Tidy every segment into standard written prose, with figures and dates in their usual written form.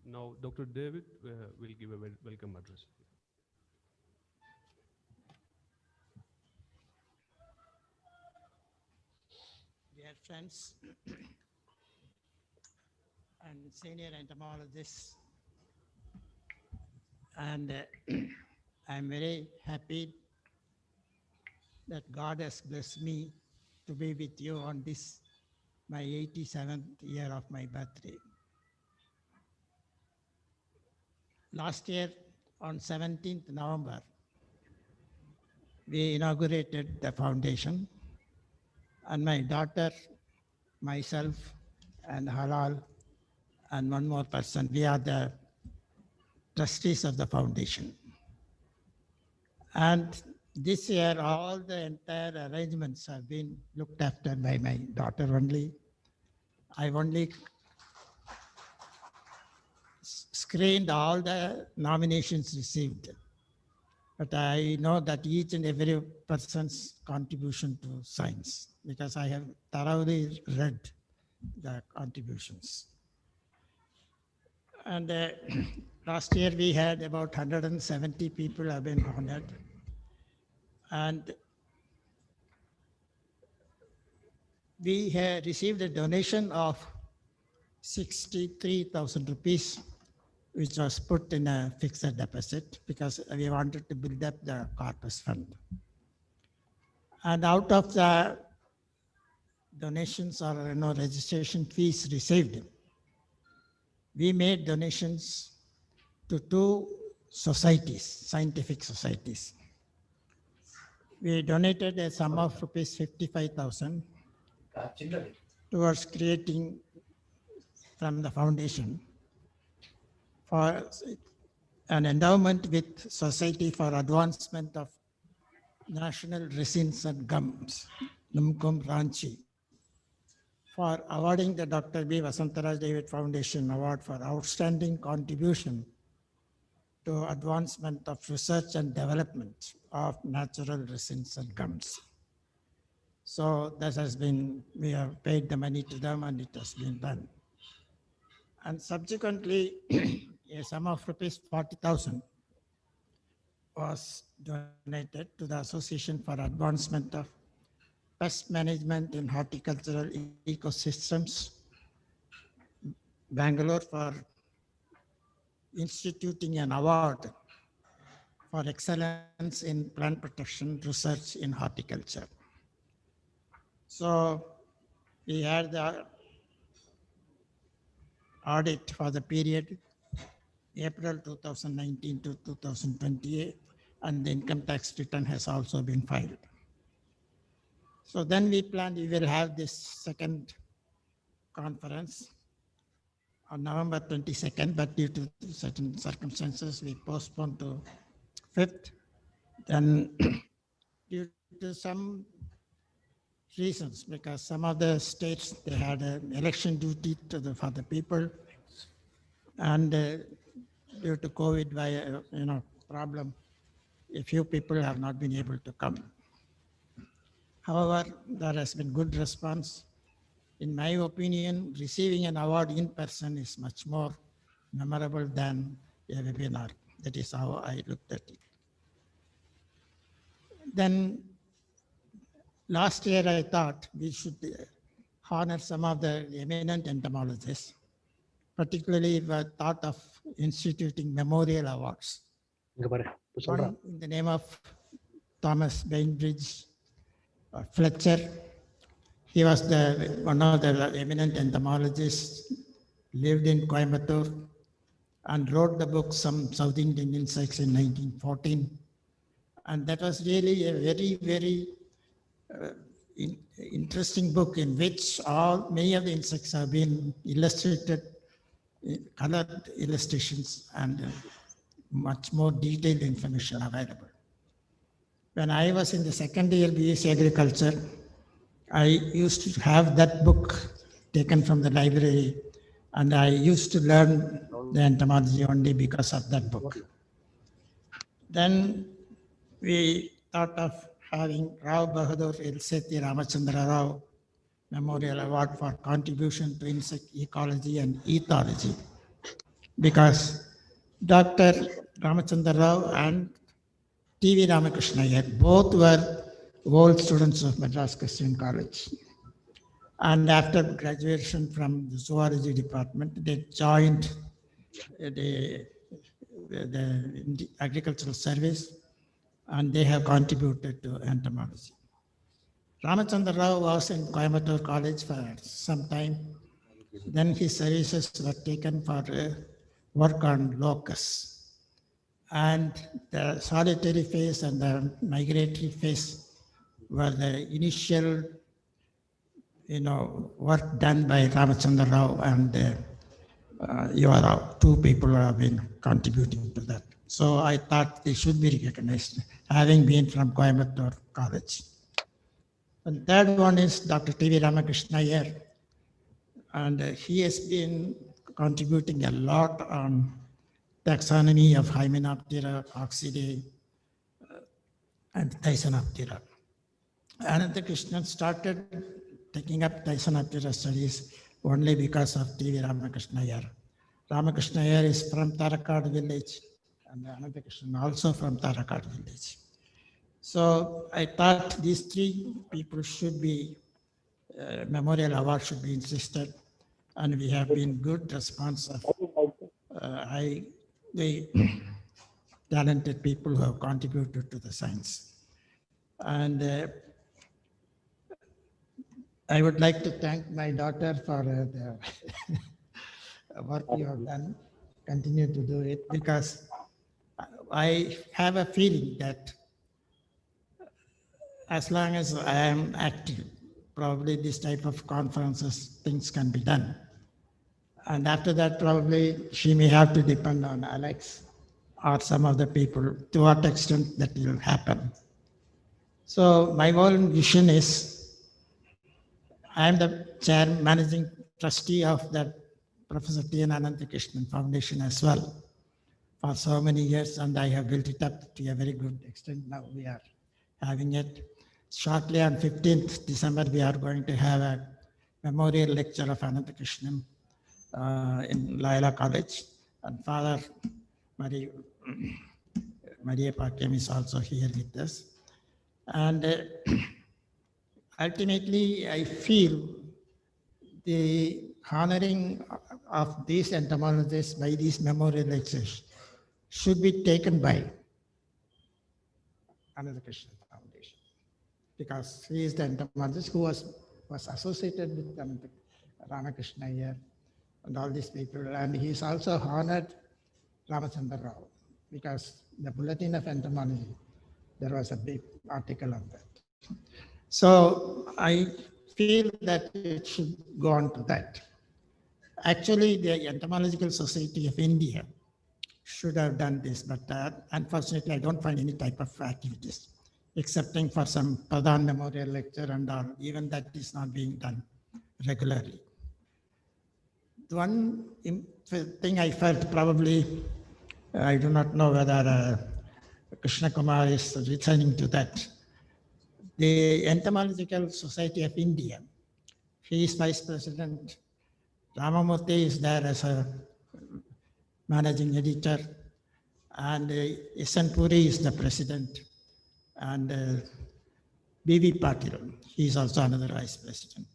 Now, Dr. David will give a welcome address. Dear friends and senior entomologists, and I'm very happy that God has blessed me to be with you on this, my 87th year of my birthday. Last year, on 17th November, we inaugurated the foundation, and my daughter, myself, and Halal, and one more person, we are the trustees of the foundation. And this year, all the entire arrangements have been looked after by my daughter only. I've only screened all the nominations received. But I know that each and every person's contribution to science, because I have thoroughly read the contributions. And last year we had about 170 people have been honored. And we have received a donation of 63,000 rupees, which was put in a fixed deposit because we wanted to build up the corpus fund. And out of the donations or registration fees received, we made donations to 2 societies, scientific societies. We donated a sum of rupees 55,000 towards creating from the foundation for an endowment with Society for Advancement of National Resins and Gums, Numkum Ranchi, for awarding the Dr. B. Vasantaraj David Foundation Award for outstanding contribution to advancement of research and development of natural resins and gums. So that has been, we have paid the money to them and it has been done. And subsequently, a sum of rupees 40,000 was donated to the Association for Advancement of Pest Management in Horticultural Ecosystems, Bangalore, for instituting an award for excellence in plant protection research in horticulture. So we had the audit for the period April 2019 to 2028, and the income tax return has also been filed. So then we planned we will have this second conference on November 22nd, but due to certain circumstances, we postponed to 5th. Then due to some reasons, because some of the states, they had an election duty for the people, and due to COVID problem, a few people have not been able to come. However, there has been good response. In my opinion, receiving an award in person is much more memorable than a webinar. That is how I looked at it. Then last year I thought we should honor some of the eminent entomologists. Particularly, we thought of instituting memorial awards. One in the name of Thomas Bainbridge Fletcher. He was one of the eminent entomologists, lived in Coimbatore, and wrote the book Some South Indian Insects in 1914. And that was really a very, very interesting book in which many of the insects have been illustrated, colored illustrations, and much more detailed information available. When I was in the second year BSc Agriculture, I used to have that book taken from the library, and I used to learn the entomology only because of that book. Then we thought of having Rao Bahadur Ilseti Ramachandra Rao Memorial Award for contribution to insect ecology and ethology, because Dr. Ramachandra Rao and T.V. Ramakrishna Iyer both were old students of Madras Christian College. And after graduation from the zoology department, they joined the agricultural service, and they have contributed to entomology. Ramachandra Rao was in Coimbatore College for some time. Then his services were taken for work on locusts. And the solitary phase and the migratory phase were the initial work done by Ramachandra Rao and Yuva Rao. Two people have been contributing to that. So I thought they should be recognized, having been from Coimbatore College. And third one is Dr. T.V. Ramakrishna Iyer. And he has been contributing a lot on taxonomy of Hymenoptera, Oxidae, and Thysanoptera. Anantha Krishnan started taking up Thysanoptera studies only because of T.V. Ramakrishna Iyer. Ramakrishna Iyer is from Tarakad village, and Anantha Krishnan also from Tarakad village. So I thought these three people should be, memorial award should be insisted, and we have been good response of the talented people who have contributed to the science. And I would like to thank my daughter for the work you have done. Continue to do it, because I have a feeling that as long as I am active, probably this type of conferences, things can be done. And after that, probably she may have to depend on Alex or some of the people, to what extent that will happen. So my whole vision is, I am the managing trustee of that Professor T.N. Ananthakrishnan Foundation as well for so many years, and I have built it up to a very good extent. Now we are having it. Shortly on 15th December, we are going to have a memorial lecture of Ananthakrishnan in Laila College, and Father Maria Pakyam is also here with us. And ultimately, I feel the honoring of these entomologists by these memorial lectures should be taken by Ananthakrishnan Foundation, because he is the entomologist who was associated with Ramakrishna Iyer and all these people, and he is also honored Ramachandra Rao, because the Bulletin of Entomology, there was a big article on that. So I feel that it should go on to that. Actually, the Entomological Society of India should have done this, but unfortunately, I don't find any type of activities, excepting for some Pradhan Memorial Lecture and all. Even that is not being done regularly. The one thing I felt, probably, I do not know whether Krishna Kumar is returning to that. The Entomological Society of India, he is Vice President. Ramamurthy is there as a managing editor, and Isan Puri is the president, and B.V. Patil, he is also another vice president.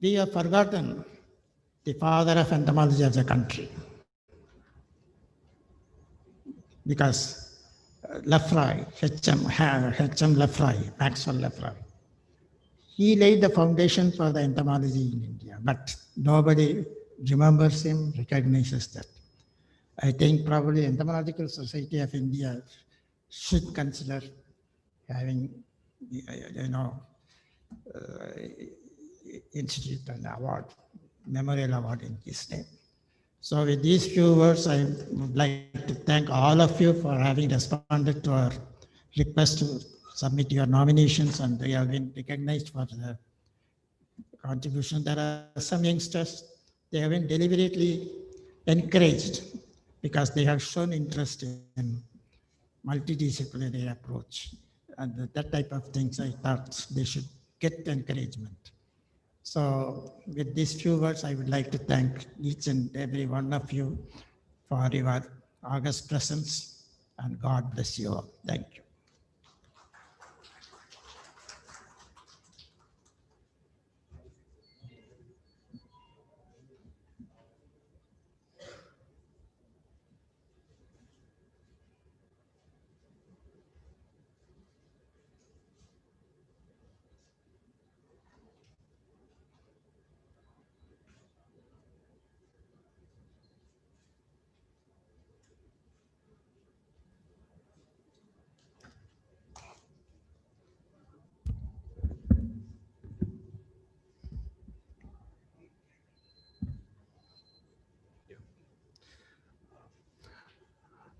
We have forgotten the father of entomology of the country, because Lefroy, H.M. Lefroy, Maxwell Lefroy, he laid the foundation for the entomology in India, but nobody remembers him, recognizes that. I think probably Entomological Society of India should consider having, institute an award, memorial award in his name. So with these few words, I would like to thank all of you for having responded to our request to submit your nominations, and you have been recognized for the contribution. There are some youngsters, they have been deliberately encouraged because they have shown interest in multidisciplinary approach. And that type of things, I thought they should get encouragement. So with these few words, I would like to thank each and every one of you for your august presence, and God bless you all. Thank you.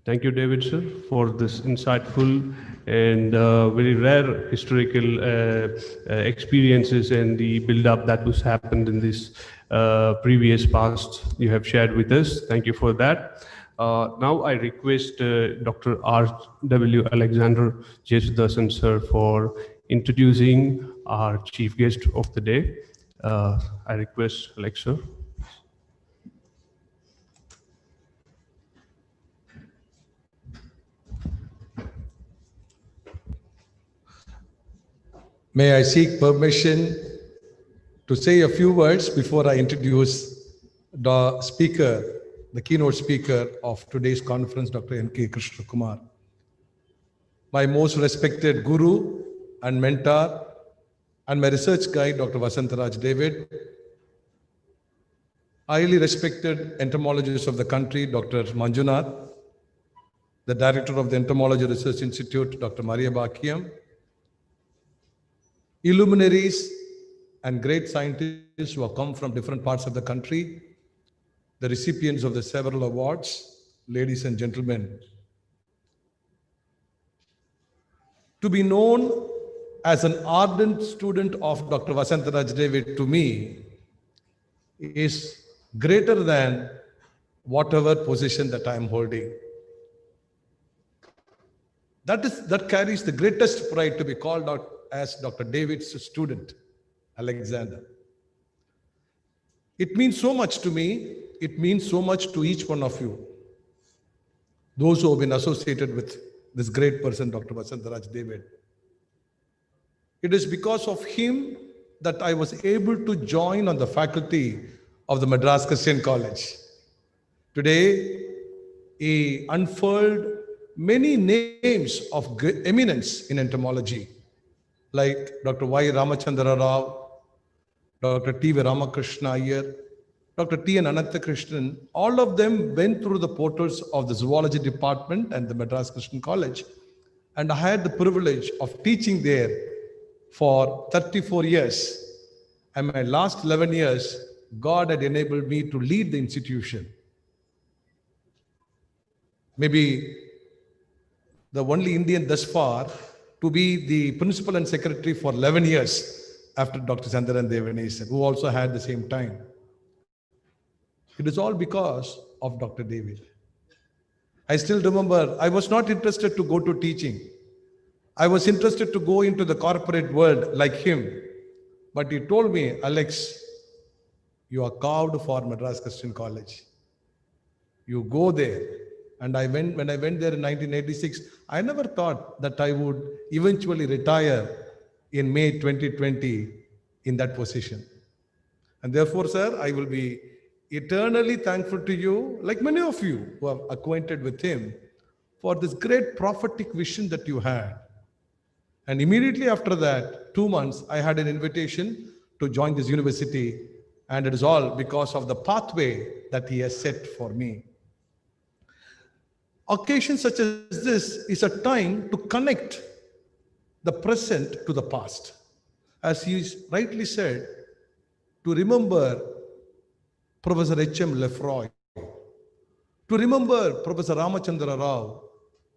Thank you, David, sir, for this insightful and very rare historical experiences and the build-up that was happened in this previous past you have shared with us. Thank you for that. Now I request Dr. R.W. Alexander Jesudasan, sir, for introducing our chief guest of the day. I request Alex, sir. May I seek permission to say a few words before I introduce the speaker, the keynote speaker of today's conference, Dr. N.K. Krishna Kumar. My most respected guru and mentor and my research guide, Dr. Vasantaraj David. Highly respected entomologist of the country, Dr. Manjunath. The director of the Entomology Research Institute, Dr. Maria Bakiam. Illuminaries and great scientists who have come from different parts of the country, the recipients of the several awards, ladies and gentlemen. To be known as an ardent student of Dr. Vasantaraj David to me is greater than whatever position that I am holding. That carries the greatest pride to be called out as Dr. David's student, Alexander. It means so much to me. It means so much to each one of you. Those who have been associated with this great person, Dr. Vasantaraj David. It is because of him that I was able to join on the faculty of the Madras Christian College. Today, he unfurled many names of eminence in entomology, like Dr. Y. Ramachandra Rao, Dr. T. V. Ramakrishna Iyer, Dr. T. N. Ananthakrishnan. All of them went through the portals of the zoology department and the Madras Christian College. And I had the privilege of teaching there for 34 years. And my last 11 years, God had enabled me to lead the institution. Maybe the only Indian thus far to be the principal and secretary for 11 years after Dr. Chandran Devanesan, who also had the same time. It is all because of Dr. David. I still remember, I was not interested to go to teaching. I was interested to go into the corporate world like him. But he told me, Alex, you are carved for Madras Christian College. You go there. And when I went there in 1986, I never thought that I would eventually retire in May 2020 in that position. And therefore, sir, I will be eternally thankful to you, like many of you who are acquainted with him, for this great prophetic vision that you had. And immediately after that, 2 months, I had an invitation to join this university. And it is all because of the pathway that he has set for me. Occasions such as this is a time to connect the present to the past. as he rightly said, to remember Professor H.M. Lefroy, to remember Professor Ramachandra Rao,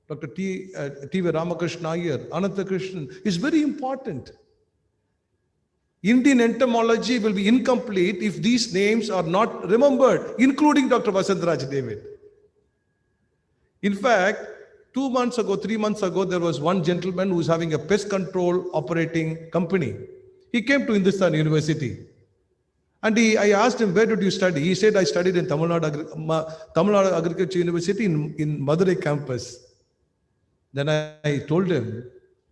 Dr. T.V. Ramakrishna Iyer, Anantha Krishnan is very important. Indian entomology will be incomplete if these names are not remembered, including Dr. Vasantaraj David. In fact, 2 months ago, 3 months ago, there was one gentleman who was having a pest control operating company. He came to Hindustan University. And I asked him, where did you study? He said, I studied in Tamil Nadu Agriculture University in Madurai campus. Then I told him,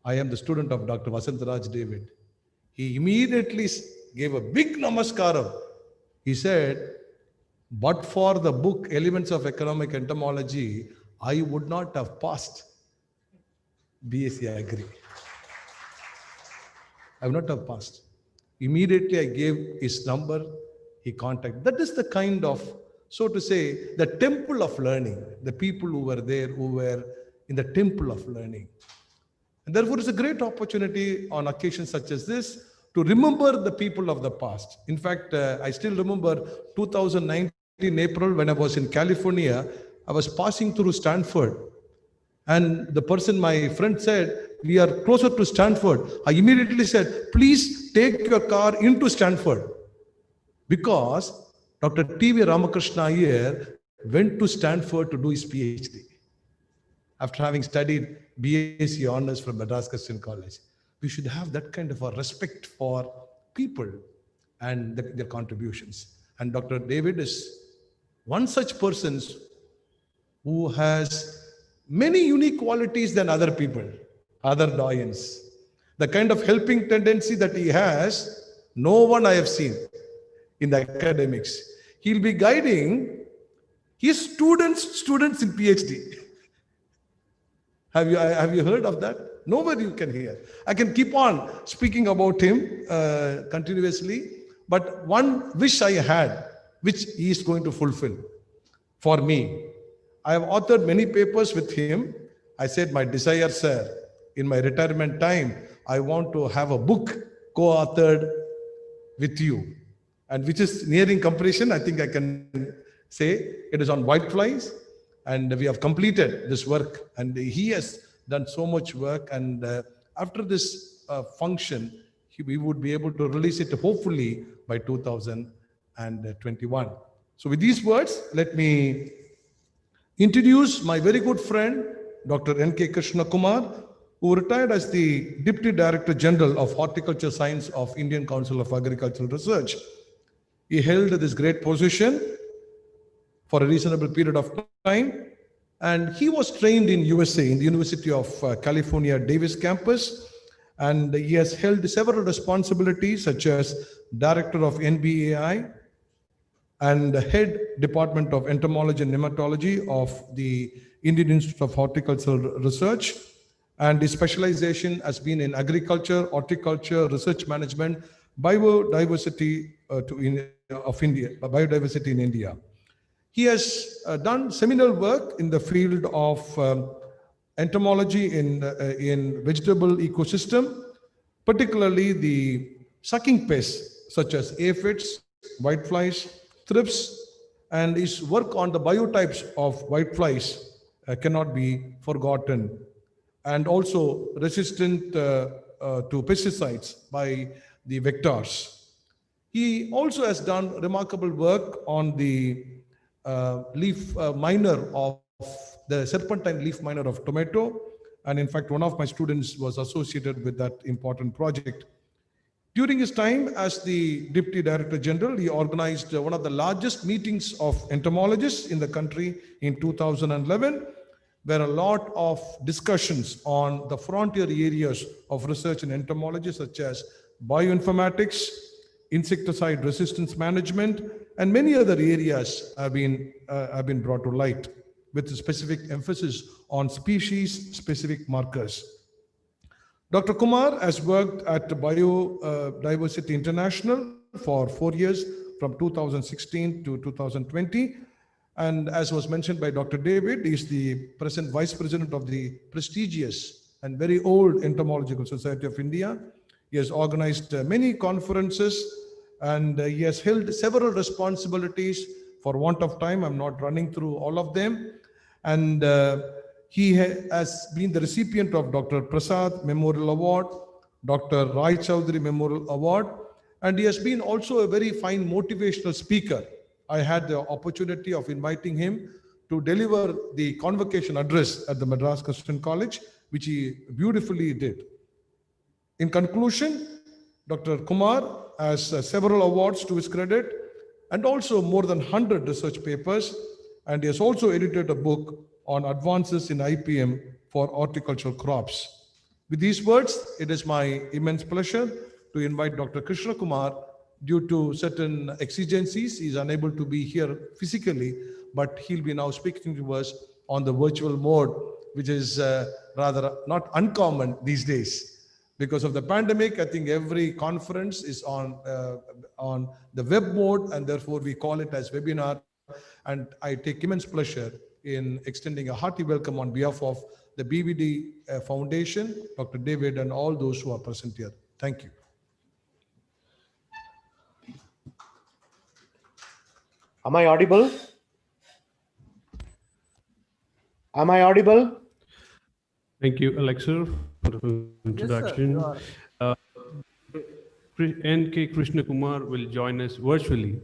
I am the student of Dr. Vasantaraj David. He immediately gave a big namaskaram. He said, but for the book Elements of Economic Entomology, I would not have passed BSc Agri. I would not have passed. Immediately I gave his number, he contacted. That is the kind of, so to say, the temple of learning, the people who were there, who were in the temple of learning. And therefore it's a great opportunity on occasions such as this to remember the people of the past. In fact, I still remember 2019 April when I was in California, I was passing through Stanford. And the person, my friend said, we are closer to Stanford. I immediately said, please take your car into Stanford. Because Dr. T.V. Ramakrishna Iyer went to Stanford to do his PhD. After having studied BSc honors from Madras Christian College. We should have that kind of a respect for people and their contributions. And Dr. David is one such person who has many unique qualities than other people, other doyens. The kind of helping tendency that he has, no one I have seen in the academics. He'll be guiding his students in PhD. Have you heard of that? Nowhere you can hear. I can keep on speaking about him continuously, but one wish I had, which he is going to fulfill for me. I have authored many papers with him. I said, my desire, sir, in my retirement time, I want to have a book co-authored with you, and which is nearing completion. I think I can say it is on whiteflies, and we have completed this work, and he has done so much work, and after this function, we would be able to release it hopefully by 2021. So with these words, let me introduce my very good friend, Dr. N.K. Krishna Kumar, who retired as the Deputy Director General of Horticulture Science of Indian Council of Agricultural Research. He held this great position for a reasonable period of time, and he was trained in USA, in the University of California, Davis campus, and he has held several responsibilities such as Director of NBAI and Head Department of Entomology and Nematology of the Indian Institute of Horticultural Research, and his specialization has been in agriculture, horticulture, research management, biodiversity biodiversity in India. He has done seminal work in the field of entomology in vegetable ecosystem, particularly the sucking pests such as aphids, whiteflies, thrips, and his work on the biotypes of whiteflies cannot be forgotten, and also resistant to pesticides by the vectors. He also has done remarkable work on the leaf miner of the serpentine leaf miner of tomato, and in fact one of my students was associated with that important project. During his time as the Deputy Director General, he organized one of the largest meetings of entomologists in the country in 2011, where a lot of discussions on the frontier areas of research in entomology such as bioinformatics, insecticide resistance management, and many other areas have been brought to light with a specific emphasis on species-specific markers. Dr. Kumar has worked at Biodiversity International for 4 years, from 2016 to 2020. And as was mentioned by Dr. David, he is the present Vice President of the prestigious and very old Entomological Society of India. He has organized many conferences, and he has held several responsibilities. For want of time, I'm not running through all of them. And he has been the recipient of Dr. Prasad Memorial Award, Dr. Rai Chowdhury Memorial Award, and he has been also a very fine motivational speaker. I had the opportunity of inviting him to deliver the convocation address at the Madras Christian College, which he beautifully did. In conclusion, Dr. Kumar has several awards to his credit and also more than 100 research papers, and he has also edited a book on advances in IPM for horticultural crops. With these words, it is my immense pleasure to invite Dr. Krishna Kumar. Due to certain exigencies, he is unable to be here physically, but he'll be now speaking to us on the virtual mode, which is rather not uncommon these days. Because of the pandemic, I think every conference is on the web mode, and therefore we call it as webinar. And I take immense pleasure in extending a hearty welcome on behalf of the BVD Foundation, Dr. David, and all those who are present here. Thank you. Am I audible? Am I audible? Thank you, Alexa, for the introduction. N.K. Krishna Kumar will join us virtually.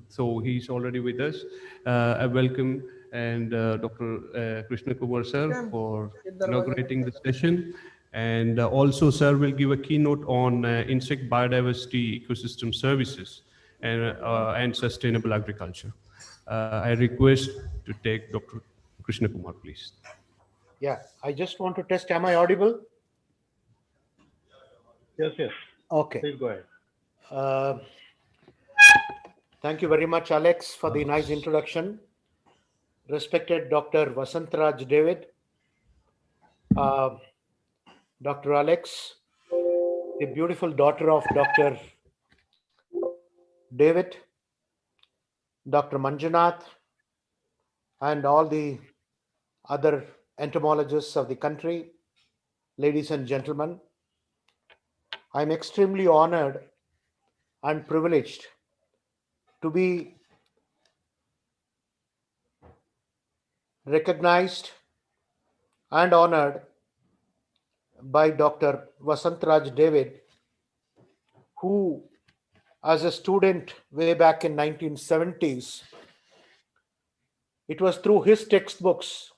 So he's already with us. I welcome and Dr. Krishna Kumar sir for inaugurating the session. And also, sir will give a keynote on insect biodiversity ecosystem services and sustainable agriculture. I request to take Dr. Krishna Kumar, please. Yeah, I just want to test. Am I audible? Yes, yes. Okay. Please go ahead. Thank you very much, Alex, for the nice introduction. Respected Dr. Vasantraj David, Dr. Alex, the beautiful daughter of Dr. David, Dr. Manjunath, and all the other entomologists of the country, ladies and gentlemen, I'm extremely honored and privileged to be recognized and honored by Dr. Vasantraj David, who, as a student way back in 1970s, it was through his textbooks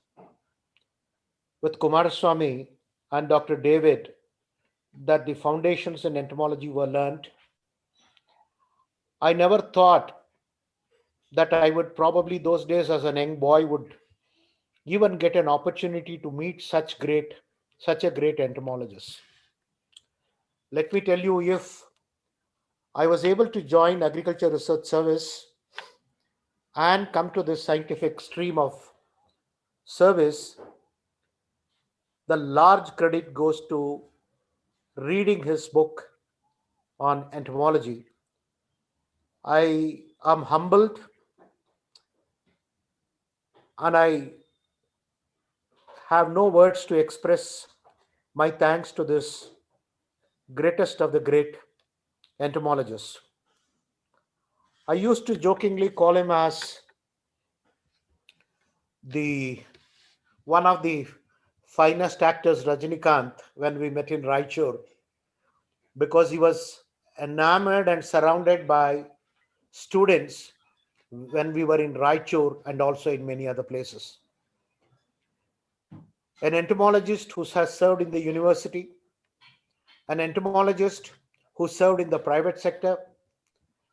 with Kumaraswamy and Dr. David that the foundations in entomology were learned. I never thought that I would probably those days as an young boy would even get an opportunity to meet such a great entomologist. Let me tell you, if I was able to join Agriculture Research Service and come to this scientific stream of service, the large credit goes to reading his book on entomology. I am humbled and I have no words to express my thanks to this greatest of the great entomologists. I used to jokingly call him as the one of the finest actors, Rajinikanth, when we met in Raichur, because he was enamored and surrounded by students when we were in Raichur and also in many other places. An entomologist who has served in the university, an entomologist who served in the private sector,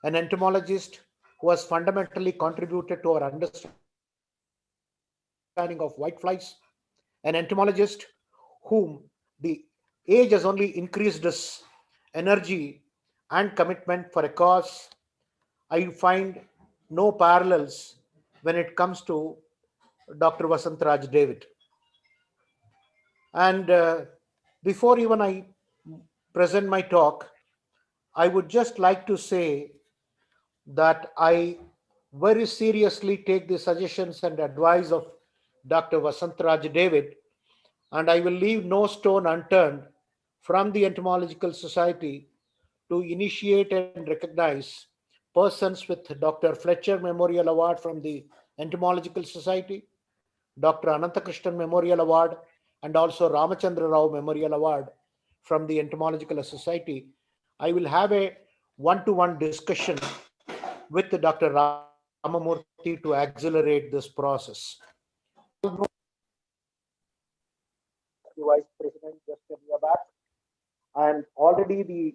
an entomologist who has fundamentally contributed to our understanding of whiteflies, an entomologist whom the age has only increased his energy and commitment for a cause. I find no parallels when it comes to Dr. Vasantraj David. And before even I present my talk, I would just like to say that I very seriously take the suggestions and advice of Dr. Vasantraj David, and I will leave no stone unturned from the Entomological Society to initiate and recognize persons with Dr. Fletcher Memorial Award from the Entomological Society, Dr. Anantakrishnan Memorial Award, and also Ramachandra Rao Memorial Award from the Entomological Society. I will have a one-to-one discussion with Dr. Ramamurthy to accelerate this process. The Vice President just a year back, and already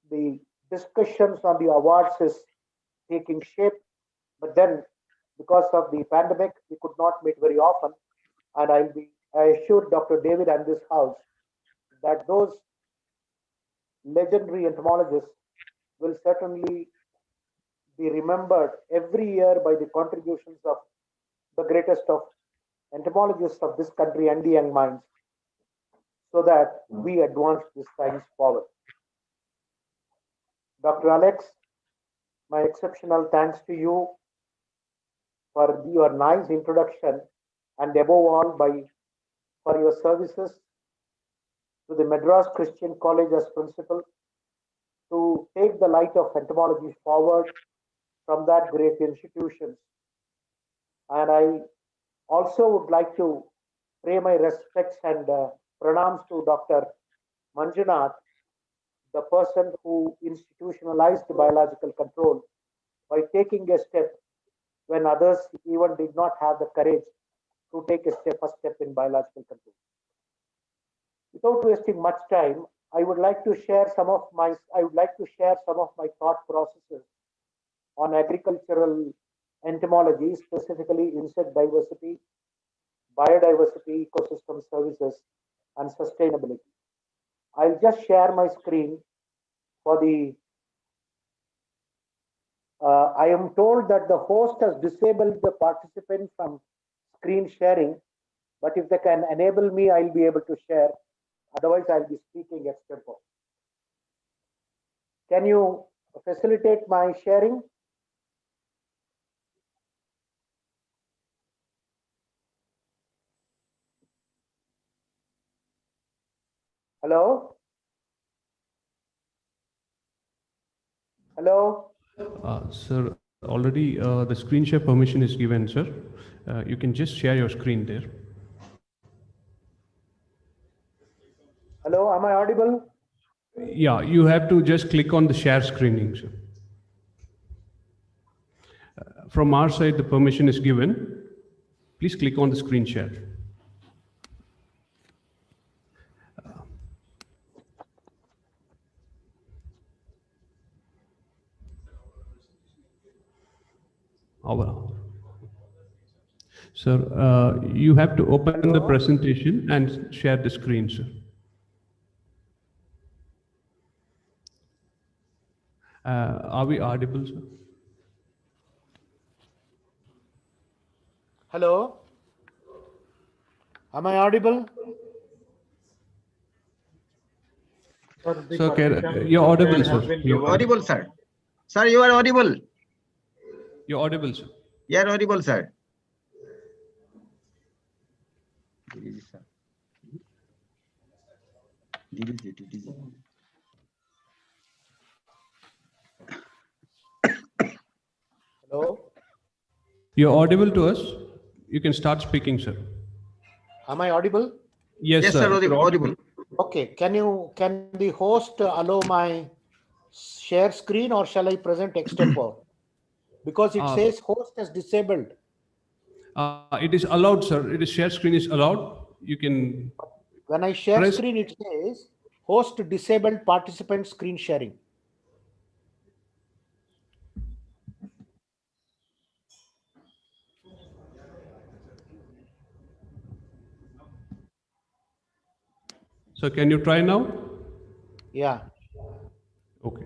the discussions on the awards is taking shape, but then because of the pandemic, we could not meet very often. And I assured Dr. David and this house that those legendary entomologists will certainly be remembered every year by the contributions of the greatest of entomologists of this country and the young minds, so that we advance this science forward. Dr. Alex, my exceptional thanks to you for your nice introduction, and above all for your services to the Madras Christian College as principal to take the light of entomology forward from that great institution. And I also would like to pay my respects and pranams to Dr. Manjunath, the person who institutionalized biological control by taking a step when others even did not have the courage to take a first step in biological control. Without wasting much time, I would like to share some of my thought processes on agricultural entomology, specifically insect diversity, biodiversity, ecosystem services, and sustainability. I'll just share my screen for the. I am told that the host has disabled the participant from screen sharing, but if they can enable me, I'll be able to share. Otherwise, I'll be speaking extempore. Can you facilitate my sharing? Hello? Hello? Sir, already the screen share permission is given, sir. You can just share your screen there. Hello, am I audible? Yeah, you have to just click on the share screening, sir. From our side, the permission is given. Please click on the screen share. Sir, you have to open the presentation and share the screen, sir. Are we audible, sir? Hello? Am I audible? Sir, you're audible, sir. You're audible, sir. Sir, you are audible. You're audible, sir. You are audible, sir. Hello? You're audible to us. You can start speaking, sir. Am I audible? Yes, Yes, sir, audible. Okay. Can the host allow my share screen, or shall I present extempore? Because it says host has disabled. It is allowed, sir. It is share screen is allowed. You can. When I share screen, it says host disabled participant screen sharing. So can you try now? Yeah. Okay.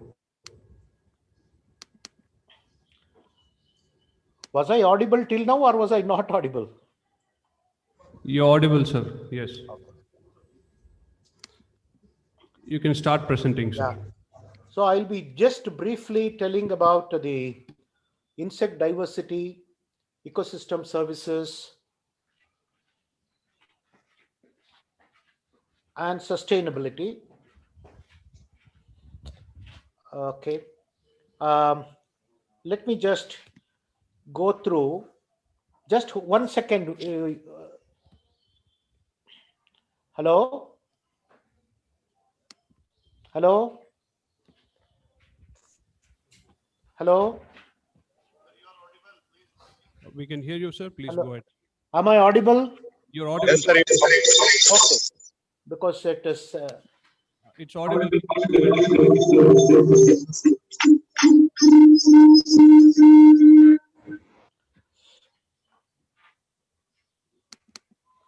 Was I audible till now, or was I not audible? You're audible, sir. Yes. You can start presenting, sir. Yeah. So I'll be just briefly telling about the insect diversity, ecosystem services, and sustainability. Okay. Let me just go through. Just 1 second. Hello? Hello? Hello? We can hear you, sir. Please Hello? go ahead. Am I audible? You're audible. Sir. Okay. Because it is. It's audible.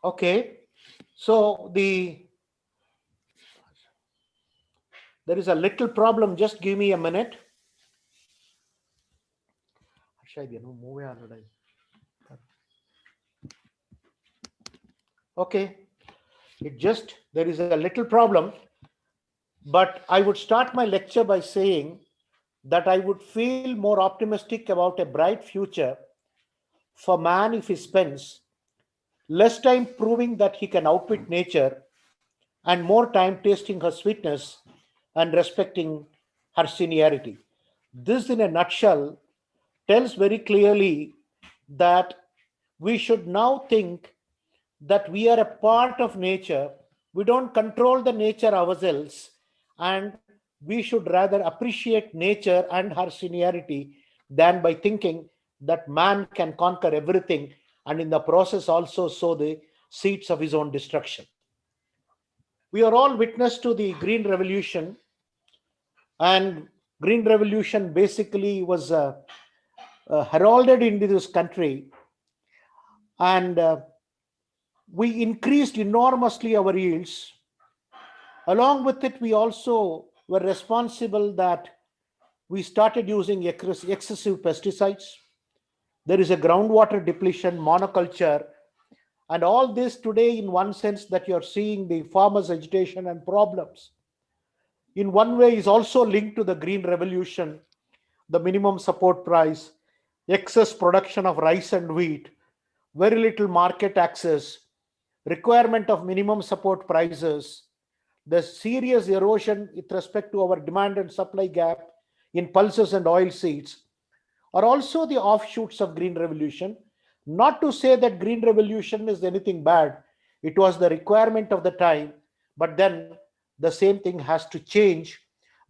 Okay. So there is a little problem. Just give me a minute. Okay. There is a little problem. But I would start my lecture by saying that I would feel more optimistic about a bright future for man if he spends less time proving that he can outwit nature and more time tasting her sweetness and respecting her seniority. This, in a nutshell, tells very clearly that we should now think that we are a part of nature. We don't control the nature ourselves, and we should rather appreciate nature and her seniority than by thinking that man can conquer everything and in the process also sow the seeds of his own destruction. We are all witness to the Green Revolution, and Green Revolution basically was heralded into this country, and we increased enormously our yields. Along with it, we also were responsible that we started using excessive pesticides. There is a groundwater depletion, monoculture, and all this today, in one sense, that you're seeing the farmers' agitation and problems, in one way is also linked to the Green Revolution, the minimum support price, excess production of rice and wheat, very little market access, requirement of minimum support prices, the serious erosion with respect to our demand and supply gap in pulses and oil seeds are also the offshoots of Green Revolution. Not to say that Green Revolution is anything bad, it was the requirement of the time, but then the same thing has to change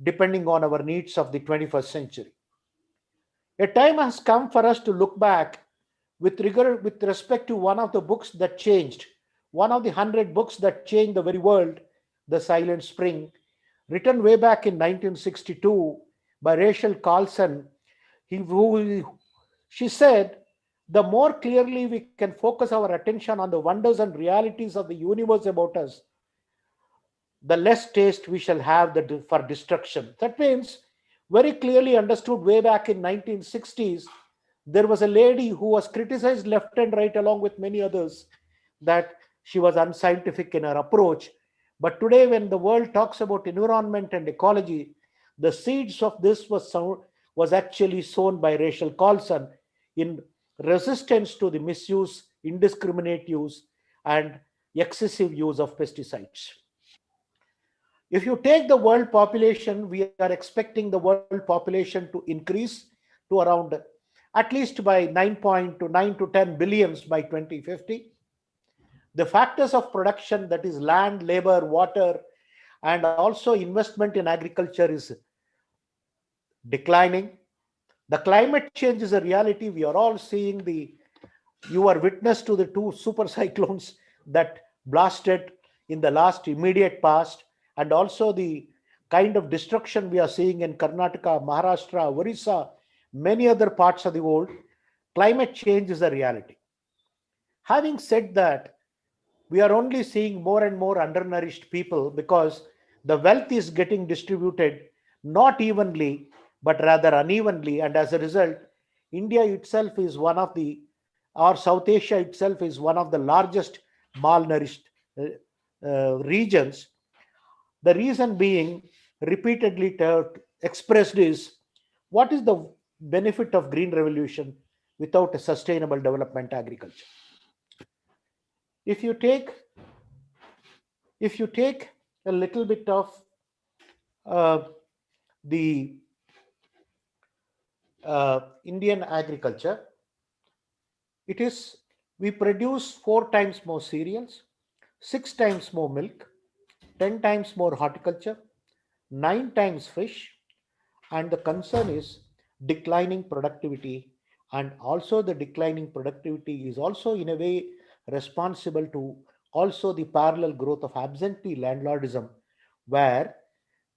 depending on our needs of the 21st century. A time has come for us to look back with rigor with respect to one of the books that changed, one of the 100 books that changed the very world, The Silent Spring, written way back in 1962 by Rachel Carlson. She said, the more clearly we can focus our attention on the wonders and realities of the universe about us, the less taste we shall have for destruction. That means, very clearly understood way back in 1960s, there was a lady who was criticized left and right along with many others that she was unscientific in her approach. But today, when the world talks about environment and ecology, the seeds of this was actually sown by Rachel Carlson in resistance to the misuse, indiscriminate use, and excessive use of pesticides. If you take the world population, we are expecting the world population to increase to around at least by 9 to 10 billions by 2050. The factors of production, that is land, labor, water, and also investment in agriculture, is declining. The climate change is a reality. We are all seeing you are witness to the two super cyclones that blasted in the last immediate past, and also the kind of destruction we are seeing in Karnataka, Maharashtra, Orissa, many other parts of the world. Climate change is a reality. Having said that, we are only seeing more and more undernourished people because the wealth is getting distributed not evenly, but rather unevenly. And as a result, India itself is or South Asia itself is one of the largest malnourished regions. The reason being repeatedly expressed is, what is the benefit of Green Revolution without a sustainable development agriculture? If you take a little bit of uh, the Indian agriculture, it is we produce 4 times more cereals, 6 times more milk, 10 times more horticulture, 9 times fish, and the concern is declining productivity. And also, the declining productivity is also, in a way, responsible to also the parallel growth of absentee landlordism, where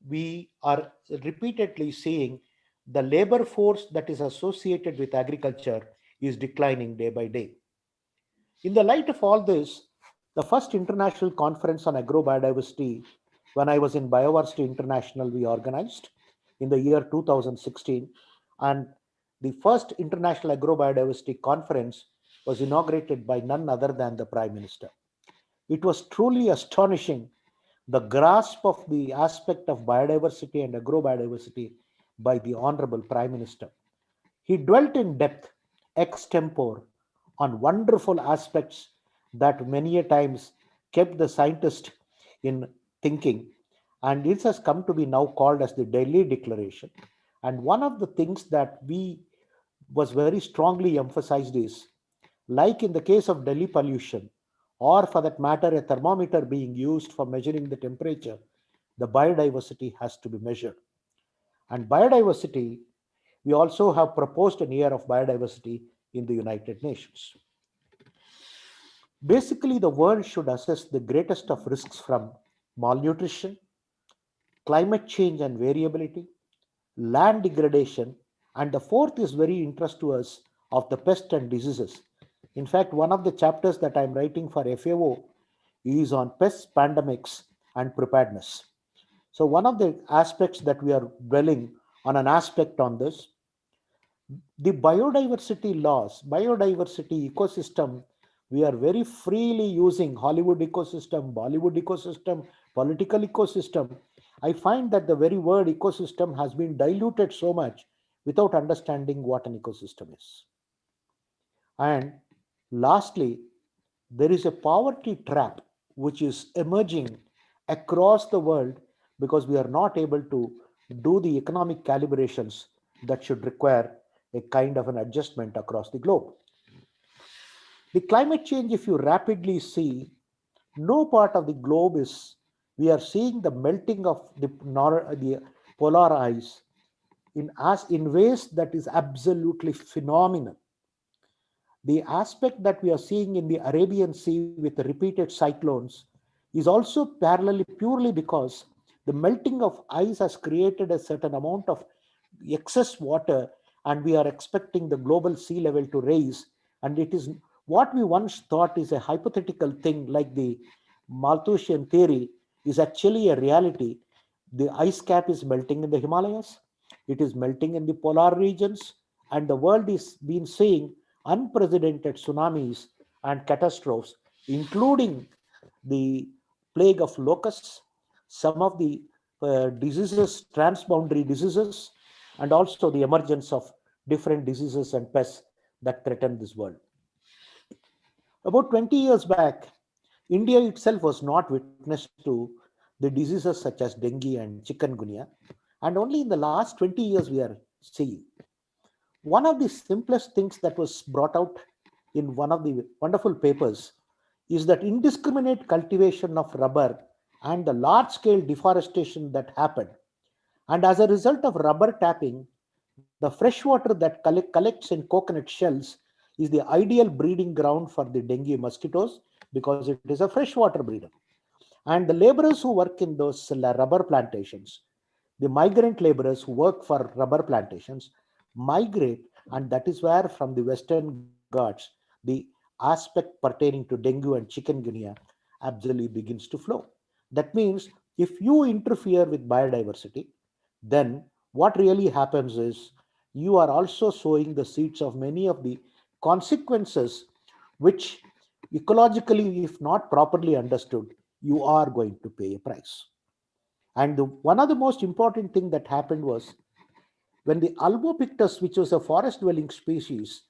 we are repeatedly seeing the labor force that is associated with agriculture is declining day by day. In the light of all this, the first international conference on agrobiodiversity, when I was in Biodiversity International, we organized in the year 2016. And the first international agrobiodiversity conference was inaugurated by none other than the Prime Minister. It was truly astonishing, the grasp of the aspect of biodiversity and agrobiodiversity by the Honorable Prime Minister. He dwelt in depth, extempore, on wonderful aspects that many a times kept the scientist in thinking. And this has come to be now called as the Delhi Declaration. And one of the things that we was very strongly emphasized is, like in the case of Delhi pollution, or for that matter, a thermometer being used for measuring the temperature, the biodiversity has to be measured. And biodiversity, we also have proposed an year of biodiversity in the United Nations. Basically, the world should assess the greatest of risks from malnutrition, climate change and variability, land degradation, and the fourth is very interest to us of the pest and diseases. In fact, one of the chapters that I'm writing for FAO is on pests, pandemics, and preparedness. So one of the aspects that we are dwelling on an aspect on this, the biodiversity laws, biodiversity ecosystem, we are very freely using Hollywood ecosystem, Bollywood ecosystem, political ecosystem. I find that the very word ecosystem has been diluted so much without understanding what an ecosystem is. And lastly, there is a poverty trap which is emerging across the world because we are not able to do the economic calibrations that should require a kind of an adjustment across the globe. The climate change, if you rapidly see, no part of the globe is, we are seeing the melting of the polar ice in ways that is absolutely phenomenal. The aspect that we are seeing in the Arabian Sea with the repeated cyclones is also parallelly purely because the melting of ice has created a certain amount of excess water, and we are expecting the global sea level to rise. And it is what we once thought is a hypothetical thing, like the Malthusian theory, is actually a reality. The ice cap is melting in the Himalayas, it is melting in the polar regions, and the world is been seeing unprecedented tsunamis and catastrophes, including the plague of locusts, some of the diseases, transboundary diseases, and also the emergence of different diseases and pests that threaten this world. About 20 years back, India itself was not witness to the diseases such as dengue and chikungunya, and only in the last 20 years we are seeing. One of the simplest things that was brought out in one of the wonderful papers is that indiscriminate cultivation of rubber and the large-scale deforestation that happened. And as a result of rubber tapping, the fresh water that collects in coconut shells is the ideal breeding ground for the dengue mosquitoes because it is a freshwater breeder. And the laborers who work in those rubber plantations, the migrant laborers who work for rubber plantations, migrate, and that is where from the Western Ghats, the aspect pertaining to dengue and chikungunya absolutely begins to flow. That means if you interfere with biodiversity, then what really happens is you are also sowing the seeds of many of the consequences which ecologically, if not properly understood, you are going to pay a price. And one of the most important thing that happened was when the albopictus, which was a forest dwelling species,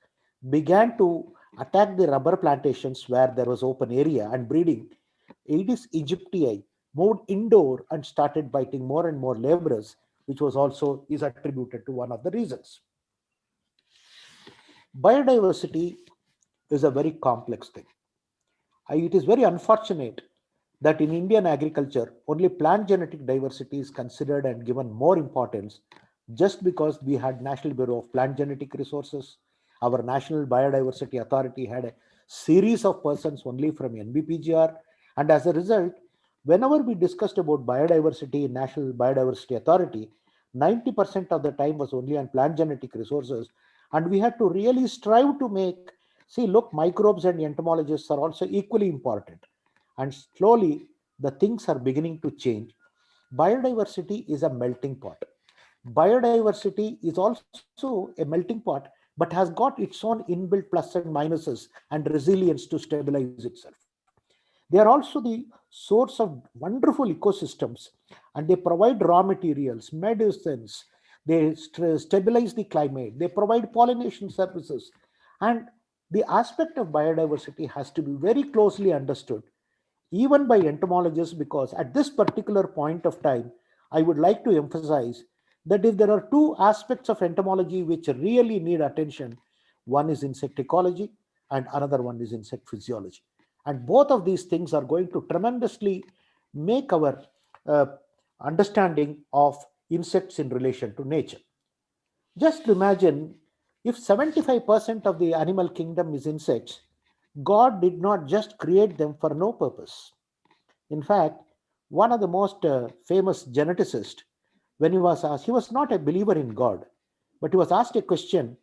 began to attack the rubber plantations where there was open area and breeding, Aedes aegypti, moved indoor and started biting more and more laborers, which was also is attributed to one of the reasons. Biodiversity is a very complex thing. It is very unfortunate that in Indian agriculture, only plant genetic diversity is considered and given more importance just because we had National Bureau of Plant Genetic Resources. Our National Biodiversity Authority had a series of persons only from NBPGR. And as a result, whenever we discussed about biodiversity in National Biodiversity Authority, 90% of the time was only on plant genetic resources. And we had to really strive to make, see, look, microbes and entomologists are also equally important. And slowly, the things are beginning to change. Biodiversity is a melting pot. Biodiversity is also a melting pot, but has got its own inbuilt plus and minuses and resilience to stabilize itself. They are also the source of wonderful ecosystems, and they provide raw materials, medicines, they stabilize the climate, they provide pollination services. And the aspect of biodiversity has to be very closely understood even by entomologists, because at this particular point of time, I would like to emphasize that if there are two aspects of entomology which really need attention, one is insect ecology and another one is insect physiology. And both of these things are going to tremendously make our uh, understanding of insects in relation to nature. Just imagine if 75% of the animal kingdom is insects, God did not just create them for no purpose. In fact, one of the most famous geneticists, when he was asked, he was not a believer in God, but he was asked a question: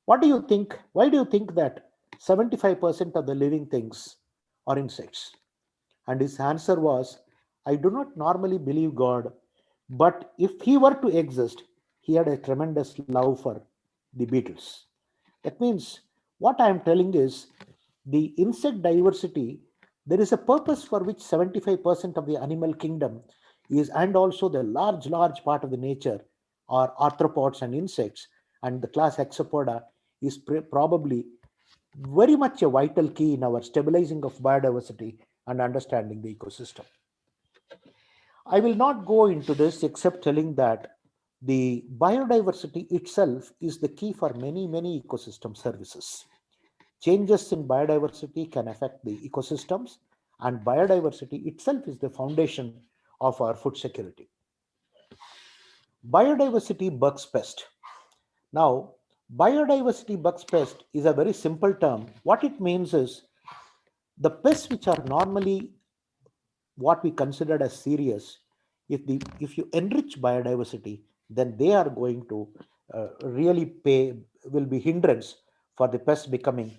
what do you think? Why do you think that 75% of the living things are insects? And his answer was, I do not normally believe God, but if he were to exist, he had a tremendous love for the beetles. That means what I am telling is the insect diversity, there is a purpose for which 75% of the animal kingdom is, and also the large part of the nature are arthropods and insects, and the class Hexapoda is probably very much a vital key in our stabilizing of biodiversity and understanding the ecosystem. I will not go into this except telling that the biodiversity itself is the key for many ecosystem services. Changes in biodiversity can affect the ecosystems, and biodiversity itself is the foundation of our food security. Biodiversity bugs pest. Now, biodiversity bugs pest is a very simple term. What it means is the pests which are normally what we considered as serious, if you enrich biodiversity, then they are going to really will be hindrance for the pests becoming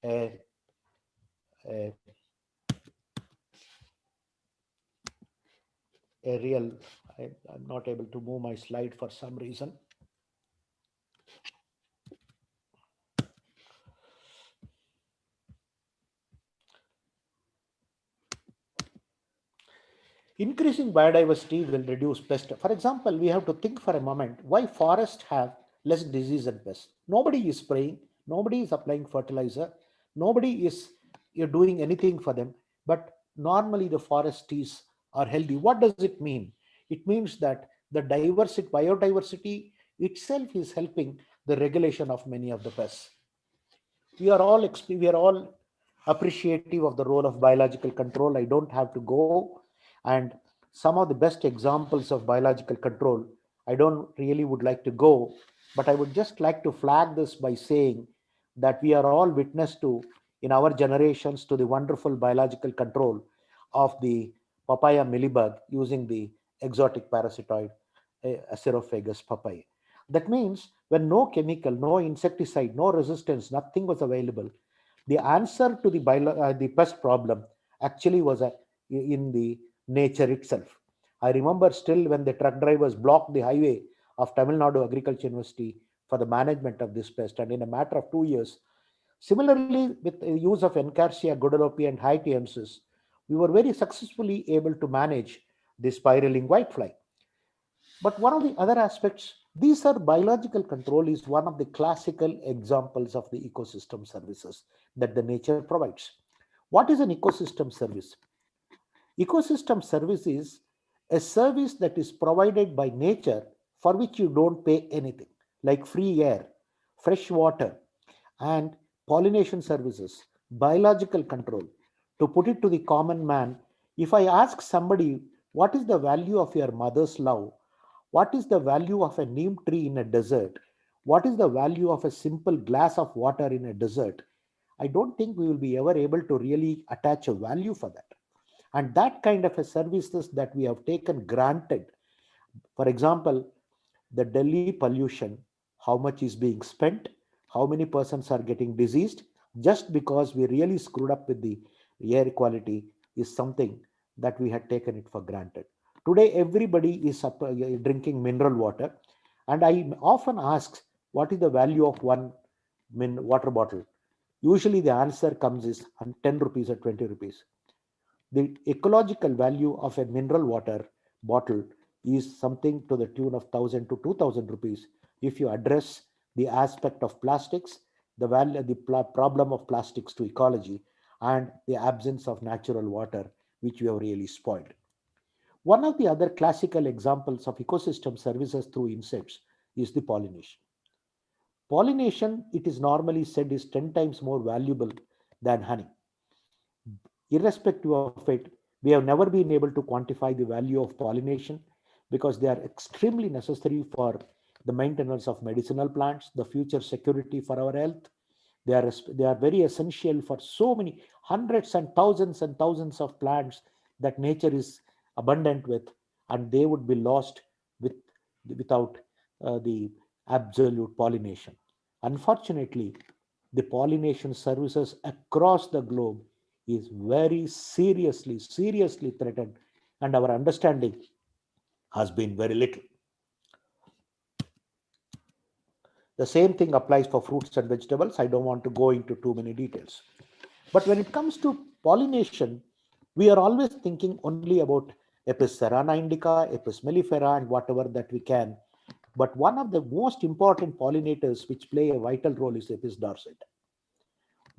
a, a, a real. I'm not able to move my slide for some reason. Increasing biodiversity will reduce pest. For example, we have to think for a moment why forests have less disease and pests. Nobody is spraying, nobody is applying fertilizer, nobody is doing anything for them, but normally the forests are healthy. What does it mean? It means that the biodiversity itself is helping the regulation of many of the pests. We are all appreciative of the role of biological control. I don't have to go, and some of the best examples of biological control, I don't really would like to go, but I would just like to flag this by saying that we are all witness to, in our generations, to the wonderful biological control of the papaya millibug using the exotic parasitoid Acirophagus papaya. That means when no chemical, no insecticide, no resistance, nothing was available, the answer to the pest problem actually was in the nature itself. I remember still when the truck drivers blocked the highway of Tamil Nadu Agriculture University for the management of this pest, and in a matter of 2 years, similarly with the use of Encarsia, Guadeloupe, and Haitiensis, we were very successfully able to manage the spiraling whitefly. But one of the other aspects, these are biological control is one of the classical examples of the ecosystem services that the nature provides. What is an ecosystem service? Ecosystem service is a service that is provided by nature for which you don't pay anything, like free air, fresh water, and pollination services, biological control. To put it to the common man, if I ask somebody, what is the value of your mother's love? What is the value of a neem tree in a desert? What is the value of a simple glass of water in a desert? I don't think we will be ever able to really attach a value for that. And that kind of a services that we have taken granted, for example, the Delhi pollution, how much is being spent, how many persons are getting diseased, just because we really screwed up with the air quality, is something that we had taken it for granted. Today, everybody is drinking mineral water, and I often ask, what is the value of one water bottle? Usually, the answer comes is 10 rupees or 20 rupees. The ecological value of a mineral water bottle is something to the tune of 1,000 to 2,000 rupees if you address the aspect of plastics, the value, the problem of plastics to ecology, and the absence of natural water, which we have really spoiled. One of the other classical examples of ecosystem services through insects is the pollination. Pollination, it is normally said, is 10 times more valuable than honey. Irrespective of it, we have never been able to quantify the value of pollination because they are extremely necessary for the maintenance of medicinal plants, the future security for our health. They are very essential for so many hundreds and thousands of plants that nature is abundant with, and they would be lost with without the absolute pollination. Unfortunately, the pollination services across the globe is very seriously threatened, and our understanding has been very little. The same thing applies for fruits and vegetables. I don't want to go into too many details. But when it comes to pollination, we are always thinking only about Apis cerana indica, Apis mellifera, and whatever that we can. But one of the most important pollinators which play a vital role is Apis dorsata.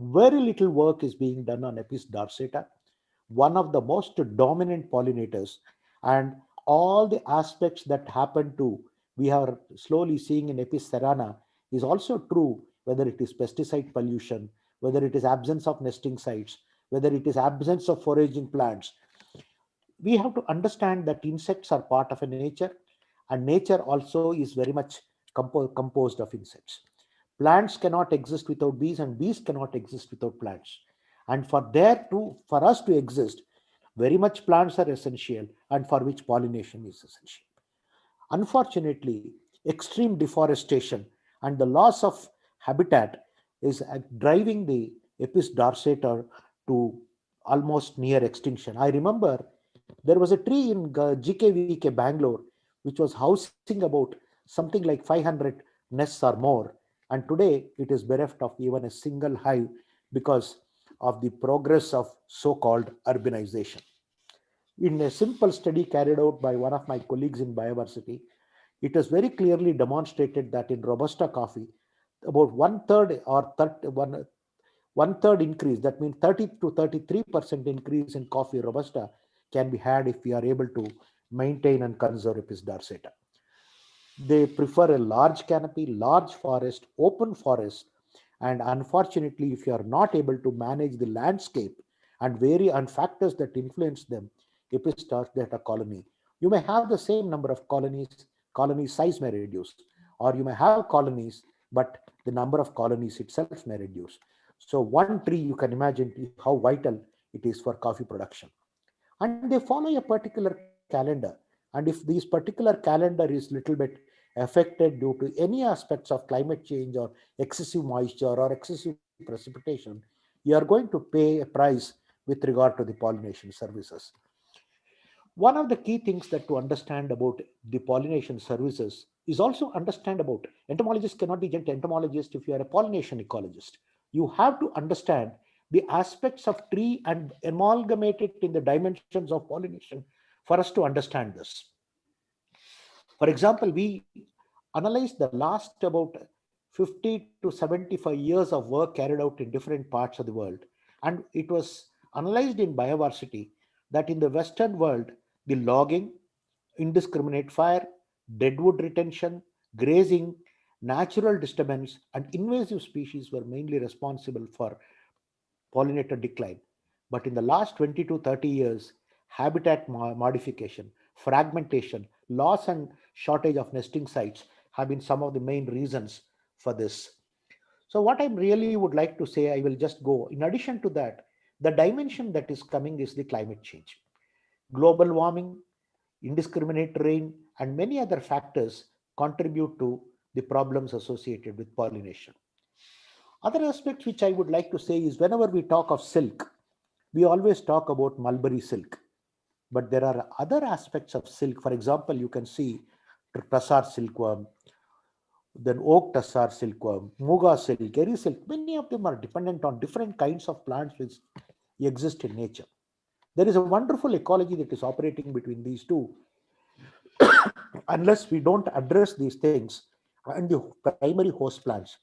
Very little work is being done on Apis dorsata, one of the most dominant pollinators, and all the aspects that happen to we are slowly seeing in Apis cerana is also true, whether it is pesticide pollution, whether it is absence of nesting sites, whether it is absence of foraging plants. We have to understand that insects are part of a nature, and nature also is very much composed of insects. Plants cannot exist without bees, and bees cannot exist without plants. And for us to exist, very much plants are essential, and for which pollination is essential. Unfortunately, extreme deforestation and the loss of habitat is driving the Apis dorsata to almost near extinction. I remember there was a tree in GKVK Bangalore which was housing about something like 500 nests or more, and today it is bereft of even a single hive because of the progress of so-called urbanization. In a simple study carried out by one of my colleagues in biodiversity, it is very clearly demonstrated that in Robusta coffee, about one third increase, that means 30 to 33% increase in coffee Robusta can be had if we are able to maintain and conserve Apis dorsata. They prefer a large canopy, large forest, open forest, and unfortunately, if you are not able to manage the landscape and factors that influence them, Apis dorsata colony, you may have the same number of colonies, colony size may reduce, or you may have colonies, but the number of colonies itself may reduce. So one tree, you can imagine how vital it is for coffee production. And they follow a particular calendar. And if this particular calendar is little bit affected due to any aspects of climate change or excessive moisture or excessive precipitation, you are going to pay a price with regard to the pollination services. One of the key things that to understand about the pollination services is also understand about entomologists cannot be just entomologists if you are a pollination ecologist. You have to understand the aspects of tree and amalgamate it in the dimensions of pollination for us to understand this. For example, we analyzed the last about 50 to 75 years of work carried out in different parts of the world, and it was analyzed in biodiversity that in the Western world, the logging, indiscriminate fire, deadwood retention, grazing, natural disturbance, and invasive species were mainly responsible for pollinator decline. But in the last 20 to 30 years, habitat modification, fragmentation, loss and shortage of nesting sites have been some of the main reasons for this. So what I really would like to say, I will just go. In addition to that, the dimension that is coming is the climate change. Global warming, indiscriminate rain, and many other factors contribute to the problems associated with pollination. Other aspects which I would like to say is whenever we talk of silk, we always talk about mulberry silk. But there are other aspects of silk. For example, you can see tassar silkworm, then oak tassar silkworm, muga silk, eri silk. Many of them are dependent on different kinds of plants which exist in nature. There is a wonderful ecology that is operating between these two. Unless we don't address these things, and the primary host plants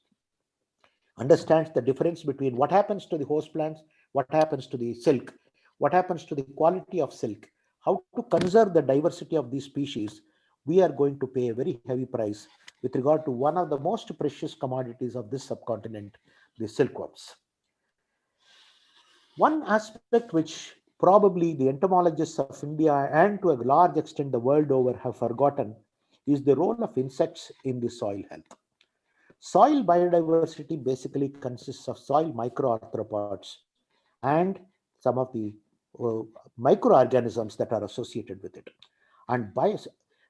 understands the difference between what happens to the host plants, what happens to the silk, what happens to the quality of silk, how to conserve the diversity of these species, we are going to pay a very heavy price with regard to one of the most precious commodities of this subcontinent, the silkworms. One aspect which probably the entomologists of India and to a large extent the world over have forgotten is the role of insects in the soil health. Soil biodiversity basically consists of soil microarthropods and some of the uh, microorganisms that are associated with it. And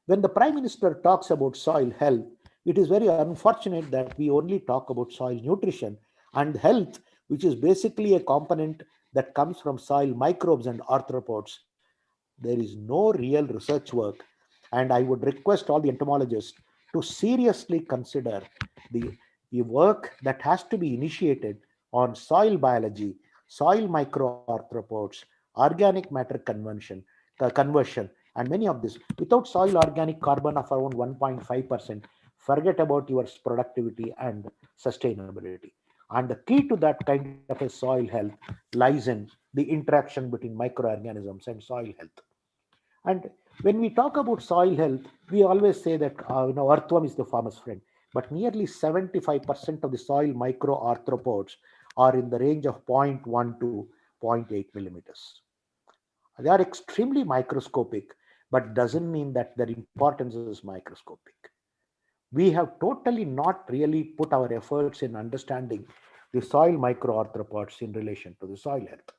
when the Prime Minister talks about soil health, it is very unfortunate that we only talk about soil nutrition and health, which is basically a component that comes from soil microbes and arthropods. There is no real research work, and I would request all the entomologists to seriously consider the, the work that has to be initiated on soil biology, soil microarthropods, organic matter conversion, and many of this. Without soil organic carbon of around 1.5%, forget about your productivity and sustainability. And the key to that kind of a soil health lies in the interaction between microorganisms and soil health. And when we talk about soil health, we always say that earthworm is the farmer's friend. But nearly 75% of the soil microarthropods are in the range of zero point 0.1 to zero point 0.8 millimeters. They are extremely microscopic, but doesn't mean that their importance is microscopic. We have totally not really put our efforts in understanding the soil microarthropods in relation to the soil health.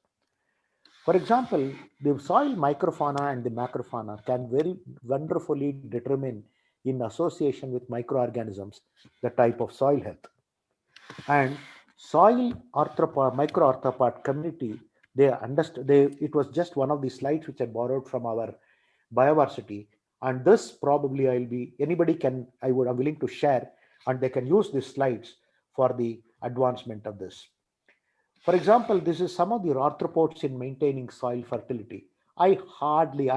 For example, the soil microfauna and the macrofauna can very wonderfully determine in association with microorganisms the type of soil health. And soil microarthropod community, they understand. It was just one of the slides which I borrowed from our biodiversity, and this probably I'm willing to share, and they can use these slides for the advancement of this. For example, this is some of the arthropods in maintaining soil fertility. I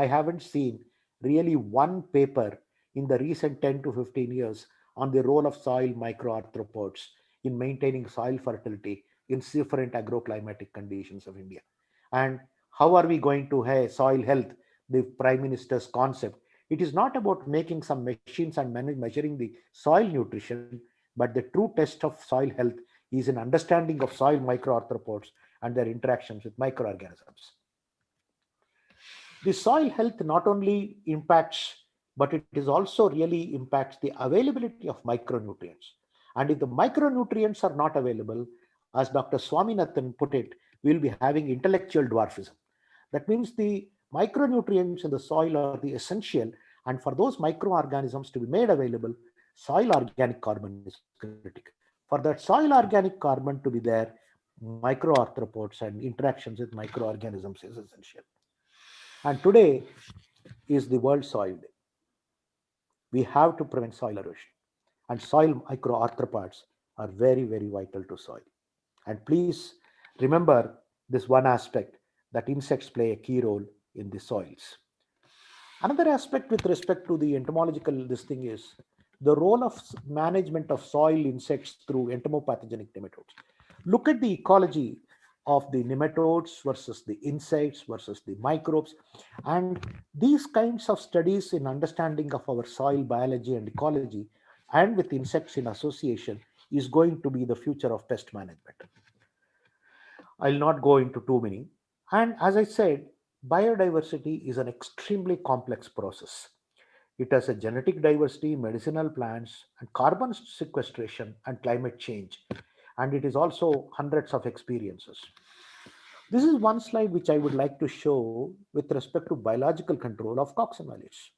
haven't seen really one paper in the recent 10 to 15 years on the role of soil microarthropods in maintaining soil fertility in different agroclimatic conditions of India. And how are we going to have soil health, the Prime Minister's concept? It is not about making some machines and measuring the soil nutrition, but the true test of soil health is an understanding of soil microarthropods and their interactions with microorganisms. The soil health not only impacts, but it is also really impacts the availability of micronutrients. And if the micronutrients are not available, as Dr. Swaminathan put it, we will be having intellectual dwarfism. That means the micronutrients in the soil are the essential, and for those microorganisms to be made available, soil organic carbon is critical. For that soil organic carbon to be there, microarthropods and interactions with microorganisms is essential. And today is the World Soil Day. We have to prevent soil erosion. And soil microarthropods are very, very vital to soil. And please remember this one aspect, that insects play a key role in the soils. Another aspect with respect to the entomological this thing is the role of management of soil insects through entomopathogenic nematodes. Look at the ecology. of the nematodes versus the insects versus the microbes. And these kinds of studies in understanding of our soil biology and ecology and with insects in association is going to be the future of pest management. I'll not go into too many. And as I said, biodiversity is an extremely complex process. It has a genetic diversity, medicinal plants, and carbon sequestration and climate change. And it is also hundreds of experiences. This is one slide which I would like to show with respect to biological control of coccinelles.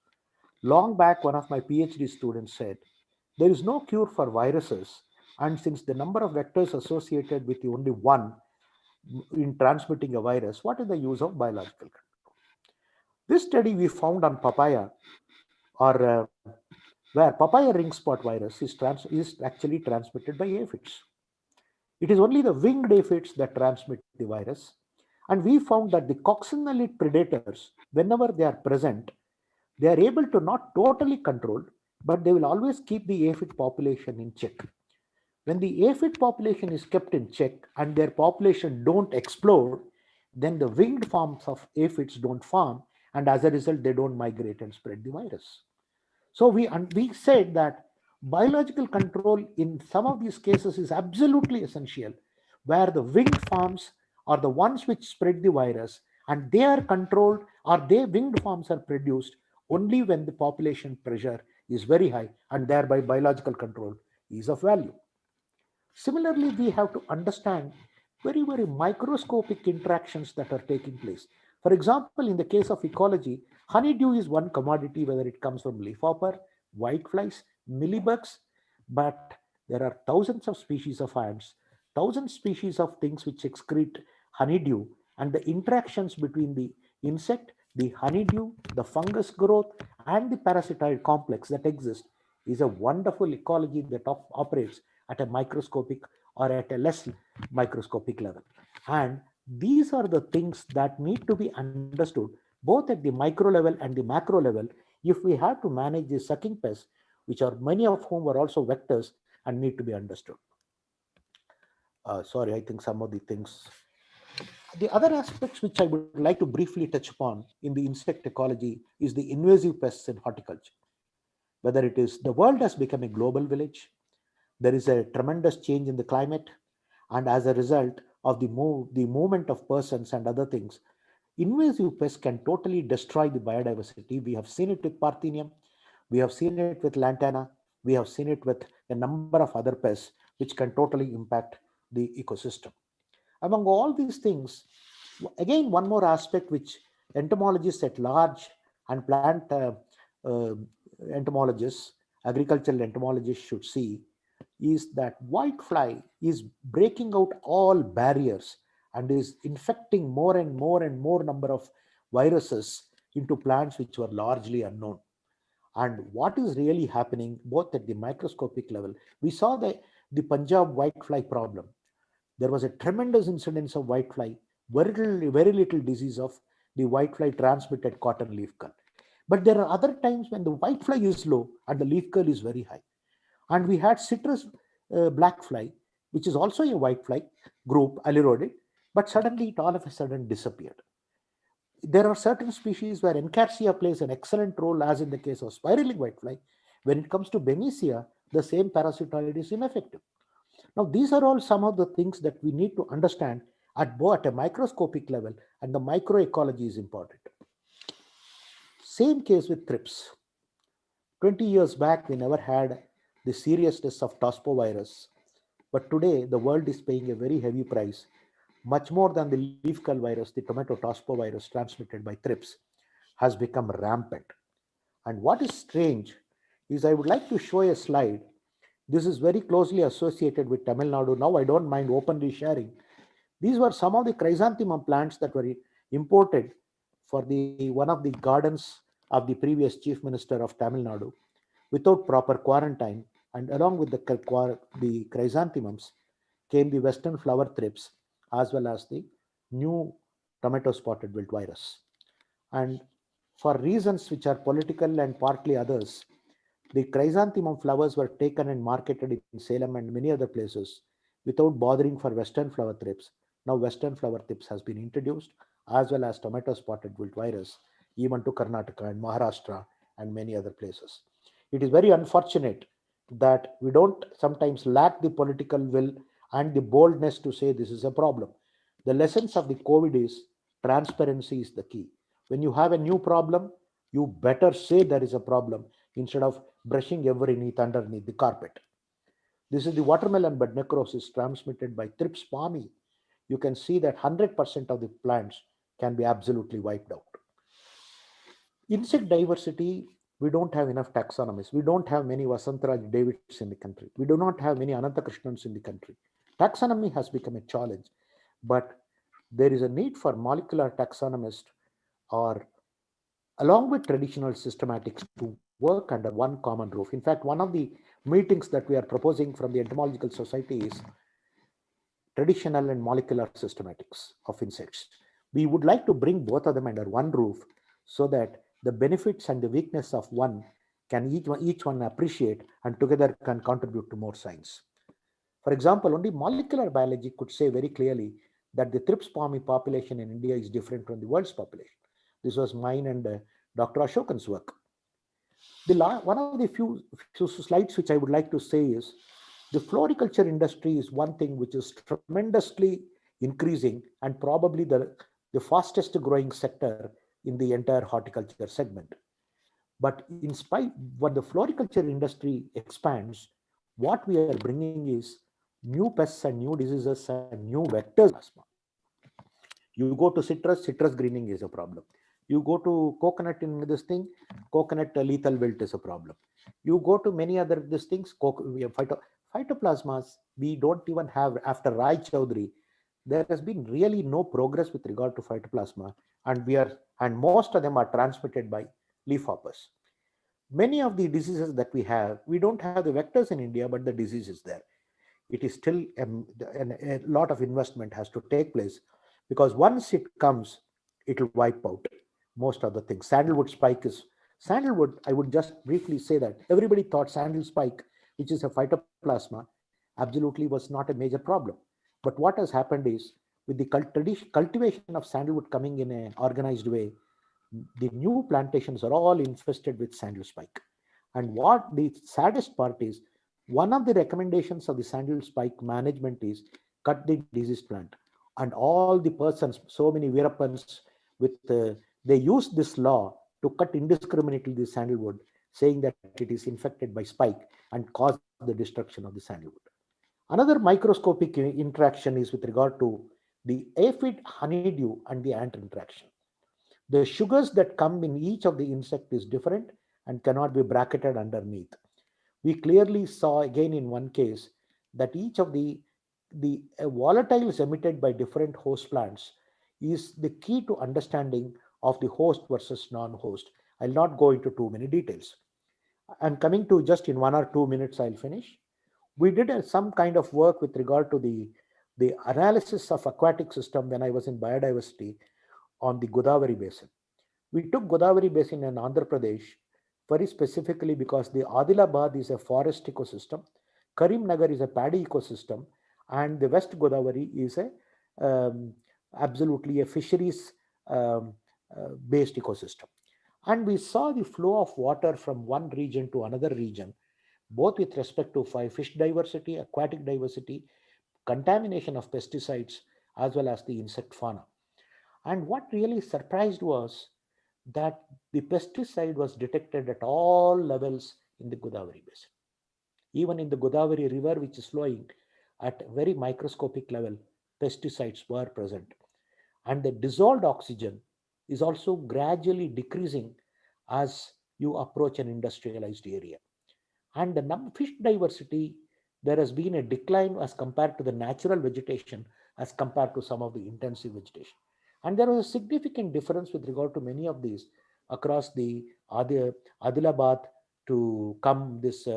Long back, one of my PhD students said, there is no cure for viruses, and since the number of vectors associated with only one in transmitting a virus, what is the use of biological control? This study we found on papaya, or where papaya ring spot virus is actually transmitted by aphids. It is only the winged aphids that transmit the virus. And we found that the coccinellid predators, whenever they are present, they are able to not totally control, but they will always keep the aphid population in check. When the aphid population is kept in check and their population don't explode, then the winged forms of aphids don't form, and as a result, they don't migrate and spread the virus. So we said that biological control in some of these cases is absolutely essential, where the winged forms are the ones which spread the virus, and they are controlled, or their winged forms are produced only when the population pressure is very high, and thereby biological control is of value. Similarly, we have to understand very, very microscopic interactions that are taking place. For example, in the case of ecology, honeydew is one commodity, whether it comes from leafhopper, whiteflies, millibugs, but there are thousands of species of ants, thousands species of things which excrete honeydew, and the interactions between the insect, the honeydew, the fungus growth, and the parasitoid complex that exists is a wonderful ecology that operates at a microscopic or at a less microscopic level. And these are the things that need to be understood both at the micro level and the macro level if we have to manage the sucking pests, which are many of whom are also vectors and need to be understood. Sorry, I think some of the things. The other aspects which I would like to briefly touch upon in the insect ecology is the invasive pests in horticulture. Whether it is the world has become a global village, there is a tremendous change in the climate, and as a result of the movement of persons and other things, invasive pests can totally destroy the biodiversity. We have seen it with Parthenium, we have seen it with Lantana, we have seen it with a number of other pests which can totally impact the ecosystem. Among all these things, again, one more aspect which entomologists at large and plant entomologists, agricultural entomologists should see is that whitefly is breaking out all barriers and is infecting more and more and more number of viruses into plants which were largely unknown. And what is really happening both at the microscopic level, we saw the Punjab whitefly problem. There was a tremendous incidence of whitefly, very little disease of the whitefly transmitted cotton leaf curl. But there are other times when the whitefly is low and the leaf curl is very high. And we had citrus blackfly, which is also a whitefly group, allurodid, but suddenly it all of a sudden disappeared. There are certain species where Encarsia plays an excellent role, as in the case of spiraling whitefly. When it comes to Bemisia, the same parasitoid is ineffective. Now, these are all some of the things that we need to understand at a microscopic level, and the microecology is important. Same case with thrips. 20 years back, we never had the seriousness of tospovirus, but today the world is paying a very heavy price, much more than the leaf curl virus. The tomato tospovirus transmitted by thrips has become rampant. And what is strange is I would like to show a slide. This is very closely associated with Tamil Nadu. Now I don't mind openly sharing. These were some of the chrysanthemum plants that were imported for one of the gardens of the previous chief minister of Tamil Nadu without proper quarantine, and along with the chrysanthemums came the western flower thrips as well as the new tomato spotted wilt virus. And for reasons which are political and partly others, the chrysanthemum flowers were taken and marketed in Salem and many other places without bothering for western flower thrips, Now Western flower thrips has been introduced, as well as tomato spotted wilt virus, even to Karnataka and Maharashtra and many other places. It is very unfortunate that we don't sometimes lack the political will and the boldness to say this is a problem. The lessons of the COVID is transparency is the key. When you have a new problem, you better say there is a problem instead of brushing everything underneath the carpet. This is the watermelon bud necrosis transmitted by Thrips palmi. You can see that 100% of the plants can be absolutely wiped out. Insect diversity, we don't have enough taxonomists. We don't have many Vasantaraj Davids in the country. We do not have many Ananta Krishnans in the country. Taxonomy has become a challenge, but there is a need for molecular taxonomists or along with traditional systematics to work under one common roof. In fact, one of the meetings that we are proposing from the Entomological Society is traditional and molecular systematics of insects. We would like to bring both of them under one roof so that the benefits and the weakness of one can each one appreciate and together can contribute to more science. For example, only molecular biology could say very clearly that the Thrips palmi population in India is different from the world's population. This was mine and Dr. Ashokan's work. One of the few slides which I would like to say is the floriculture industry is one thing which is tremendously increasing and probably the fastest growing sector in the entire horticulture segment. But in spite, when the floriculture industry expands, what we are bringing is new pests and new diseases and new vectors. You go to citrus greening is a problem. You go to coconut in this thing, coconut lethal wilt is a problem. You go to many other these things, we have phytoplasmas, we don't even have, after Rai Chaudhary, there has been really no progress with regard to phytoplasma, and most of them are transmitted by leafhoppers. Many of the diseases that we have, we don't have the vectors in India, but the disease is there. It is still a lot of investment has to take place, because once it comes, it will wipe out most of the things. Sandalwood, I would just briefly say that everybody thought sandal spike, which is a phytoplasma, absolutely was not a major problem. But what has happened is, with the cultivation of sandalwood coming in an organized way, the new plantations are all infested with sandal spike. And what the saddest part is, one of the recommendations of the sandal spike management is cut the diseased plant. And all the persons, so many Veerappans, they use this law to cut indiscriminately the sandalwood, saying that it is infected by spike and cause the destruction of the sandalwood. Another microscopic interaction is with regard to the aphid, honeydew, and the ant interaction. The sugars that come in each of the insect is different and cannot be bracketed underneath. We clearly saw again in one case that each of the volatiles emitted by different host plants is the key to understanding of the host versus non-host. I'll not go into too many details. I'm coming to just in 1 or 2 minutes, I'll finish. We did some kind of work with regard to the analysis of aquatic system when I was in biodiversity on the Godavari Basin. We took Godavari Basin in Andhra Pradesh very specifically because the Adilabad is a forest ecosystem, Karimnagar is a paddy ecosystem, and the West Godavari is absolutely a fisheries based ecosystem. And we saw the flow of water from one region to another region, both with respect to fish diversity, aquatic diversity, contamination of pesticides, as well as the insect fauna. And what really surprised was that the pesticide was detected at all levels in the Godavari Basin. Even in the Godavari River, which is flowing at a very microscopic level, pesticides were present. And the dissolved oxygen is also gradually decreasing as you approach an industrialized area. And the fish diversity, there has been a decline as compared to the natural vegetation, as compared to some of the intensive vegetation. And there was a significant difference with regard to many of these across the Adilabad to come this,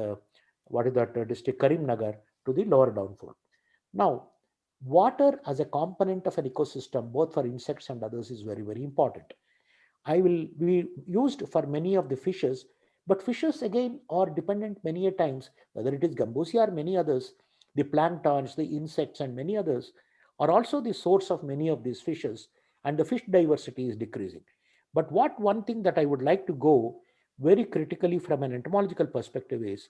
district Karimnagar to the lower downfall. Now, water as a component of an ecosystem, both for insects and others, is very, very important. I will be used for many of the fishes, but fishes again are dependent many a times, whether it is gambusia or many others, the planktons, the insects, and many others are also the source of many of these fishes, and the fish diversity is decreasing. But what one thing that I would like to go very critically from an entomological perspective is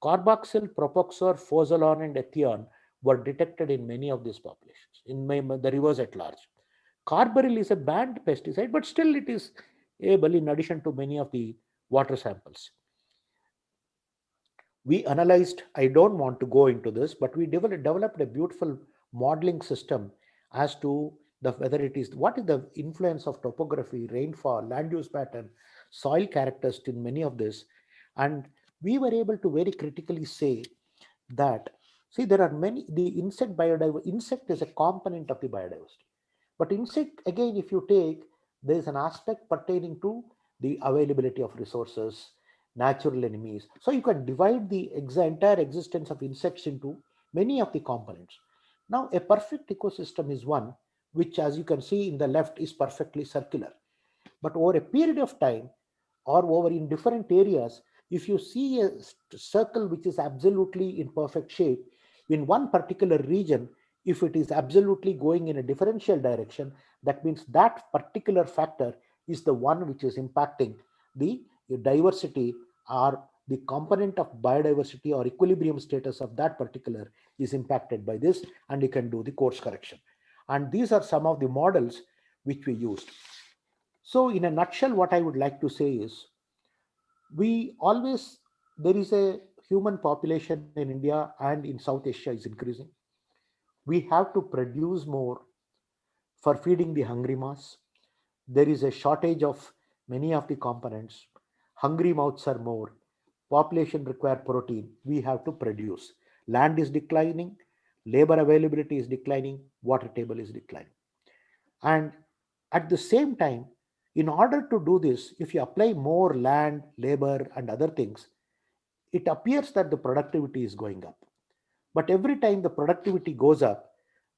carboxyl, propoxur, fozolon, and ethion were detected in many of these populations, in the rivers at large. Carbaryl is a banned pesticide, but still it is able in addition to many of the water samples. We analyzed, I don't want to go into this, but we developed a beautiful modeling system as to whether it is what is the influence of topography, rainfall, land use pattern, soil characters in many of this. And we were able to very critically say that, see, there are many, the insect is a component of the biodiversity. But insect, again, if you take, there is an aspect pertaining to the availability of resources, natural enemies. So you can divide the entire existence of insects into many of the components. Now, a perfect ecosystem is one which, as you can see in the left, is perfectly circular. But over a period of time, or over in different areas, if you see a circle which is absolutely in perfect shape, in one particular region, if it is absolutely going in a differential direction, that means that particular factor is the one which is impacting the diversity, or the component of biodiversity or equilibrium status of that particular is impacted by this, and you can do the course correction. And these are some of the models which we used. So in a nutshell, what I would like to say is, there is a human population in India and in South Asia is increasing. We have to produce more for feeding the hungry mass. There is a shortage of many of the components. Hungry mouths are more. Population require protein. We have to produce. Land is declining. Labor availability is declining. Water table is declining. And at the same time, in order to do this, if you apply more land, labor, and other things, it appears that the productivity is going up. But every time the productivity goes up,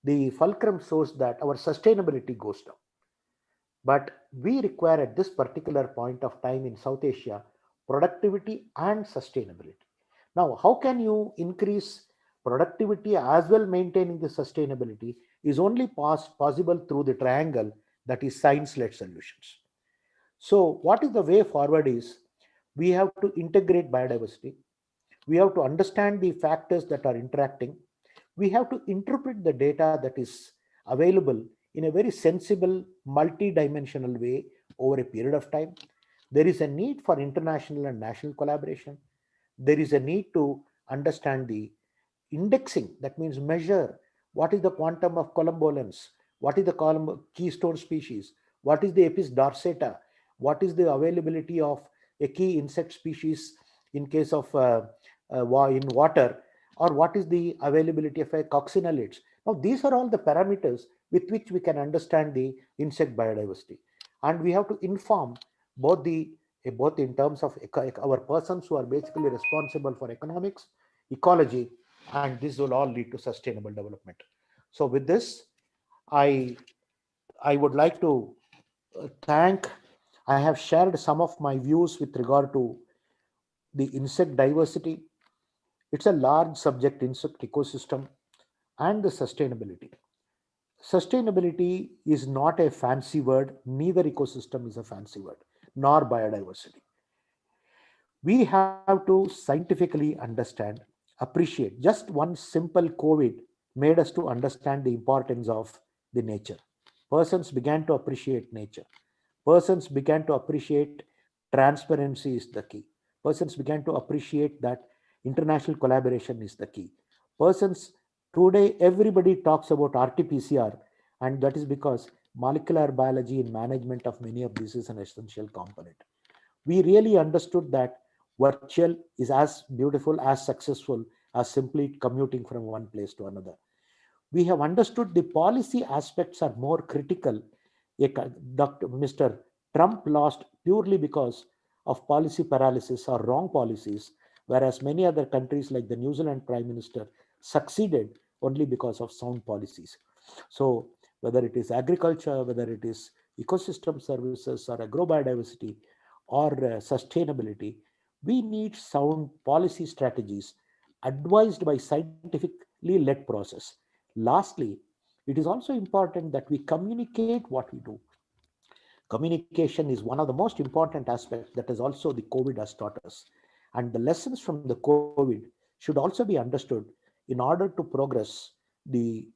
the fulcrum shows that our sustainability goes down. But we require at this particular point of time in South Asia productivity and sustainability. Now, how can you increase productivity as well maintaining the sustainability is only possible through the triangle, that is science-led solutions. So what is the way forward is, we have to integrate biodiversity. We have to understand the factors that are interacting. We have to interpret the data that is available in a very sensible, multi-dimensional way over a period of time. There is a need for international and national collaboration. There is a need to understand the indexing, that means measure what is the quantum of columbolens, what is the keystone species, what is the Apis dorsata, what is the availability of a key insect species in case of in water, or what is the availability of a coccinellids. Now, these are all the parameters with which we can understand the insect biodiversity. And we have to inform both in terms of our persons who are basically responsible for economics, ecology, and this will all lead to sustainable development. So with this, I would like to I have shared some of my views with regard to the insect diversity. It's a large subject, insect ecosystem, and the sustainability. Sustainability is not a fancy word, neither ecosystem is a fancy word, nor biodiversity. We have to scientifically understand, appreciate. Just one simple COVID made us to understand the importance of the nature. Persons began to appreciate nature. Persons began to appreciate transparency is the key. Persons began to appreciate that international collaboration is the key. Persons, today everybody talks about RT-PCR, and that is because molecular biology and management of many of these is an essential component. We really understood that virtual is as beautiful, as successful as simply commuting from one place to another. We have understood the policy aspects are more critical. Mr. Trump lost purely because of policy paralysis or wrong policies, whereas many other countries like the New Zealand Prime Minister succeeded only because of sound policies. So whether it is agriculture, whether it is ecosystem services or agrobiodiversity or sustainability, we need sound policy strategies advised by scientifically led process. Lastly, it is also important that we communicate what we do. Communication is one of the most important aspects that is also the COVID has taught us. And the lessons from the COVID should also be understood in order to progress the,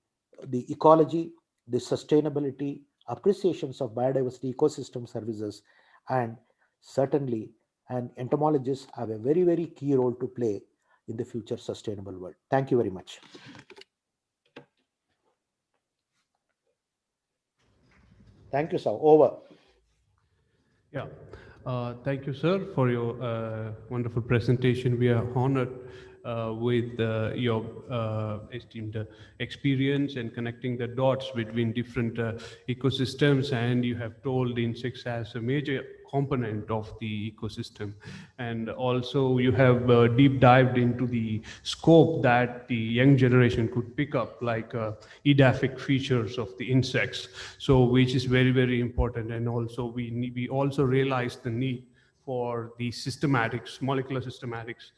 the ecology, the sustainability, appreciations of biodiversity ecosystem services, and certainly, and entomologists have a very, very key role to play in the future sustainable world. Thank you very much. Thank you, sir. Over. Yeah. Thank you, sir, for your wonderful presentation. We are honored with your esteemed experience and connecting the dots between different ecosystems. And you have told insects as a major component of the ecosystem. And also you have deep dived into the scope that the young generation could pick up, like edaphic features of the insects. So which is very, very important. And also we also realize the need for the systematics, molecular systematics.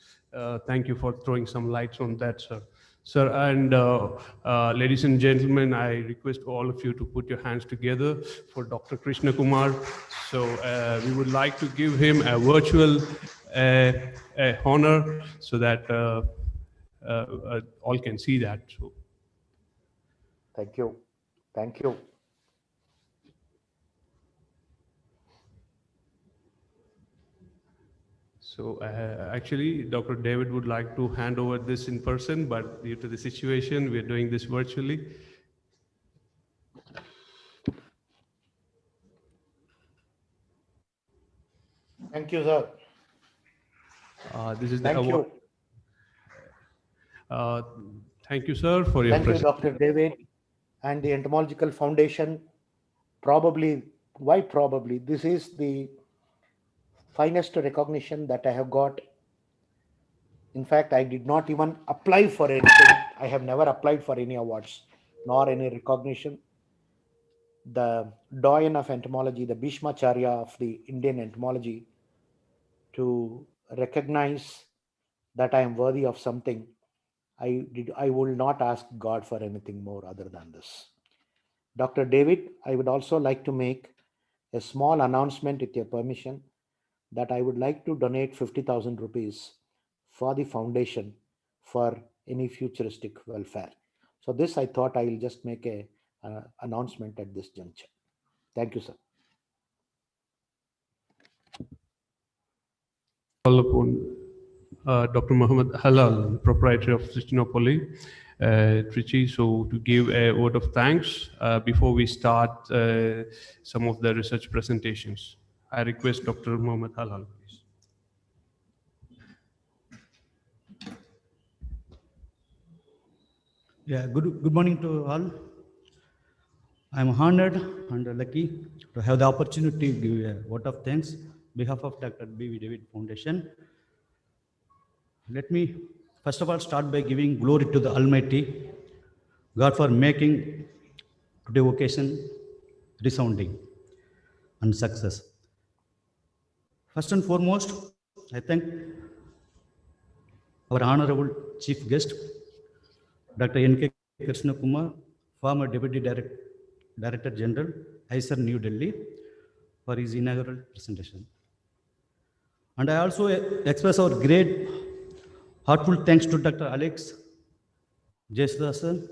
Thank you for throwing some lights on that, sir. Sir, and ladies and gentlemen, I request all of you to put your hands together for Dr. Krishna Kumar. So we would like to give him a virtual honor so that all can see that. So. Thank you. Thank you. So actually, Dr. David would like to hand over this in person, but due to the situation, we're doing this virtually. Thank you, sir. This is the Thank award. Thank you, sir, for your Thank you, Dr. David and the Entomological Foundation. Why probably? This is the finest recognition that I have got. In fact, I did not even apply for anything. I have never applied for any awards nor any recognition. The doyen of entomology, the Bhishmacharya of the Indian entomology, to recognize that I am worthy of something, I will not ask God for anything more other than this. Dr. David, I would also like to make a small announcement with your permission that I would like to donate 50,000 rupees for the foundation for any futuristic welfare. So this, I thought I will just make a announcement at this juncture. Thank you, sir. Call upon Dr. Muhammad Halal, proprietor of Sistinopoly, Trichy, so to give a word of thanks before we start some of the research presentations. I request Dr. Muhammad Halal, please. Yeah, good morning to all. I'm honored and lucky to have the opportunity to give a vote of thanks on behalf of Dr. B.V. David Foundation. Let me first of all start by giving glory to the Almighty God for making today's occasion resounding and success. First and foremost, I thank our honorable chief guest, Dr. N.K. Krishna Kumar, former Deputy Director General, ICER, New Delhi, for his inaugural presentation. And I also express our great heartful thanks to Dr. Alex Jesdasan,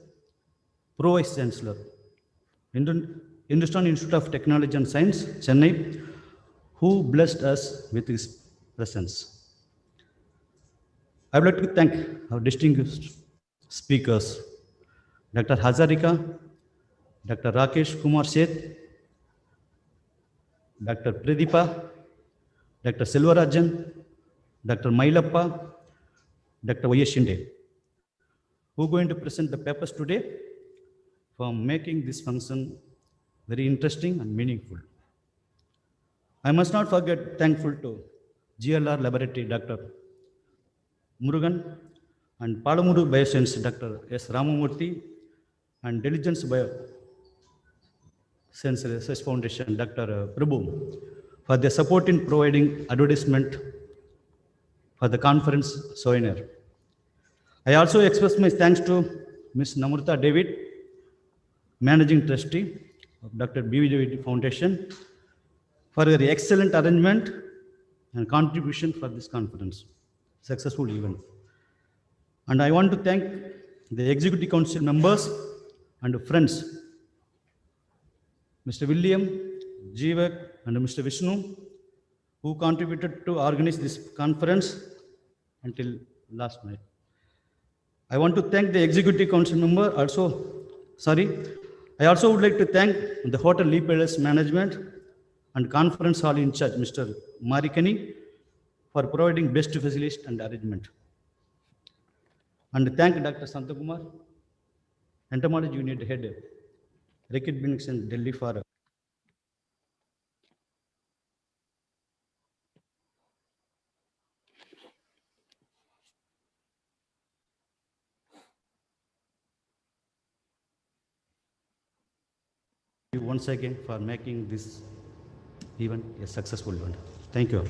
Pro Vice Chancellor, Hindustan Institute of Technology and Science, Chennai, who blessed us with his presence. I would like to thank our distinguished speakers, Dr. Hazarika, Dr. Rakesh Kumar Seth, Dr. Pradeepa, Dr. Silvarajan, Dr. Mailappa, Dr. Y. Shinde, who are going to present the papers today for making this function very interesting and meaningful. I must not forget thankful to GLR Laboratory, Dr. Murugan, and Palamuru Bioscience, Dr. S. Ramamurthy, and Diligence Bioscience Research Foundation, Dr. Prabhu, for their support in providing advertisement for the conference souvenir. I also express my thanks to Ms. Namrata David, Managing Trustee of Dr. BVJ Foundation, for your excellent arrangement and contribution for this conference, successful event. And I want to thank the Executive Council members and friends, Mr. William, Jeevak, and Mr. Vishnu, who contributed to organize this conference until last night. I want to thank the Executive Council member I also would like to thank the Hotel Lee Palace management and conference hall in charge, Mr. Marikani, for providing best facilities and arrangement. And thank Dr. Santakumar, Entomology Unit Head, Recognition Delhi for once again for making this event a successful one. Thank you.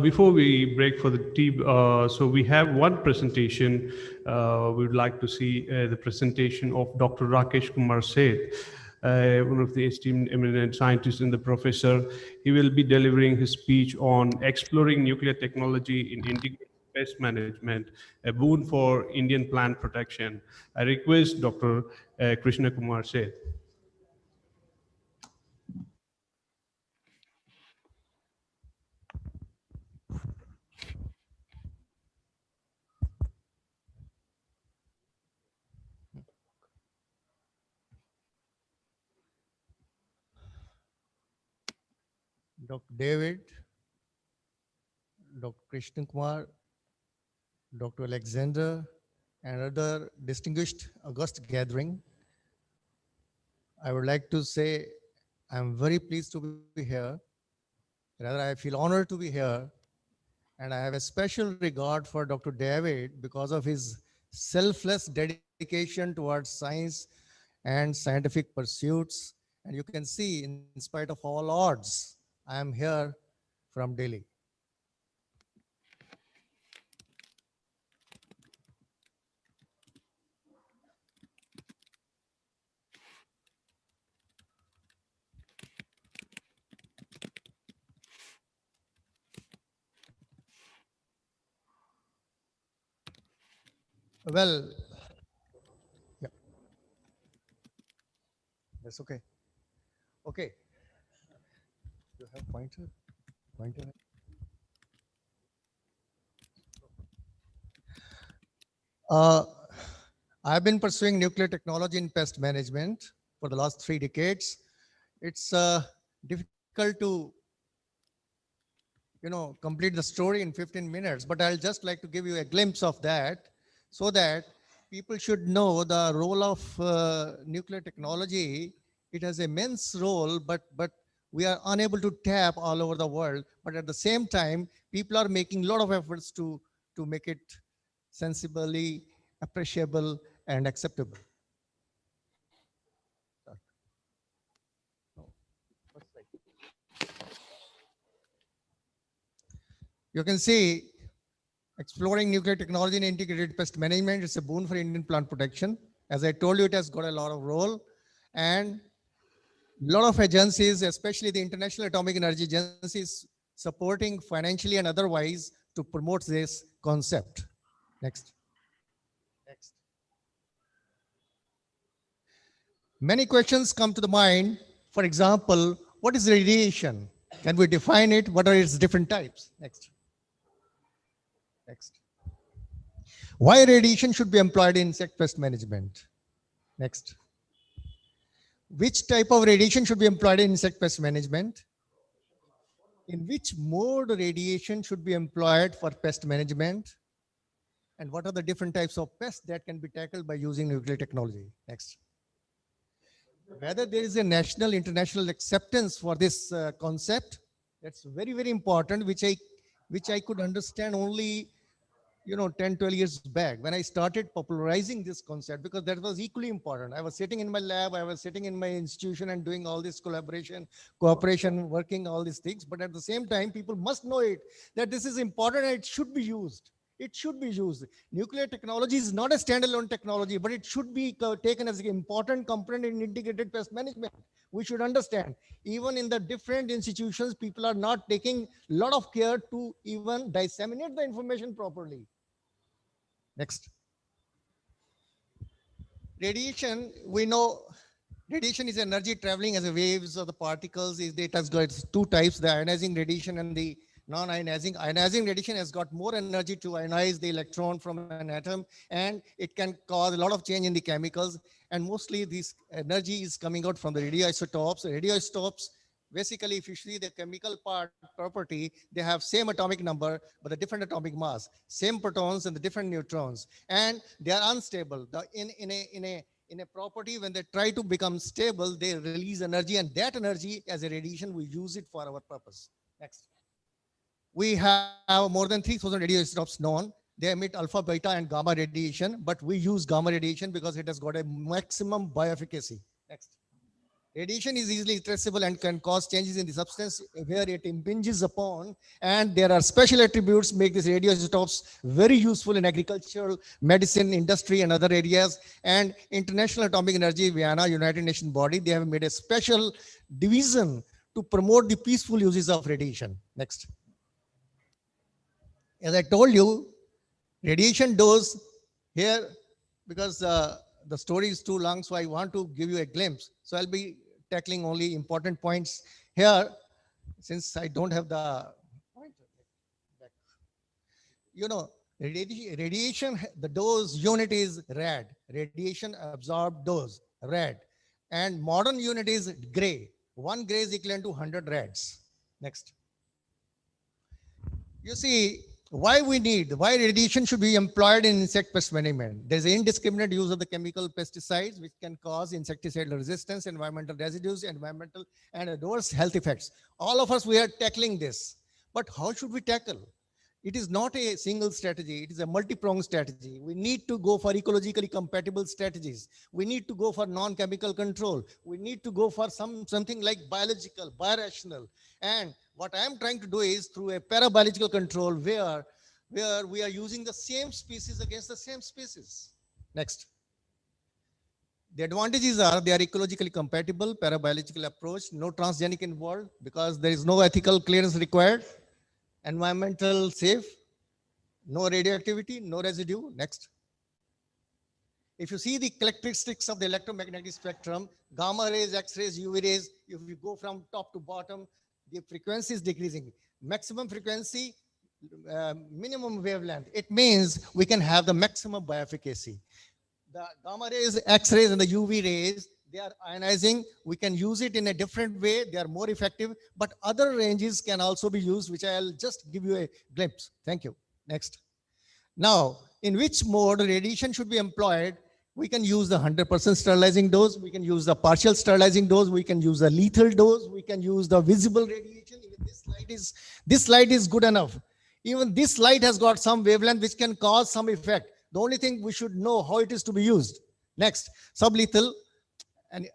Before we break for the tea, so we have one presentation. We would like to see the presentation of Dr. Rakesh Kumar Seth, one of the esteemed eminent scientists and the professor. He will be delivering his speech on exploring nuclear technology in integrated pest management, a boon for Indian plant protection. I request Dr. Krishna Kumar Seth. Dr. David, Dr. Krishna Kumar, Dr. Alexander, and other distinguished august gathering. I would like to say I'm very pleased to be here. Rather, I feel honored to be here. And I have a special regard for Dr. David because of his selfless dedication towards science and scientific pursuits. And you can see, in spite of all odds, I am here from Delhi. Well, yeah, that's okay. Okay. You have pointer? Pointer? I've been pursuing nuclear technology in pest management for the last 3 decades. It's difficult to, complete the story in 15 minutes, but I'll just like to give you a glimpse of that so that people should know the role of nuclear technology. It has immense role, but we are unable to tap all over the world. But at the same time, people are making a lot of efforts to make it sensibly appreciable and acceptable. You can see exploring nuclear technology in integrated pest management is a boon for Indian plant protection. As I told you, it has got a lot of role, and a lot of agencies, especially the International Atomic Energy Agency, is supporting financially and otherwise to promote this concept. Next. Next. Many questions come to the mind. For example, what is radiation? Can we define it? What are its different types? Next. Next. Why radiation should be employed in insect pest management? Next. Which type of radiation should be employed in insect pest management? In which mode radiation should be employed for pest management? And what are the different types of pests that can be tackled by using nuclear technology? Next. Whether there is a national, international acceptance for this concept, that's very, very important, which I could understand only 10, 12 years back when I started popularizing this concept, because that was equally important. I was sitting in my lab, I was sitting in my institution and doing all this collaboration, cooperation, working all these things. But at the same time, people must know it, that this is important and it should be used. It should be used. Nuclear technology is not a standalone technology, but it should be taken as an important component in integrated pest management. We should understand, even in the different institutions, people are not taking a lot of care to even disseminate the information properly. Next. Radiation, we know radiation is energy traveling as a waves of the particles. It has got two types, the ionizing radiation and the non-ionizing. Ionizing radiation has got more energy to ionize the electron from an atom, and it can cause a lot of change in the chemicals. And mostly this energy is coming out from the radioisotopes. Radioisotopes, basically, if you see the chemical property, they have same atomic number, but a different atomic mass, same protons and the different neutrons, and they are unstable. In a property, when they try to become stable, they release energy, and that energy as a radiation, we use it for our purpose. Next. We have more than 3,000 radioisotopes known. They emit alpha, beta, and gamma radiation, but we use gamma radiation because it has got a maximum bioefficacy. Next. Radiation is easily traceable and can cause changes in the substance where it impinges upon, and there are special attributes make these radioisotopes very useful in agricultural, medicine, industry, and other areas. And International Atomic Energy Vienna, United Nations body, they have made a special division to promote the peaceful uses of radiation. Next. As I told you, radiation dose here, because the story is too long, so I want to give you a glimpse. So I'll be tackling only important points here, since I don't have the pointer. Radiation, the dose unit is rad, radiation absorbed dose, rad, and modern unit is gray. 1 gray is equivalent to 100 rads. Next. You see, why radiation should be employed in insect pest management. There's indiscriminate use of the chemical pesticides, which can cause insecticidal resistance, environmental residues, environmental and adverse health effects. All of us, we are tackling this. But how should we tackle? It is not a single strategy. It is a multi-pronged strategy. We need to go for ecologically compatible strategies. We need to go for non-chemical control. We need to go for something like biological, biorational. And what I am trying to do is through a parabiological control where we are using the same species against the same species. Next. The advantages are they are ecologically compatible, parabiological approach, no transgenic involved because there is no ethical clearance required, environmental safe, no radioactivity, no residue. Next. If you see the characteristics of the electromagnetic spectrum, gamma rays, X-rays, UV rays, if you go from top to bottom, the frequency is decreasing. Maximum frequency, minimum wavelength. It means we can have the maximum bioefficacy. The gamma rays, X-rays, and the UV rays, they are ionizing. We can use it in a different way. They are more effective, but other ranges can also be used, which I'll just give you a glimpse. Thank you. Next. Now, in which mode radiation should be employed? We can use the 100% sterilizing dose. We can use the partial sterilizing dose. We can use the lethal dose. We can use the visible radiation. Even this light is good enough. Even this light has got some wavelength which can cause some effect. The only thing we should know how it is to be used. Next, sublethal. And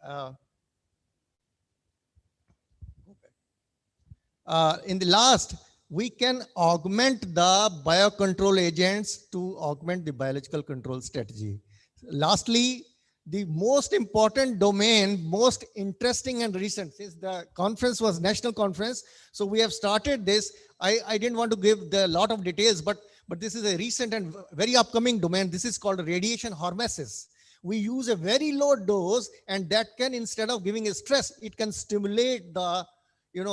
in the last, we can augment the biocontrol agents to augment the biological control strategy. Lastly, the most important domain, most interesting and recent, since the conference was national conference, so we have started this. I didn't want to give the lot of details, but this is a recent and very upcoming domain. This is called radiation hormesis. We use a very low dose, and that can, instead of giving a stress, it can stimulate the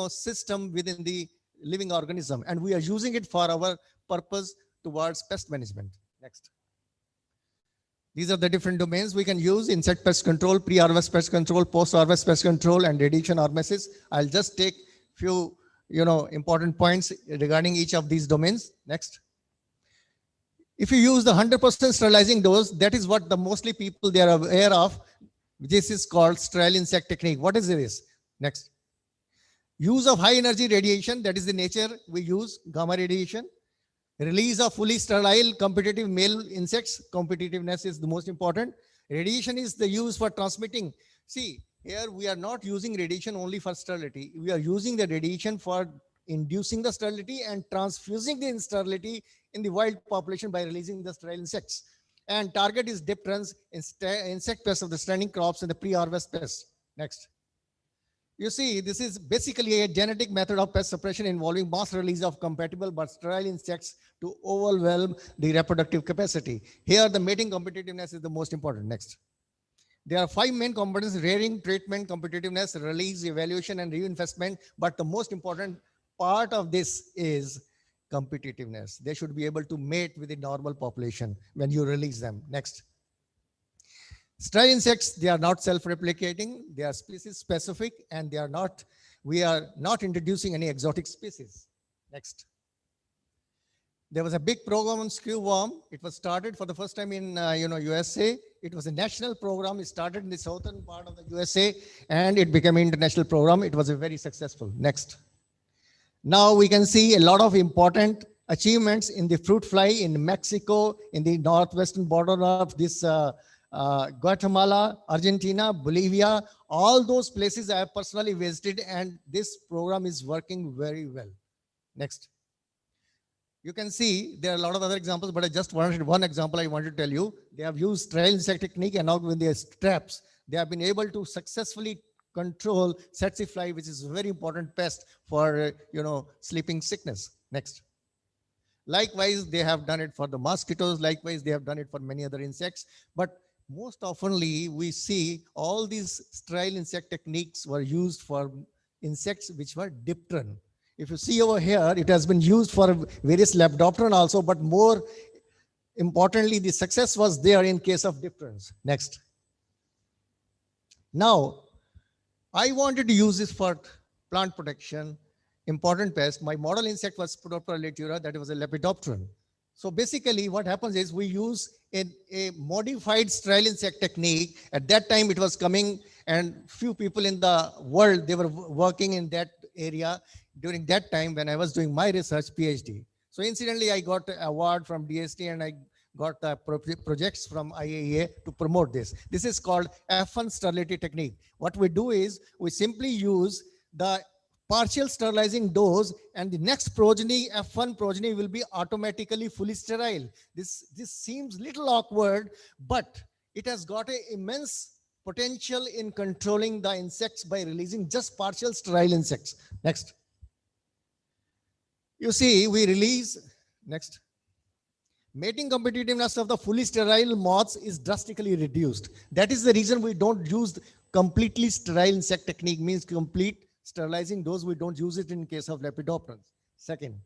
system within the living organism, and we are using it for our purpose towards pest management. Next. These are the different domains we can use: insect pest control, pre-harvest pest control, post-harvest pest control, and radiation hormesis. I'll just take few important points regarding each of these domains. Next. If you use the 100% sterilizing dose, that is what the mostly people they are aware of. This is called sterile insect technique. What is this? Next. Use of high energy radiation, that is the nature we use, gamma radiation. Release of fully sterile competitive male insects. Competitiveness is the most important. Radiation is the use for transmitting. See, here we are not using radiation only for sterility. We are using the radiation for inducing the sterility and transfusing the sterility in the wild population by releasing the sterile insects. And target is dipterans, insect pests of the standing crops and the pre-harvest pests. Next. You see, this is basically a genetic method of pest suppression involving mass release of compatible but sterile insects to overwhelm the reproductive capacity. Here, the mating competitiveness is the most important. Next. There are 5 main components: rearing, treatment, competitiveness, release, evaluation, and reinvestment. But the most important part of this is competitiveness. They should be able to mate with the normal population when you release them. Next. Sterile insects, they are not self-replicating, they are species specific, and we are not introducing any exotic species. Next. There was a big program on screwworm. It was started for the first time in USA. It was a national program. It started in the southern part of the USA and it became an international program. It was a very successful. Next. Now we can see a lot of important achievements in the fruit fly in Mexico, in the northwestern border of this Guatemala, Argentina, Bolivia. All those places I have personally visited and this program is working very well. Next. You can see there are a lot of other examples, but I just wanted one example I want to tell you. They have used sterile insect technique and now with their traps, they have been able to successfully control tsetse fly, which is a very important pest for, sleeping sickness. Next. Likewise, they have done it for the mosquitoes. Likewise, they have done it for many other insects. But most oftenly, we see all these sterile insect techniques were used for insects which were dipteran. If you see over here, it has been used for various lepidopteran also, but more importantly, the success was there in case of dipterans. Next. Now, I wanted to use this for plant protection, important pest. My model insect was Spodoptera latura, that was a lepidopteran. So basically what happens is we use a modified sterile insect technique. At that time it was coming and few people in the world, they were working in that area during that time when I was doing my research PhD. So incidentally, I got an award from DST and I got projects from IAEA to promote this. This is called F1 sterility technique. What we do is we simply use the partial sterilizing dose and the next progeny, F1 progeny, will be automatically fully sterile. This seems little awkward, but it has got an immense potential in controlling the insects by releasing just partial sterile insects. Next. You see, we release, next. Mating competitiveness of the fully sterile moths is drastically reduced. That is the reason we don't use completely sterile insect technique, means complete sterilizing dose. We don't use it in case of lepidopterans. Second,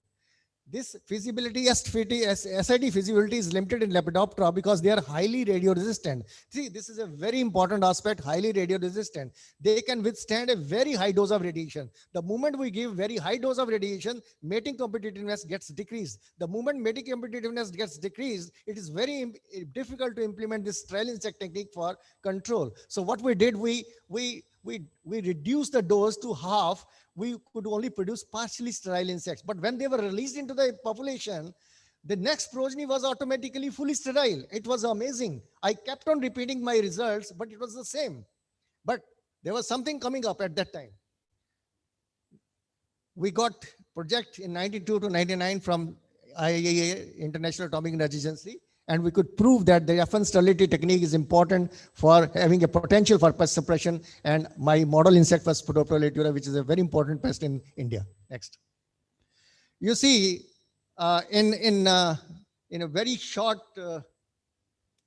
this feasibility, SID feasibility is limited in Lepidoptera because they are highly radio resistant. See, this is a very important aspect, highly radio resistant. They can withstand a very high dose of radiation. The moment we give very high dose of radiation, mating competitiveness gets decreased. The moment mating competitiveness gets decreased, it is very difficult to implement this sterile insect technique for control. So what we did, we reduced the dose to half. We could only produce partially sterile insects. But when they were released into the population, the next progeny was automatically fully sterile. It was amazing. I kept on repeating my results, but it was the same. But there was something coming up at that time. We got project in 92 to 99 from IAEA, International Atomic Energy Agency, and we could prove that the F1 sterility technique is important for having a potential for pest suppression. And my model insect was Spodoptera latura, which is a very important pest in India. Next. You see, in a very short,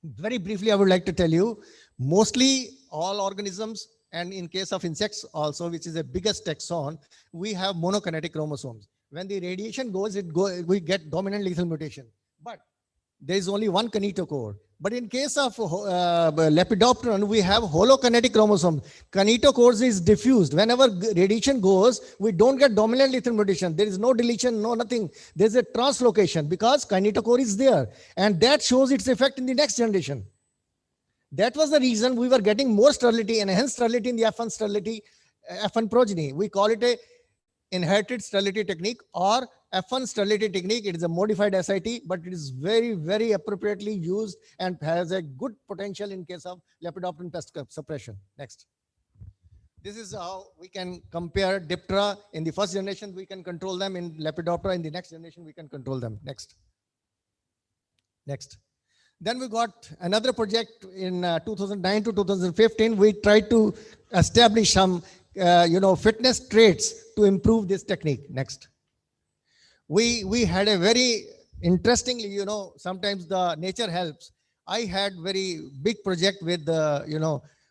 very briefly, I would like to tell you, mostly all organisms, and in case of insects also, which is the biggest taxon, we have monokinetic chromosomes. When the radiation goes, we get dominant lethal mutation. But there is only one kinetochore. But in case of Lepidopteran, we have holokinetic chromosomes. Kinetochores is diffused. Whenever radiation goes, we don't get dominant lethal mutation. There is no deletion, no nothing. There's a translocation because kinetochore is there. And that shows its effect in the next generation. That was the reason we were getting more sterility, enhanced sterility in the F1 sterility, F1 progeny. We call it a inherited sterility technique or F1 sterility technique. It is a modified SIT, but it is very, very appropriately used and has a good potential in case of lepidopteran pest suppression. Next. This is how we can compare Diptera. In the first generation, we can control them. In Lepidoptera, in the next generation, we can control them. Next. Next. Then we got another project in 2009 to 2015. We tried to establish some, fitness traits to improve this technique. Next. We had a very interestingly, sometimes the nature helps. I had very big project with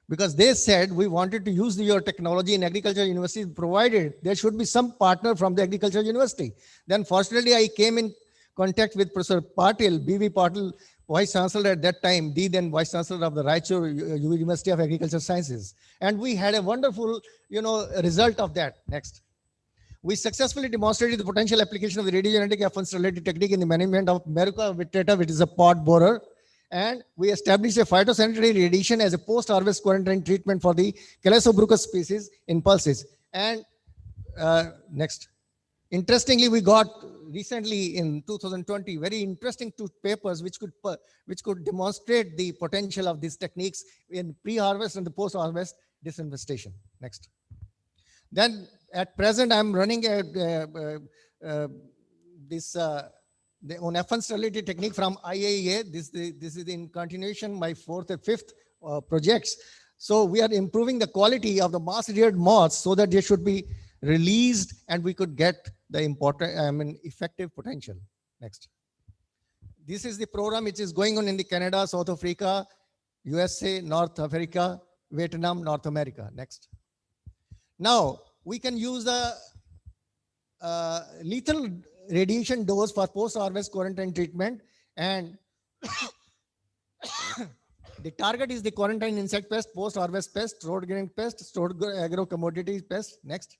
because they said we wanted to use your technology in agriculture university, provided there should be some partner from the agriculture university. Then fortunately, I came in contact with Professor Patil, B.V. Patil, Vice Chancellor at that time, the then Vice Chancellor of the Raichur University of Agricultural Sciences. And we had a wonderful, result of that. Next. We successfully demonstrated the potential application of the radiogenetic F1 sterility technique in the management of Maruca vittata, which is a pod borer. And we established a phytosanitary radiation as a post-harvest quarantine treatment for the Calasobrucus species in pulses. And next. Interestingly, we got recently in 2020 very interesting two papers which could demonstrate the potential of these techniques in pre-harvest and the post-harvest disinfestation. Next. Then at present, I'm running the on F1 sterility technique from IAEA. This is in continuation my fourth and fifth projects. So we are improving the quality of the mass-reared moths so that they should be released and we could get the important, effective potential. Next. This is the program which is going on in the Canada, South Africa, USA, North Africa, Vietnam, North America. Next. Now, we can use the lethal radiation dose for post-harvest quarantine treatment, and the target is the quarantine insect pest, post-harvest pest, stored grain pest, stored agro-commodity pest. Next.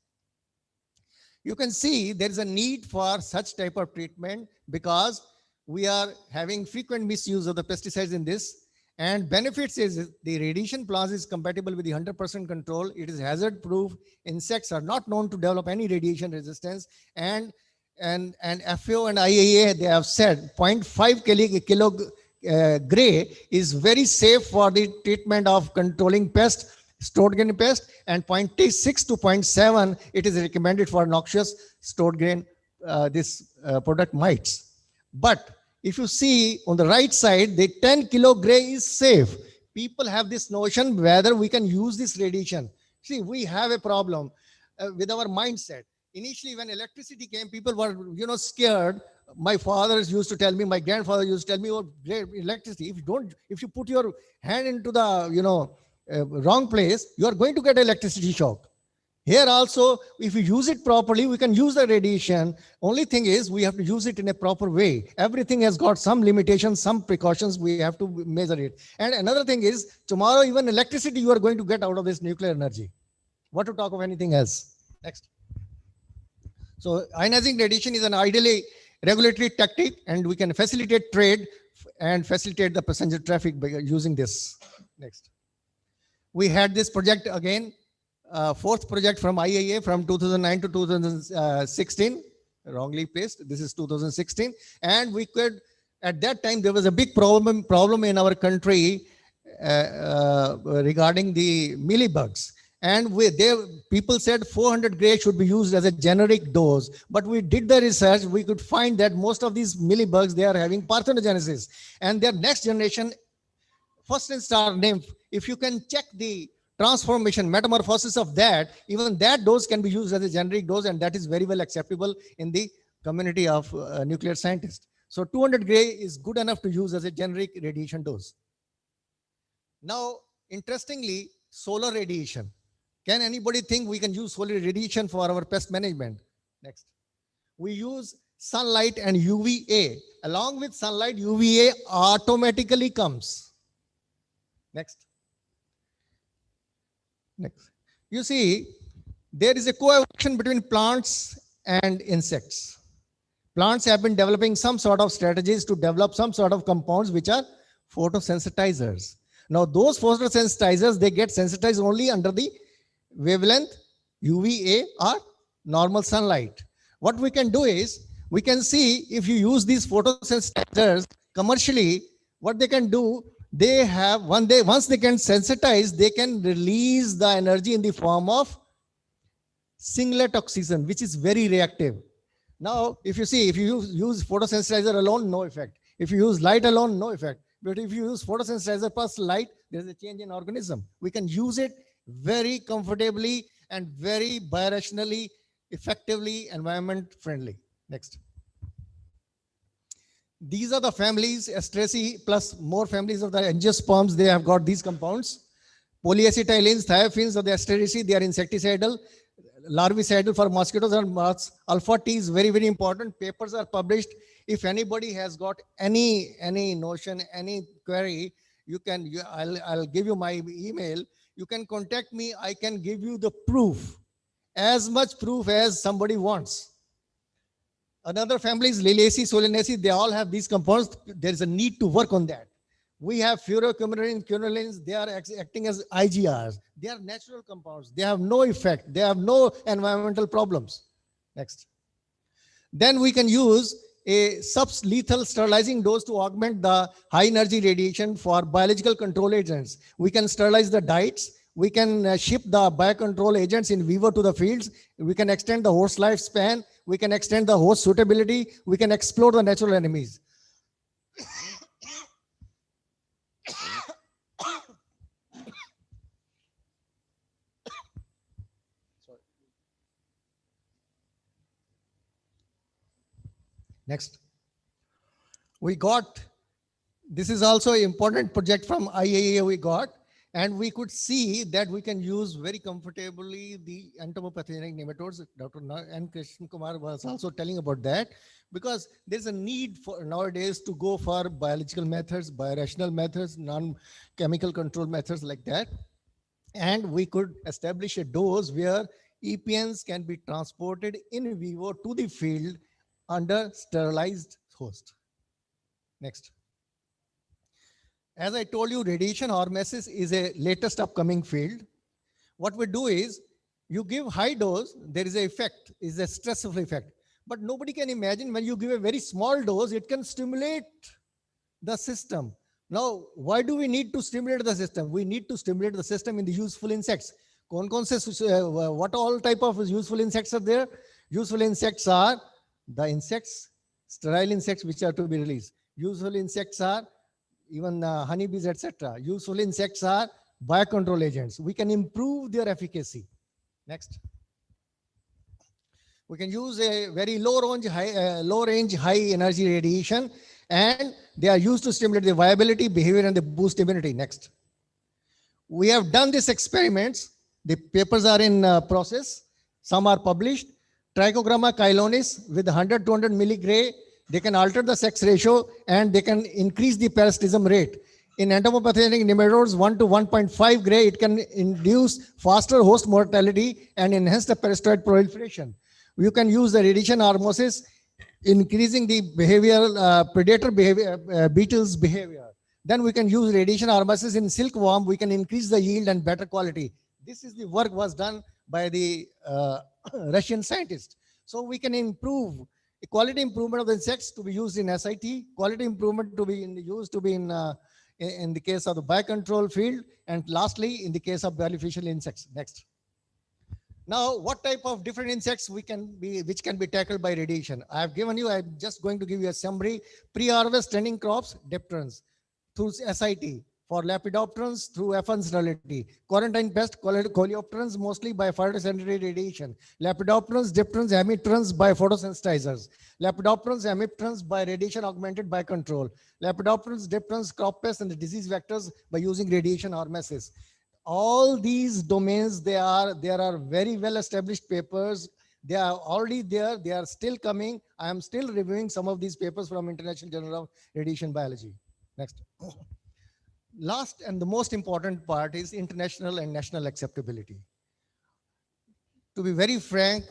You can see there is a need for such type of treatment because we are having frequent misuse of the pesticides in this. And benefits is the radiation plasma is compatible with the 100% control. It is hazard proof. Insects are not known to develop any radiation resistance. And FAO and IAEA, they have said 0.5 kilo gray is very safe for the treatment of controlling pest, stored grain pest, and 0.6 to 0.7, it is recommended for noxious stored grain, product mites. But if you see on the right side, the 10 kilo gray is safe. People have this notion whether we can use this radiation. See, we have a problem with our mindset. Initially, when electricity came, people were, scared. My father used to tell me, my grandfather used to tell me, oh, electricity. If you put your hand into the, wrong place, you are going to get electricity shock. Here also, if we use it properly, we can use the radiation. Only thing is, we have to use it in a proper way. Everything has got some limitations, some precautions. We have to measure it. And another thing is, tomorrow, even electricity you are going to get out of this nuclear energy. What to talk of anything else? Next. So ionizing radiation is an ideally regulatory tactic, and we can facilitate trade and facilitate the passenger traffic by using this. Next. We had this project again, fourth project from IAEA from 2009 to 2016, wrongly placed. This is 2016. And we could, at that time, there was a big problem in our country regarding the mealybugs. And people said 400 gray should be used as a generic dose. But we did the research, we could find that most of these mealybugs, they are having parthenogenesis. And their next generation, first and star nymph, if you can check the transformation, metamorphosis of that, even that dose can be used as a generic dose, and that is very well acceptable in the community of nuclear scientists. So 200 gray is good enough to use as a generic radiation dose. Now, interestingly, solar radiation. Can anybody think we can use solar radiation for our pest management? Next. We use sunlight and UVA. Along with sunlight, UVA automatically comes. Next. Next. You see, there is a coevolution between plants and insects. Plants have been developing some sort of strategies to develop some sort of compounds which are photosensitizers. Now, those photosensitizers, they get sensitized only under the wavelength UVA or normal sunlight. What we can do is, We can see if you use these photosensitizers commercially, what they can do, they have, once they can sensitize, they can release the energy in the form of singlet oxygen, which is very reactive. Now, if you see, if you use photosensitizer alone, no effect. If you use light alone, no effect. But if you use photosensitizer plus light, there's a change in organism. We can use it very comfortably and very biorationally, effectively, environment friendly. Next. These are the families, Asteraceae plus more families of the angiosperms. They have got these compounds. Polyacetylene, thiophene of the Asteraceae, they are insecticidal, larvicidal for mosquitoes and moths. Alpha T is very, very important. Papers are published. If anybody has got any notion, any query, you can, I'll give you my email. You can contact me. I can give you the proof, as much proof as somebody wants. Another family is Liliaceae, Solanaceae. They all have these compounds. There is a need to work on that. We have furocoumarine, quinolines. They are acting as IGRs. They are natural compounds. They have no effect. They have no environmental problems. Next. Then we can use a sublethal sterilizing dose to augment the high energy radiation for biological control agents. We can sterilize the diets. We can ship the biocontrol agents in vivo to the fields. We can extend the host lifespan. We can extend the host suitability. We can explore the natural enemies. Next. We got, this is also an important project from IAEA we got, and we could see that we can use very comfortably the entomopathogenic nematodes. Dr. N. Krishna Kumar was also telling about that, because there's a need for nowadays to go for biological methods, biorational methods, non-chemical control methods like that. And we could establish a dose where EPNs can be transported in vivo to the field under sterilized host. Next. As I told you, radiation hormesis is a latest upcoming field. What we do is, you give high dose, there is an effect, is a stressful effect. But nobody can imagine when you give a very small dose, it can stimulate the system. Now, why do we need to stimulate the system? We need to stimulate the system in the useful insects. What all type of useful insects are there? Useful insects are the insects, sterile insects which are to be released. Useful insects are even honeybees, etc. Useful insects are biocontrol agents. We can improve their efficacy. Next. We can use a very low range, high energy radiation, and they are used to stimulate the viability, behavior, and the boost immunity. Next. We have done these experiments. The papers are in process. Some are published. Trichogramma chylonis with 100-200 milligray, they can alter the sex ratio and they can increase the parasitism rate. In entomopathogenic nematodes 1 to 1.5 gray, it can induce faster host mortality and enhance the parasitoid proliferation. You can use the radiation hormesis, increasing the behavioral predator behavior, beetles behavior. Then we can use radiation hormesis in silkworm. We can increase the yield and better quality. This is the work was done by the Russian scientists. So we can improve quality improvement of the insects to be used in SIT, quality improvement to be used to be in the case of the biocontrol field, and lastly in the case of beneficial insects. Next. Now, what type of different insects which can be tackled by radiation? I have given you. I'm just going to give you a summary. Pre-harvest tending crops, dipterans through SIT. For lepidopterans through F1 sterility. Quarantine pest, coleopterans mostly by phytosanitary radiation. Lepidopterans, dipterans, hemipterans by photosensitizers. Lepidopterans, hemipterans by radiation augmented by control. Lepidopterans, dipterans, crop pests, and the disease vectors by using radiation hormesis. All these domains, there are very well established papers. They are already there. They are still coming. I am still reviewing some of these papers from International Journal of Radiation Biology. Next. Last and the most important part is international and national acceptability. To be very frank,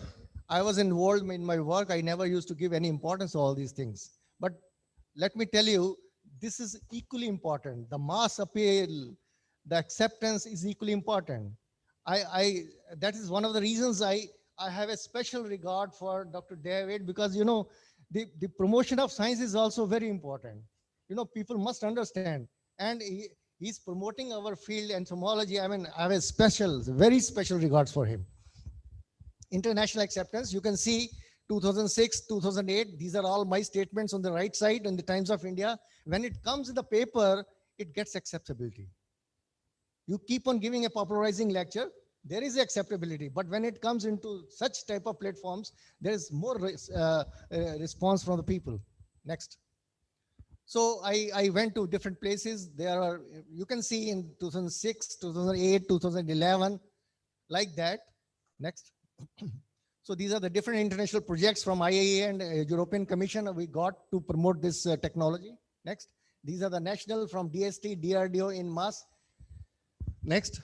I was involved in my work. I never used to give any importance to all these things. But let me tell you, this is equally important. The mass appeal, the acceptance is equally important. That is one of the reasons I have a special regard for Dr. David, because, you know, the promotion of science is also very important. You know, people must understand. And he's promoting our field, entomology. I mean, I have a special, very special regards for him. International acceptance, you can see 2006, 2008, these are all my statements on the right side in the Times of India. When it comes in the paper, it gets acceptability. You keep on giving a popularizing lecture, there is acceptability. But when it comes into such type of platforms, there is more response from the people. Next. So I went to different places. There are, you can see in 2006, 2008, 2011, like that. Next. So these are the different international projects from IAEA and European Commission we got to promote this technology. Next. These are the national from DST, DRDO in mass. Next.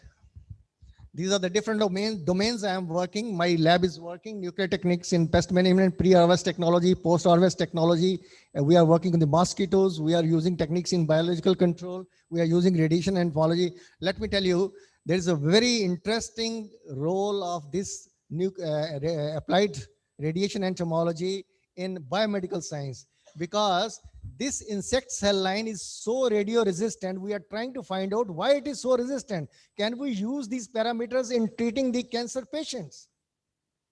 These are the different domains I am working. My lab is working, nuclear techniques in pest management, pre-harvest technology, post-harvest technology. We are working on the mosquitoes. We are using techniques in biological control. We are using radiation entomology. Let me tell you, there is a very interesting role of this applied radiation entomology in biomedical science, because this insect cell line is so radio resistant. We are trying to find out why it is so resistant. Can we use these parameters in treating the cancer patients?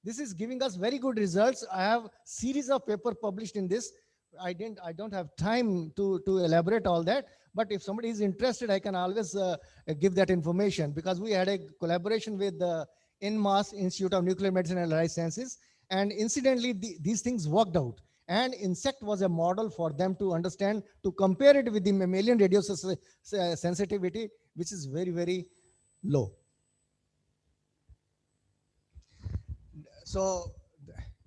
This is giving us very good results. I have series of paper published in this. I don't have time to elaborate all that, but if somebody is interested, I can always give that information, because we had a collaboration with the INMAS, Institute of Nuclear Medicine and Life Sciences, and incidentally these things worked out. And insect was a model for them to understand, to compare it with the mammalian radio sensitivity, which is very, very low. So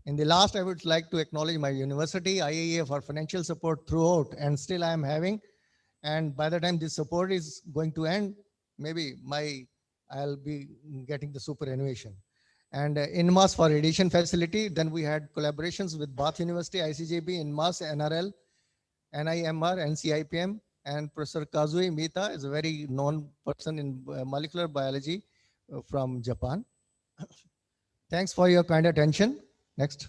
in the last, I would like to acknowledge my university, IAEA, for financial support throughout, and still I am having. And by the time this support is going to end, maybe I'll be getting the superannuation. And INMAS for radiation facility. Then we had collaborations with Bath University, ICJB, INMAS, NRL, NIMR, NCIPM, and Professor Kazui Mita is a very known person in molecular biology from Japan. Thanks for your kind attention. Next.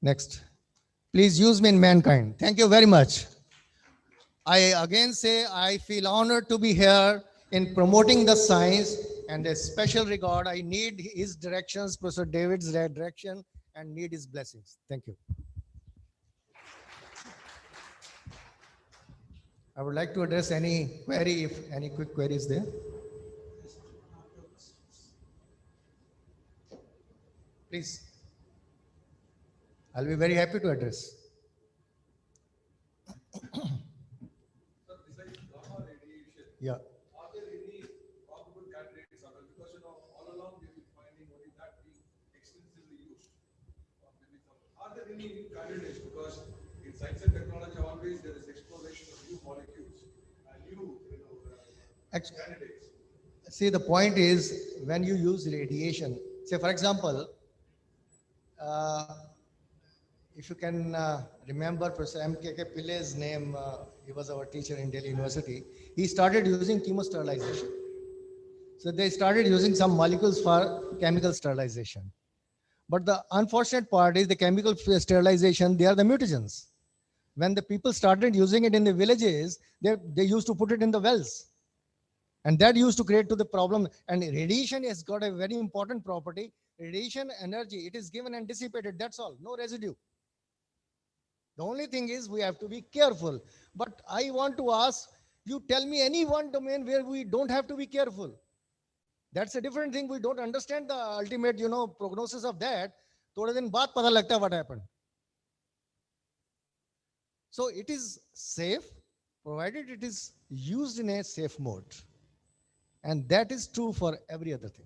Next. Please use me in mankind. Thank you very much. I again say I feel honored to be here in promoting the science, and a special regard. I need his directions, Professor David's direction, and need his blessings. Thank you. I would like to address any query, if any quick query is there. Please. I'll be very happy to address. Yeah. Are there any possible candidates? Because all along we've been finding only that being extensively used. Are there any new candidates? Because in science and technology, always there is exploration of new molecules and new candidates. See, the point is, when you use radiation, say for example, if you can remember Professor M.K.K. Pillai's name, he was our teacher in Delhi University. He started using chemosterilization. So they started using some molecules for chemical sterilization. But the unfortunate part is the chemical sterilization, they are the mutagens. When the people started using it in the villages, they used to put it in the wells. And that used to create to the problem. And radiation has got a very important property. Radiation energy, it is given and dissipated, that's all, no residue. The only thing is we have to be careful. But I want to ask, you tell me any one domain where we don't have to be careful. That's a different thing. We don't understand the ultimate, prognosis of that. Thode din baad pata lagta what happened. So it is safe, provided it is used in a safe mode. And that is true for every other thing.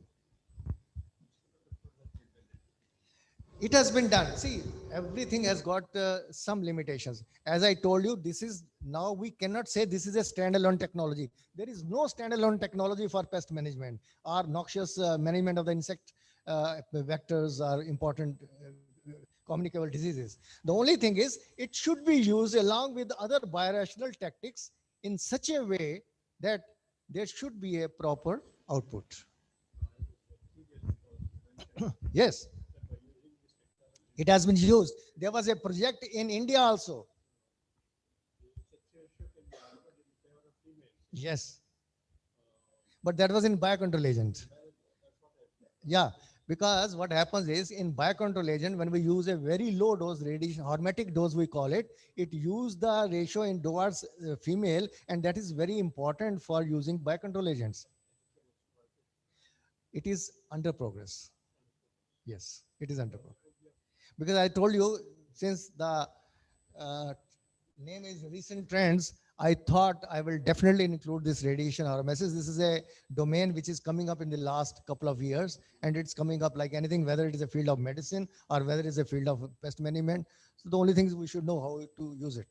It has been done. See, everything has got some limitations. As I told you, this is now we cannot say this is a standalone technology. There is no standalone technology for pest management or noxious management of the insect vectors or important communicable diseases. The only thing is it should be used along with other biorational tactics in such a way that there should be a proper output. Yes. It has been used. There was a project in India also. Yes. But that was in biocontrol agent. Yeah, because what happens is in biocontrol agent, when we use a very low dose radiation, hormetic dose we call it, it use the ratio in towards female, and that is very important for using biocontrol agents. It is under progress. Yes, it is under progress. Because I told you, since the uh, name is recent trends, I thought I will definitely include this radiation hormesis. This is a domain which is coming up in the last couple of years, and it's coming up like anything, whether it is a field of medicine or whether it is a field of pest management. So the only thing is we should know how to use it.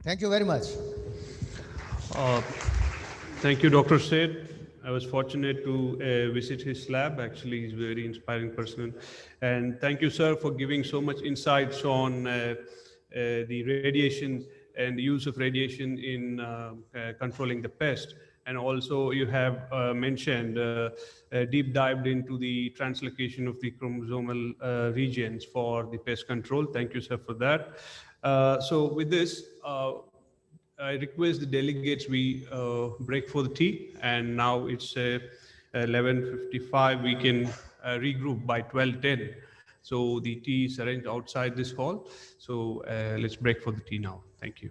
Thank you very much. Uh, Thank you, Dr. Said. I was fortunate to visit his lab. Actually, he's a very inspiring person. And thank you, sir, for giving so much insights on the radiation and the use of radiation in controlling the pest. And also, you have mentioned, deep dived into the translocation of the chromosomal regions for the pest control. Thank you, sir, for that. So, with this, I request the delegates we break for the tea, and now it's 11:55. We can regroup by 12:10. So the tea is arranged outside this hall. So let's break for the tea now. Thank you.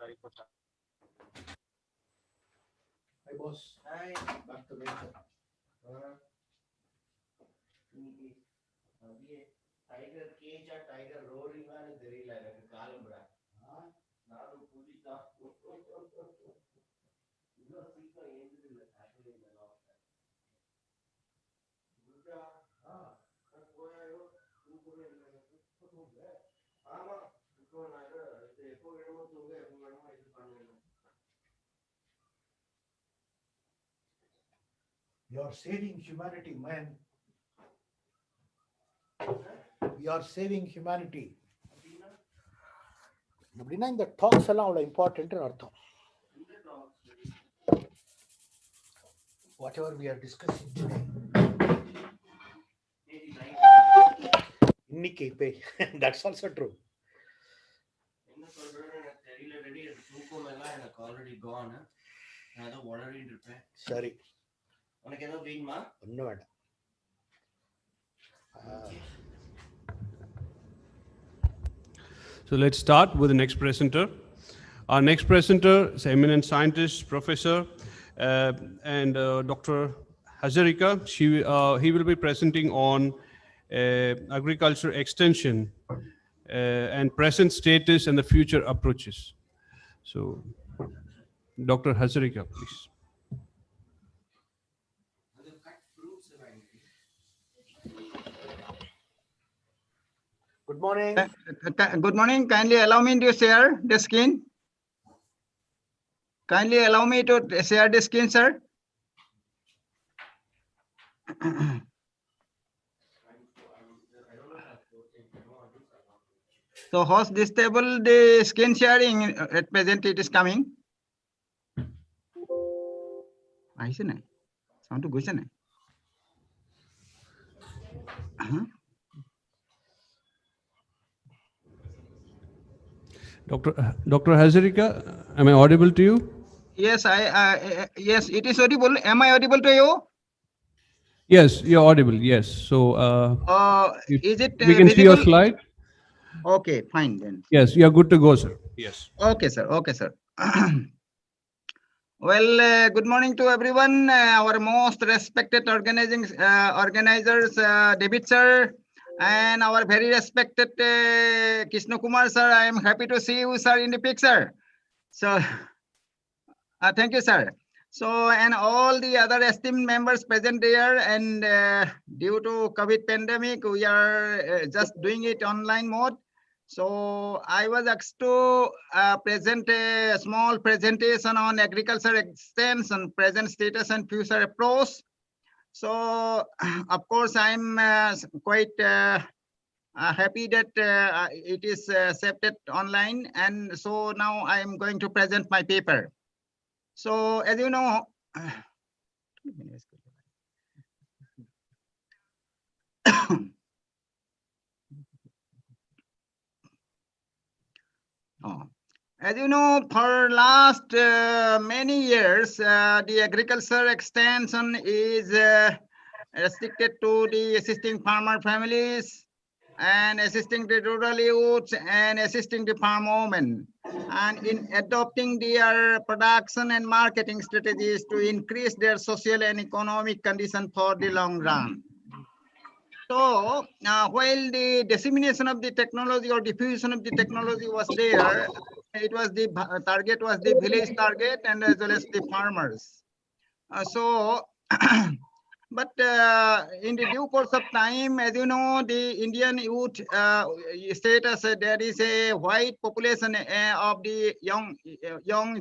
Hi, boss. Hi. Back to nature. Tiger cage or tiger roaring on the relay like a calibra. Now, Pulita. You are saving humanity, man. We are saving humanity. அப்படின்னா இந்த tax எல்லாம் அவ்வளோ இம்பார்ட்டன்ட்னு அர்த்தம். Whatever we are discussing today. இன்னைக்கு பேய். That's also true. என்ன சொல்றேன்னு எனக்கு தெரியல. ரெடி தூக்கம் எல்லாம் எனக்கு ஆல்ரெடி கான். நான் ஏதோ உளறிட்டு இருப்பேன். சரி. உனக்கு ஏதோ வேணுமா? ஒன்றும் வேண்டாம். So let's start with the next presenter. Our next presenter is eminent scientist, professor, and Dr. Hazarika. He will be presenting on agriculture extension and present status and the future approaches. So, Dr. Hazarika, please. Good morning. Good morning. Kindly allow me to share the screen. Kindly allow me to share the screen, sir. So host disable the screen sharing. At present it is coming. I see. Sound to go. Dr. Hazarika, am I audible to you? Yes, yes, it is audible. Am I audible to you? Yes, you're audible. Yes. So, Is it we can see your visible? slide. Okay, fine then. Yes, you're good to go, sir. Yes. Okay, sir. Okay, sir. Well, good morning to everyone. Our most respected organizers, David sir, and our very respected Krishna Kumar sir. I am happy to see you, sir, in the picture. So, thank you, sir. So, and all the other esteemed members present there, and due to COVID pandemic, we are just doing it online mode. So I was asked to present a small presentation on agriculture extension, present status and future approach. So of course, I'm quite happy that it is accepted online. And so now I am going to present my paper. So as you know, as you know, for last many years, the agriculture extension is restricted to the assisting farmer families and assisting the rural youth and assisting the farm women, and in adopting their production and marketing strategies to increase their social and economic condition for the long run. So while the dissemination of the technology or diffusion of the technology was there, it was the target was the village target and as well as the farmers. But in the due course of time, as you know, the Indian youth status, there is a wide population of the young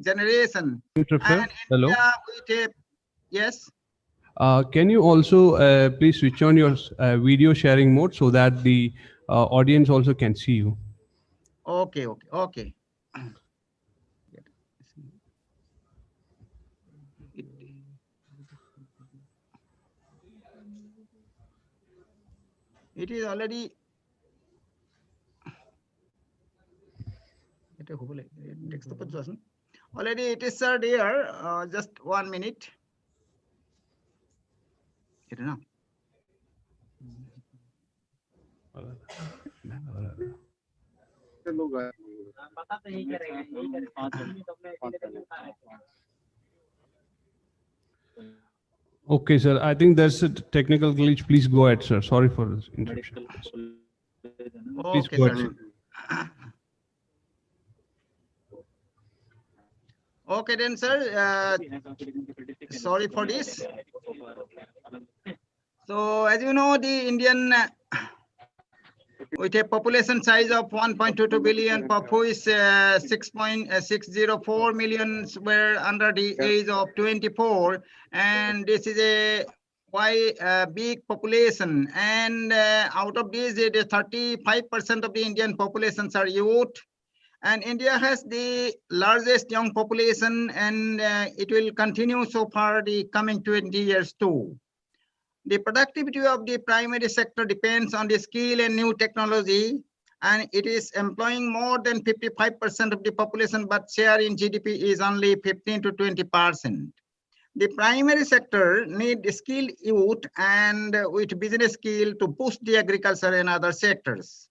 generation. Interfere. Hello. Yes. Can you also please switch on your video sharing mode so that the audience also can see you? Okay. It is already. Already it is sir there. Just 1 minute. Okay, sir. I think there's a technical glitch. Please go ahead, sir. Sorry for this interruption. Please Okay, go ahead, sir. sir. Okay, then, sir. Sorry for this. So, as you know, the Indian, with a population size of 1.22 billion, of which 6.604 million were under the age of 24, and this is a quite big population. And out of this, it is 35% of the Indian populations are youth. And India has the largest young population, and it will continue so far the coming 20 years too. The productivity of the primary sector depends on the skill and new technology, and it is employing more than 55% of the population, but share in GDP is only 15 to 20%. The primary sector need skilled youth and with business skill to boost the agriculture and other sectors.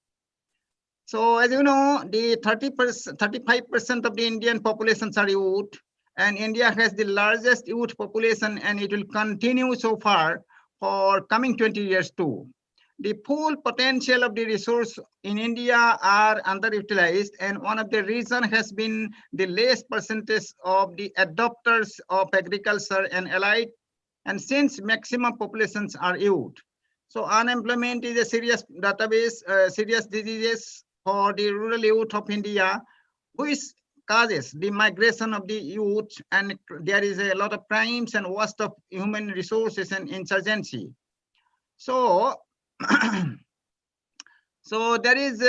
So as you know, the 35% of the Indian populations are youth, and India has the largest youth population, and it will continue so far for coming 20 years too. The full potential of the resource in India are underutilized, and one of the reasons has been the less percentage of the adopters of agriculture and allied, and since maximum populations are youth. So unemployment is a serious database, serious diseases for the rural youth of India, which causes the migration of the youth, and there is a lot of crimes and waste of human resources and insurgency. So, so there is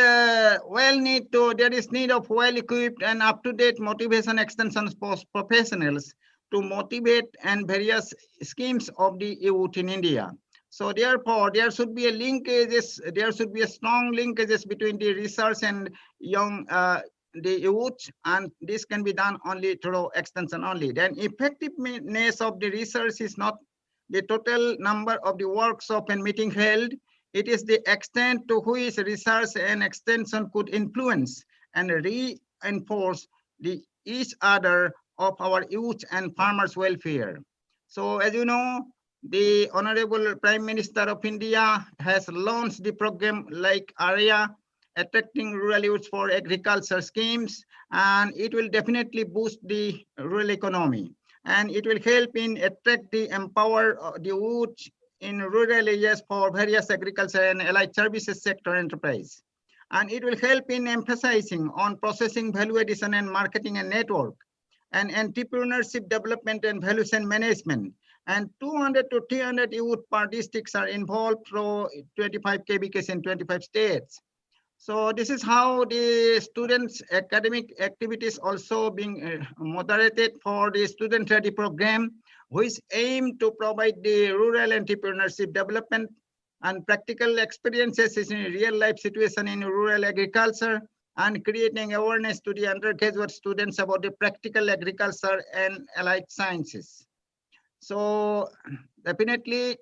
need of well-equipped and up-to-date motivation extension professionals to motivate and various schemes of the youth in India. So therefore, there should be a linkages. There should be a strong linkages between the research and young the youth, and this can be done only through extension only. Then effectiveness of the research is not the total number of the workshop and meeting held. It is the extent to which research and extension could influence and reinforce the each other of our youth and farmers' welfare. So as you know, the Honorable Prime Minister of India has launched the program like ARIA, attracting rural youth for agriculture schemes, and it will definitely boost the rural economy, and it will help in attract the empower the youth in rural areas for various agriculture and allied services sector enterprise. And it will help in emphasizing on processing, value addition and marketing and network, and entrepreneurship development and valuation management. And 200 to 300 youth per districts are involved through 25 KBKs in 25 states. So this is how the students' academic activities also being moderated for the student ready program, which aim to provide the rural entrepreneurship development and practical experiences in real life situation in rural agriculture, and creating awareness to the undergraduate students about the practical agriculture and allied sciences. So definitely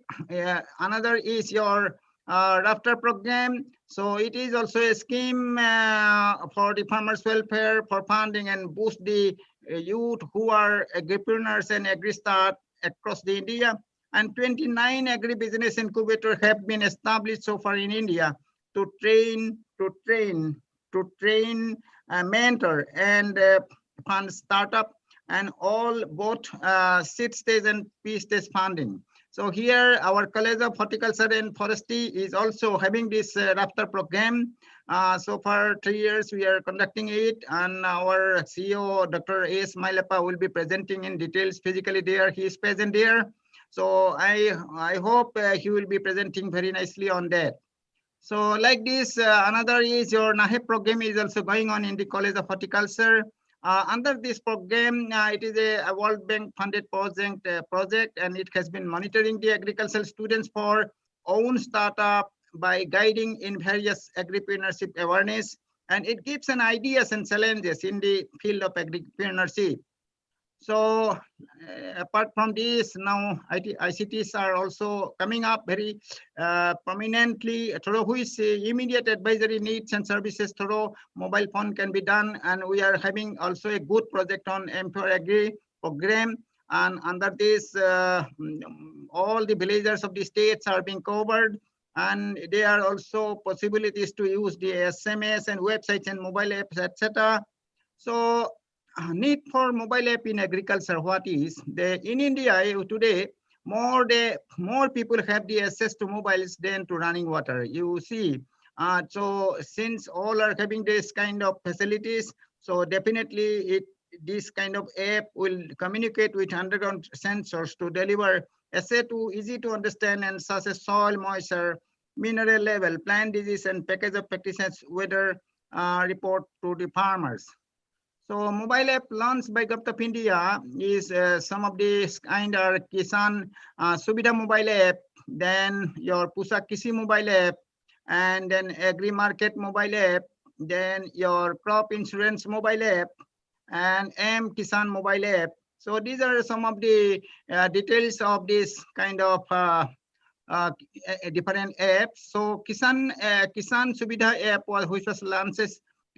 another is your rafter program. So it is also a scheme for the farmers' welfare for funding and boost the youth who are agripreneurs and agri-start across the India. And 29 agribusiness incubators have been established so far in India to train, mentor and fund startup, and all both seed stage and P stage funding. So here our College of Horticulture and Forestry is also having this rafter program. So far 3 years we are conducting it, and our CEO Dr. A.S. Mailappa will be presenting in details physically there. He is present there. So I hope he will be presenting very nicely on that. So like this, another is your NAHEP program is also going on in the College of Horticulture. Under this program, it is a World Bank funded project, and it has been monitoring the agricultural students for own startup by guiding in various agripreneurship awareness, and it gives an ideas and challenges in the field of agripreneurship. So apart from this, now ICTs are also coming up very prominently, through which immediate advisory needs and services through mobile phone can be done. And we are having also a good project on M4 Agri program. And under this, all the villagers of the states are being covered. And there are also possibilities to use the SMS and websites and mobile apps, etc. So need for mobile app in agriculture, what is in India today, more people have the access to mobiles than to running water, you see. So since all are having this kind of facilities, so definitely this kind of app will communicate with underground sensors to deliver essay to easy to understand and such as soil moisture, mineral level, plant disease, and package of practices weather report to the farmers. So mobile app launched by Government of India is some of these kind are Kisan Subidha mobile app, then your Pusa Kisi mobile app, and then Agri Market mobile app, then your Crop Insurance mobile app, and M Kisan mobile app. So these are some of the details of this kind of different apps. So Kisan Subidha app which was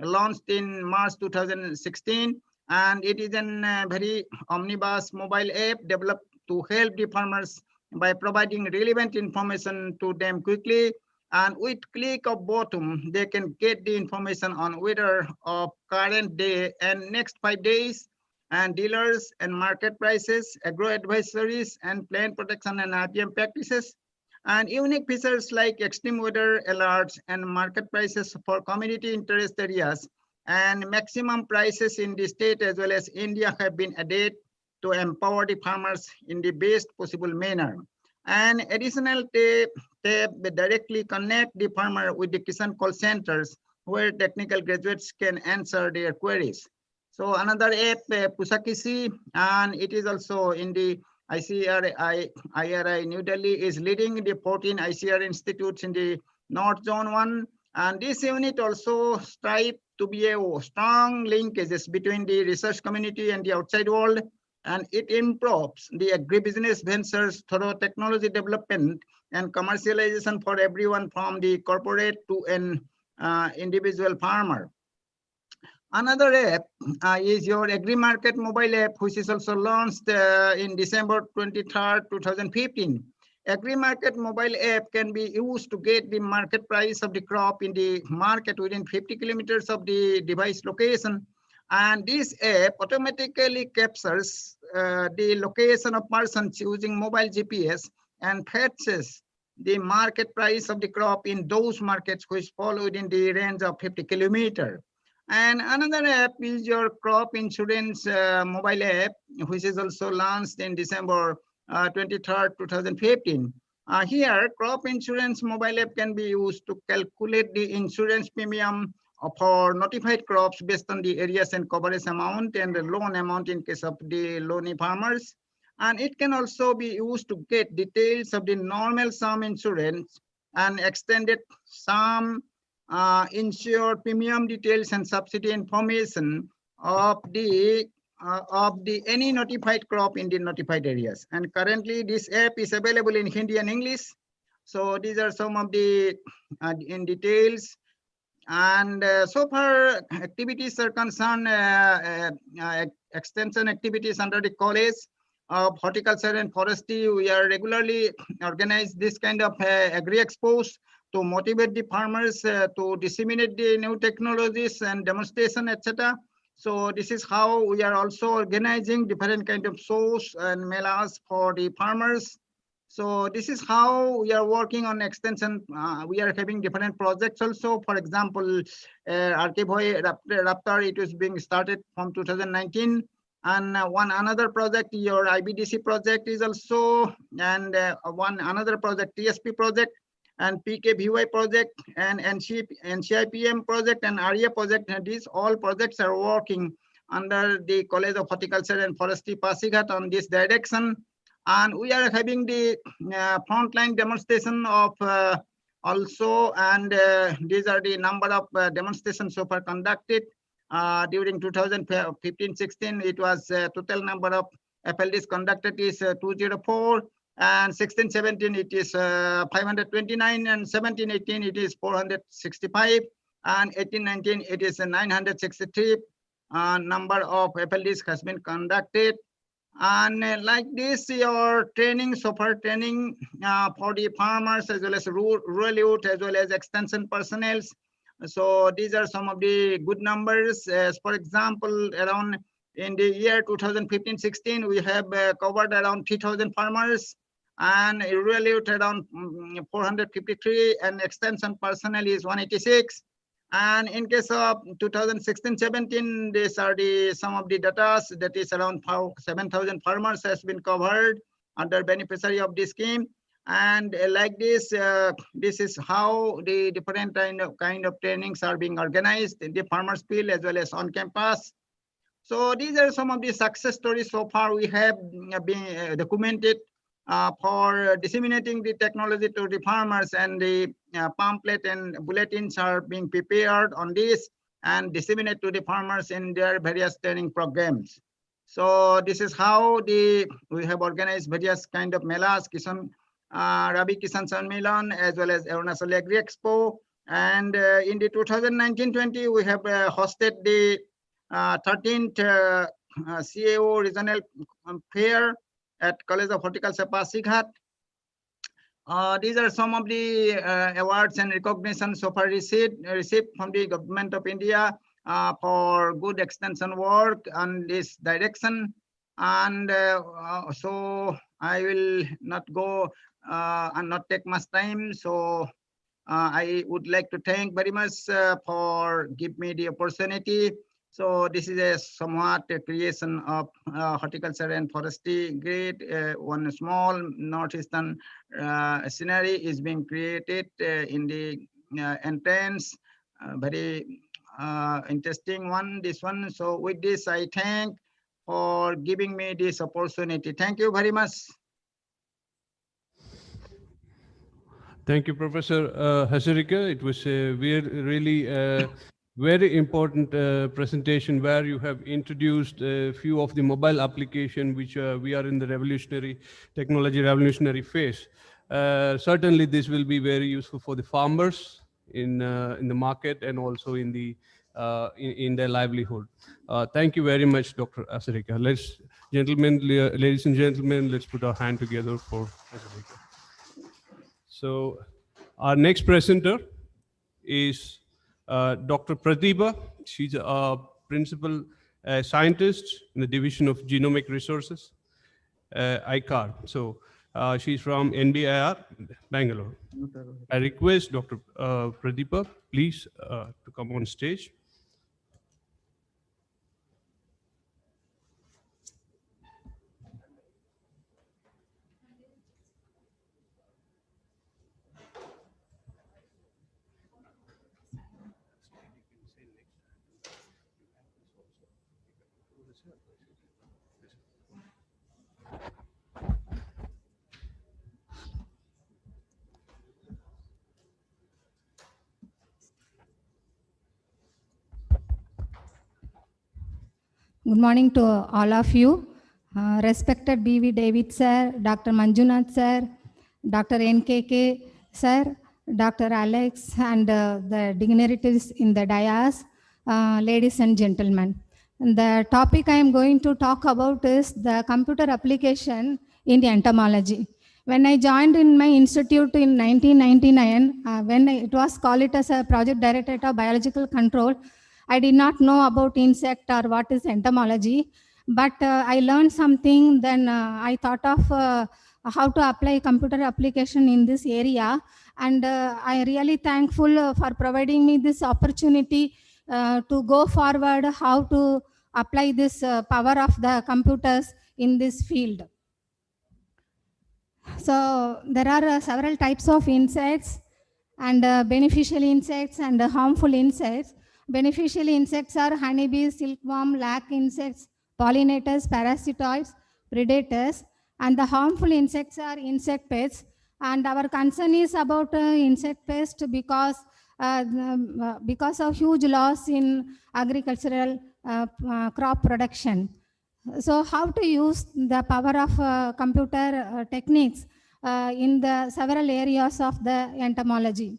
launched in March 2016, and it is a very omnibus mobile app developed to help the farmers by providing relevant information to them quickly. And with click of bottom, they can get the information on weather of current day and next 5 days, and dealers and market prices, agro advisories, and plant protection and RPM practices, and unique features like extreme weather alerts and market prices for community interest areas, and maximum prices in the state as well as India have been added to empower the farmers in the best possible manner. And additional they directly connect the farmer with the Kisan call centers where technical graduates can answer their queries. So another app, Pusakisi, and it is also in the IRI New Delhi is leading the 14 ICR institutes in the North Zone 1. And this unit also strive to be a strong linkages between the research community and the outside world. And it improves the agribusiness ventures through technology development and commercialization for everyone from the corporate to an individual farmer. Another app is your Agri Market mobile app, which is also launched in December 23rd, 2015. Agri Market mobile app can be used to get the market price of the crop in the market within 50 kilometers of the device location. And this app automatically captures the location of persons using mobile GPS and fetches the market price of the crop in those markets which fall within the range of 50 kilometers. And another app is your crop insurance mobile app, which is also launched in December 23rd, 2015. Here, crop insurance mobile app can be used to calculate the insurance premium for notified crops based on the areas and coverage amount and the loan amount in case of the loany farmers. And it can also be used to get details of the normal sum insurance and extended sum insured premium details and subsidy information of the any notified crop in the notified areas. And currently this app is available in Hindi and English. So these are some of the in details. And so far activities are concerned, extension activities under the college of horticulture and forestry. We are regularly organize this kind of agri expos to motivate the farmers to disseminate the new technologies and demonstration, etc. So this is how we are also organizing different kind of shows and melas for the farmers. So this is how we are working on extension. We are having different projects also. For example, Archivoi Raptor, it was being started from 2019. And another project, your IBDC project is also, and another project, TSP project, and PKVY project, and NCIPM project, and ARIA project. And these all projects are working under the College of Horticulture and Forestry, Pasighat, on this direction. And we are having the frontline demonstration of also, and these are the number of demonstrations so far conducted. During 2015-16, it was total number of FLDs conducted is 204, and 16-17 it is 529, and 17-18 it is 465, and 18-19 it is 963. Number of FLDs has been conducted. And like this, your training, so far training for the farmers as well as rural youth as well as extension personnel. So these are some of the good numbers. As for example, around in the year 2015-16, we have covered around 3,000 farmers, and rural youth around 453, and extension personnel is 186. And in case of 2016-17, these are some of the data, that is around 7,000 farmers has been covered under beneficiary of this scheme. And like this, this is how the different kind of trainings are being organized in the farmers field as well as on campus. So these are some of the success stories so far we have been documented for disseminating the technology to the farmers, and the pamphlet and bulletins are being prepared on this and disseminated to the farmers in their various training programs. So this is how we have organized various kind of melas, Rabi Kisan Sammelan as well as Arunachal Agri Expo. And in the 2019-20, we have hosted the 13th CAO regional fair at College of Horticulture Pasighat. These are some of the awards and recognitions so far received from the Government of India for good extension work on this direction. And so I will not go and not take much time. So I would like to thank very much for giving me the opportunity. So this is a somewhat a creation of horticulture and forestry grade. One small northeastern scenery is being created in the entrance. Very interesting one, this one. So with this, I thank for giving me this opportunity. Thank you very much. Thank you, Professor Hazarika. It was a really very important presentation where you have introduced a few of the mobile applications which we are in the technology revolutionary phase. Certainly, this will be very useful for the farmers in the market and also in their livelihood. Thank you very much, Dr. Hazarika. Ladies and gentlemen, let's put our hand together for Hazarika. So our next presenter is Dr. Pratibha. She's a principal scientist in the Division of Genomic Resources, ICAR. So she's from NBIR, Bangalore. I request Dr. Pratibha, please, to come on stage. Good morning to all of you. Respected B.V. David sir, Dr. Manjunath sir, Dr. NKK sir, Dr. Alex, and the dignitaries in the dais, ladies and gentlemen. The topic I am going to talk about is the computer application in entomology. When I joined in my institute in 1999, when it was called it as a project directorate of biological control, I did not know about insect or what is entomology, but I learned something. Then I thought of how to apply computer application in this area, and I really thankful for providing me this opportunity to go forward how to apply this power of the computers in this field. So there are several types of insects, and beneficial insects and harmful insects. Beneficial insects are honeybees, silkworm, lac insects, pollinators, parasitoids, predators, and the harmful insects are insect pests. And our concern is about insect pests because because of huge loss in agricultural crop production. So how to use the power of computer techniques in the several areas of the entomology.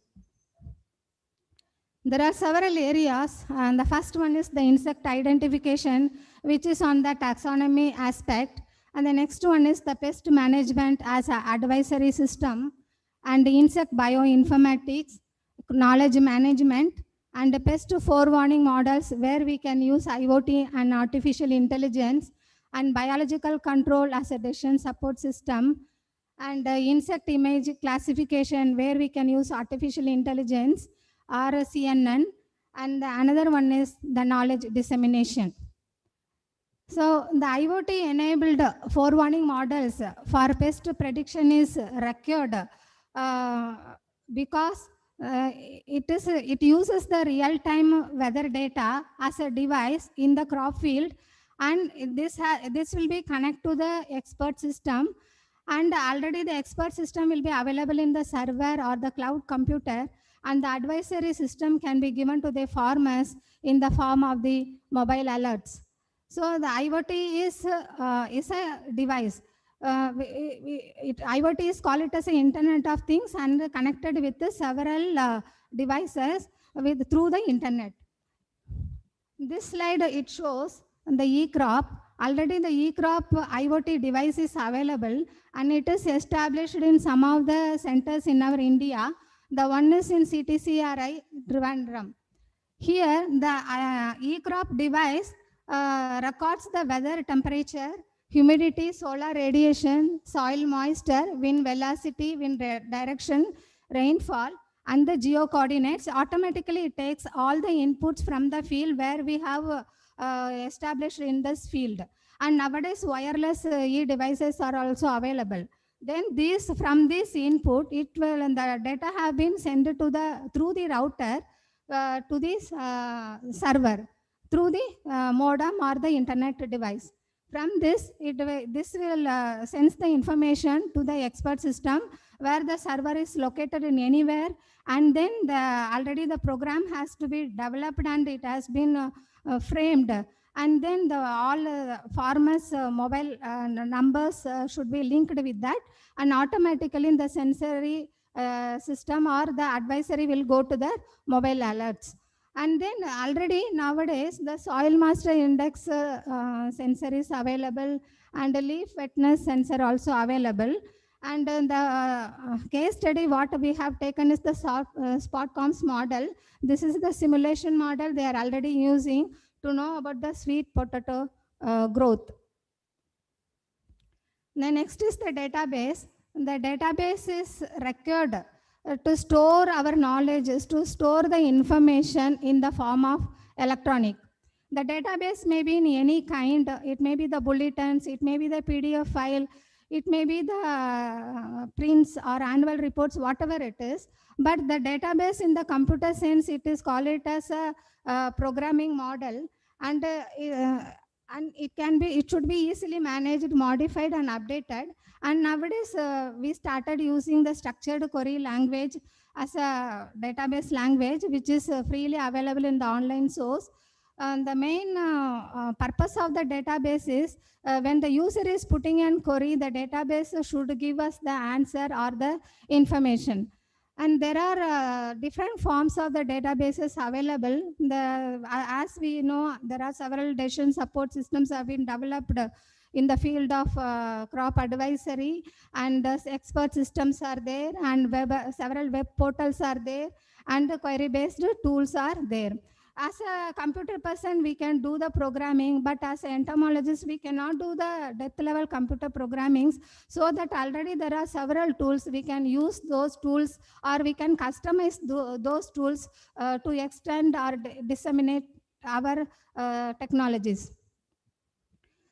There are several areas, and the first one is the insect identification, which is on the taxonomy aspect, and the next one is the pest management as an advisory system, and the insect bioinformatics, knowledge management, and the pest forewarning models where we can use IoT and artificial intelligence, and biological control as a decision support system, and insect image classification where we can use artificial intelligence or CNN, and another one is the knowledge dissemination. So the IoT enabled forewarning models for pest prediction is required because it uses the real-time weather data as a device in the crop field, and this will be connected to the expert system, and already the expert system will be available in the server or the cloud computer, and the advisory system can be given to the farmers in the form of the mobile alerts. So the IoT is a device. IoT is called it as an Internet of Things and connected with several devices through the internet. This slide it shows the e-crop. Already the e-crop IoT device is available and it is established in some of the centers in our India. The one is in CTCRI, Trivandrum. Here the e-crop device records the weather temperature, humidity, solar radiation, soil moisture, wind velocity, wind direction, rainfall, and the geo coordinates. Automatically it takes all the inputs from the field where we have established in this field. And nowadays wireless e-devices are also available. Then from this input, the data have been sent to through the router to this server through the modem or the internet device. From this will send the information to the expert system where the server is located in anywhere, and then already the program has to be developed and it has been framed, and then all farmers mobile numbers should be linked with that, and automatically the sensory system or the advisory will go to the mobile alerts. And then already nowadays the soil master index sensor is available, and the leaf wetness sensor also available. And the case study what we have taken is the SpotComs model. This is the simulation model they are already using to know about the sweet potato growth. The next is the database. The database is required to store our knowledge, to store the information in the form of electronic. The database may be in any kind. It may be the bulletins, it may be the PDF file, it may be the prints or annual reports, whatever it is. But the database in the computer sense, it is called it as a programming model, and it should be easily managed, modified, and updated. And nowadays we started using the structured query language as a database language, which is freely available in the online source. The main purpose of the database is when the user is putting in query, the database should give us the answer or the information. And there are different forms of the databases available. As we know, there are several decision support systems have been developed in the field of crop advisory, and expert systems are there, and several web portals are there, and the query-based tools are there. As a computer person, we can do the programming, but as an entomologist, we cannot do the depth level computer programmings. So that already there are several tools. We can use those tools, or we can customize those tools to extend or disseminate our technologies.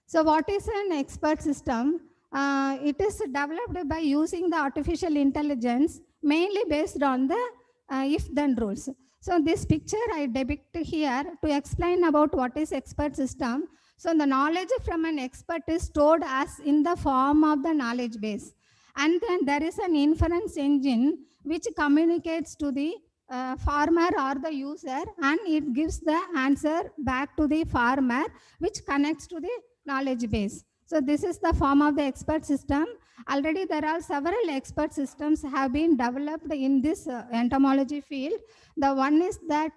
So what is an expert system? It is developed by using the artificial intelligence, mainly based on the if-then rules. So this picture I depict here to explain about what is expert system. So the knowledge from an expert is stored as in the form of the knowledge base. And then there is an inference engine which communicates to the farmer or the user, and it gives the answer back to the farmer, which connects to the knowledge base. So this is the form of the expert system. Already there are several expert systems have been developed in this entomology field. The one is that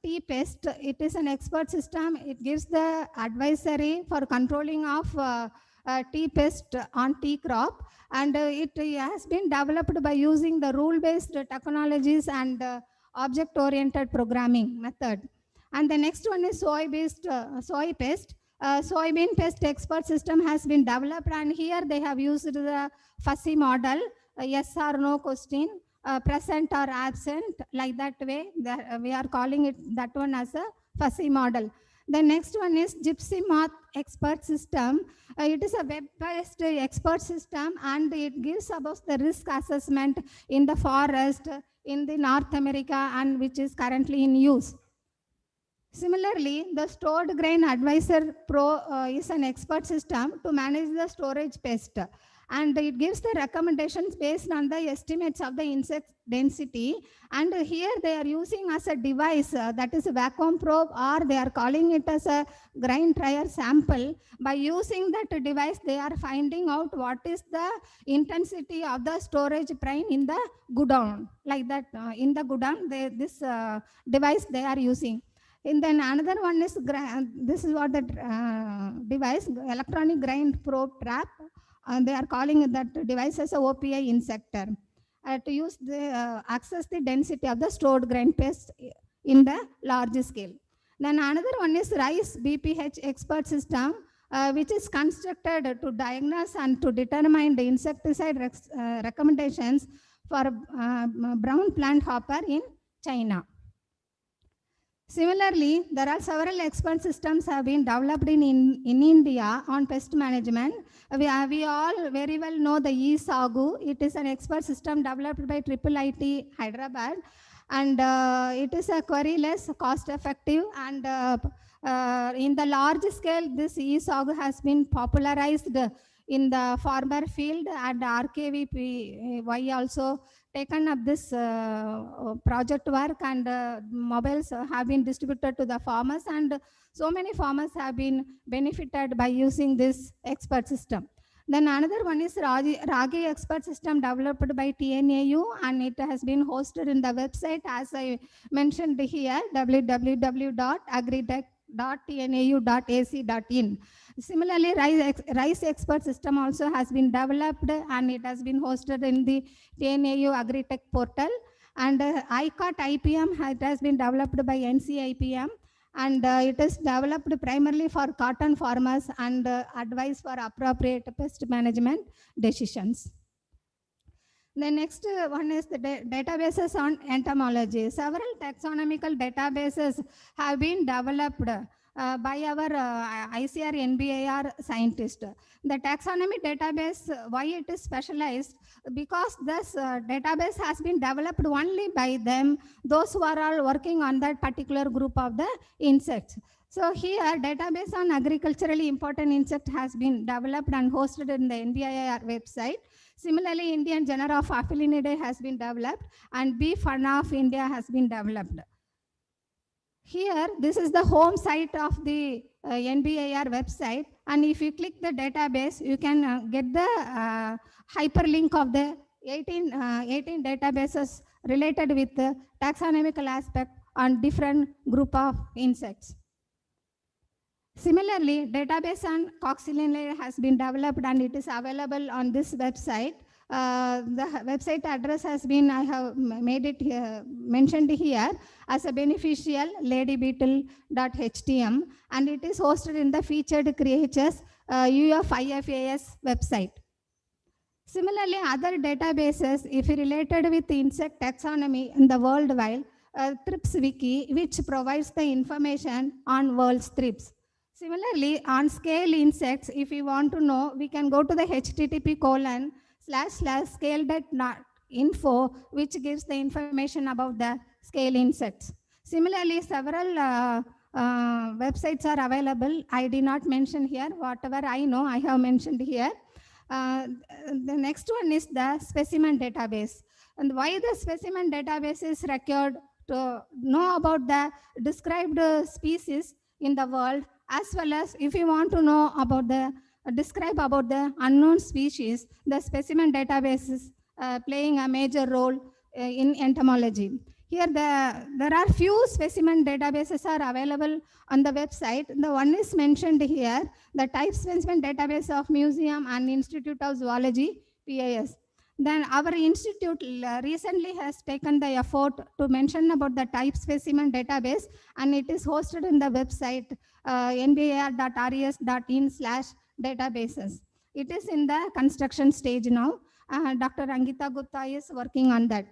T-Pest. It is an expert system. It gives the advisory for controlling of T-Pest on tea crop, and it has been developed by using the rule-based technologies and object-oriented programming method. And the next one is soy-based soy pest. Soybean pest expert system has been developed, and here they have used the fuzzy model, yes or no question, present or absent, like that way. We are calling it that one as a fuzzy model. The next one is gypsy moth expert system. It is a web-based expert system, and it gives about the risk assessment in the forest in the North America, and which is currently in use. Similarly, the Stored Grain Advisor Pro is an expert system to manage the storage pest, and it gives the recommendations based on the estimates of the insect density. And here they are using as a device that is a vacuum probe, or they are calling it as a grain trier sample. By using that device, they are finding out what is the intensity of the storage brain in the godown, like that. In the godown, this device they are using. And then another one is, this is what the device, electronic grain probe trap. They are calling that device as a OPI insector to use the access the density of the stored grain pest in the large scale. Then another one is rice BPH expert system, which is constructed to diagnose and to determine the insecticide recommendations for brown plant hopper in China. Similarly, there are several expert systems have been developed in India on pest management. We all very well know the eSagu. It is an expert system developed by IIIT Hyderabad, and it is a queryless, cost-effective, and in the large scale, this eSagu has been popularized in the farmer field, and RKVY also taken up this project work, and mobiles have been distributed to the farmers, and so many farmers have been benefited by using this expert system. Then another one is Ragi expert system developed by TNAU, and it has been hosted in the website as I mentioned here, www.agritech.tnau.ac.in. Similarly, rice expert system also has been developed, and it has been hosted in the TNAU Agritech portal. And ICOT IPM has been developed by NCIPM, and it is developed primarily for cotton farmers and advice for appropriate pest management decisions. The next one is the databases on entomology. Several taxonomical databases have been developed by our ICR NBIR scientist. The taxonomy database, why it is specialized? Because this database has been developed only by them, those who are all working on that particular group of the insects. So here, database on agriculturally important insect has been developed and hosted in the NBIR website. Similarly, Indian genera of Aphilinidae has been developed, and bee fauna of India has been developed. Here, this is the home site of the NBIR website, and if you click the database, you can get the hyperlink of the 18 databases related with the taxonomical aspect on different group of insects. Similarly, database on coccinelle has been developed, and it is available on this website. The website address has been, I have made it mentioned here as a beneficial ladybeetle.htm, and it is hosted in the featured creatures UFIFAS website. Similarly, other databases, if related with insect taxonomy in the worldwide, Thrips Wiki, which provides the information on world's thrips. Similarly, on scale insects, if you want to know, we can go to the http://scale.info, which gives the information about the scale insects. Similarly, several websites are available. I did not mention here. Whatever I know, I have mentioned here. The next one is the specimen database. And why the specimen database is required? To know about the described species in the world, as well as if you want to know about the describe about the unknown species, the specimen database is playing a major role in entomology. Here there are few specimen databases are available on the website. The one is mentioned here, the type specimen database of Museum and Institute of Zoology, PIS. Then our institute recently has taken the effort to mention about the type specimen database, and it is hosted in the website nbar.res.in/databases. It is in the construction stage now. Dr. Angita Gupta is working on that.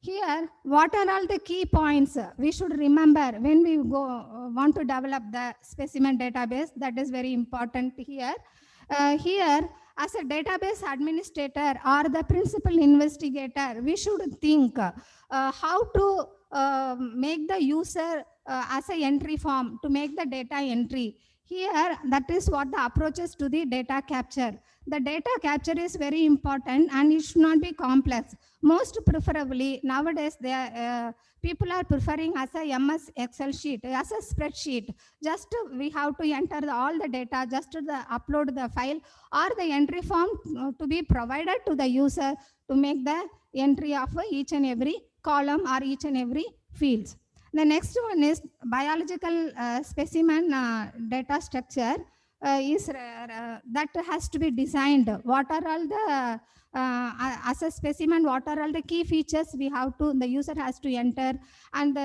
Here, what are all the key points we should remember when we want to develop the specimen database? That is very important here. Here, as a database administrator or the principal investigator, we should think how to make the user as a entry form to make the data entry. Here, that is what the approaches to the data capture. The data capture is very important and it should not be complex. Most preferably, nowadays, people are preferring as a MS Excel sheet, as a spreadsheet. Just we have to enter all the data, just to upload the file or the entry form to be provided to the user to make the entry of each and every column or each and every fields. The next one is biological specimen data structure that has to be designed. What are all the as a specimen, what are all the key features we have to, the user has to enter, and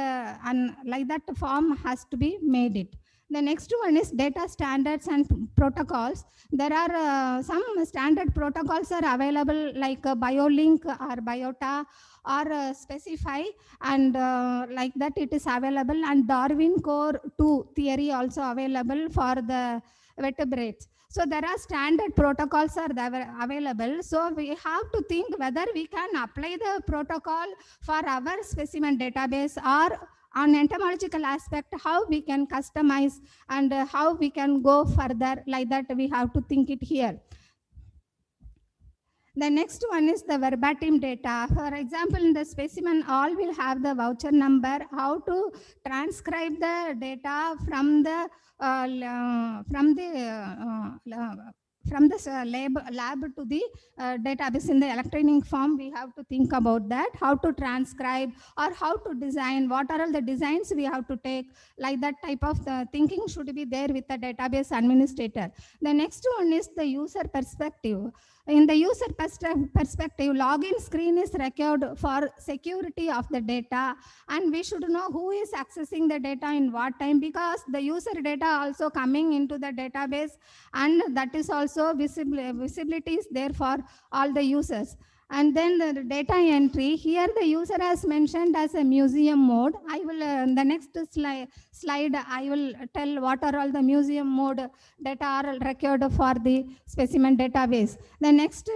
like that form has to be made it. The next one is data standards and protocols. There are some standard protocols are available like BioLink or Biota or Specify, and like that it is available, and Darwin Core 2 theory also available for the vertebrates. So there are standard protocols are available. So we have to think whether we can apply the protocol for our specimen database, or on entomological aspect, how we can customize and how we can go further. Like that we have to think it here. The next one is the verbatim data. For example, in the specimen, all will have the voucher number, how to transcribe the data from the lab to the database in the electronic form. We have to think about that, how to transcribe or how to design, what are all the designs we have to take. Like that type of thinking should be there with the database administrator. The next one is the user perspective. In the user perspective, login screen is required for security of the data, and we should know who is accessing the data in what time, because the user data also coming into the database, and that is also visibility is there for all the users. And then the data entry, here the user has mentioned as a museum mode. I will, the next slide, I will tell what are all the museum mode data are required for the specimen database. The next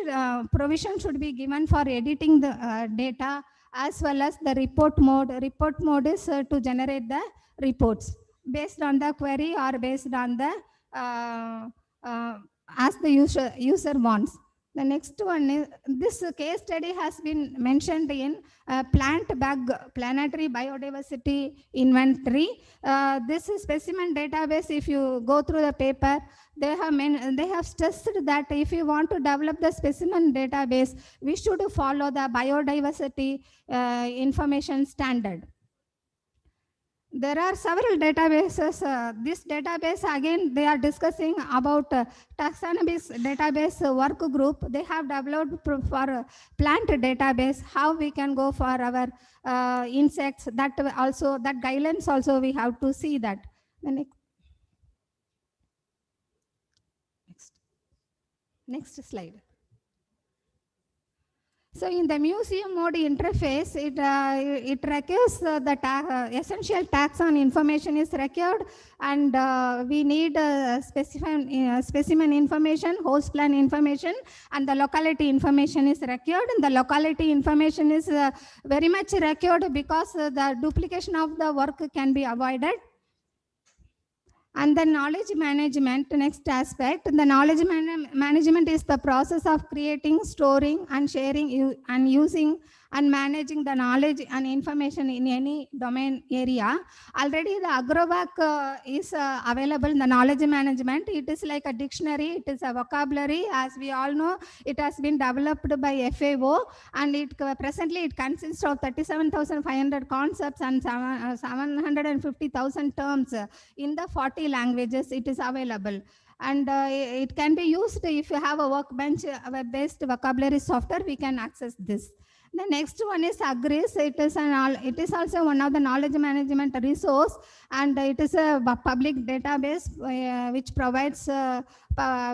provision should be given for editing the data, as well as the report mode. Report mode is to generate the reports based on the query or based on the as the user wants. The next one is, this case study has been mentioned in plant bug planetary biodiversity inventory. This is specimen database. If you go through the paper, they have stressed that if you want to develop the specimen database, we should follow the biodiversity information standard. There are several databases. This database, again, they are discussing about taxonomics database work group. They have developed for plant database, how we can go for our insects. That also, that guidelines also we have to see that. The next slide. So in the museum mode interface, it requires the essential taxon information is required, and we need specimen information, host plan information, and the locality information is required. And the locality information is very much required because the duplication of the work can be avoided. And the knowledge management, next aspect, the knowledge management is the process of creating, storing, and sharing and using and managing the knowledge and information in any domain area. Already the Agrovac is available in the knowledge management. It is like a dictionary, it is a vocabulary. As we all know, it has been developed by FAO, and it presently it consists of 37,500 concepts and 750,000 terms in the 40 languages. It is available, and it can be used if you have a workbench web-based vocabulary software. We can access this. The next one is Agris. It is also one of the knowledge management resource, and it is a public database which provides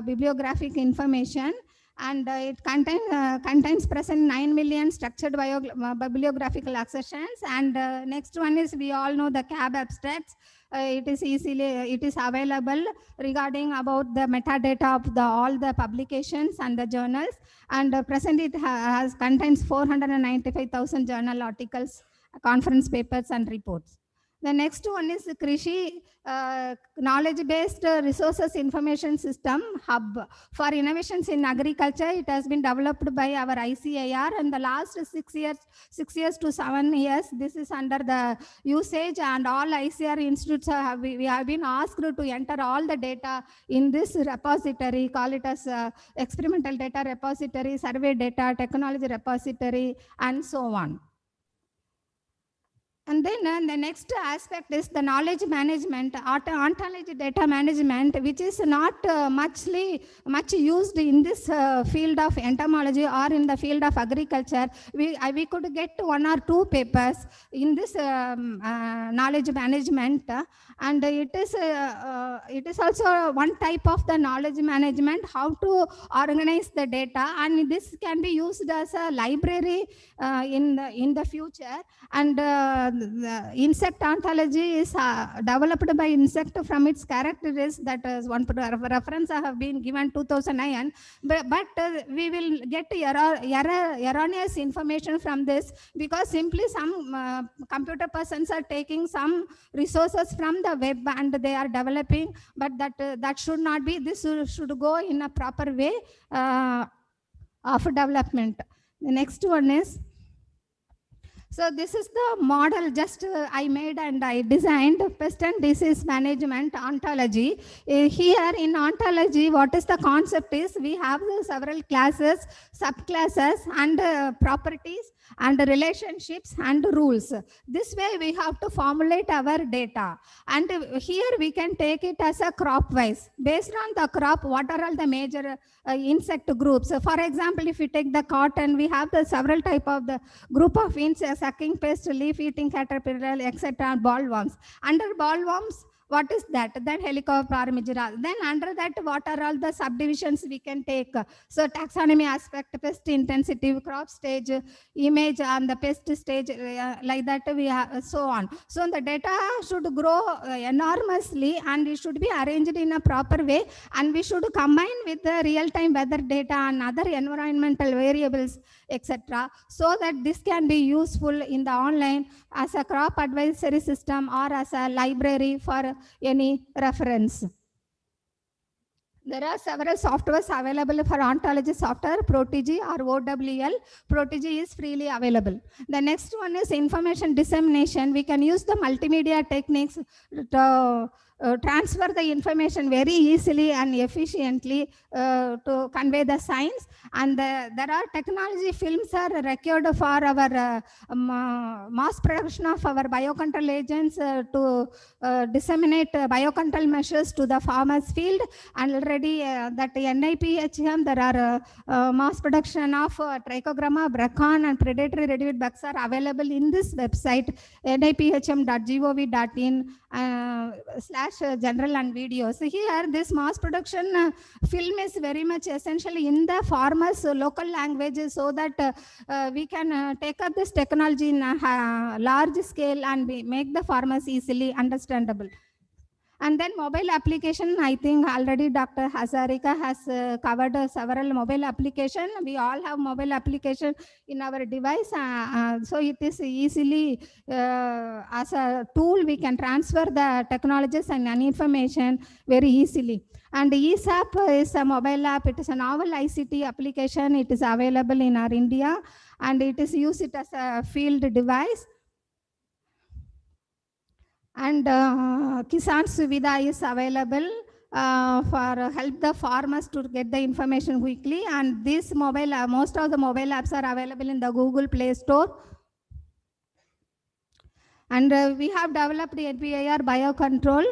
bibliographic information, and it contains present 9 million structured bibliographical accessions. And next one is, we all know the CAB abstracts. It is available regarding about the metadata of all the publications and the journals, and presently it contains 495,000 journal articles, conference papers and reports. The next one is Krishi knowledge-based resources information system hub for innovations in agriculture. It has been developed by our ICAR in the last 6 years to 7 years. This is under the usage, and all ICAR institutes we have been asked to enter all the data in this repository. Call it as experimental data repository, survey data, technology repository, and so on. And then the next aspect is the knowledge management, ontology data management, which is not much used in this field of entomology or in the field of agriculture. We could get 1 or 2 papers in this knowledge management, and it is also one type of the knowledge management, how to organize the data, and this can be used as a library in the future. And the insect ontology is developed by insect from its characteristics. That is one reference I have been given 2009, but we will get erroneous information from this, because simply some computer persons are taking some resources from the web and they are developing, but that should not be. This should go in a proper way of development. The next one is, so this is the model just I made and I designed, pest and disease management ontology. Here in ontology, what is the concept is, we have several classes, subclasses, and properties, and relationships and rules. This way we have to formulate our data, and here we can take it as a crop wise. Based on the crop, what are all the major insect groups? For example, if we take the cotton, we have the several type of the group of insects: sucking pest, leaf eating caterpillar, etc. Bollworms. Under bollworms, what is that? Then Helicoparmigira. Then under that, what are all the subdivisions we can take? So taxonomy aspect, pest intensity, crop stage, image on the pest stage, like that we have, so on. So the data should grow enormously, and it should be arranged in a proper way, and we should combine with the real-time weather data and other environmental variables, etc., so that this can be useful in the online as a crop advisory system or as a library for any reference. There are several softwares available for ontology software, Protege or OWL. Protege is freely available. The next one is information dissemination. We can use the multimedia techniques to transfer the information very easily and efficiently to convey the science. And there are technology films are required for our mass production of our biocontrol agents to disseminate biocontrol measures to the farmers field. And already that NIPHM, there are mass production of trichogramma, bracon, and predatory redwood bugs are available in this website, niphm.gov.in /general and videos. So here this mass production film is very much essentially in the farmers local languages, so that we can take up this technology in a large scale and we make the farmers easily understandable. And then mobile application, I think already Dr. Hazarika has covered several mobile application. We all have mobile application in our device. So it is easily, as a tool, we can transfer the technologies and information very easily. And ESAP is a mobile app. It is a novel ICT application. It is available in our India, and it is used it as a field device. And Kisan Suvidha is available for help the farmers to get the information quickly. And this mobile, most of the mobile apps are available in the Google Play Store. And we have developed the NPIR biocontrol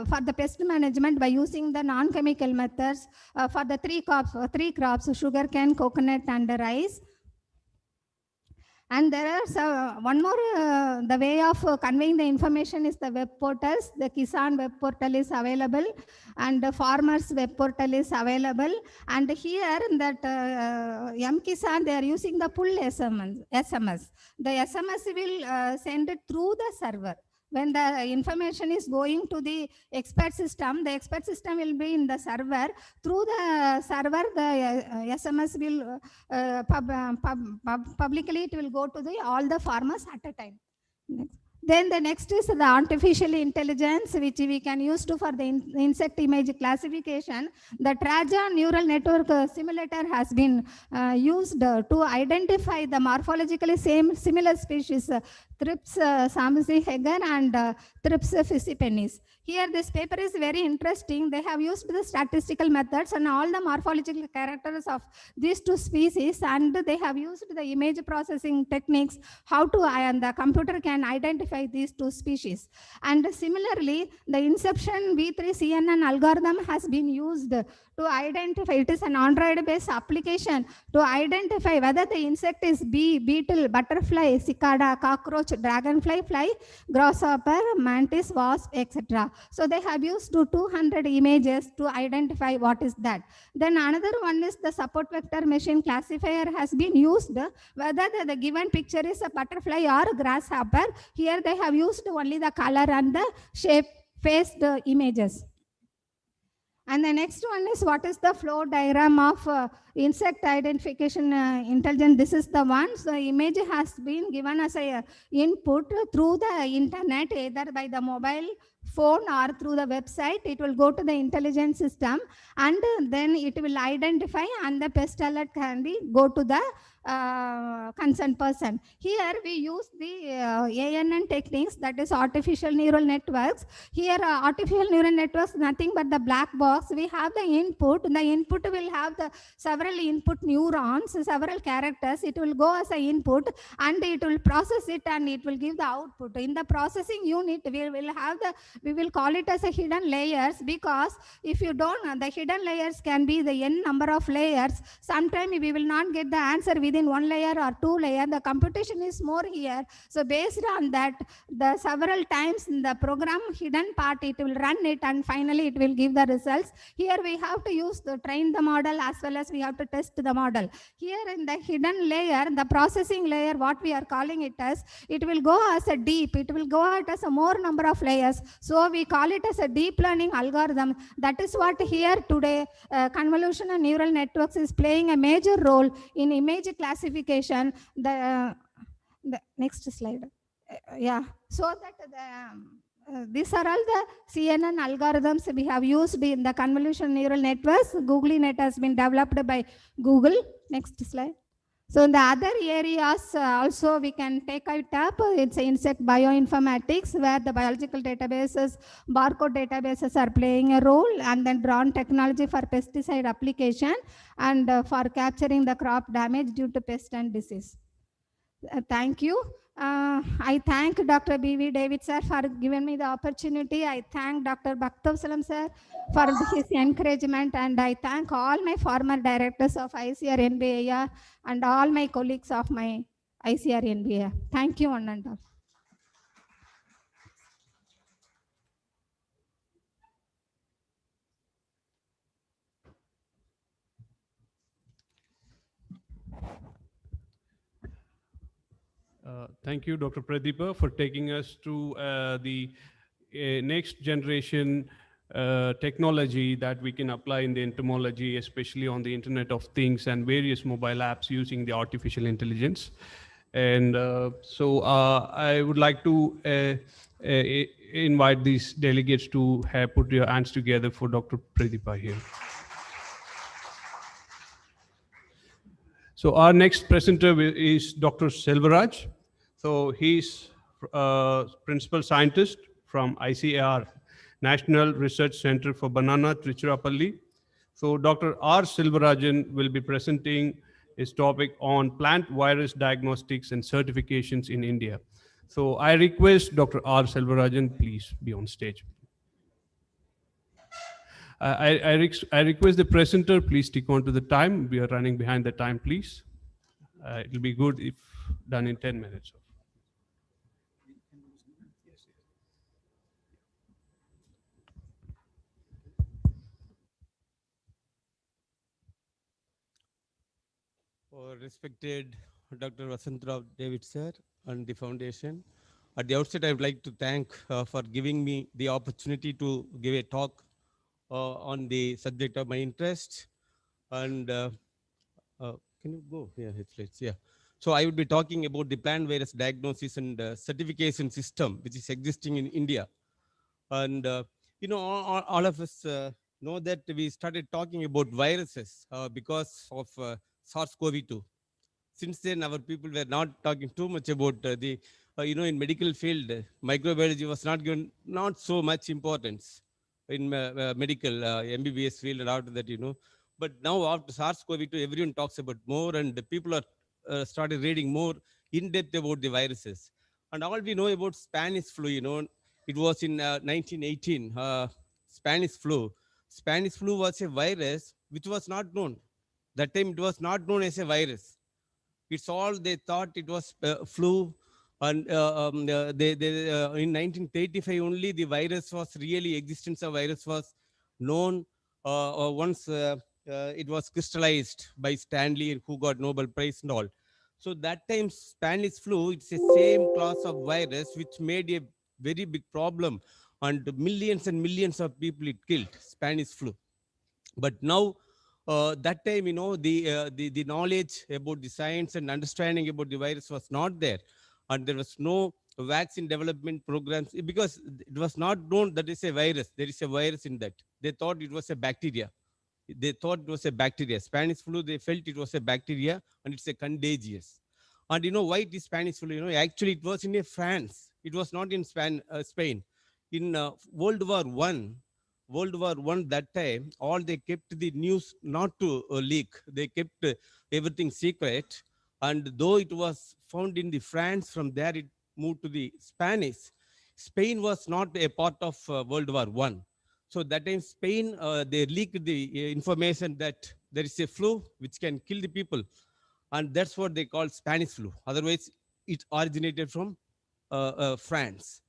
for the pest management by using the non-chemical methods for the three crops, sugarcane, coconut, and rice. And there are one more, the way of conveying the information is the web portals. The Kisan web portal is available, and the farmers web portal is available. And here in that M-Kisan, they are using the pull SMS. The SMS will send it through the server. When the information is going to the expert system will be in the server. Through the server, the SMS will publicly it will go to all the farmers at a time. Then the next is the artificial intelligence, which we can use for the insect image classification. The Trajan neural network simulator has been used to identify the morphologically similar species, Thrips samsi-heger and Thrips fissipennis. Here this paper is very interesting. They have used the statistical methods and all the morphological characters of these two species, and they have used the image processing techniques, how to the computer can identify these two species. And similarly, the Inception V3CNN algorithm has been used to identify, it is an Android-based application to identify whether the insect is bee, beetle, butterfly, cicada, cockroach, dragonfly, fly, grasshopper, mantis, wasp, etc. So they have used 200 images to identify what is that. Then another one is the support vector machine classifier has been used whether the given picture is a butterfly or a grasshopper. Here they have used only the color and the shape faced images. And the next one is what is the flow diagram of insect identification intelligence. This is the one. So the image has been given as a input through the internet, either by the mobile phone or through the website. It will go to the intelligence system, and then it will identify, and the pest alert can be go to the concerned person. Here we use the ANN techniques, that is artificial neural networks. Here artificial neural networks, nothing but the black box. We have the input. The input will have the several input neurons, several characters. It will go as an input, and it will process it, and it will give the output. In the processing unit, we will call it as a hidden layers, because if you don't, the hidden layers can be the n number of layers. Sometimes we will not get the answer within one layer or two layer. The computation is more here. So based on that, the several times in the program hidden part, it will run it, and finally it will give the results. Here we have to use to train the model, as well as we have to test the model. Here in the hidden layer, the processing layer, what we are calling it as, it will go as a deep, it will go out as a more number of layers. So we call it as a deep learning algorithm. That is what here today convolutional neural networks is playing a major role in image classification. The next slide. Yeah, so that these are all the CNN algorithms we have used in the convolutional neural networks. GooglyNet has been developed by Google. Next slide. So in the other areas also we can take it up. It's insect bioinformatics, where the biological databases, barcode databases are playing a role, and then drone technology for pesticide application, and for capturing the crop damage due to pest and disease. Thank you. I thank Dr. B.V. David sir for giving me the opportunity. I thank Dr. Bhaktavasalam sir for his encouragement, and I thank all my former directors of ICR NBA and all my colleagues of my ICR NBA. Thank you, one and all. Thank you, Dr. Pradeepa, for taking us to the next generation technology that we can apply in the entomology, especially on the Internet of Things and various mobile apps using the artificial intelligence. And I would like to invite these delegates to put your hands together for Dr. Pradeepa here. So our next presenter is Dr. Selvaraj. So he's principal scientist from ICAR, National Research Center for Banana, Trichurapalli. So Dr. R. Silvarajan will be presenting his topic on plant virus diagnostics and certifications in India. So I request Dr. R. Silvarajan, please be on stage. I request the presenter, please stick on to the time. We are running behind the time, please. It'll be good if done in 10 minutes. Respected Dr. Vasantrao David sir and the foundation. At the outset, I would like to thank for giving me the opportunity to give a talk on the subject of my interest. And can you go? Yeah, it's yeah. So I would be talking about the plant virus diagnosis and certification system, which is existing in India. And all of us know that we started talking about viruses because of SARS-CoV-2. Since then, our people were not talking too much about in medical field, microbiology was not given not so much importance in medical MBBS field and after that, But now after SARS-CoV-2, everyone talks about more and the people are started reading more in depth about the viruses. And all we know about Spanish flu, it was in 1918, Spanish flu. Spanish flu was a virus which was not known. That time it was not known as a virus. It's all they thought it was flu. And in 1935 only the virus was really existence of virus was known once it was crystallized by Stanley, who got Nobel Prize and all. So that time Spanish flu, it's the same class of virus which made a very big problem and millions and millions of people it killed, Spanish flu. But now that time, the knowledge about the science and understanding about the virus was not there. And there was no vaccine development programs because it was not known that is a virus. There is a virus in that. They thought it was a bacteria. They thought it was a bacteria. Spanish flu, they felt it was a bacteria and it's a contagious. And why it is Spanish flu? Actually it was in France. It was not in Spain. In World War I, that time, all they kept the news not to leak. They kept everything secret. And though it was found in the France, from there it moved to the Spanish. Spain was not a part of World War I. So that time Spain, they leaked the information that there is a flu which can kill the people. And that's what they call Spanish flu. Otherwise, it originated from France.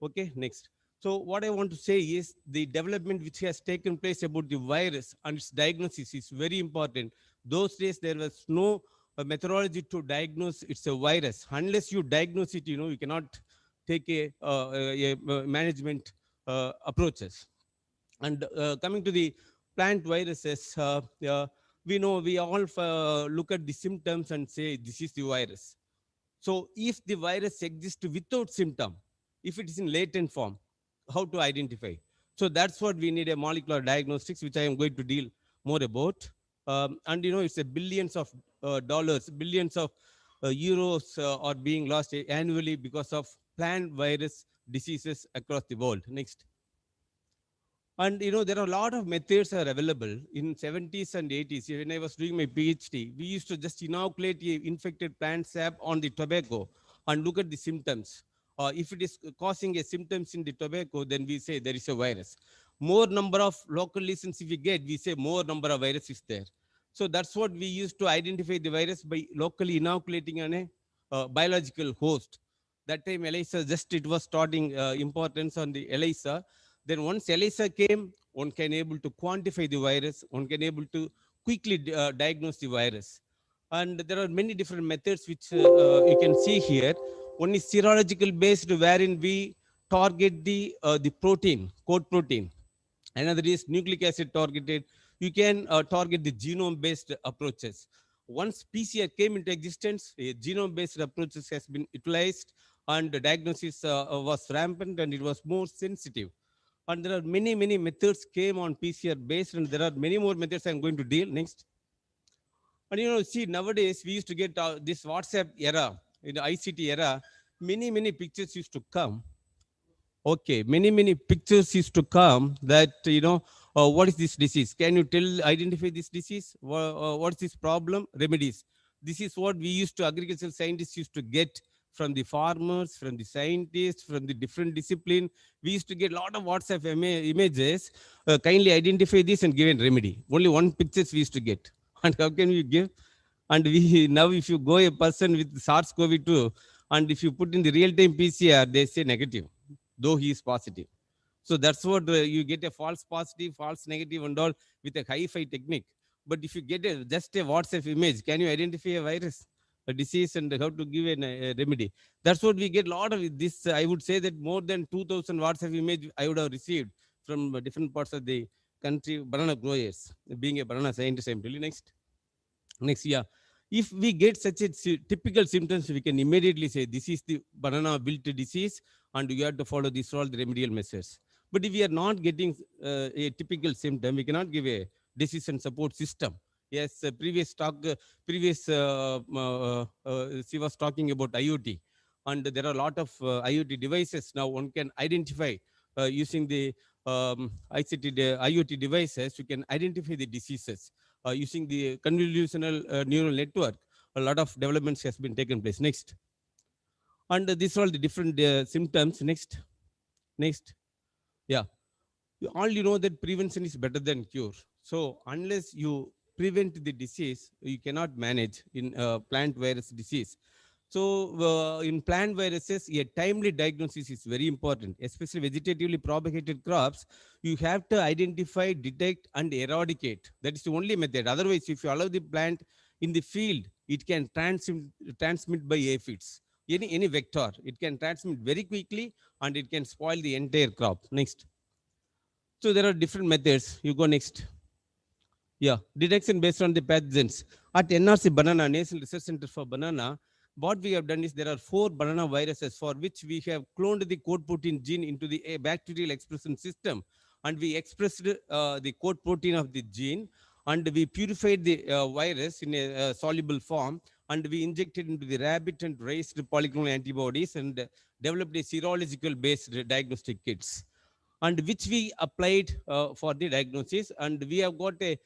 Okay, next. So what I want to say is the development which has taken place about the virus and its diagnosis is very important. Those days, there was no methodology to diagnose it's a virus. Unless you diagnose it, you cannot take a management approaches. And coming to the plant viruses, we know we all look at the symptoms and say this is the virus. So if the virus exists without symptom, if it is in latent form, how to identify? So that's what we need, a molecular diagnostics, which I am going to deal more about. And it's a billions of dollars, billions of euros are being lost annually because of plant virus diseases across the world. Next. And there are a lot of methods are available in 70s and 80s. When I was doing my PhD, we used to just inoculate a infected plant sap on the tobacco and look at the symptoms. If it is causing a symptoms in the tobacco, then we say there is a virus. More number of local lesions if we get, we say more number of virus is there. So that's what we used to identify the virus by locally inoculating on a biological host. That time ELISA, just it was starting importance on the ELISA. Then once ELISA came, one can able to quantify the virus, one can able to quickly diagnose the virus. And there are many different methods which you can see here. One is serological based, wherein we target the protein, code protein. Another is nucleic acid targeted. You can target the genome based approaches. Once PCR came into existence, a genome based approaches has been utilized, and the diagnosis was rampant, and it was more sensitive. And there are many methods came on PCR based, and there are many more methods I'm going to deal next. And see, nowadays we used to get this WhatsApp era, in the ICT era, many pictures used to come. Okay, many pictures used to come that, what is this disease? Can you identify this disease? What's this problem? Remedies. This is what we used to, agricultural scientists used to get from the farmers, from the scientists, from the different discipline. We used to get a lot of WhatsApp images. Kindly identify this and give a remedy. Only one pictures we used to get. And how can we give? And we now, if you go a person with SARS-CoV-2, and if you put in the real-time PCR, they say negative, though he is positive. So that's what you get, a false positive, false negative and all, with a hi-fi technique. But if you get just a WhatsApp image, can you identify a virus, a disease, and how to give a remedy? That's what we get a lot of this. I would say that more than 2,000 WhatsApp image I would have received from different parts of the country, banana growers. Being a banana scientist, I'm really next. Yeah, if we get such a typical symptoms, we can immediately say this is the banana wilt disease, and you have to follow these all the remedial measures. But if we are not getting a typical symptom, we cannot give a decision support system. Yes, she was talking about IoT, and there are a lot of IoT devices now. One can identify using the IoT devices. You can identify the diseases using the convolutional neural network. A lot of developments has been taken place. Next, and these are all the different symptoms. Next. Yeah, all that prevention is better than cure. So unless you prevent the disease, you cannot manage in plant virus disease. So in plant viruses, a timely diagnosis is very important, especially vegetatively propagated crops. You have to identify, detect, and eradicate. That is the only method. Otherwise, if you allow the plant in the field, it can transmit by aphids. Any vector, it can transmit very quickly, and it can spoil the entire crop. Next. So there are different methods. You go next. Yeah, detection based on the pathogens. At NRC Banana, National Research Center for Banana, what we have done is there are 4 banana viruses for which we have cloned the code protein gene into the bacterial expression system. And we expressed the code protein of the gene, and we purified the virus in a soluble form, and we injected into the rabbit and raised polyclonal antibodies, and developed a serological based diagnostic kits, and which we applied for the diagnosis. And we have got a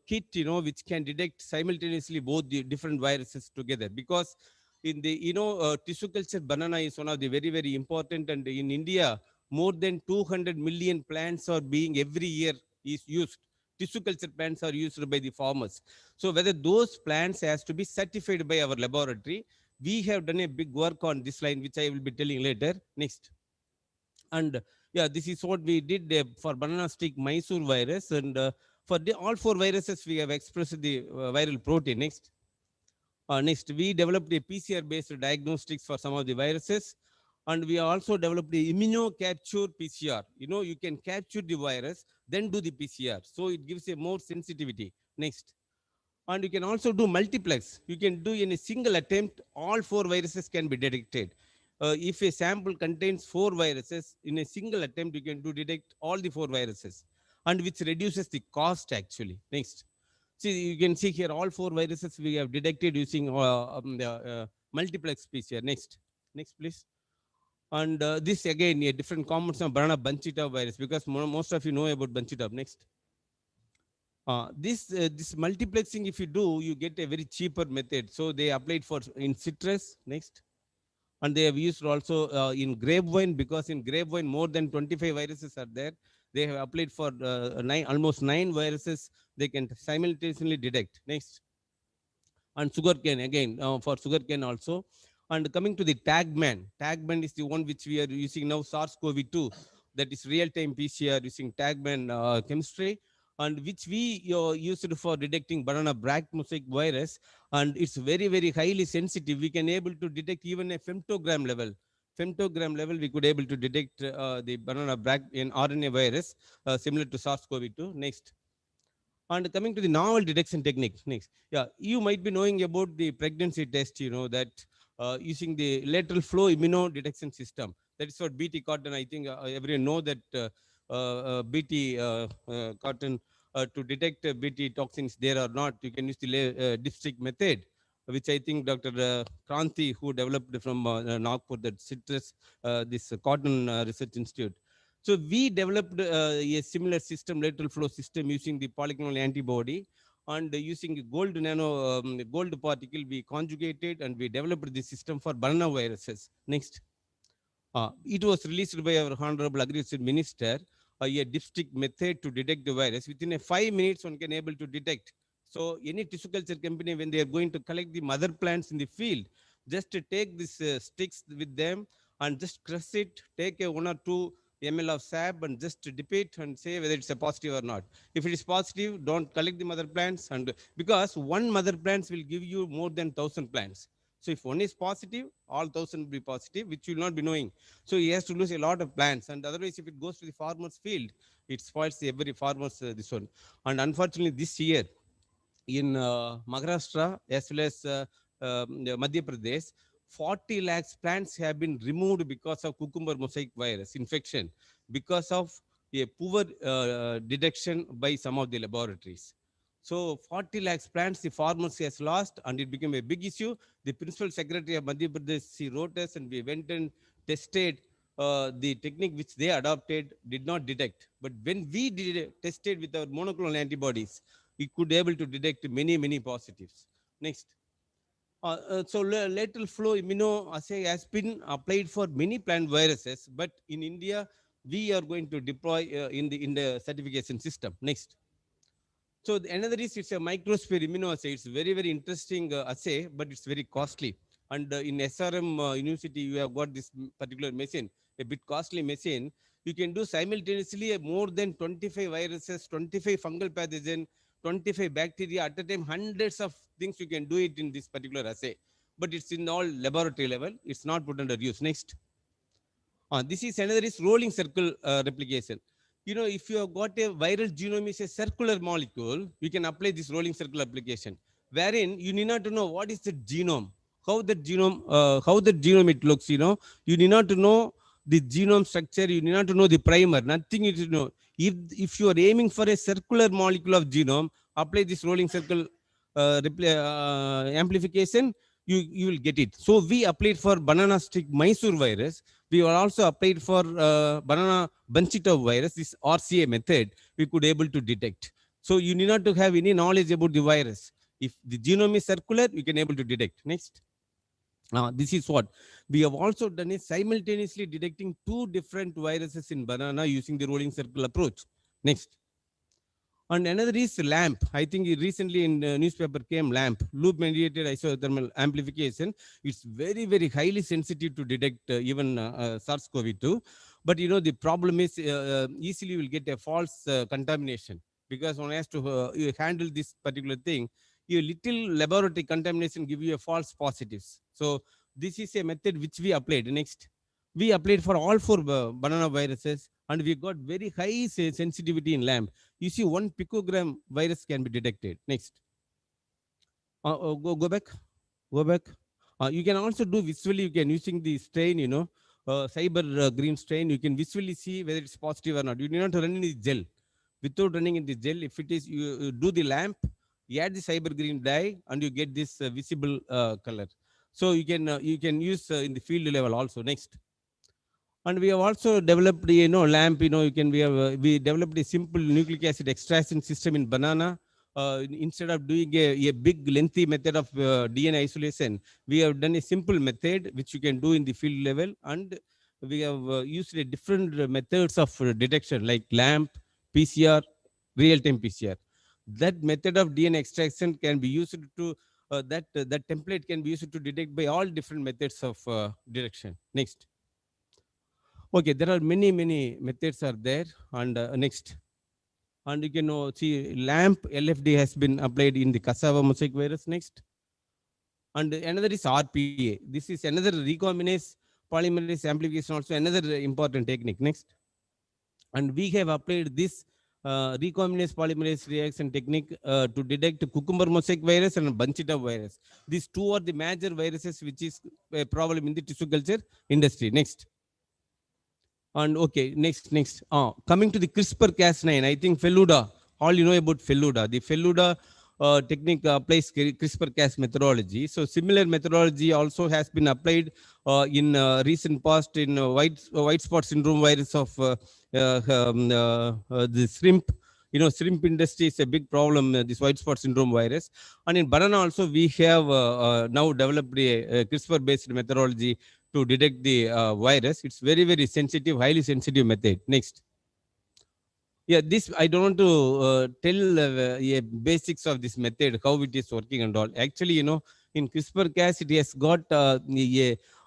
kit, which can detect simultaneously both the different viruses together, because in the, tissue culture banana is one of the very important, and in India, more than 200 million plants are being every year is used. Tissue culture plants are used by the farmers. So whether those plants has to be certified by our laboratory, we have done a big work on this line, which I will be telling later. Next. And yeah, this is what we did for banana stick Mysore virus, and for all 4 viruses we have expressed the viral protein. Next, we developed a PCR based diagnostics for some of the viruses, and we also developed the immunocapture PCR. You can capture the virus, then do the PCR, so it gives a more sensitivity. Next. And you can also do multiplex. You can do in a single attempt, all 4 viruses can be detected. If a sample contains 4 viruses, in a single attempt, you can detect all the 4 viruses, and which reduces the cost actually. Next. See, you can see here all 4 viruses we have detected using the multiplex PCR. Next, please. And this again, a different components of banana bunchy top virus, because most of you know about bunchy top. Next. This multiplexing, if you do, you get a very cheaper method. So they applied for in citrus. Next. And they have used also in grapevine, because in grapevine more than 25 viruses are there. They have applied for almost 9 viruses they can simultaneously detect. Next. And sugarcane again, for sugarcane also. And coming to the tagman is the one which we are using now, SARS-CoV-2, that is real-time PCR using tagman chemistry. and which we used for detecting banana black mosaic virus, and it's very, very highly sensitive. We can able to detect even a femtogram level. Femtogram level, we could able to detect the banana black in RNA virus similar to SARS-CoV-2. Next. And coming to the novel detection technique, next, yeah, you might be knowing about the pregnancy test, that using the lateral flow immunodetection system. That is what BT cotton. I think everyone know that BT cotton to detect BT toxins there or not. You can use the dipstick method, which I think Dr. Kranti, who developed from Nagpur, that citrus, this cotton research institute. So we developed a similar system, lateral flow system, using the polyclonal antibody, and using gold particle, we conjugated and we developed the system for banana viruses. Next. It was released by our Honorable Agriculture Minister, a dipstick method to detect the virus. Within a 5 minutes, one can able to detect. So any tissue culture company, when they are going to collect the mother plants in the field, just to take these sticks with them and just crush it, take a 1 or 2 ml of sap and just dip it and say whether it's a positive or not. If it is positive, don't collect the mother plants, and because one mother plants will give you more than 1,000 plants. So if one is positive, all 1,000 will be positive, which you will not be knowing. So he has to lose a lot of plants, and otherwise, if it goes to the farmer's field, it spoils every farmer's this one. And unfortunately, this year in Maharashtra as well as Madhya Pradesh, 40 lakhs plants have been removed because of cucumber mosaic virus infection, because of a poor detection by some of the laboratories. So 40 lakhs plants the farmers has lost, and it became a big issue. The principal secretary of Madhya Pradesh, he wrote us, and we went and tested the technique which they adopted did not detect. But when we tested with our monoclonal antibodies, we could able to detect many, many positives. Next. So lateral flow immunoassay has been applied for many plant viruses, but in India, we are going to deploy in the certification system. Next. So another is it's a microsphere immunoassay. It's very, very interesting assay, but it's very costly. And in SRM University, you have got this particular machine, a bit costly machine. You can do simultaneously more than 25 viruses, 25 fungal pathogen, 25 bacteria at a time, hundreds of things you can do it in this particular assay. But it's in all laboratory level. It's not put under use. Next. This is another is rolling circle replication. If you have got a viral genome is a circular molecule, you can apply this rolling circle application, wherein you need not to know what is the genome, how the genome it looks. You need not to know the genome structure. You need not to know the primer. Nothing you need to know. If you are aiming for a circular molecule of genome, apply this rolling circle amplification. You will get it. So we applied for banana stick Mysore virus. We were also applied for banana bunchita virus, this RCA method, we could able to detect. So you need not to have any knowledge about the virus. If the genome is circular, you can able to detect. Next. This is what we have also done is simultaneously detecting 2 different viruses in banana using the rolling circle approach. Next. And another is LAMP. I think recently in newspaper came LAMP, loop mediated isothermal amplification. It's very, very highly sensitive to detect even SARS-CoV-2. But the problem is easily you will get a false contamination, because one has to you handle this particular thing. Your little laboratory contamination give you a false positives. So this is a method which we applied. Next. We applied for all 4 banana viruses, and we got very high sensitivity in LAMP. You see 1 picogram virus can be detected. Next. Go back. Go back. You can also do visually, you can using the strain, cyber green strain, you can visually see whether it's positive or not. You need not run in the gel. Without running in the gel, if it is, you do the LAMP, you add the cyber green dye, and you get this visible color. So you can use in the field level also. Next. And we have also developed, LAMP, we developed a simple nucleic acid extraction system in banana. Instead of doing a big lengthy method of DNA isolation, we have done a simple method which you can do in the field level. And we have used different methods of detection like LAMP, PCR, real-time PCR. That method of DNA extraction can be used to, that template can be used to detect by all different methods of detection. Next. Okay, there are many, many methods are there. And next. And you can see LAMP LFD has been applied in the cassava mosaic virus. Next. And another is RPA. This is another recombinase polymerase amplification, also another important technique. Next. And we have applied this recombinase polymerase reaction technique to detect cucumber mosaic virus and Bunchita virus. These two are the major viruses which is a problem in the tissue culture industry. Next. And okay, next. Coming to the CRISPR-Cas9, I think Feluda, all you know about Feluda. The Feluda technique applies CRISPR-Cas methodology. So similar methodology also has been applied in recent past in white spot syndrome virus of the shrimp. You know, shrimp industry is a big problem, this white spot syndrome virus. And in banana also, we have now developed a CRISPR-based methodology to detect the virus. It's very, very sensitive, highly sensitive method. Next. Yeah, this, I don't want to tell basics of this method, how it is working and all. Actually, you know, in CRISPR-Cas, it has got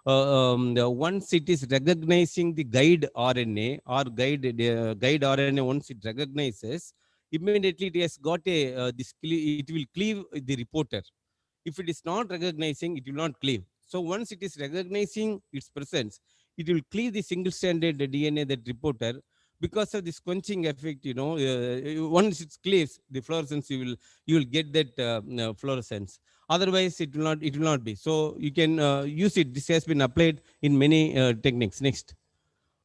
once it is recognizing the guide RNA or guide RNA, once it recognizes, immediately it has got a, it will cleave the reporter. If it is not recognizing, it will not cleave. So once it is recognizing its presence, it will cleave the single-stranded DNA, that reporter. Because of this quenching effect, you know, once it cleaves the fluorescence, you will get that fluorescence. Otherwise, it will not be. So you can use it. This has been applied in many techniques. Next.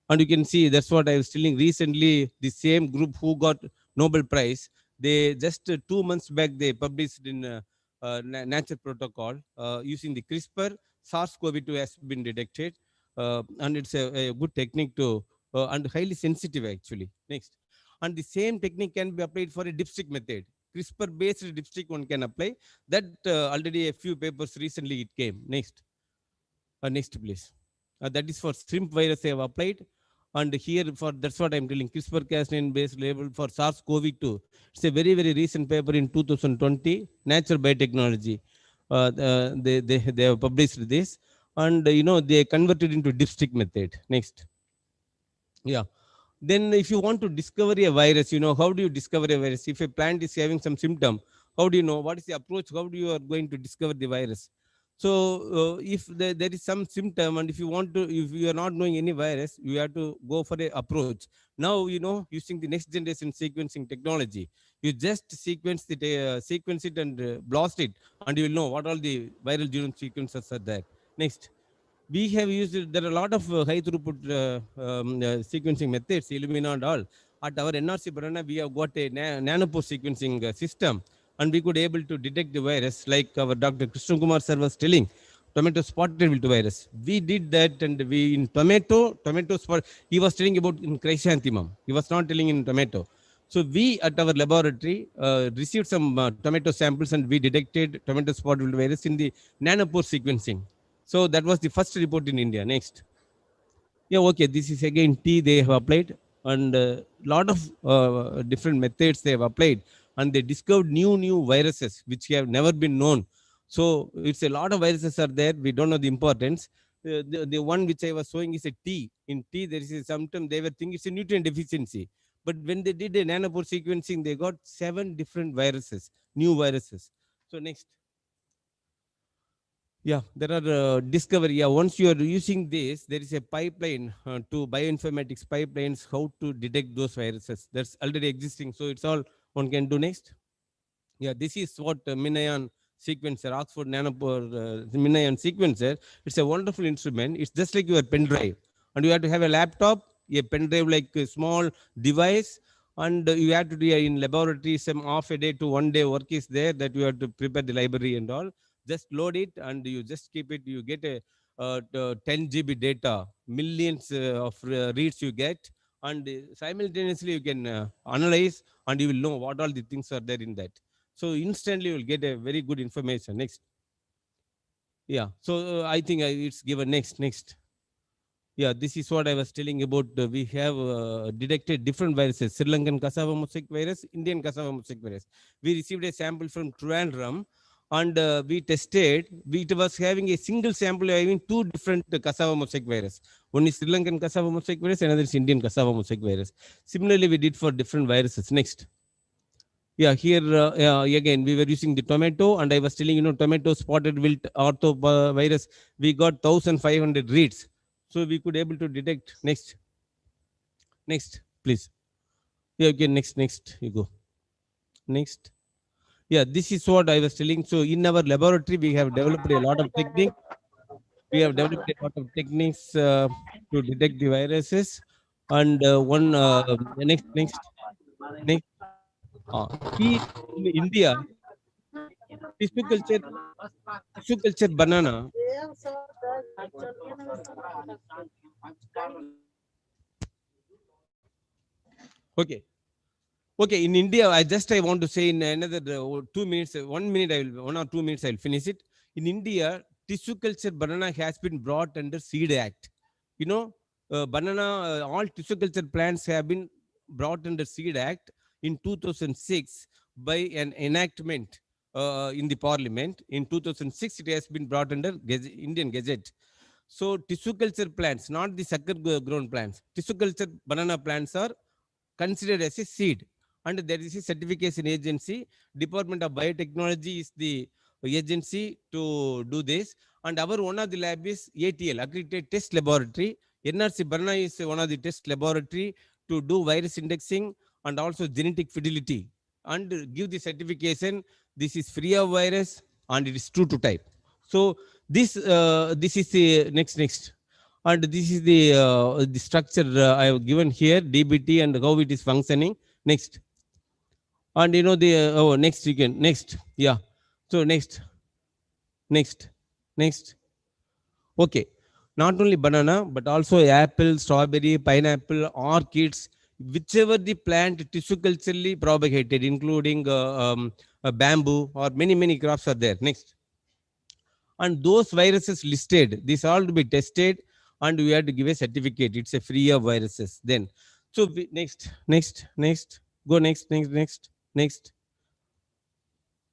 And you can see, that's what I was telling recently, the same group who got Nobel Prize, they just 2 months back, they published in Nature Protocol using the CRISPR, SARS-CoV-2 has been detected. And it's a good technique to, and highly sensitive actually. Next. And the same technique can be applied for a dipstick method. CRISPR-based dipstick one can apply. That already a few papers recently it came. Next. Next, please. That is for shrimp virus they have applied. And here, for that's what I'm telling, CRISPR-Cas9 based label for SARS-CoV-2. It's a very, very recent paper in 2020, Nature Biotechnology. They have published this. And, you know, they converted into dipstick method. Next. Yeah. Then if you want to discover a virus, you know, how do you discover a virus? If a plant is having some symptom, how do you know? What is the approach? How do you are going to discover the virus? So if there is some symptom, and if you are not knowing any virus, you have to go for a approach. Now, you know, using the next generation sequencing technology, you just sequence it and blast it, and you will know what all the viral genome sequences are there. Next. We have used, there are a lot of high throughput sequencing methods, Illumina and all. At our NRC Banana, we have got a nanopore sequencing system, and we could able to detect the virus, like our Dr. Krishna Kumar sir was telling, tomato spotted wilt virus. We did that, and we in tomato spot, he was telling about in chrysanthemum. He was not telling in tomato. So we at our laboratory received some tomato samples, and we detected tomato spot wilt virus in the nanopore sequencing. So that was the first report in India. Next. Yeah, okay, this is again tea they have applied, and a lot of different methods they have applied, and they discovered new viruses which have never been known. So it's a lot of viruses are there. We don't know the importance. The one which I was showing is a tea. In tea, there is a symptom. They were thinking it's a nutrient deficiency. But when they did a nanopore sequencing, they got 7 different viruses, new viruses. So next. Yeah, there are discovery. Yeah, once you are using this, there is a pipeline to bioinformatics pipelines, how to detect those viruses. That's already existing. So it's all one can do next. Yeah, this is what Minayan sequencer, Oxford Nanopore Minayan sequencer. It's a wonderful instrument. It's just like your pen drive. And you have to have a laptop, a pen drive like a small device. And you have to do in laboratory some half a day to 1 day work is there, that you have to prepare the library and all. Just load it and you just keep it. You get a 10 GB data, millions of reads you get, and simultaneously you can analyze, and you will know what all the things are there in that. So instantly you will get a very good information. Next. Yeah. So I think it's given next. Yeah, this is what I was telling about. We have detected different viruses: Sri Lankan cassava mosaic virus, Indian cassava mosaic virus. We received a sample from Trivandrum, and we tested. It was having a single sample having 2 different cassava mosaic virus. One is Sri Lankan cassava mosaic virus, another is Indian cassava mosaic virus. Similarly, we did for different viruses. Next. Yeah, here again we were using the tomato, and I was telling tomato spotted wilt orthovirus. We got 1,500 reads, so we could able to detect. Next, please. Yeah, okay, next. You go next. Yeah, this is what I was telling. So in our laboratory, we have developed a lot of techniques. We have developed a lot of techniques to detect the viruses, and one next. Uh, here in India, tissue culture, tissue culture banana. Okay, okay. In India, I want to say in another 2 minutes, 1 minute, 1 or 2 minutes, I'll finish it. In India, tissue culture banana has been brought under Seed Act. Banana, all tissue culture plants have been brought under Seed Act in 2006 by an enactment in the Parliament. In 2006, it has been brought under Indian Gazette. So tissue culture plants, not the sucker grown plants, tissue culture banana plants are considered as a seed, and there is a certification agency. Department of Biotechnology is the agency to do this, and our one of the lab is ATL, Accredited Test Laboratory. NRC Barna is one of the test laboratory to do virus indexing and also genetic fidelity and give the certification. This is free of virus and it is true to type. So this is the next, and this is the structure I have given here, DBT, and how it is functioning. Next, and the next you can next, yeah. So next. Okay, not only banana but also apple, strawberry, pineapple, orchids, whichever the plant tissue culturally propagated, including bamboo or many crops are there. Next, and those viruses listed, these all to be tested, and we have to give a certificate. It's a free of viruses. Then, so next, go next.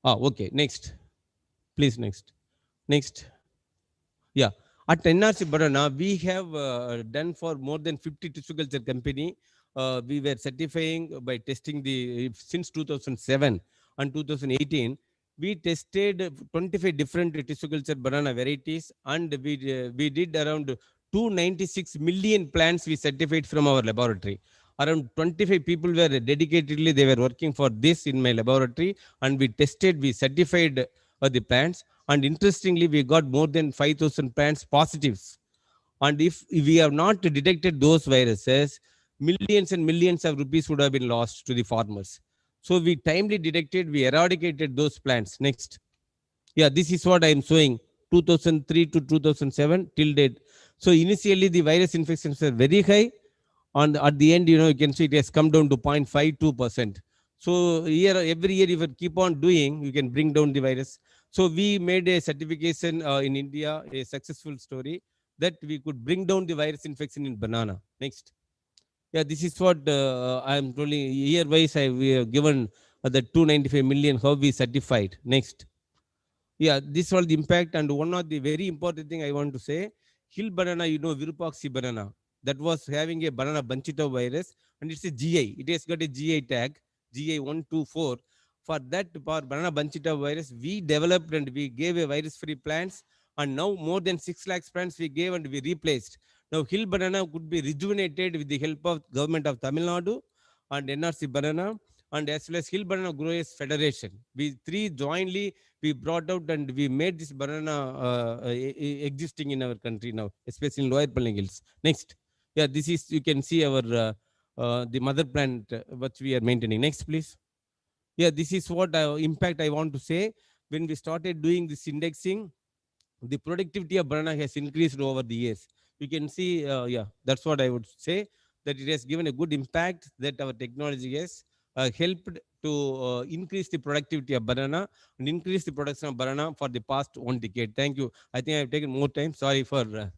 Okay, next, please, next. Yeah, at NRC Badana, we have done for more than 50 tissue culture company. We were certifying by testing the since 2007 and 2018. We tested 25 different tissue culture banana varieties, and we did around 296 million plants we certified from our laboratory. Around 25 people were dedicatedly, they were working for this in my laboratory, and we tested, we certified the plants, and interestingly, we got more than 5,000 plants positives. And if we have not detected those viruses, millions and millions of rupees would have been lost to the farmers. So we timely detected, we eradicated those plants. Next. Yeah, this is what I am showing, 2003 to 2007 till date. So initially the virus infections were very high. And at the end, you can see it has come down to 0.52%. So every year, if you keep on doing, you can bring down the virus. So we made a certification in India, a successful story that we could bring down the virus infection in banana. Next. Yeah, this is what I am telling. Year wise, we have given the 295 million how we certified. Next. Yeah, this was the impact. And one of the very important thing I want to say, hill banana, Virupoxy banana, that was having a banana bunchito virus, and it's a GI. It has got a GI tag, GI 124. For that, for banana bunchito virus, we developed and we gave a virus-free plants, and now more than 6 lakhs plants we gave and we replaced. Now hill banana could be rejuvenated with the help of government of Tamil Nadu and NRC banana, and as well as Hill Banana Growers Federation. We three jointly we brought out and we made this banana existing in our country now, especially in Lower Pelling Hills. Next. Yeah, this is, you can see our the mother plant which we are maintaining. Next, please. Yeah, this is what impact I want to say. When we started doing this indexing, the productivity of banana has increased over the years. You can see, yeah, that's what I would say, that it has given a good impact, that our technology has helped to increase the productivity of banana and increase the production of banana for the past 1 decade. Thank you. I think I've taken more time. Sorry for.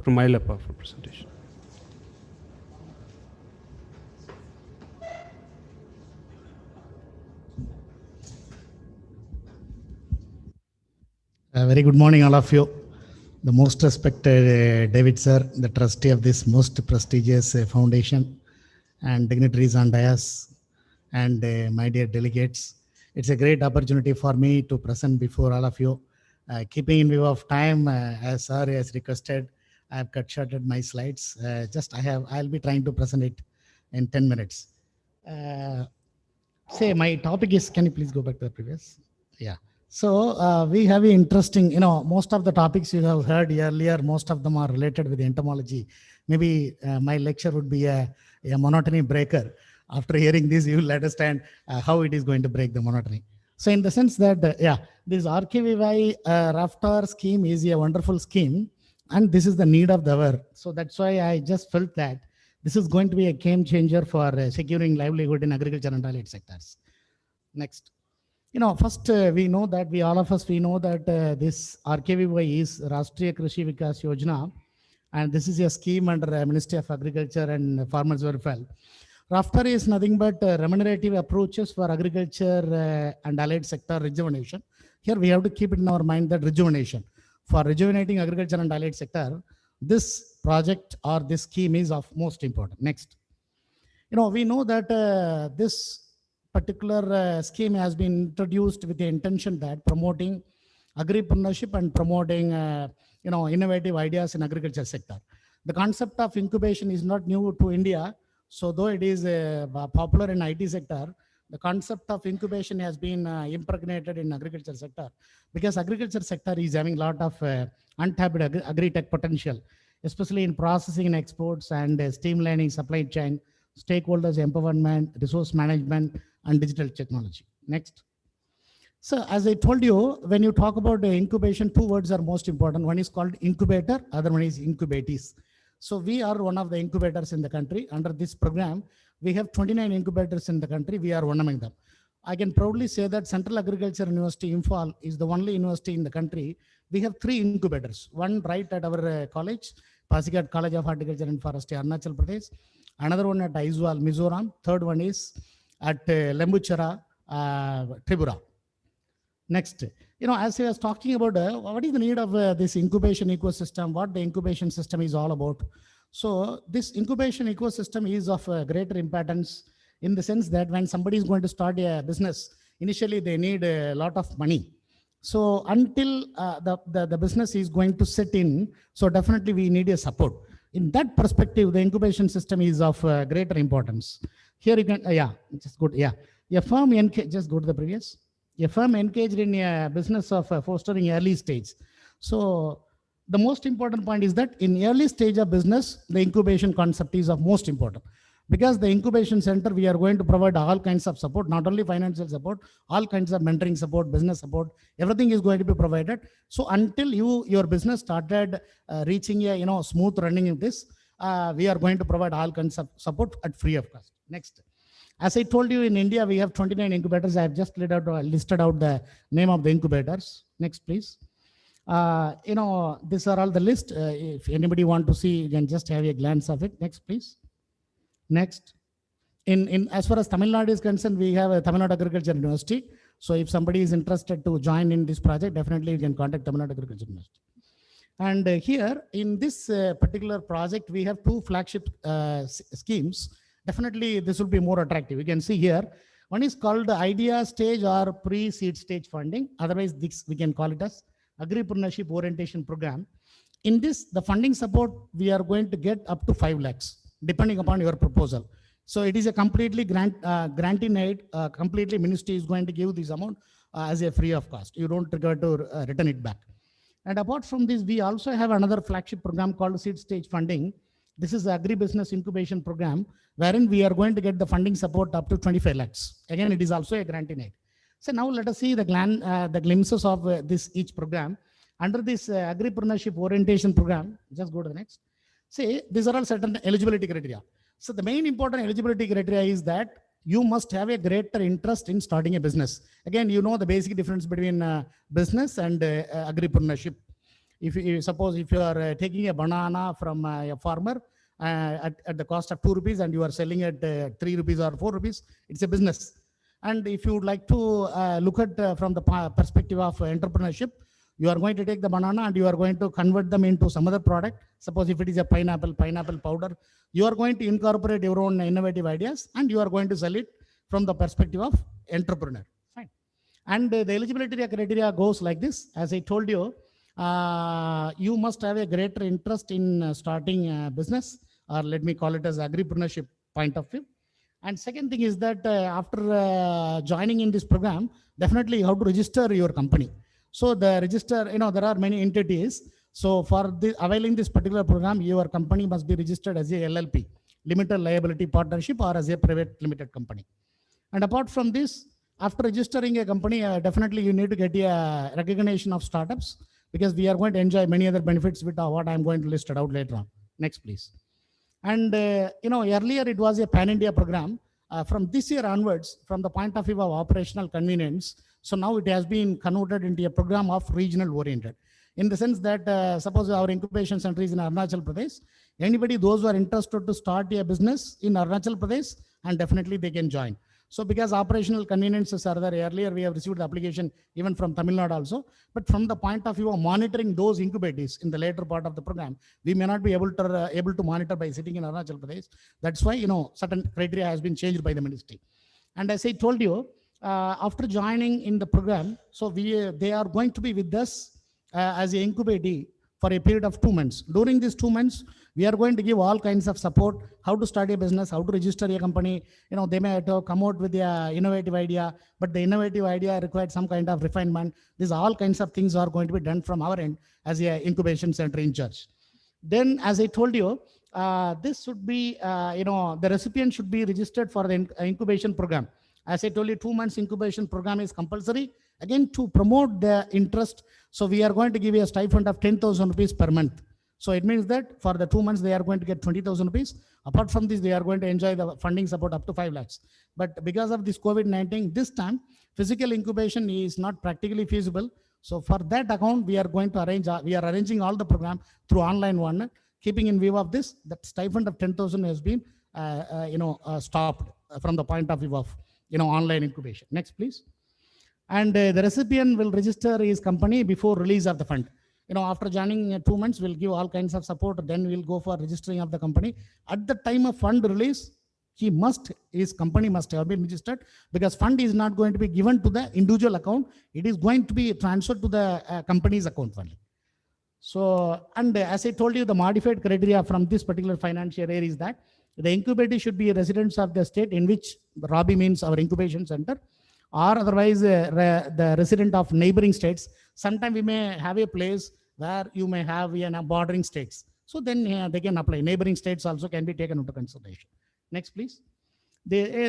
Dr. Mailappa for presentation. Very good morning, all of you. The most respected David sir, the trustee of this most prestigious foundation, and dignitaries on dais, and my dear delegates. It's a great opportunity for me to present before all of you. Keeping in view of time, as sir has requested, I have cut shorted my slides. I'll be trying to present it in 10 minutes. Say my topic is, can you please go back to the previous? Yeah. So we have an interesting, most of the topics you have heard earlier, most of them are related with entomology. Maybe my lecture would be a monotony breaker. After hearing this, you will understand how it is going to break the monotony. So in the sense that, this RKVY Raftar scheme is a wonderful scheme, and this is the need of the hour. So that's why I just felt that this is going to be a game changer for securing livelihood in agriculture and allied sectors. Next. First we know that we know that this RKVY is Rashtriya Krishi Vikas Yojana, and this is a scheme under Ministry of Agriculture and Farmers Welfare. Raftar is nothing but remunerative approaches for agriculture and allied sector rejuvenation. Here we have to keep it in our mind that rejuvenation. For rejuvenating agriculture and allied sector, this project or this scheme is of most important. Next. We know that this particular scheme has been introduced with the intention that promoting agripreneurship and promoting innovative ideas in agriculture sector. The concept of incubation is not new to India. So though it is popular in IT sector, the concept of incubation has been impregnated in agriculture sector, because agriculture sector is having a lot of untapped agri-tech potential, especially in processing and exports and streamlining supply chain, stakeholders empowerment, resource management, and digital technology. Next. So as I told you, when you talk about the incubation, two words are most important. One is called incubator, other one is incubatees. So we are one of the incubators in the country. Under this program, we have 29 incubators in the country. We are one among them. I can proudly say that Central Agriculture University, Imphal, is the only university in the country. We have 3 incubators. One right at our college, Pasighat College of Horticulture and Forestry, Arunachal Pradesh. Another one at Aizawl, Mizoram. Third one is at Lembuchara, Tripura. Next, as I was talking about what is the need of this incubation ecosystem, what the incubation system is all about. So this incubation ecosystem is of greater importance in the sense that when somebody is going to start a business, initially they need a lot of money. So until the business is going to set in, so definitely we need a support. In that perspective, the incubation system is of greater importance. Here you can, just go to, a firm, just go to the previous. A firm engaged in a business of fostering early stage. So the most important point is that in early stage of business, the incubation concept is of most important. Because the incubation center, we are going to provide all kinds of support, not only financial support, all kinds of mentoring support, business support, everything is going to be provided. So until your business started reaching a smooth running in this, we are going to provide all kinds of support at free of cost. Next. As I told you, in India, we have 29 incubators. I have just listed out the name of the incubators. Next, please. These are all the list. If anybody want to see, you can just have a glance of it. Next, please. Next. As far as Tamil Nadu is concerned, we have a Tamil Nadu Agriculture University. So if somebody is interested to join in this project, definitely you can contact Tamil Nadu Agriculture University. And here in this particular project, we have 2 flagship schemes. Definitely this will be more attractive. You can see here, one is called the idea stage or pre-seed stage funding. Otherwise, this we can call it as agripreneurship orientation program. In this, the funding support, we are going to get up to 5 lakhs, depending upon your proposal. So it is a completely granting aid, completely ministry is going to give this amount as a free of cost. You don't require to return it back. And apart from this, we also have another flagship program called seed stage funding. This is the agribusiness incubation program, wherein we are going to get the funding support up to 25 lakhs. Again, it is also a granting aid. So now let us see the glimpses of this each program. Under this agripreneurship orientation program, just go to the next. See, these are all certain eligibility criteria. So the main important eligibility criteria is that you must have a greater interest in starting a business. Again, you know the basic difference between business and agripreneurship. If you suppose if you are taking a banana from a farmer at the cost of 2 rupees and you are selling at 3 rupees or 4 rupees, it's a business. And if you would like to look at from the perspective of entrepreneurship, you are going to take the banana and you are going to convert them into some other product. Suppose if it is a pineapple powder, you are going to incorporate your own innovative ideas and you are going to sell it from the perspective of entrepreneur. Fine. And the eligibility criteria goes like this. As I told you, you must have a greater interest in starting a business, or let me call it as agripreneurship point of view. And second thing is that after joining in this program, definitely you have to register your company. So the register, there are many entities. So for availing this particular program, your company must be registered as a LLP, limited liability partnership, or as a private limited company. And apart from this, after registering a company, definitely you need to get a recognition of startups, because we are going to enjoy many other benefits with what I'm going to list it out later on. Next, please. And earlier it was a pan-India program. From this year onwards, from the point of view of operational convenience, so now it has been converted into a program of regional oriented. In the sense that suppose our incubation center is in Arunachal Pradesh, anybody, those who are interested to start a business in Arunachal Pradesh, and definitely they can join. So because operational conveniences are there, earlier we have received the application even from Tamil Nadu also, but from the point of view of monitoring those incubators in the later part of the program, we may not be able to monitor by sitting in Arunachal Pradesh. That's why, certain criteria has been changed by the ministry. And as I told you, after joining in the program, so they are going to be with us as an incubatee for a period of 2 months. During these 2 months, we are going to give all kinds of support, how to start a business, how to register a company. They may have to come out with an innovative idea, but the innovative idea required some kind of refinement. These all kinds of things are going to be done from our end as an incubation center in charge. Then, as I told you, this should be, the recipient should be registered for the incubation program. As I told you, 2 months incubation program is compulsory. Again, to promote the interest, so we are going to give you a stipend of 10,000 rupees per month. So it means that for the 2 months, they are going to get 20,000 rupees. Apart from this, they are going to enjoy the funding support up to 5 lakhs. But because of this COVID-19, this time, physical incubation is not practically feasible. So for that account, we are going to arranging all the program through online one. Keeping in view of this, that stipend of 10,000 has been, stopped from the point of view of, online incubation. Next, please. And the recipient will register his company before release of the fund. After joining 2 months, we'll give all kinds of support. Then we'll go for registering of the company. At the time of fund release, his company must have been registered, because fund is not going to be given to the individual account. It is going to be transferred to the company's account only. So, and as I told you, the modified criteria from this particular financial year is that the incubator should be residents of the state in which Rabi means our incubation center, or otherwise the resident of neighboring states. Sometimes we may have a place where you may have bordering states. So then they can apply. Neighboring states also can be taken into consideration. Next, please.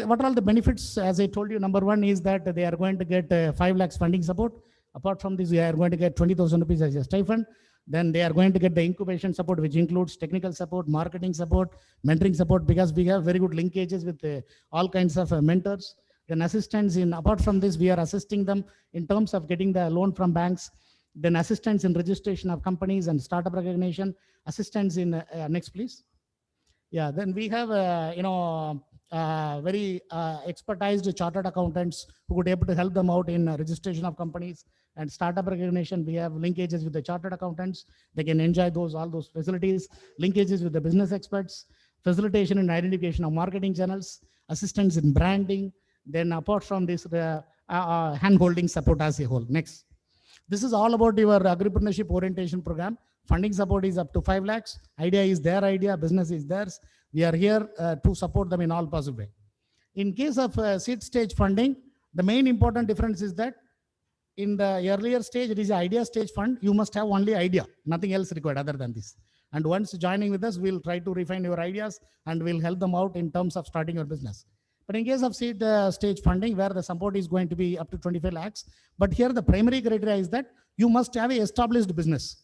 What are all the benefits? As I told you, number one is that they are going to get 5 lakhs funding support. Apart from this, they are going to get 20,000 rupees as a stipend. Then they are going to get the incubation support, which includes technical support, marketing support, mentoring support, because we have very good linkages with all kinds of mentors. Then assistance apart from this, we are assisting them in terms of getting the loan from banks. Then assistance in registration of companies and startup recognition, assistance in, next please. Yeah, then we have, very expertised chartered accountants who would be able to help them out in registration of companies and startup recognition. We have linkages with the chartered accountants. They can enjoy all those facilities, linkages with the business experts, facilitation and identification of marketing channels, assistance in branding. Then apart from this, the hand-holding support as a whole. Next. This is all about your agripreneurship orientation program. Funding support is up to 5 lakhs. Idea is their idea, business is theirs. We are here to support them in all possible way. In case of seed stage funding, the main important difference is that in the earlier stage, it is an idea stage fund. You must have only idea, nothing else required other than this. And once joining with us, we'll try to refine your ideas and we'll help them out in terms of starting your business. But in case of seed stage funding, where the support is going to be up to 25 lakhs, but here the primary criteria is that you must have an established business.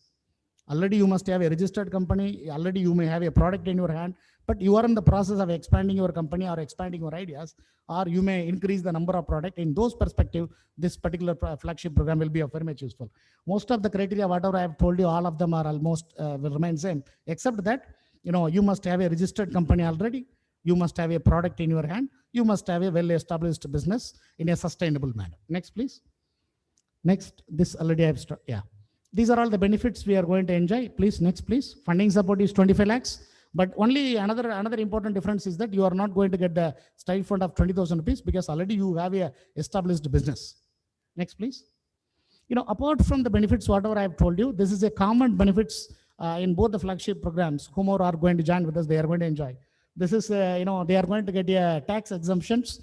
Already you must have a registered company. Already you may have a product in your hand, but you are in the process of expanding your company or expanding your ideas, or you may increase the number of product. In those perspective, this particular flagship program will be very much useful. Most of the criteria, whatever I have told you, all of them are almost will remain same, except that, you must have a registered company already. You must have a product in your hand. You must have a well-established business in a sustainable manner. Next, please. Next, this already I have started. Yeah. These are all the benefits we are going to enjoy. Please, next, please. Funding support is 25 lakhs. But only another important difference is that you are not going to get the stipend of 20,000 rupees because already you have a established business. Next, please. Apart from the benefits, whatever I have told you, this is a common benefits in both the flagship programs. Whomever are going to join with us, they are going to enjoy. This is, they are going to get tax exemptions.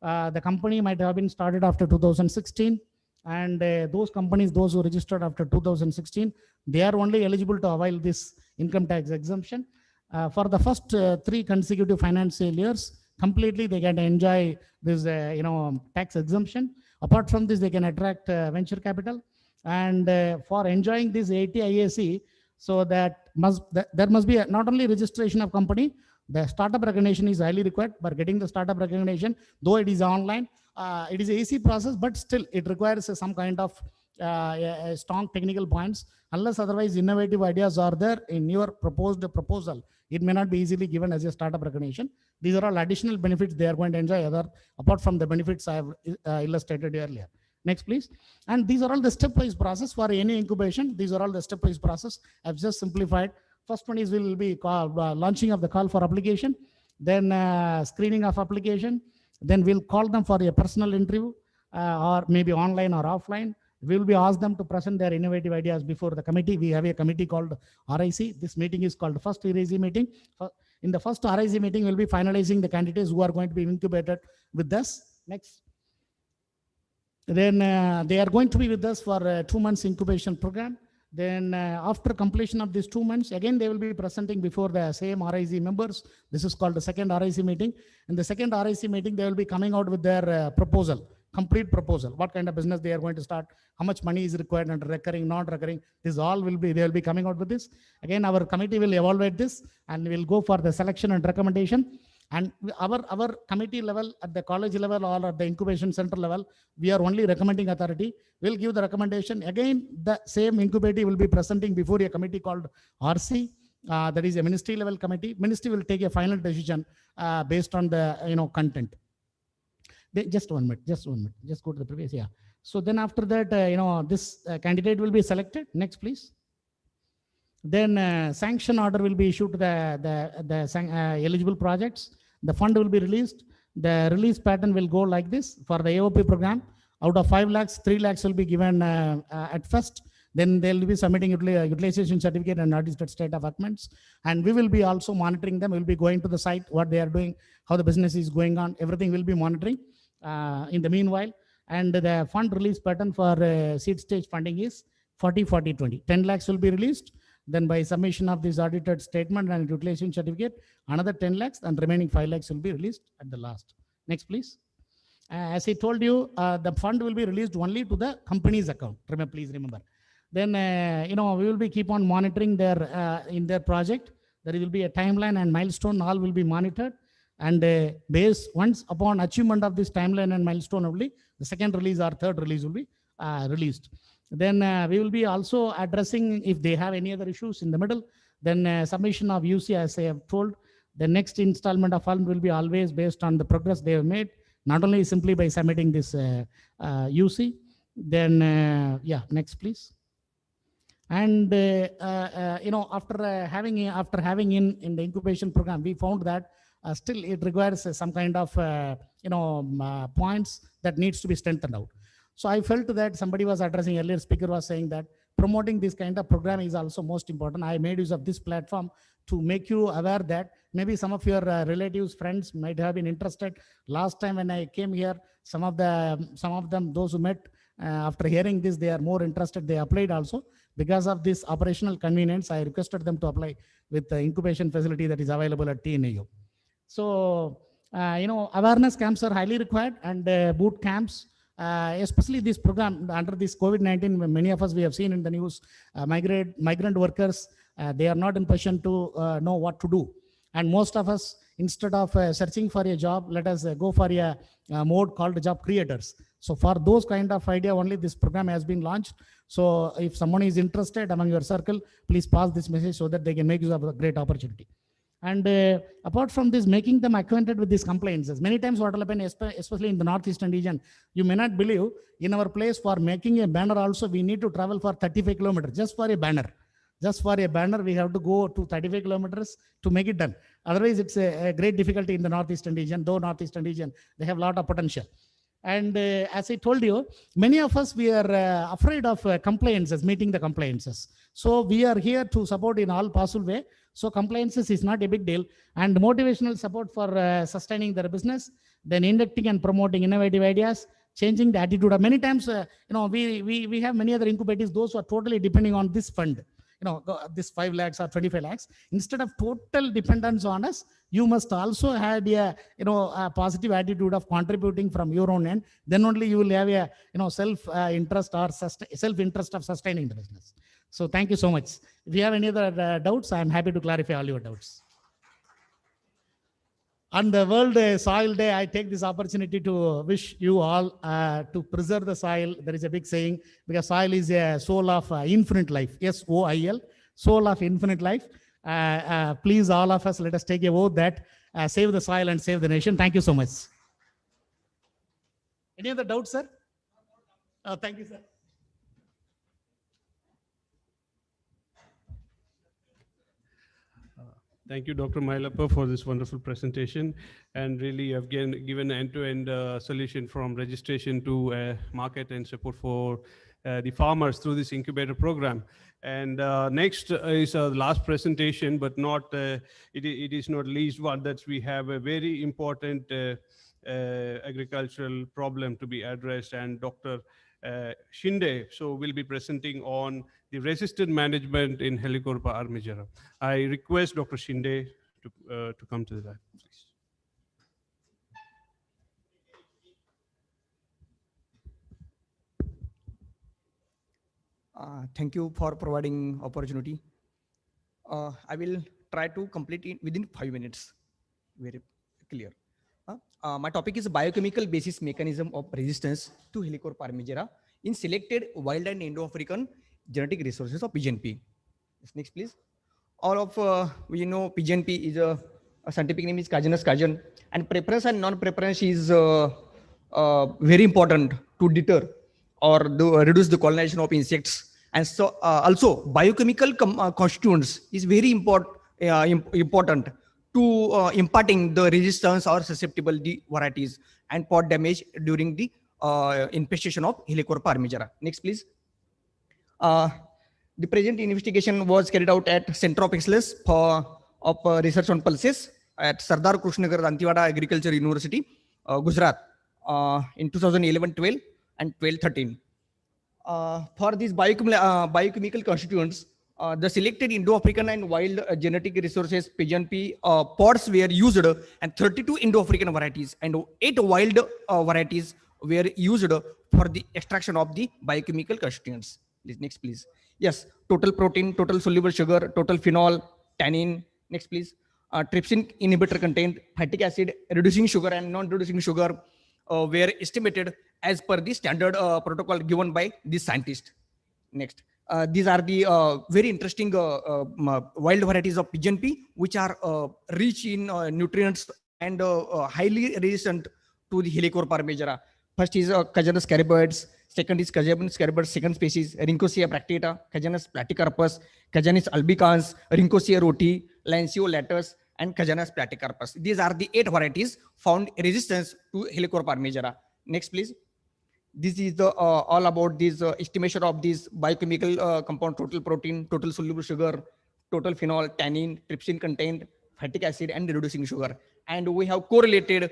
The company might have been started after 2016. And those companies, those who registered after 2016, they are only eligible to avail this income tax exemption. For the first 3 consecutive financial years, completely they can enjoy this, tax exemption. Apart from this, they can attract venture capital. And for enjoying this 80 IAC, so that there must be not only registration of company, the startup recognition is highly required. For getting the startup recognition, though it is online, it is an easy process, but still it requires some kind of strong technical points. Unless otherwise innovative ideas are there in your proposed proposal, it may not be easily given as a startup recognition. These are all additional benefits they are going to enjoy apart from the benefits I have illustrated earlier. Next, please. And these are all the stepwise process for any incubation. These are all the stepwise process. I've just simplified. First one is will be called, launching of the call for application, then screening of application, then we'll call them for a personal interview or maybe online or offline. We'll be asked them to present their innovative ideas before the committee. We have a committee called RIC. This meeting is called first RIC meeting. In the first RIC meeting, we'll be finalizing the candidates who are going to be incubated with us. Next. Then they are going to be with us for 2 months incubation program. Then after completion of these 2 months, again, they will be presenting before the same RIC members. This is called the second RIC meeting. In the second RIC meeting, they will be coming out with their proposal, complete proposal, what kind of business they are going to start, how much money is required and recurring, not recurring. This all will be, they will be coming out with this. Again, our committee will evaluate this and will go for the selection and recommendation. And our committee level, at the college level or at the incubation center level, we are only recommending authority. We'll give the recommendation. Again, the same incubator will be presenting before a committee called RC. That is a ministry level committee. Ministry will take a final decision based on the content. Just one minute. Just go to the previous. Yeah. So then after that, this candidate will be selected. Next, please. Then sanction order will be issued to the eligible projects. The fund will be released. The release pattern will go like this. For the AOP program, out of 5 lakhs, 3 lakhs will be given at first. Then they'll be submitting utilization certificate and audited state of documents. And we will be also monitoring them. We'll be going to the site, what they are doing, how the business is going on. Everything will be monitoring in the meanwhile. And the fund release pattern for seed stage funding is 40-40-20. 10 lakhs will be released. Then by submission of this audited statement and utilization certificate, another 10 lakhs and remaining 5 lakhs will be released at the last. Next, please. As I told you, the fund will be released only to the company's account. Please remember. Then, we will be keep on monitoring their in their project. There will be a timeline and milestone, all will be monitored. And based once upon achievement of this timeline and milestone only, the second release or third release will be released. Then we will be also addressing if they have any other issues in the middle. Then submission of UC, as I have told, the next installment of fund will be always based on the progress they have made, not only simply by submitting this UC. Then, yeah, next, please. And after having in the incubation program, we found that still it requires some kind of points that needs to be strengthened out. So I felt that somebody was addressing, earlier speaker was saying that promoting this kind of program is also most important. I made use of this platform to make you aware that maybe some of your relatives, friends might have been interested. Last time when I came here, some of them, those who met after hearing this, they are more interested. They applied also. Because of this operational convenience, I requested them to apply with the incubation facility that is available at TNAU. So, awareness camps are highly required, and boot camps especially this program under this COVID-19, many of us, we have seen in the news, migrant workers, they are not in position to know what to do. And most of us, instead of searching for a job, let us go for a mode called job creators. So for those kind of idea only, this program has been launched. So if someone is interested among your circle, please pass this message so that they can make use of a great opportunity. And apart from this, making them acquainted with these complaints. Many times what will happen, especially in the Northeastern region, you may not believe, in our place for making a banner also, we need to travel for 35 kilometers just for a banner. Just for a banner, we have to go to 35 kilometers to make it done. Otherwise, it's a great difficulty in the Northeastern region, though Northeastern region, they have a lot of potential. And as I told you, many of us, we are afraid of compliances, meeting the compliances. So we are here to support in all possible way. So compliances is not a big deal. And motivational support for sustaining their business, then inducting and promoting innovative ideas, changing the attitude of many times, we have many other incubators, those who are totally depending on this fund. This 5 lakhs or 25 lakhs, instead of total dependence on us, you must also have a positive attitude of contributing from your own end. Then only you will have a self-interest or self-interest of sustaining the business. So thank you so much. If you have any other doubts, I am happy to clarify all your doubts. On the World Soil Day, I take this opportunity to wish you all to preserve the soil. There is a big saying, because soil is a soul of infinite life. SOIL, soul of infinite life. Please, all of us, let us take a vote that save the soil and save the nation. Thank you so much. Any other doubts, sir? Thank you, sir. Thank you, Dr. Mailappa, for this wonderful presentation. And really, you have given an end-to-end solution from registration to market and support for the farmers through this incubator program. And next is the last presentation, but not it is not least one, that we have a very important agricultural problem to be addressed. And Dr. Shinde will be presenting on the resistant management in Helicoverpa armigera. I request Dr. Shinde to come to the line, please. Thank you for providing opportunity. I will try to complete it within 5 minutes. Very clear. My topic is biochemical basis mechanism of resistance to Helicoverpa armigera in selected wild and Indo-African genetic resources of PGNP. Next, please. All of we know PGNP is a scientific name is Cajanus cajan, and preference and non-preference is very important to deter or reduce the colonization of insects. And so also biochemical constituents is very important to imparting the resistance or susceptibility varieties and pod damage during the infestation of Helicoverpa armigera. Next, please. The present investigation was carried out at Center of Excellence of Research on Pulses at Sardar Kushinagar Dantewada Agriculture University, Gujarat, in 2011-12 and 12-13. For these biochemical constituents, the selected Indo-African and wild genetic resources PGNP pods were used, and 32 Indo-African varieties and 8 wild varieties were used for the extraction of the biochemical constituents. Please, next, please. Yes, total protein, total soluble sugar, total phenol, tannin. Next, please. Trypsin inhibitor content, fatty acid, reducing sugar and non-reducing sugar were estimated as per the standard protocol given by the scientist. Next. These are the very interesting wild varieties of PGNP, which are rich in nutrients and highly resistant to the Helicoverpa armigera. First is Cajanus cariboides. Second is Cajanus cariboides, second species, Rhynchosia bracteata, Cajanus platycarpus, Cajanus albicans, Rhynchosia roti, lanceolatus, and Cajanus platycarpus. These are the 8 varieties found resistance to Helicoverpa armigera. Next, please. This is the all about this estimation of these biochemical compound: total protein, total soluble sugar, total phenol, tannin, trypsin content, fatty acid, and reducing sugar. And we have correlated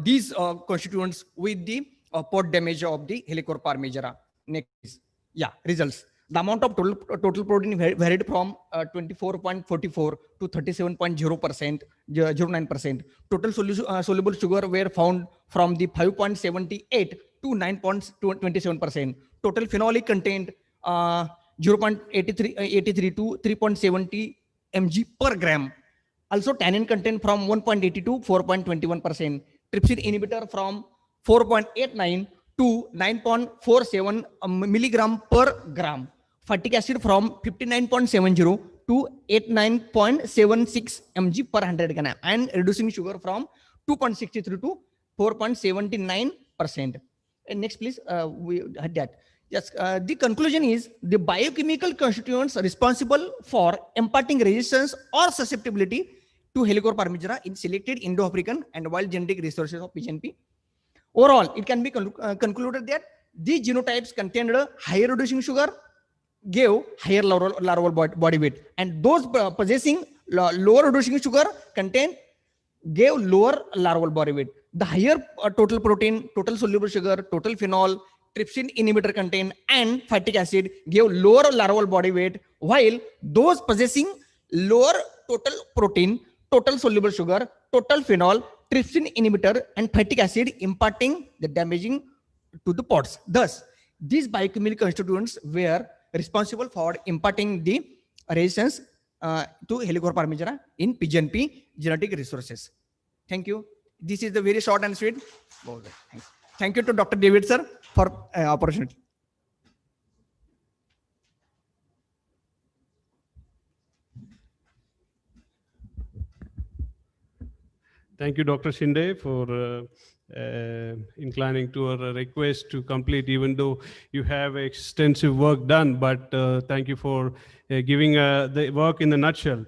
these constituents with the pod damage of the Helicoverpa armigera. Next, yeah, results. The amount of total protein varied from 24.44 to 37.0%, 09%. Total soluble sugar were found from the 5.78 to 9.27%. Total phenolic content 0.83 to 3.70 mg per gram. Also tannin content from 1.80 to 4.21%. Trypsin inhibitor from 4.89 to 9.47 milligram per gram. Phytic acid from 59.70 to 89.76 mg per 100 gram, and reducing sugar from 2.63 to 4.79%. And next, please, we had that. Yes, the conclusion is the biochemical constituents responsible for imparting resistance or susceptibility to Helicoverpa parmigera in selected Indo-African and wild genetic resources of PGNP. Overall, it can be concluded that these genotypes contained higher reducing sugar, gave higher larval body weight, and those possessing lower reducing sugar content gave lower larval body weight. The higher total protein, total soluble sugar, total phenol, trypsin inhibitor content, and phytic acid gave lower larval body weight, while those possessing lower total protein, total soluble sugar, total phenol, trypsin inhibitor, and phytic acid imparting the damaging to the pods. Thus, these biochemical constituents were responsible for imparting the resistance to Helicoverpa parmigera in PGNP genetic resources. Thank you. This is the very short and sweet. Thanks. Thank you to Dr. David sir for opportunity. Thank you, Dr. Shinde, for inclining to our request to complete, even though you have extensive work done, but thank you for giving the work in a nutshell.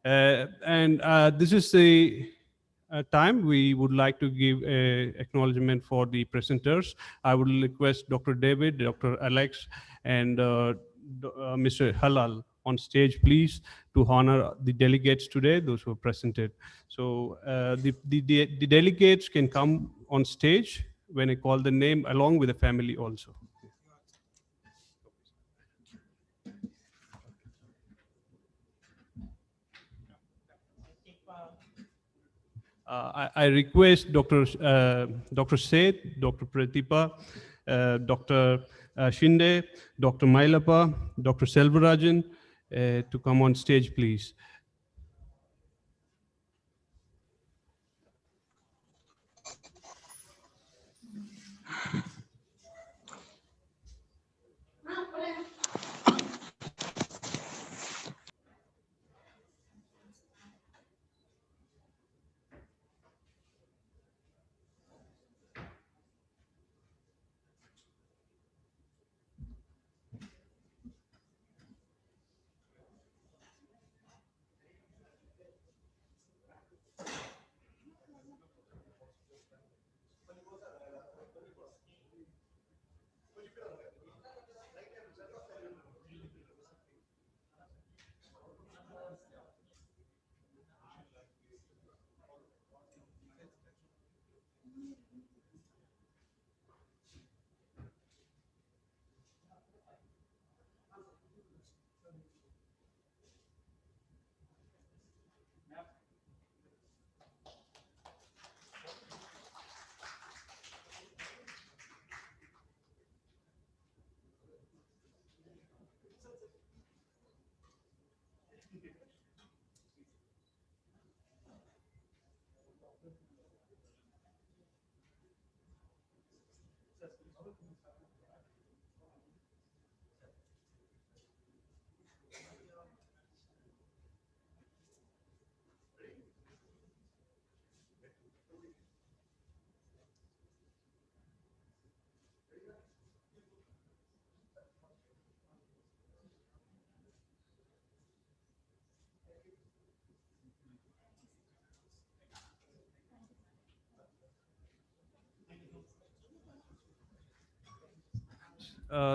And this is the time we would like to give acknowledgement for the presenters. I would request Dr. David, Dr. Alex, and Mr. Halal on stage, please, to honor the delegates today, those who are presented. So the delegates can come on stage when I call the name, along with the family also. I request Dr. Seth, Dr. Pratipa, Dr. Shinde, Dr. Mailappa, Dr. Selvarajan to come on stage, please.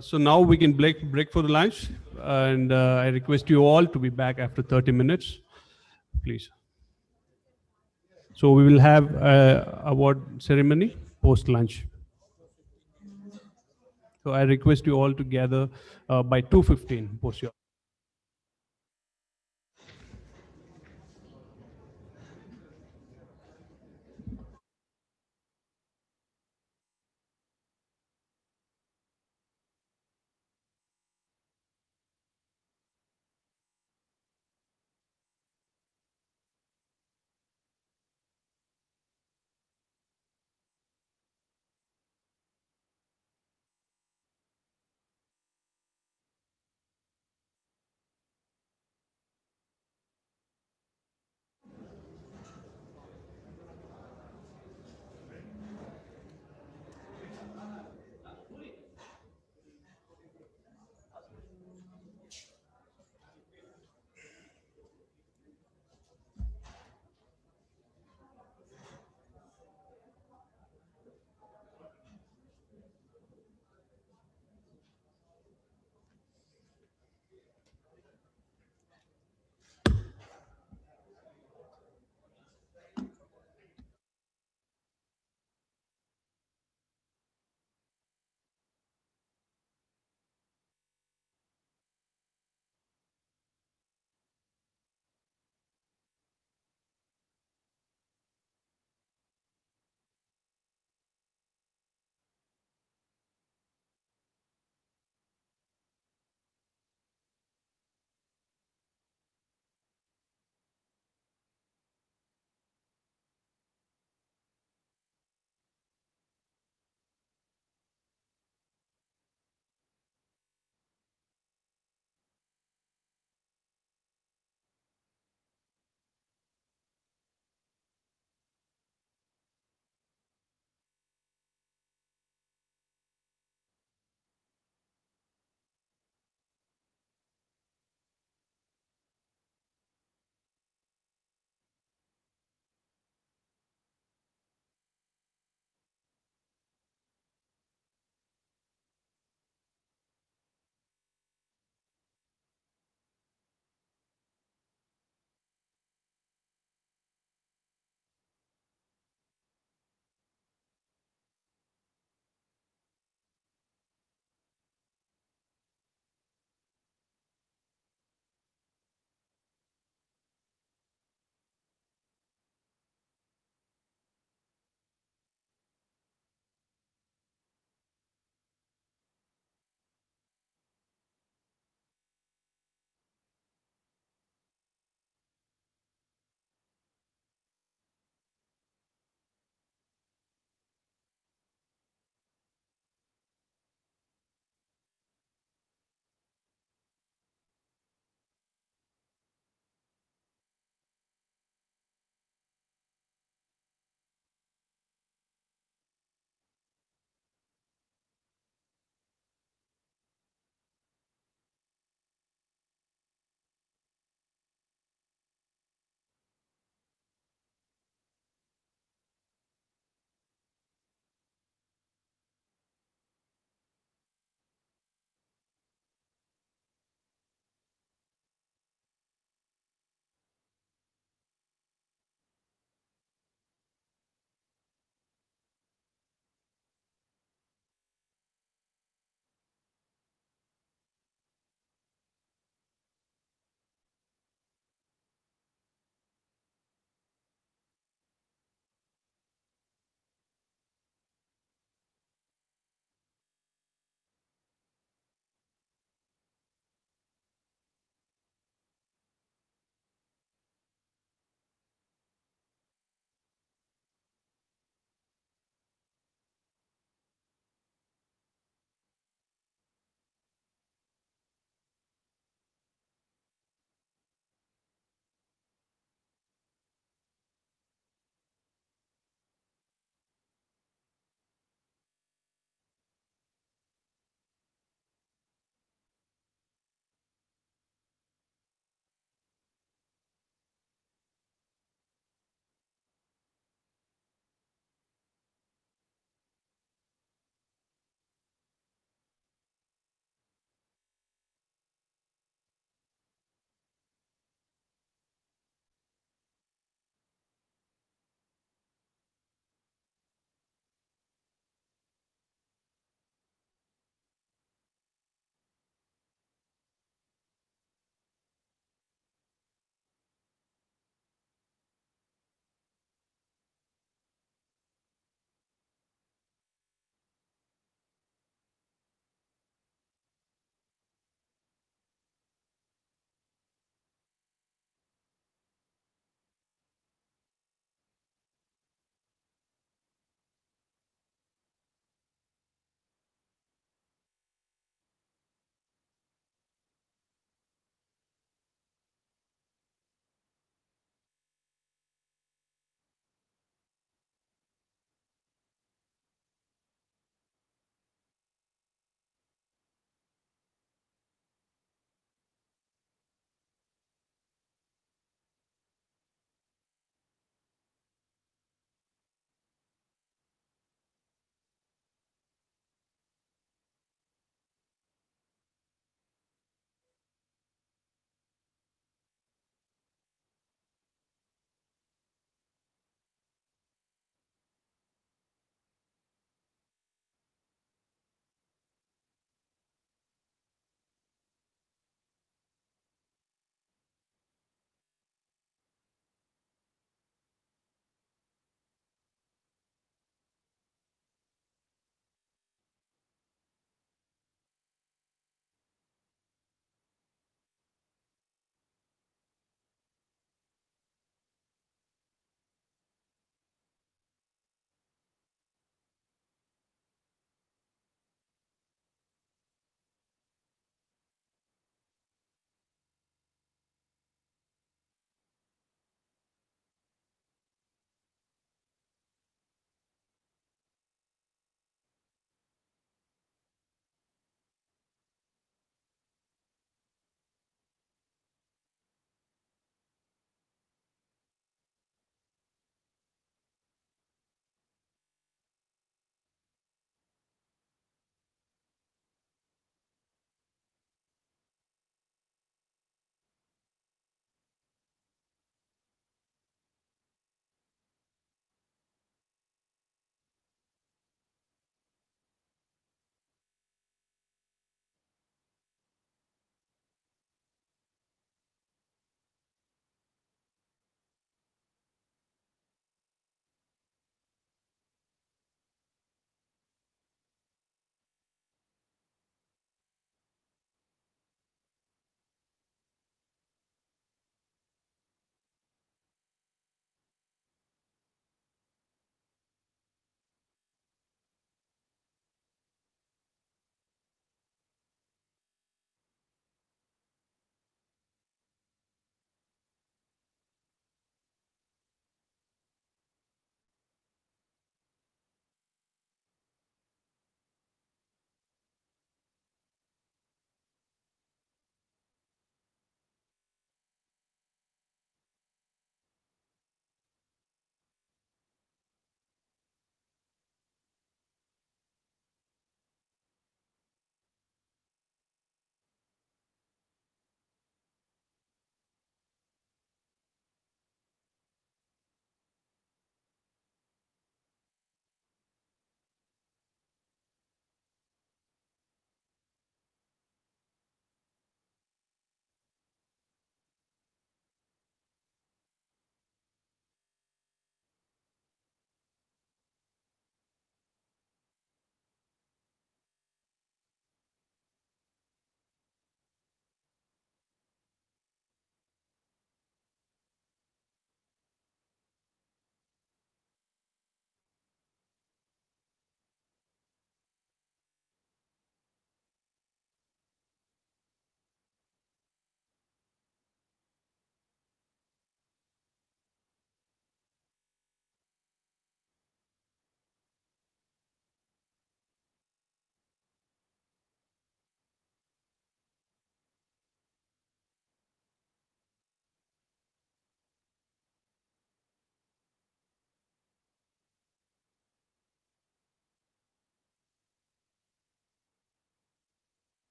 So now we can break for the lunch, and I request you all to be back after 30 minutes, please. So we will have award ceremony post lunch. So I request you all to gather by 2:15 post your.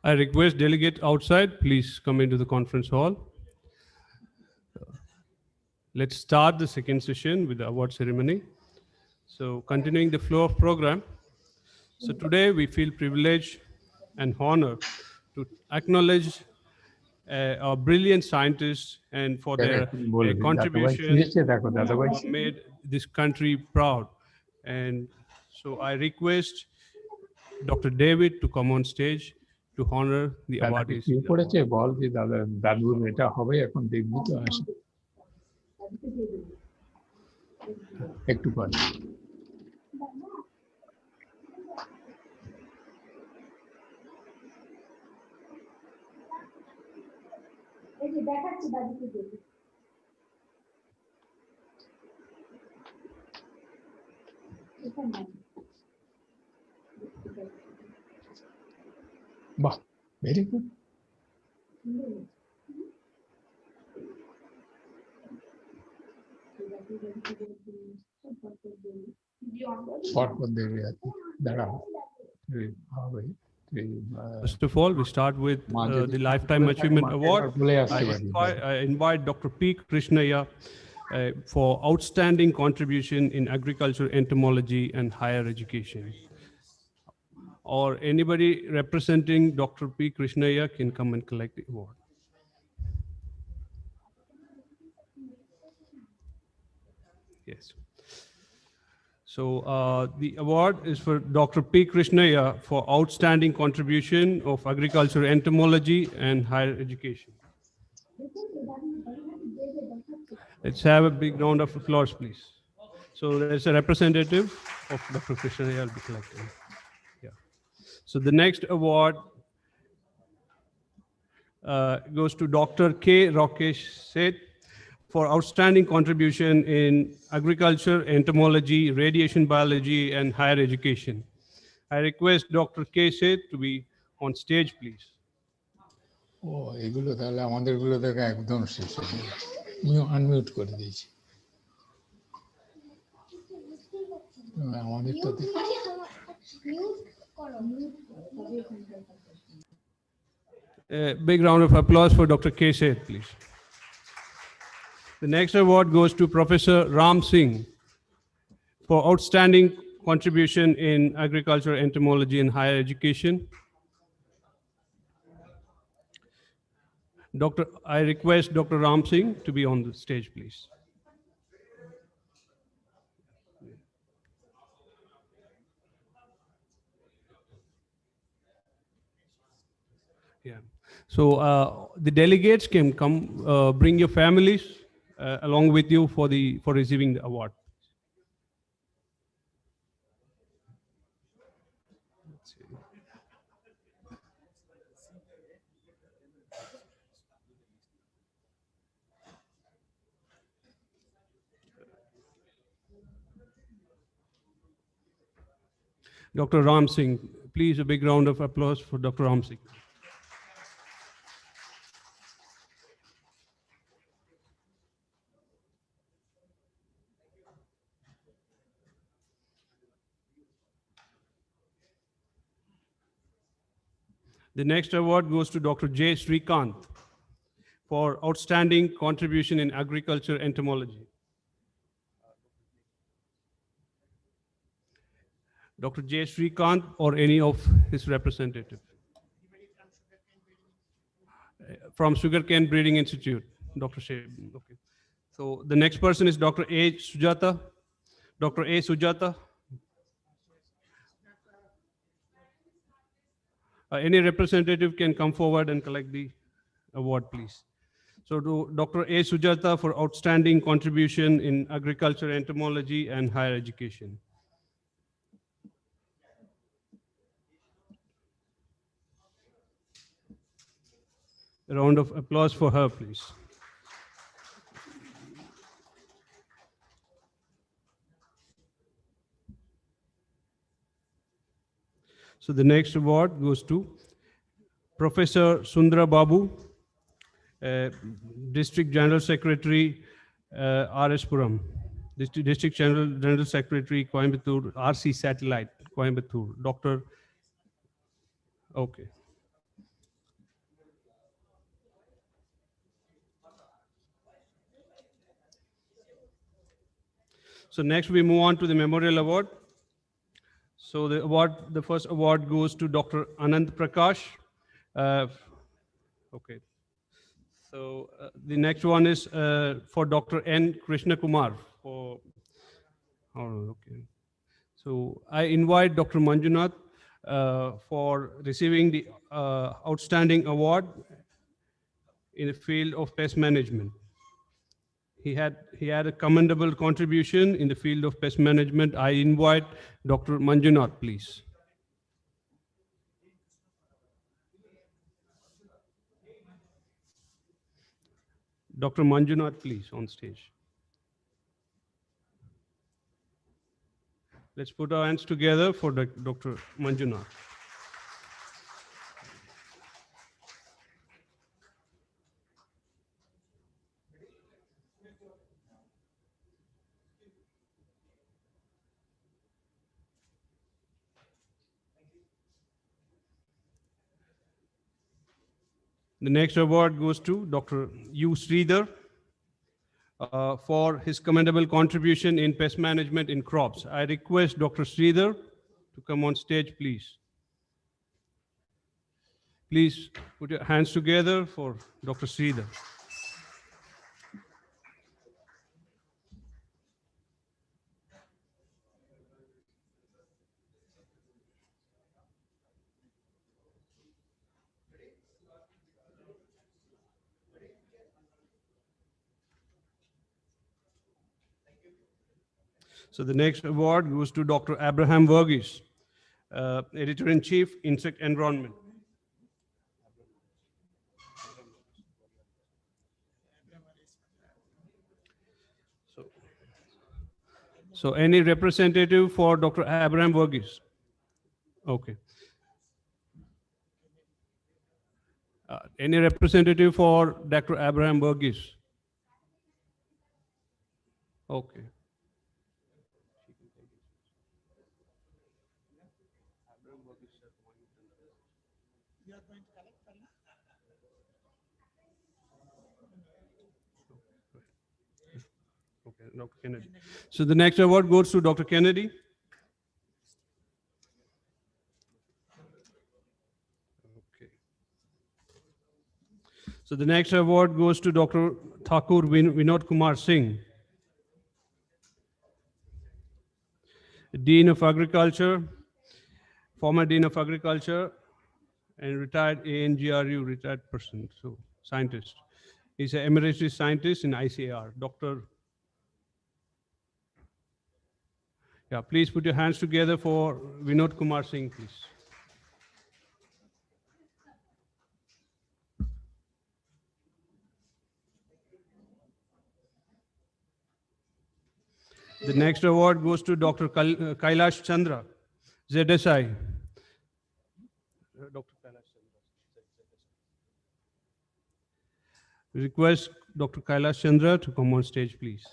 I request delegates outside, please come into the conference hall. Let's start the second session with the award ceremony. So continuing the flow of program. So today we feel privileged and honored to acknowledge our brilliant scientists and for their contribution made this country proud. And so I request Dr. David to come on stage to honor the awardees. কি করেছে বল যে দাদা দাদুর এটা হবে এখন দেখবি তো আসে একটু পরে দেখাচ্ছি দাদুকে দেখি বাহ ভেরি গুড পরপর দেবে আর কি দাঁড়াও হবে First of all, we start with the Lifetime Achievement Award. I invite Dr. P. Krishnaiah for outstanding contribution in agriculture, entomology, and higher education. Or anybody representing Dr. P. Krishnaiah can come and collect the award. Yes. So the award is for Dr. P. Krishnaiah for outstanding contribution of agriculture, entomology, and higher education. Let's have a big round of applause, please. So there's a representative of Dr. Krishnaiah will be collecting. Yeah. So the next award goes to Dr. K. Rakesh Seth for outstanding contribution in agriculture, entomology, radiation biology, and higher education. I request Dr. K. Seth to be on stage, please. ও এগুলো তাহলে আমাদের গুলো থেকে একদম শেষ হয়ে গেল unmute করে দিয়েছি আমাদের তো Big round of applause for Dr. K. Seth, please. The next award goes to Professor Ram Singh for outstanding contribution in agriculture, entomology, and higher education. I request Dr. Ram Singh to be on the stage, please. Yeah. So the delegates can come, bring your families along with you for receiving the award. Let's see. Dr. Ram Singh, please a big round of applause for Dr. Ram Singh. The next award goes to Dr. J. Srikanth for outstanding contribution in agriculture entomology. Dr. J. Srikanth or any of his representative. From Sugarcane Breeding Institute, Dr. Shea. Okay. So the next person is Dr. A. Sujata. Dr. A. Sujata. Any representative can come forward and collect the award, please. So to Dr. A. Sujata for outstanding contribution in agriculture, entomology, and higher education. A round of applause for her, please. So the next award goes to Professor Sundara Babu, District General Secretary, R.S. Puram, District General Secretary, Coimbatore, RC Satellite, Coimbatore, Dr. Okay. So next we move on to the memorial award. So the first award goes to Dr. Anand Prakash. Okay. So the next one is for Dr. N. Krishna Kumar. Okay. So I invite Dr. Manjunath for receiving the outstanding award in the field of pest management. He had a commendable contribution in the field of pest management. I invite Dr. Manjunath, please. Dr. Manjunath, please, on stage. Let's put our hands together for Dr. Manjunath. The next award goes to Dr. U. Sridhar for his commendable contribution in pest management in crops. I request Dr. Sridhar to come on stage, please. Please put your hands together for Dr. Sridhar. So the next award goes to Dr. Abraham Verghese, Editor-in-Chief, Insect Environment. So any representative for Dr. Abraham Verghese? Okay. Any representative for Dr. Abraham Verghese? Okay. Okay, Dr. Kennedy. So the next award goes to Dr. Kennedy. Okay. So the next award goes to Dr. Thakur Vinod Kumar Singh, Dean of Agriculture, former Dean of Agriculture, and retired ANGRU retired person, so scientist. He's an emeritus scientist in ICAR. Yeah, please put your hands together for Vinod Kumar Singh, please. The next award goes to Dr. Kailash Chandra, ZSI. Dr. Kailash Chandra. Request Dr. Kailash Chandra to come on stage, please.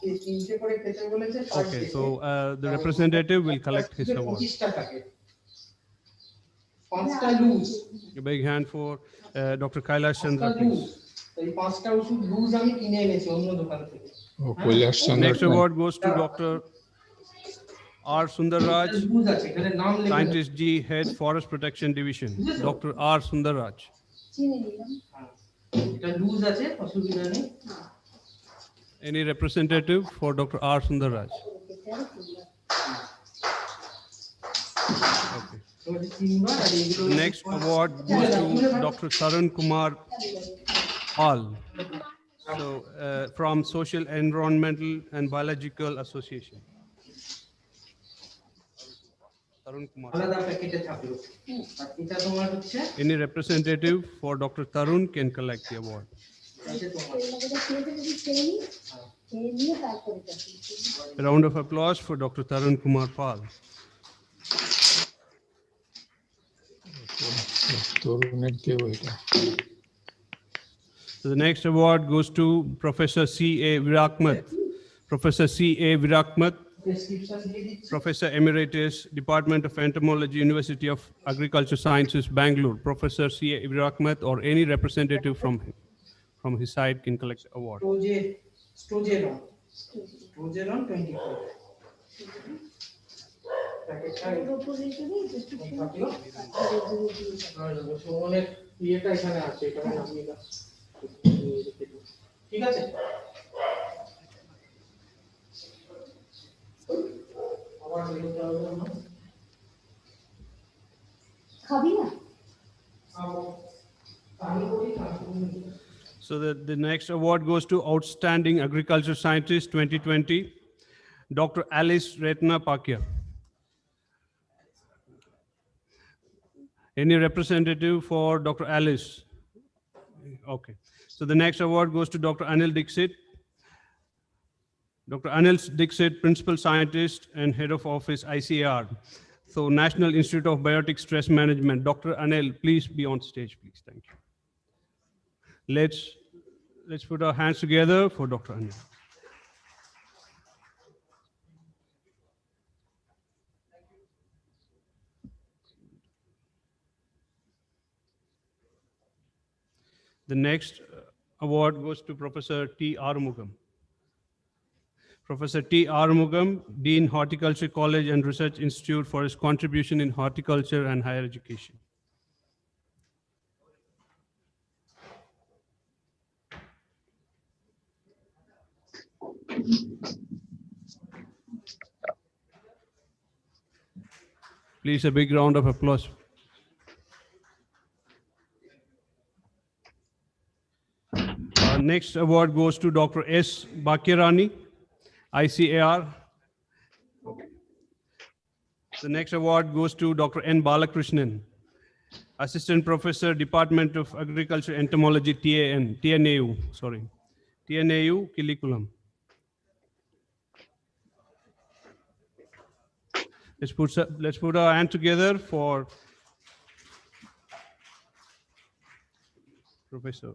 Okay, so the representative will collect his award. A big hand for Dr. Kailash Chandra, please. Next award goes to Dr. R. Sundarraj, Scientist G, Head Forest Protection Division. Dr. R. Sundarraj. Any representative for Dr. R. Sundarraj? Okay. The next award goes to Dr. Tarun Kumar Pal, so from Social, Environmental and Biological Association. Tarun Kumar. Any representative for Dr. Tarun can collect the award. A round of applause for Dr. Tarun Kumar Pal. So the next award goes to Professor C.A. Virakmat. Professor C.A. Virakmat, Professor Emeritus, Department of Entomology, University of Agriculture Sciences, Bangalore. Professor C.A. Virakmat or any representative from his side can collect the award. So the next award goes to Outstanding Agriculture Scientist 2020, Dr. Alice Retna Pakia. Any representative for Dr. Alice? Okay. So the next award goes to Dr. Anil Dixit. Dr. Anil Dixit, Principal Scientist and Head of Office, ICAR. So National Institute of Biotic Stress Management. Dr. Anil, please be on stage, please. Thank you. Let's put our hands together for Dr. Anil. The next award goes to Professor T. Arumugam. Professor T. Arumugam, Dean Horticulture College and Research Institute, for his contribution in horticulture and higher education. Please, a big round of applause. Next award goes to Dr. S. Bakirani, ICAR. Okay. The next award goes to Dr. N. Balakrishnan, Assistant Professor, Department of Agriculture Entomology, TNAU, Kilikulam. Let's put our hand together for Professor.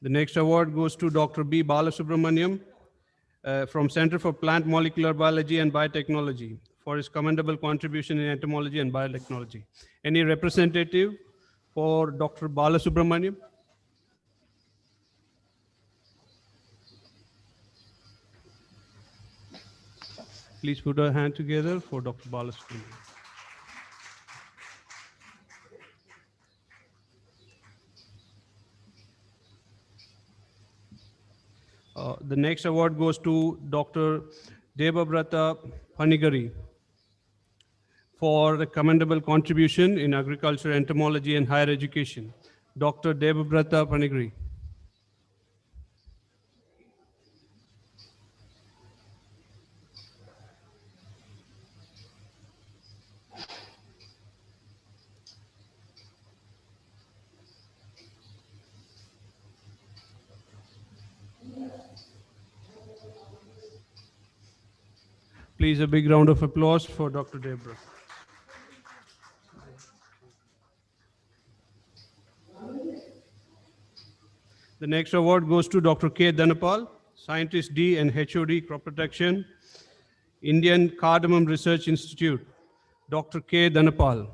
The next award goes to Dr. B. Balasubramaniam from Center for Plant Molecular Biology and Biotechnology for his commendable contribution in entomology and biotechnology. Any representative for Dr. Balasubramaniam? Please put our hand together for Dr. Balasubramaniam. The next award goes to Dr. Debabrata Panigari for the commendable contribution in agriculture, entomology, and higher education. Dr. Debabrata Panigari. Please, a big round of applause for Dr. Debra. The next award goes to Dr. K. Dhanapal, Scientist D and HOD Crop Protection, Indian Cardamom Research Institute. Dr. K. Dhanapal.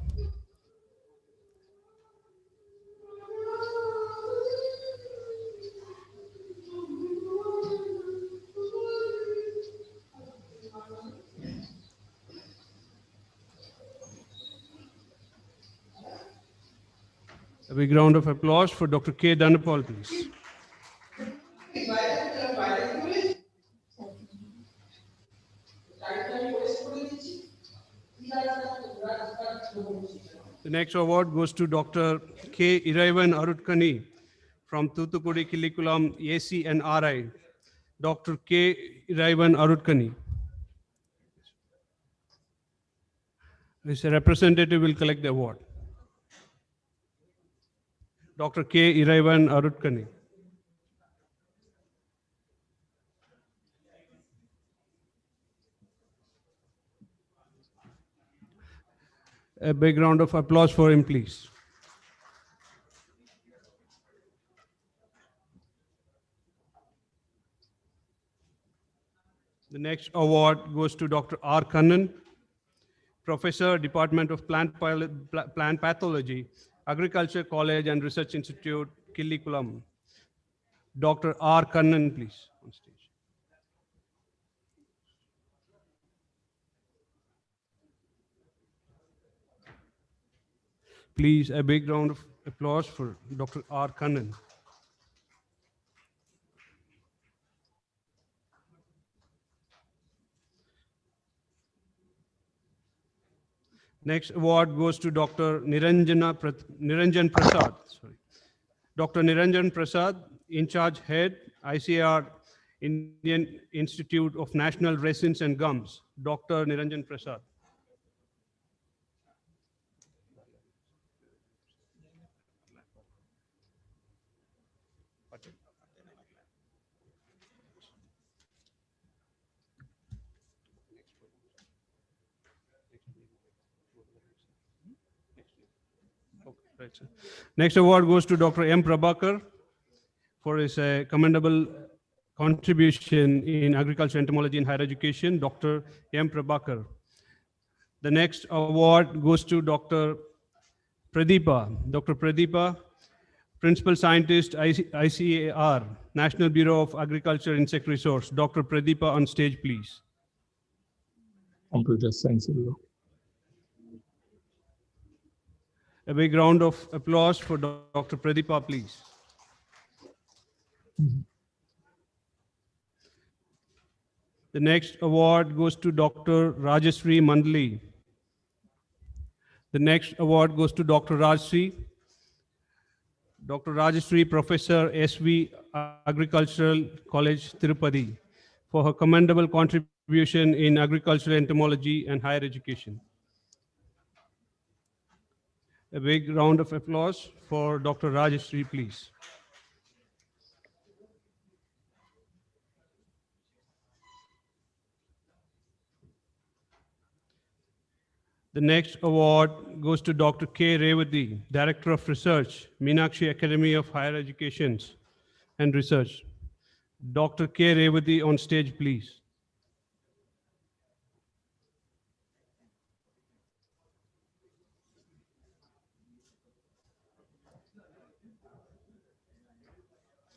A big round of applause for Dr. K. Dhanapal, please. The next award goes to Dr. K. Iraivan Arutkani from Thoothukudi Kilikulam AC and RI. Dr. K. Iraivan Arutkani. His representative will collect the award. Dr. K. Iraivan Arutkani. A big round of applause for him, please. The next award goes to Dr. R. Kannan, Professor, Department of Plant Pathology, Agriculture College and Research Institute, Kilikulam. Dr. R. Kannan, please, on stage. Please, a big round of applause for Dr. R. Kannan. Next award goes to Dr. Niranjan Prasad. Sorry. Dr. Niranjan Prasad, in charge head, ICAR, Indian Institute of National Resins and Gums. Dr. Niranjan Prasad. Right, sir. Next award goes to Dr. M. Prabhakar for his commendable contribution in agriculture, entomology, and higher education. Dr. M. Prabhakar. The next award goes to Dr. Pradeepa. Dr. Pradeepa, Principal Scientist, ICAR, National Bureau of Agriculture Insect Resource. Dr. Pradeepa, on stage, please. Computer science. A big round of applause for Dr. Pradeepa, please. The next award goes to Dr. Rajashree Mandli. The next award goes to Dr. Rajashree. Dr. Rajashree, Professor, SV Agricultural College, Tirupati, for her commendable contribution in agricultural entomology and higher education. A big round of applause for Dr. Rajashree, please. The next award goes to Dr. K. Revati, Director of Research, Meenakshi Academy of Higher Education and Research. Dr. K. Revati, on stage, please.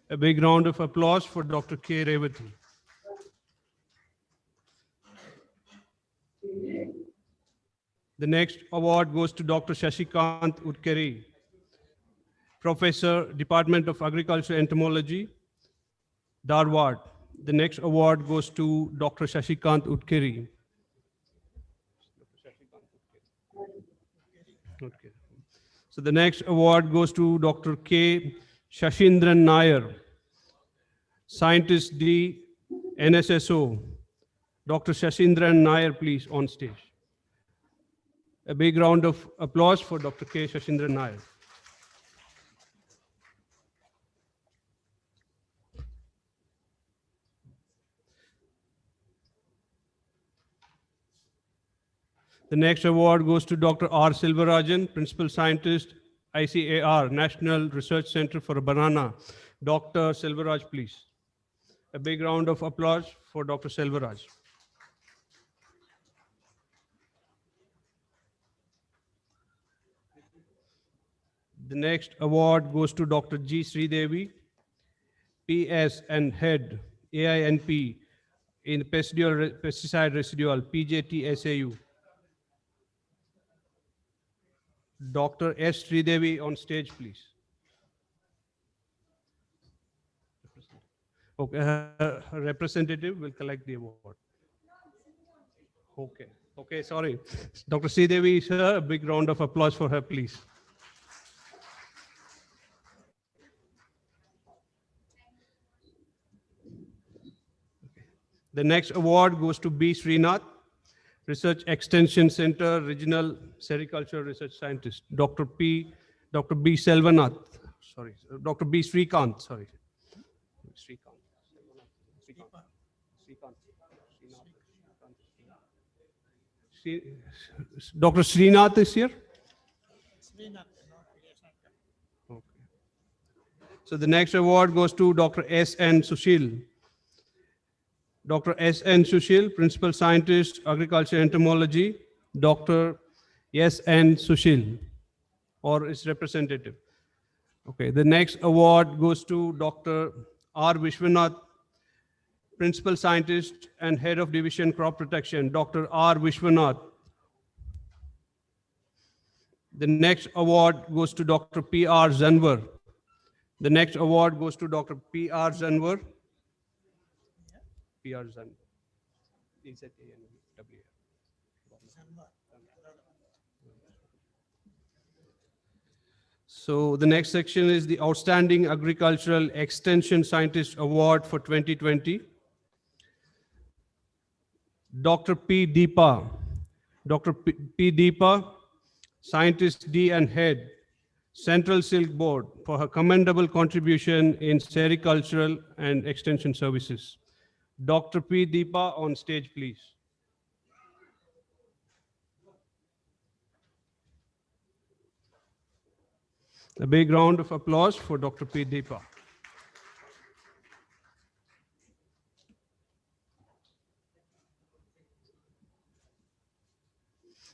A big round of applause for Dr. K. Revati. The next award goes to Dr. Shashikant Udkeri, Professor, Department of Agriculture Entomology, Dharwad. The next award goes to Dr. Shashikant Udkeri. Okay. So the next award goes to Dr. K. Shashindran Nair, Scientist D, NSSO. Dr. Shashindran Nair, please, on stage. A big round of applause for Dr. K. Shashindran Nair. The next award goes to Dr. R. Silvarajan, Principal Scientist, ICAR, National Research Center for Banana. Dr. Silvaraj, please. A big round of applause for Dr. Silvaraj. The next award goes to Dr. G. Sridevi, PS and Head, AINP, in pesticide residual, PJT SAU. Dr. S. Sridevi, on stage, please. Okay, her representative will collect the award. Okay, sorry. Dr. Sridevi, sir, a big round of applause for her, please. The next award goes to B. Srinath, Research Extension Center, Regional Sericulture Research Scientist. Dr. B. Selvanath, sorry, Dr. B. Srikant, sorry. Dr. Srinath is here? Okay. So the next award goes to Dr. S. N. Sushil. Dr. S. N. Sushil, Principal Scientist, Agriculture Entomology. Dr. S. N. Sushil. or its representative. Okay, the next award goes to Dr. R. Vishwanath, Principal Scientist and Head of Division Crop Protection, Dr. R. Vishwanath. The next award goes to Dr. P.R. Zanwar. The next award goes to Dr. P.R. Zanwar. P.R. Zanwar. So the next section is the Outstanding Agricultural Extension Scientist Award for 2020. Dr. P. Deepa. Dr. P. Deepa, Scientist D and Head, Central Silk Board, for her commendable contribution in sericultural and extension services. Dr. P. Deepa, on stage, please. A big round of applause for Dr. P. Deepa.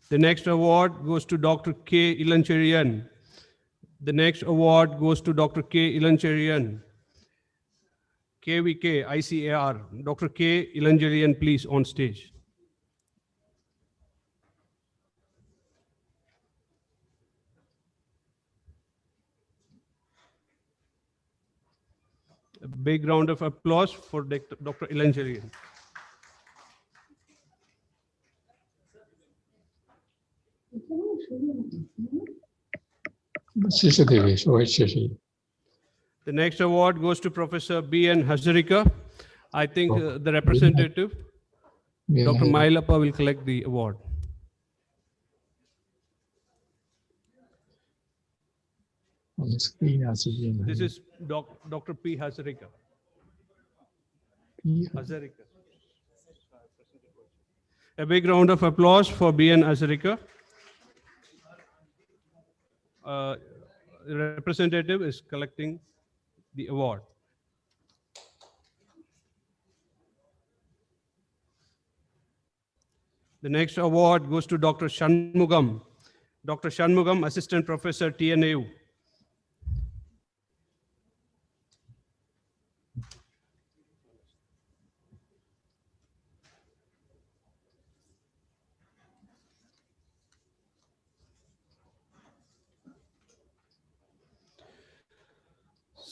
The next award goes to Dr. K. Ilancherian. The next award goes to Dr. K. Ilancherian. KVK, ICAR. Dr. K. Ilancherian, please, on stage. A big round of applause for Dr. Ilancherian. The next award goes to Professor B.N. Hazarika. I think the representative, Dr. Mailappa, will collect the award. On the screen, This is Dr. P. Hazarika. Hazarika. A big round of applause for B.N. Hazarika. The representative is collecting the award. The next award goes to Dr. Shanmugam. Dr. Shanmugam, Assistant Professor, TNAU.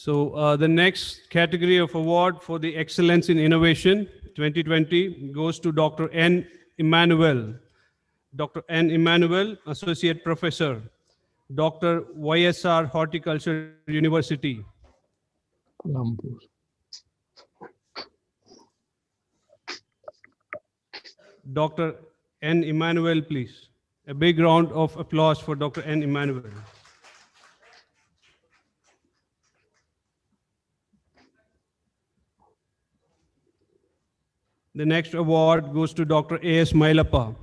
So the next category of award for the Excellence in Innovation 2020 goes to Dr. N. Emmanuel. Dr. N. Emmanuel, Associate Professor, Dr. YSR Horticulture University. Lampur. Dr. N. Emmanuel, please. A big round of applause for Dr. N. Emmanuel. The next award goes to Dr. A.S. Mailappa.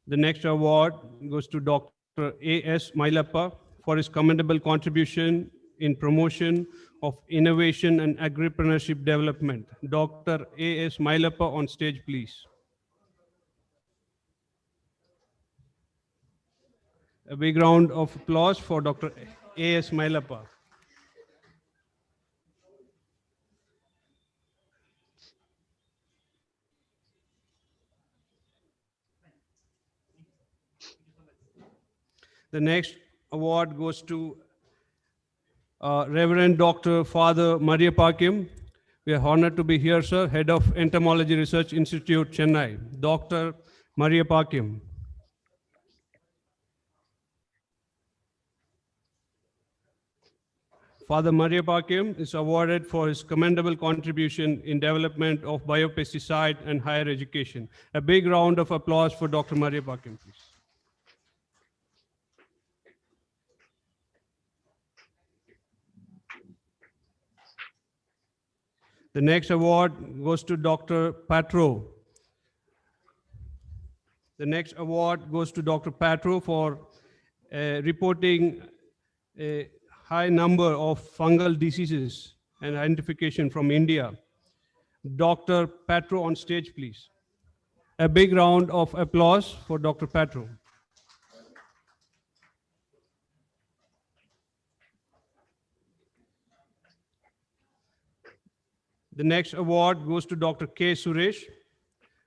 The next award goes to Dr. A.S. Mailappa for his commendable contribution in promotion of innovation and agripreneurship development. Dr. A.S. Mailappa, on stage, please. A big round of applause for Dr. A.S. Mailappa. The next award goes to Reverend Dr. Father Maria Pakim. We are honored to be here, sir, Head of Entomology Research Institute, Chennai. Dr. Maria Pakim. Father Maria Pakim is awarded for his commendable contribution in development of biopesticide and higher education. A big round of applause for Dr. Maria Pakim, please. The next award goes to Dr. Patro. The next award goes to Dr. Patro for reporting a high number of fungal diseases and identification from India. Dr. Patro, on stage, please. A big round of applause for Dr. Patro. The next award goes to Dr. K. Suresh,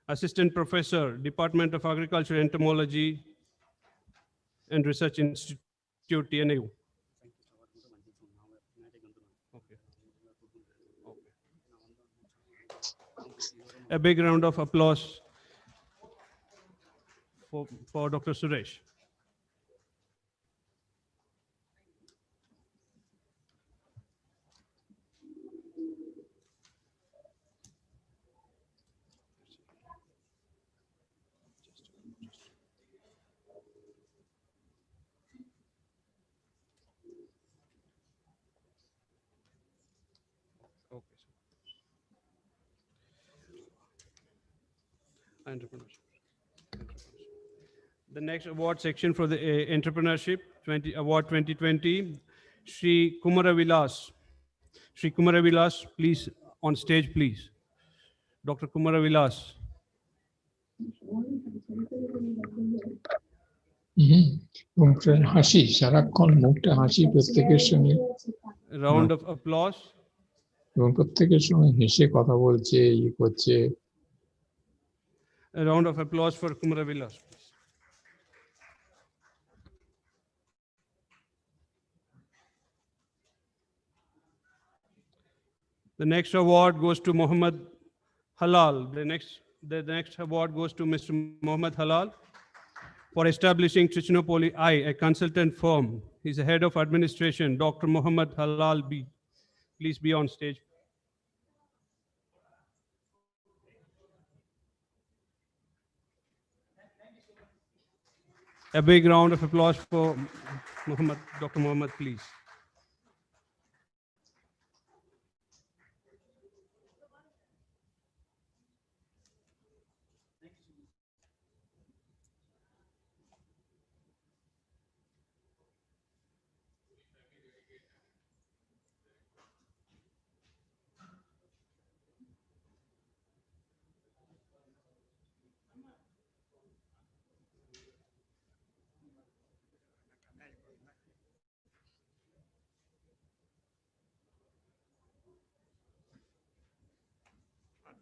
Assistant Professor, Department of Agriculture, Entomology and Research Institute, TNU. Okay. A big round of applause for Dr. Suresh. Okay. Entrepreneurship. The next award section for the entrepreneurship award 2020, Shri Kumaravilas. Shri Kumaravilas, please on stage, please. Dr. Kumaravilas. মুখটা হাসি, সারাক্ষণ মুখটা হাসি প্রত্যেকের সঙ্গে, Round of applause. এবং প্রত্যেকের সঙ্গে হেসে কথা বলছে, করছে। A round of applause for Kumaravilas. The next award goes to Muhammad Halal. The next award goes to Mr. Muhammad Halal for establishing Trichinopoli I, a consultant firm. He's the head of administration, Dr. Muhammad Halal B. Please be on stage. A big round of applause for Dr. Muhammad, please.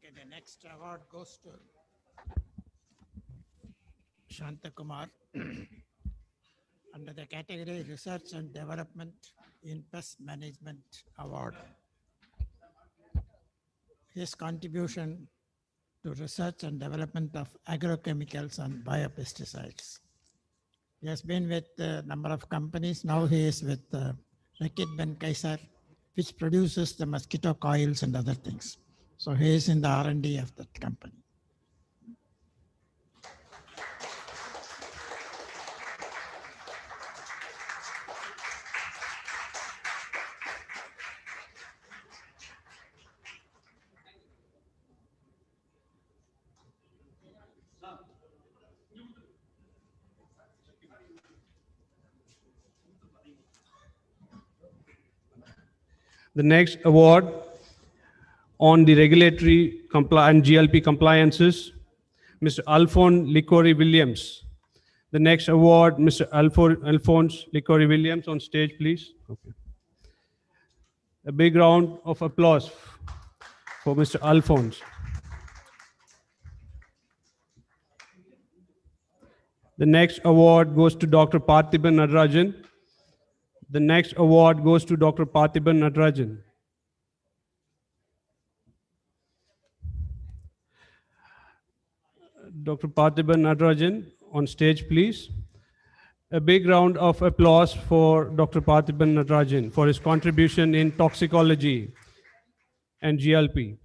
Okay, the next award goes to Shanta Kumar under the category Research and Development in Pest Management Award. His contribution to research and development of agrochemicals and biopesticides. He has been with a number of companies. Now he is with Reckitt Benckiser, which produces the mosquito coils and other things. So he is in the R&D of that company. The next award on the regulatory and GLP compliances, Mr. Alphonse Licori Williams. The next award, Mr. Alphonse Licori Williams, on stage, please. Okay. A big round of applause for Mr. Alphonse. The next award goes to Dr. Parthiban Natarajan. The next award goes to Dr. Parthiban Natarajan. Dr. Parthiban Natarajan, on stage, please. A big round of applause for Dr. Parthiban Natarajan for his contribution in toxicology and GLP.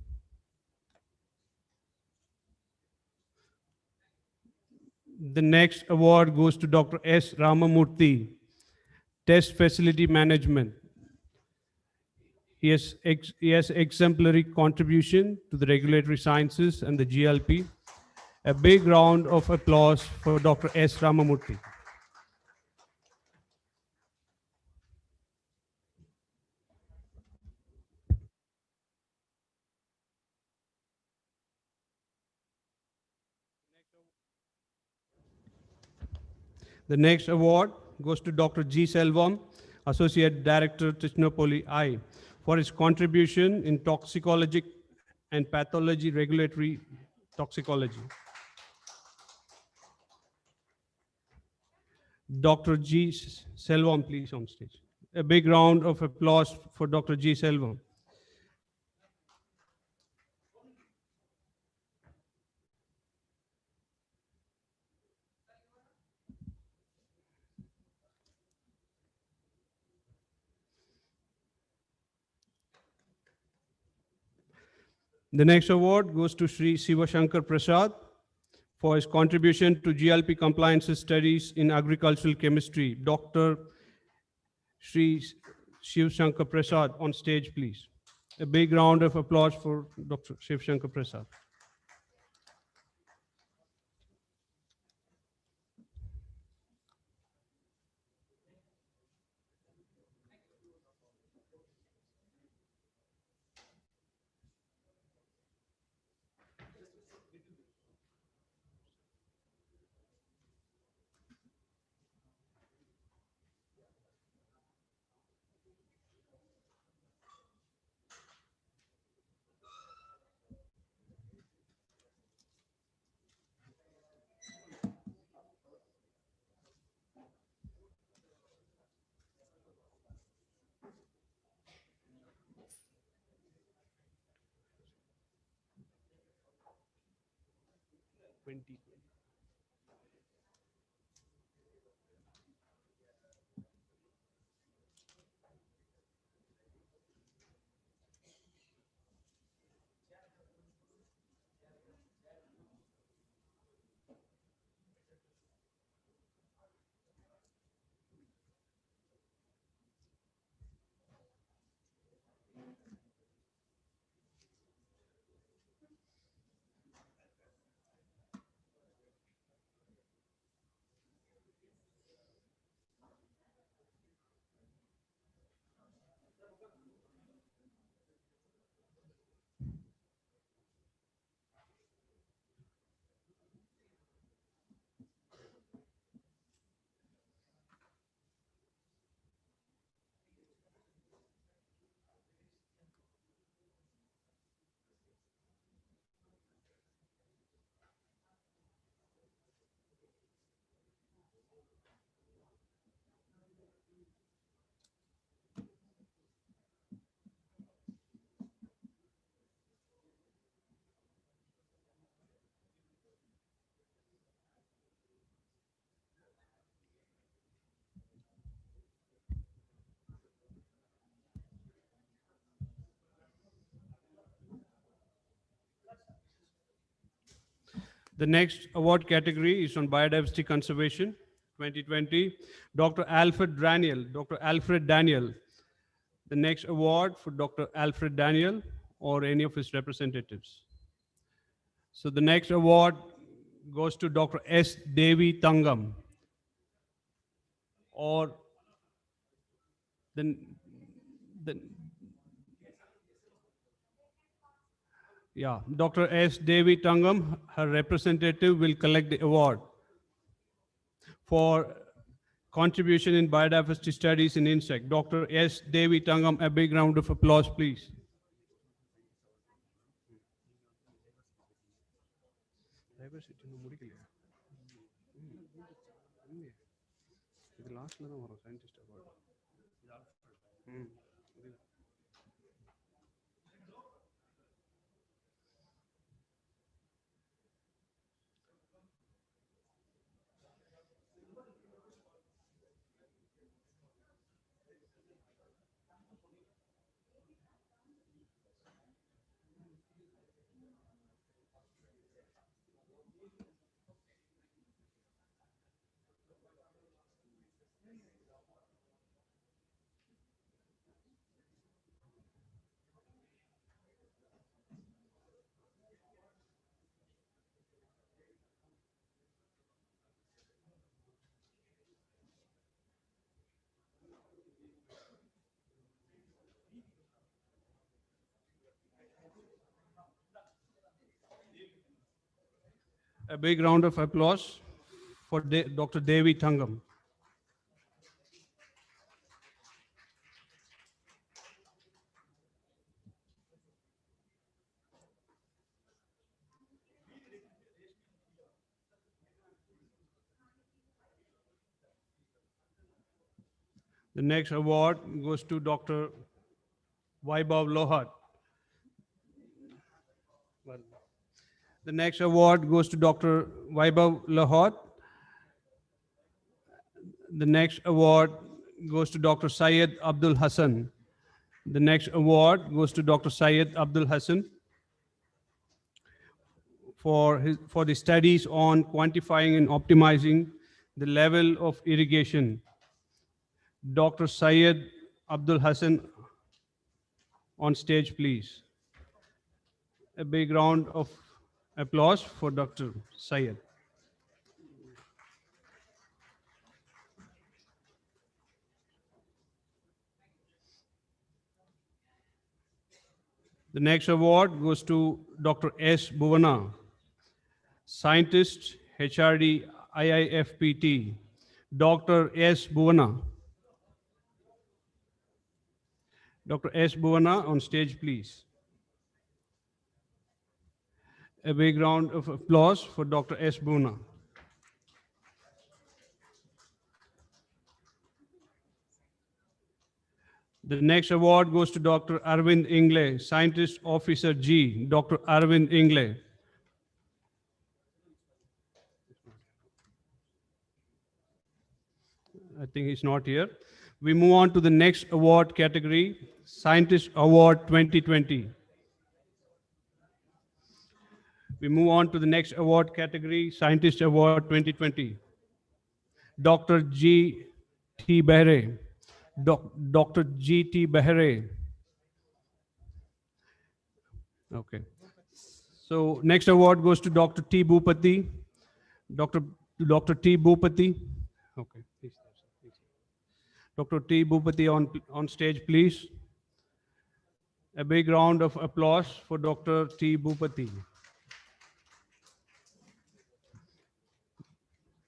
The next award goes to Dr. S. Ramamurthy, Test Facility Management. He has exemplary contribution to the regulatory sciences and the GLP. A big round of applause for Dr. S. Ramamurthy. The next award goes to Dr. G. Selvam, Associate Director, Trichinopoli I, for his contribution in toxicology and Pathology Regulatory Toxicology. Dr. G. Selvam, please, on stage. A big round of applause for Dr. G. Selvam. The next award goes to Sri Sivashankar Prasad for his contribution to GLP compliance studies in agricultural chemistry. Dr. Sri Sivashankar Prasad, on stage, please. A big round of applause for Dr. Sivashankar Prasad. The next award category is on biodiversity conservation 2020. Dr. Alfred Daniel. Dr. Alfred Daniel. The next award for Dr. Alfred Daniel or any of his representatives. So the next award goes to Dr. S. Devi Tangam or the yeah, Dr. S. Devi Tangam, her representative will collect the award for contribution in biodiversity studies in insect. Dr. S. Devi Tangam, a big round of applause, please. A big round of applause for Dr. Devi Tangam. The next award goes to Dr. Vaibhav Lohat. The next award goes to Dr. Vaibhav Lohat. The next award goes to Dr. Syed Abdul Hassan. The next award goes to Dr. Syed Abdul Hassan for the studies on quantifying and optimizing the level of irrigation. Dr. Syed Abdul Hassan on stage, please. A big round of applause for Dr. Syed. The next award goes to Dr. S. Bhuvana, Scientist, HRD, IIFPT. Dr. S. Bhuvana. Dr. S. Bhuvana on stage, please. A big round of applause for Dr. S. Bhuvana. The next award goes to Dr. Arvind Ingle, Scientist Officer G. Dr. Arvind Ingle. I think he's not here. We move on to the next award category, Scientist Award 2020. We move on to the next award category, Scientist Award 2020. Dr. G. T. Behre. Dr. G. T. Behre. Okay. So next award goes to Dr. T. Bhupati. Dr. T. Bhupati. Okay. Please. Dr. T. Bhupati on stage, please. A big round of applause for Dr. T. Bhupati.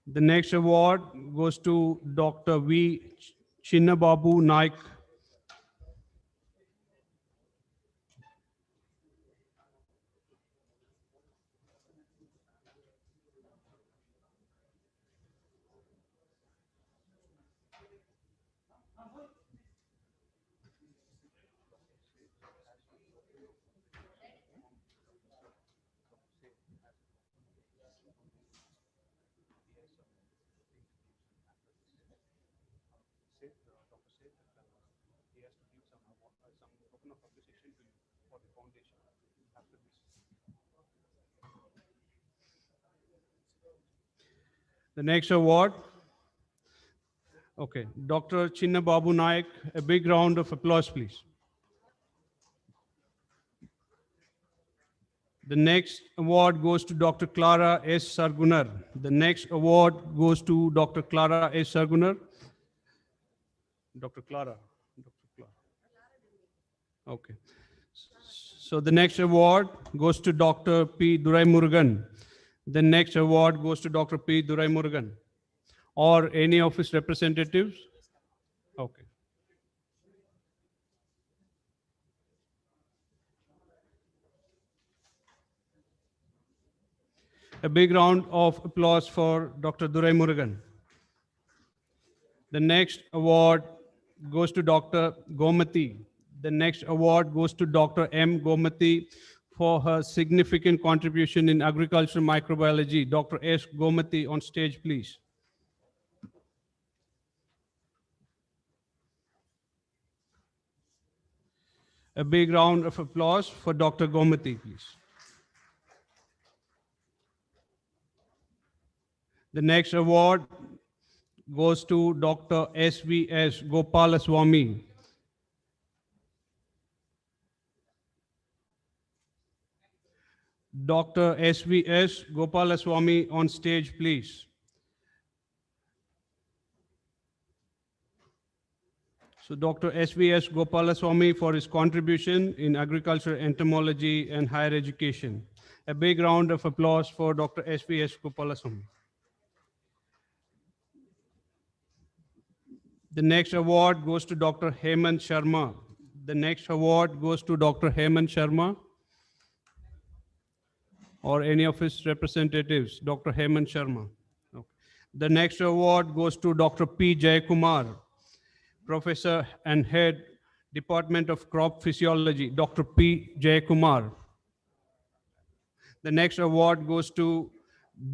The next award goes to Dr. V. Chinnababu Naik. The next award, okay, Dr. Chinnababu Naik, a big round of applause, please. The next award goes to Dr. Clara S. Sargunar. The next award goes to Dr. Clara S. Sargunar. Dr. Clara. Okay. So the next award goes to Dr. P. Durai Murugan. The next award goes to Dr. P. Durai Murugan or any of his representatives. Okay. A big round of applause for Dr. Durai Murugan. The next award goes to Dr. Gomati. The next award goes to Dr. M. Gomati for her significant contribution in agricultural microbiology. Dr. S. Gomati on stage, please. A big round of applause for Dr. Gomati, please. The next award goes to Dr. S.V.S. Gopalaswamy. Dr. S.V.S. Gopalaswamy on stage, please. So Dr. S.V.S. Gopalaswamy for his contribution in agriculture, entomology, and higher education. A big round of applause for Dr. S.V.S. Gopalaswamy. The next award goes to Dr. Hemant Sharma. The next award goes to Dr. Hemant Sharma or any of his representatives. Dr. Hemant Sharma. Okay. The next award goes to Dr. P. Jayakumar. Professor and Head, Department of Crop Physiology, Dr. P. Jayakumar. The next award goes to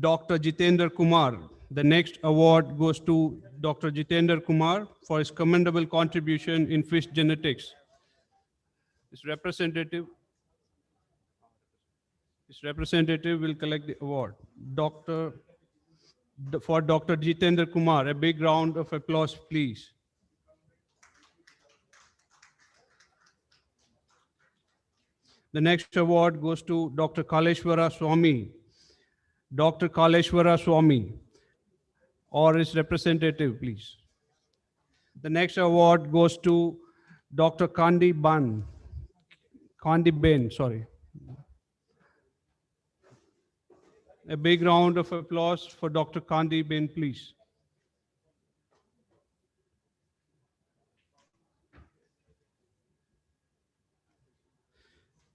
Dr. Jitendra Kumar. The next award goes to Dr. Jitendra Kumar for his commendable contribution in fish genetics. His representative will collect the award. For Dr. Jitendra Kumar, a big round of applause, please. The next award goes to Dr. Kaleshwara Swami. Dr. Kaleshwara Swami, or his representative, please. The next award goes to Dr. Kandi Ben, sorry. A big round of applause for Dr. Kandi Ben, please.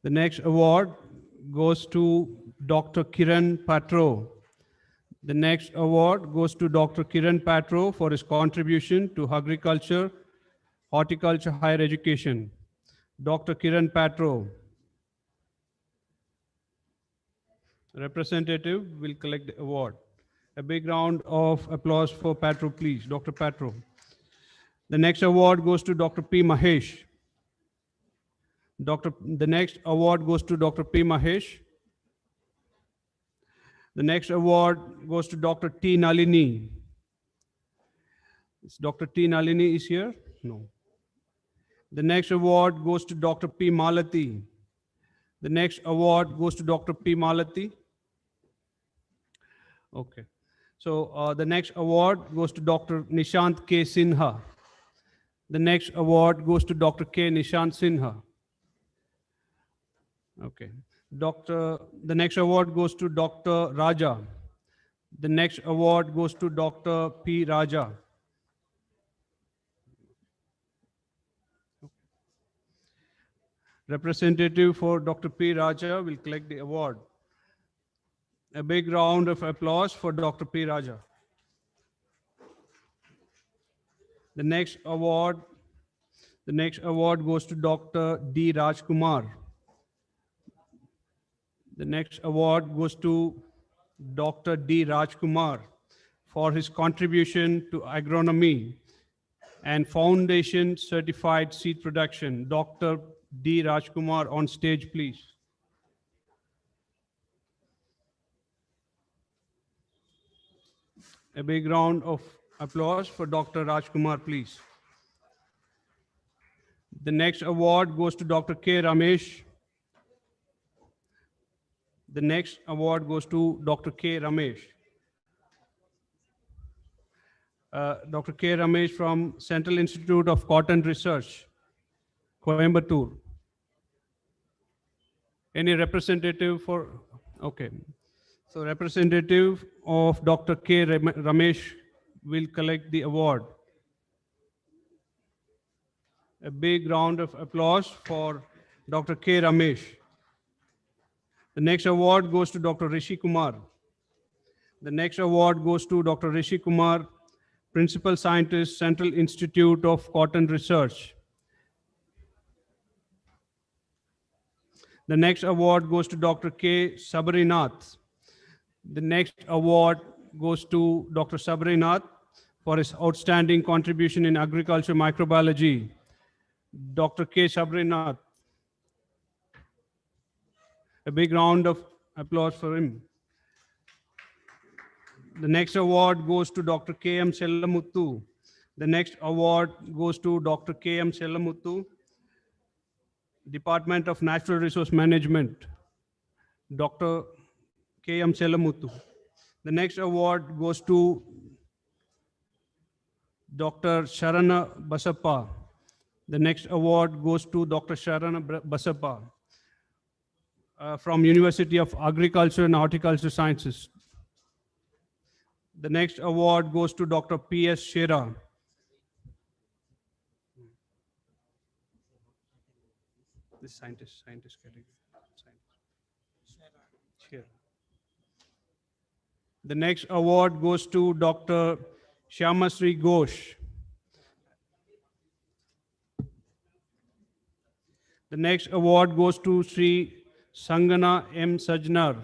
The next award goes to Dr. Kiran Patro. The next award goes to Dr. Kiran Patro for his contribution to agriculture, horticulture, higher education. Dr. Kiran Patro. Representative will collect the award. A big round of applause for Patro, please. Dr. Patro. The next award goes to Dr. P. Mahesh. The next award goes to Dr. P. Mahesh. The next award goes to Dr. T. Nalini. Is Dr. T. Nalini is here? No. The next award goes to Dr. P. Malati. The next award goes to Dr. P. Malati. Okay. So the next award goes to Dr. Nishant K. Sinha. The next award goes to Dr. K. Nishant Sinha. Okay. The next award goes to Dr. Raja. The next award goes to Dr. P. Raja. Representative for Dr. P. Raja will collect the award. A big round of applause for Dr. P. Raja. The next award goes to Dr. D. Rajkumar. The next award goes to Dr. D. Rajkumar for his contribution to agronomy and foundation certified seed production. Dr. D. Rajkumar on stage, please. A big round of applause for Dr. Rajkumar, please. The next award goes to Dr. K. Ramesh. The next award goes to Dr. K. Ramesh. Dr. K. Ramesh from Central Institute of Cotton Research, Coimbatore. Any representative for, okay. So representative of Dr. K. Ramesh will collect the award. A big round of applause for Dr. K. Ramesh. The next award goes to Dr. Rishi Kumar. The next award goes to Dr. Rishi Kumar, Principal Scientist, Central Institute of Cotton Research. The next award goes to Dr. K. Sabarinath. The next award goes to Dr. Sabarinath for his outstanding contribution in agriculture microbiology. Dr. K. Sabarinath. A big round of applause for him. The next award goes to Dr. K. M. Sellamuthu. The next award goes to Dr. K. M. Sellamuthu, Department of Natural Resource Management. Dr. K. M. Sellamuthu. The next award goes to Dr. Sharana Basappa. The next award goes to Dr. Sharana Basappa from University of Agriculture and Horticulture Sciences. The next award goes to Dr. P.S. Shera. This scientist category. Shera. The next award goes to Dr. Shyamasri Ghosh. The next award goes to Sri Sangana M. Sajnar.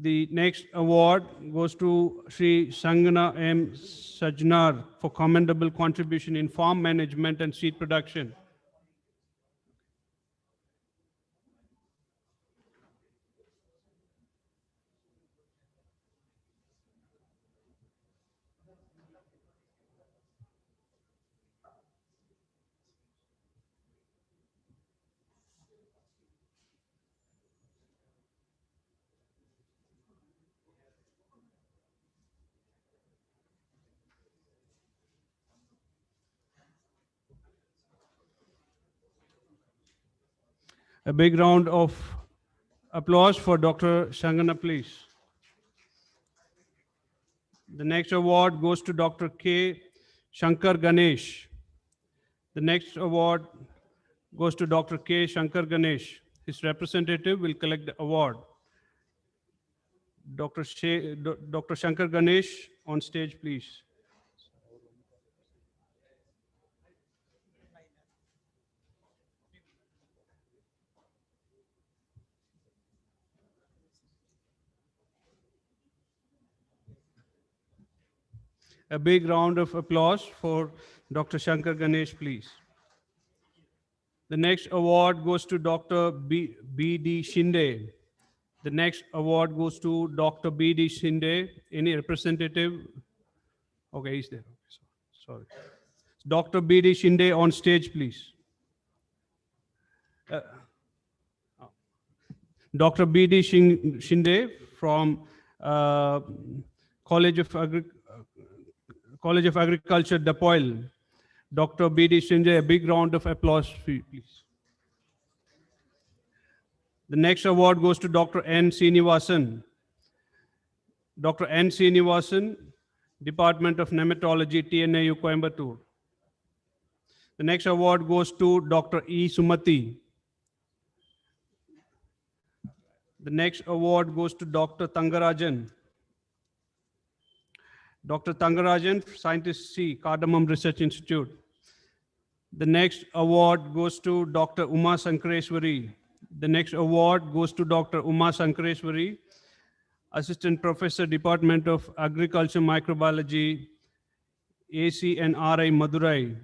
The next award goes to Sri Sangana M. Sajnar for commendable contribution in farm management and seed production. A big round of applause for Dr. Sangana, please. The next award goes to Dr. K. Shankar Ganesh. The next award goes to Dr. K. Shankar Ganesh. His representative will collect the award. Dr. Shankar Ganesh on stage, please. A big round of applause for Dr. Shankar Ganesh, please. The next award goes to Dr. B.D. Shinde. The next award goes to Dr. B.D. Shinde. Any representative? Okay, he's there. Sorry. Dr. B.D. Shinde on stage, please. Dr. B.D. Shinde from College of Agriculture, Dapoil. Dr. B.D. Shinde, a big round of applause for you, please. The next award goes to Dr. N. Srinivasan. Dr. N. Srinivasan, Department of Nematology, TNAU, Coimbatore. The next award goes to Dr. E. Sumati. The next award goes to Dr. Tangarajan. Dr. Tangarajan, Scientist C, Cardamom Research Institute. The next award goes to Dr. Uma Sankareswari. The next award goes to Dr. Uma Sankareswari, Assistant Professor, Department of Agriculture Microbiology, AC and RI, Madurai.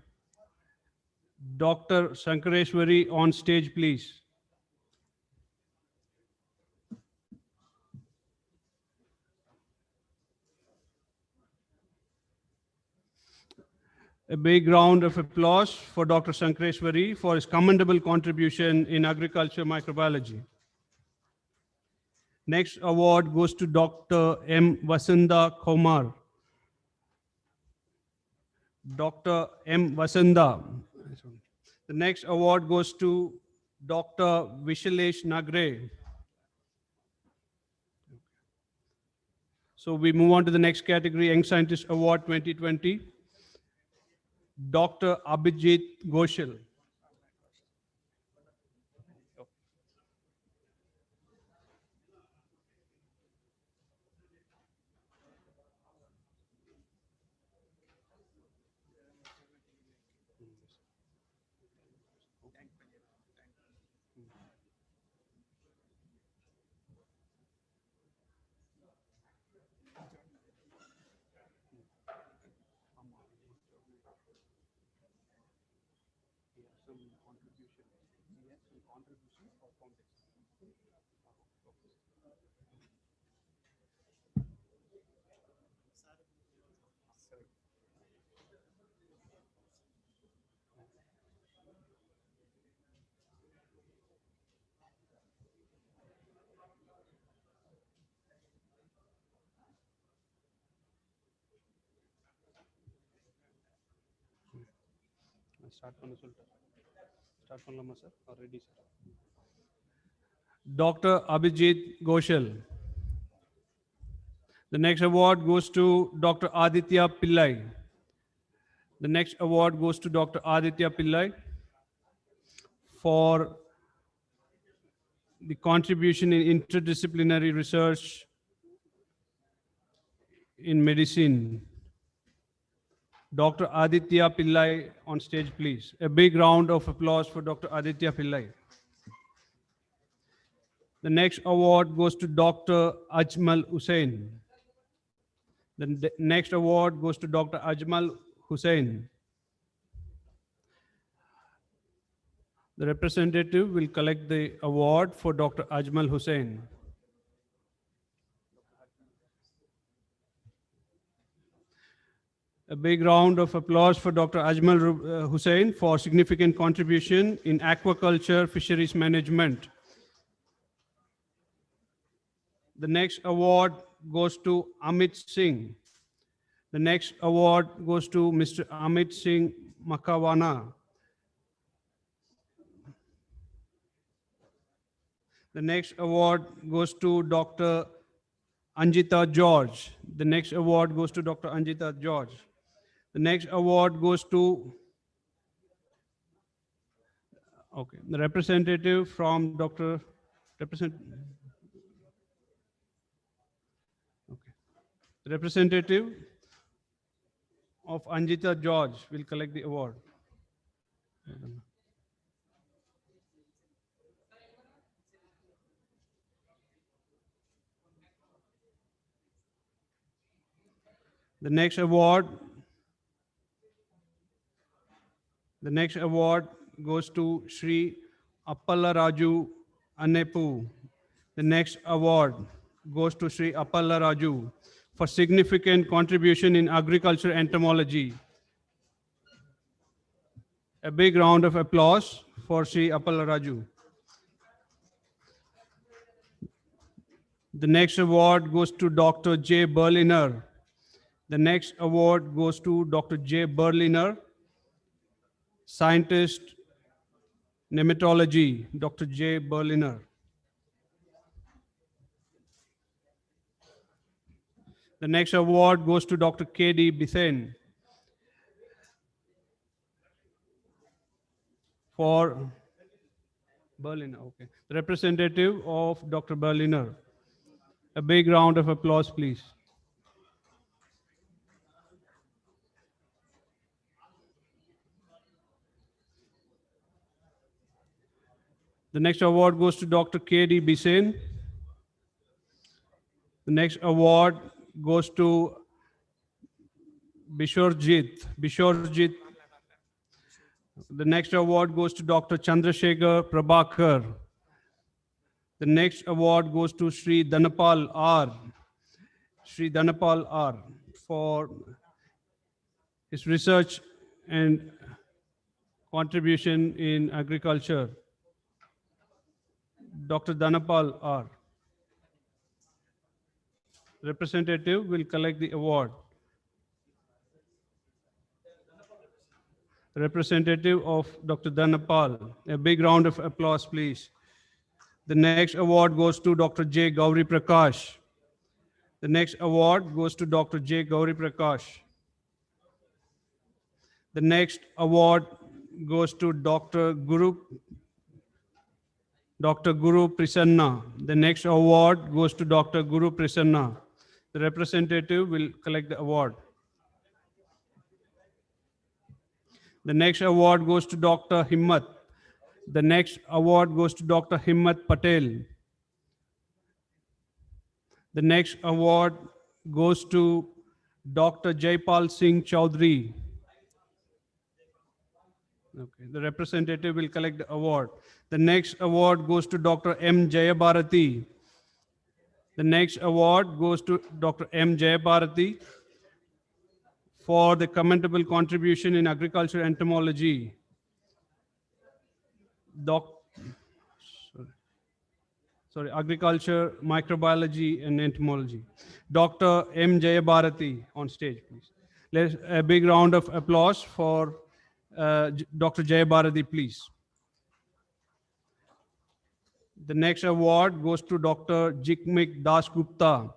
Dr. Sankareswari on stage, please. A big round of applause for Dr. Sankareswari for his commendable contribution in agriculture microbiology. Next award goes to Dr. M. Vasanda Kumar. Dr. M. Vasanda. The next award goes to Dr. Vishalesh Nagre. So we move on to the next category, Young Scientist Award 2020. Dr. Abhijit Goshal. Dr. Abhijit Goshal. The next award goes to Dr. Aditya Pillai. The next award goes to Dr. Aditya Pillai for the contribution in interdisciplinary research in medicine. Dr. Aditya Pillai on stage, please. A big round of applause for Dr. Aditya Pillai. The next award goes to Dr. Ajmal Hussain. The next award goes to Dr. Ajmal Hussain. The representative will collect the award for Dr. Ajmal Hussain. A big round of applause for Dr. Ajmal Hussain for significant contribution in aquaculture fisheries management. The next award goes to Amit Singh. The next award goes to Mr. Amit Singh Makawana. The next award goes to Dr. Anjita George. The next award goes to Dr. Anjita George. The next award goes to the representative from Dr. The representative of Anjita George will collect the award. The next award goes to Sri Appala Raju Anepu. The next award goes to Sri Appala Raju for significant contribution in agriculture entomology. A big round of applause for Sri Appala Raju. The next award goes to Dr. J. Berliner. The next award goes to Dr. J. Berliner, scientist, nematology, Dr. J. Berliner. The next award goes to Dr. K.D. Bithen for Berliner. Okay. The representative of Dr. Berliner. A big round of applause, please. The next award goes to Dr. K.D. Bithen. The next award goes to Bishorjit. The next award goes to Dr. Chandrasekhar Prabhakar. The next award goes to Sri Dhanapal R. For his research and contribution in agriculture. Dr. Dhanapal R. Representative will collect the award. Representative of Dr. Dhanapal. A big round of applause, please. The next award goes to Dr. J. Gauri Prakash. The next award goes to Dr. J. Gauri Prakash. The next award goes to Dr. Guru Prasanna. The next award goes to Dr. Guru Prasanna. The representative will collect the award. The next award goes to Dr. Himmat. The next award goes to Dr. Himmat Patel. The next award goes to Dr. Jaipal Singh Chaudhary. Okay, the representative will collect the award. The next award goes to Dr. M. Jayabharati. The next award goes to Dr. M. Jayabharati for the commendable contribution in agriculture entomology. Agriculture, microbiology, and entomology. Dr. M. Jayabharati on stage, please. Let's a big round of applause for Dr. Jayabharati, please. The next award goes to Dr. Jikmik Das Gupta.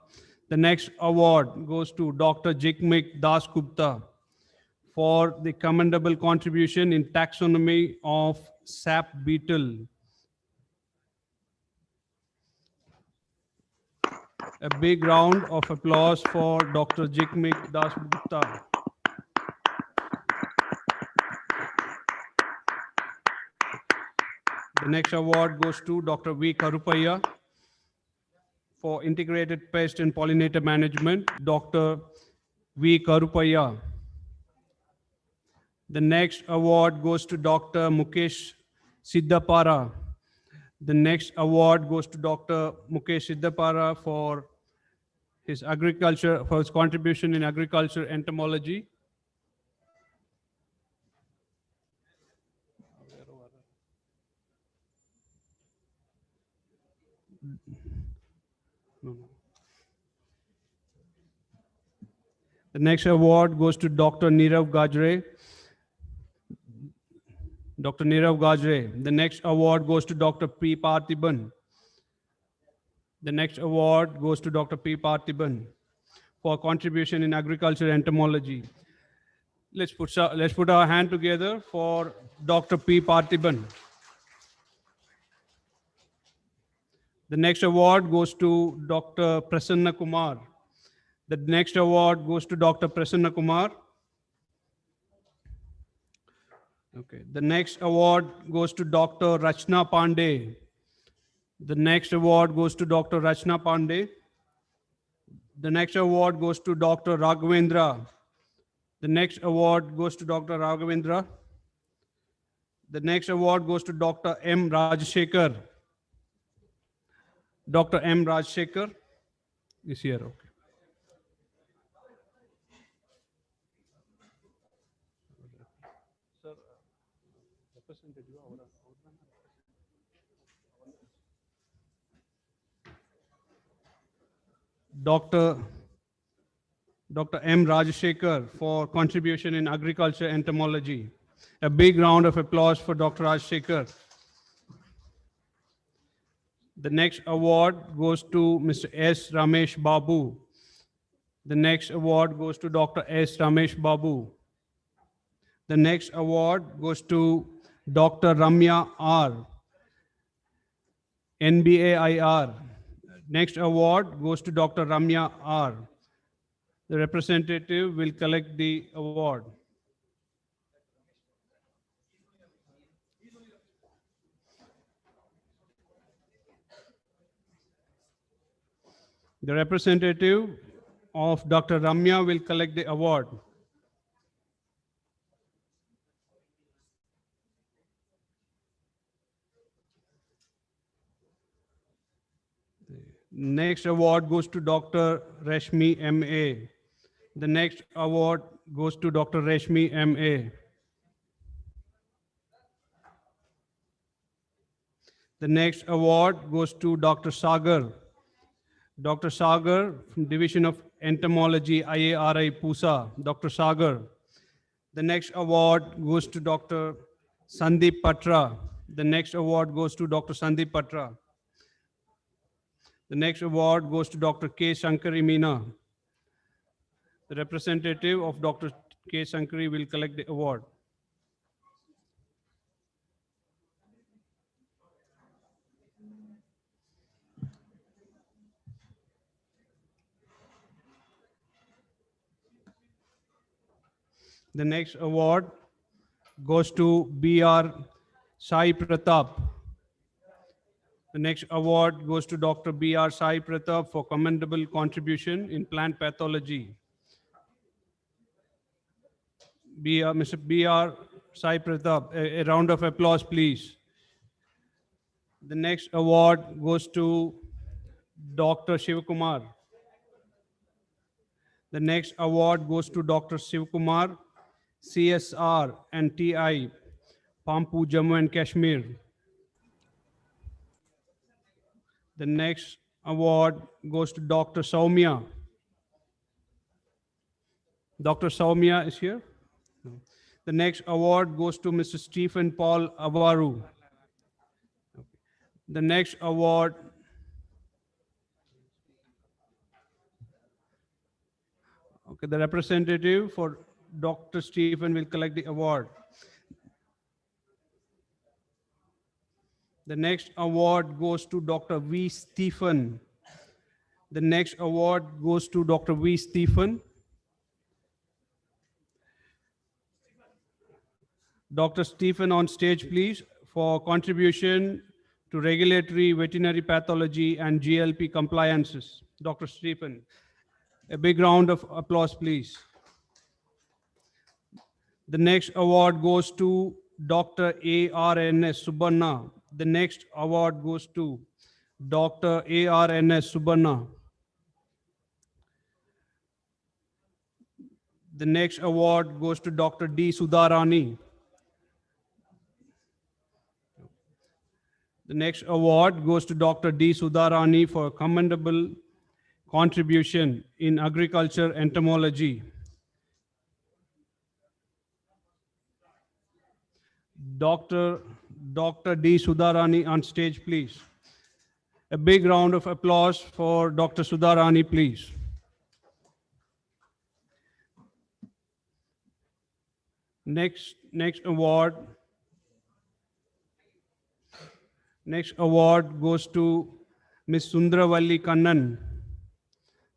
The next award goes to Dr. Jikmik Das Gupta for the commendable contribution in taxonomy of sap beetle. A big round of applause for Dr. Jikmik Das Gupta. The next award goes to Dr. V. Karupaya for Integrated Pest and Pollinator Management, Dr. V. Karupaya. The next award goes to Dr. Mukesh Siddhapara. The next award goes to Dr. Mukesh Siddhapara for his contribution in agriculture entomology. The next award goes to Dr. Nirav Gajre. Dr. Nirav Gajre. The next award goes to Dr. P. Parthiban. The next award goes to Dr. P. Parthiban for contribution in agriculture entomology. Let's put our hand together for Dr. P. Parthiban. The next award goes to Dr. Prasanna Kumar. The next award goes to Dr. Prasanna Kumar. Okay. The next award goes to Dr. Rachna Pandey. The next award goes to Dr. Rachna Pandey. The next award goes to Dr. Raghavendra. The next award goes to Dr. Raghavendra. The next award goes to Dr. M. Rajshekar. Dr. M. Rajshekar is here. Okay. Dr. M. Rajshekar for contribution in agriculture entomology. A big round of applause for Dr. Rajshekar. The next award goes to Mr. S. Ramesh Babu. The next award goes to Dr. S. Ramesh Babu. The next award goes to Dr. Ramya R. NBAIR. Next award goes to Dr. Ramya R. The representative will collect the award. The representative of Dr. Ramya will collect the award. Next award goes to Dr. Rashmi M.A. The next award goes to Dr. Rashmi M.A. The next award goes to Dr. Sagar. Dr. Sagar from Division of Entomology, IARI, Pusa. Dr. Sagar. The next award goes to Dr. Sandeep Patra. The next award goes to Dr. Sandeep Patra. The next award goes to Dr. K. Shankari Meena. The representative of Dr. K. Shankari will collect the award. The next award goes to B.R. Sai Pratap. The next award goes to Dr. B.R. Sai Pratap for commendable contribution in plant pathology. Mr. B.R. Sai Pratap, a round of applause, please. The next award goes to Dr. Shivakumar. The next award goes to Dr. Shivakumar, CSR and TI, Pampu, Jammu and Kashmir. The next award goes to Dr. Soumya. Dr. Soumya is here. The next award goes to Mr. Stephen Paul Avaru. The next award the representative for Dr. Stephen will collect the award. The next award goes to Dr. V. Stephen. The next award goes to Dr. V. Stephen. Dr. Stephen on stage, please, for contribution to regulatory veterinary pathology and GLP compliances, Dr. Stephen. A big round of applause, please. The next award goes to Dr. ARNS Subarna. The next award goes to Dr. ARNS Subarna. The next award goes to Dr. D. Sudharani. The next award goes to Dr. D. Sudharani for commendable contribution in agriculture entomology. Dr. D. Sudharani on stage, please. A big round of applause for Dr. Sudharani, please. Next award. Next award goes to Ms. Sundravalli Kannan.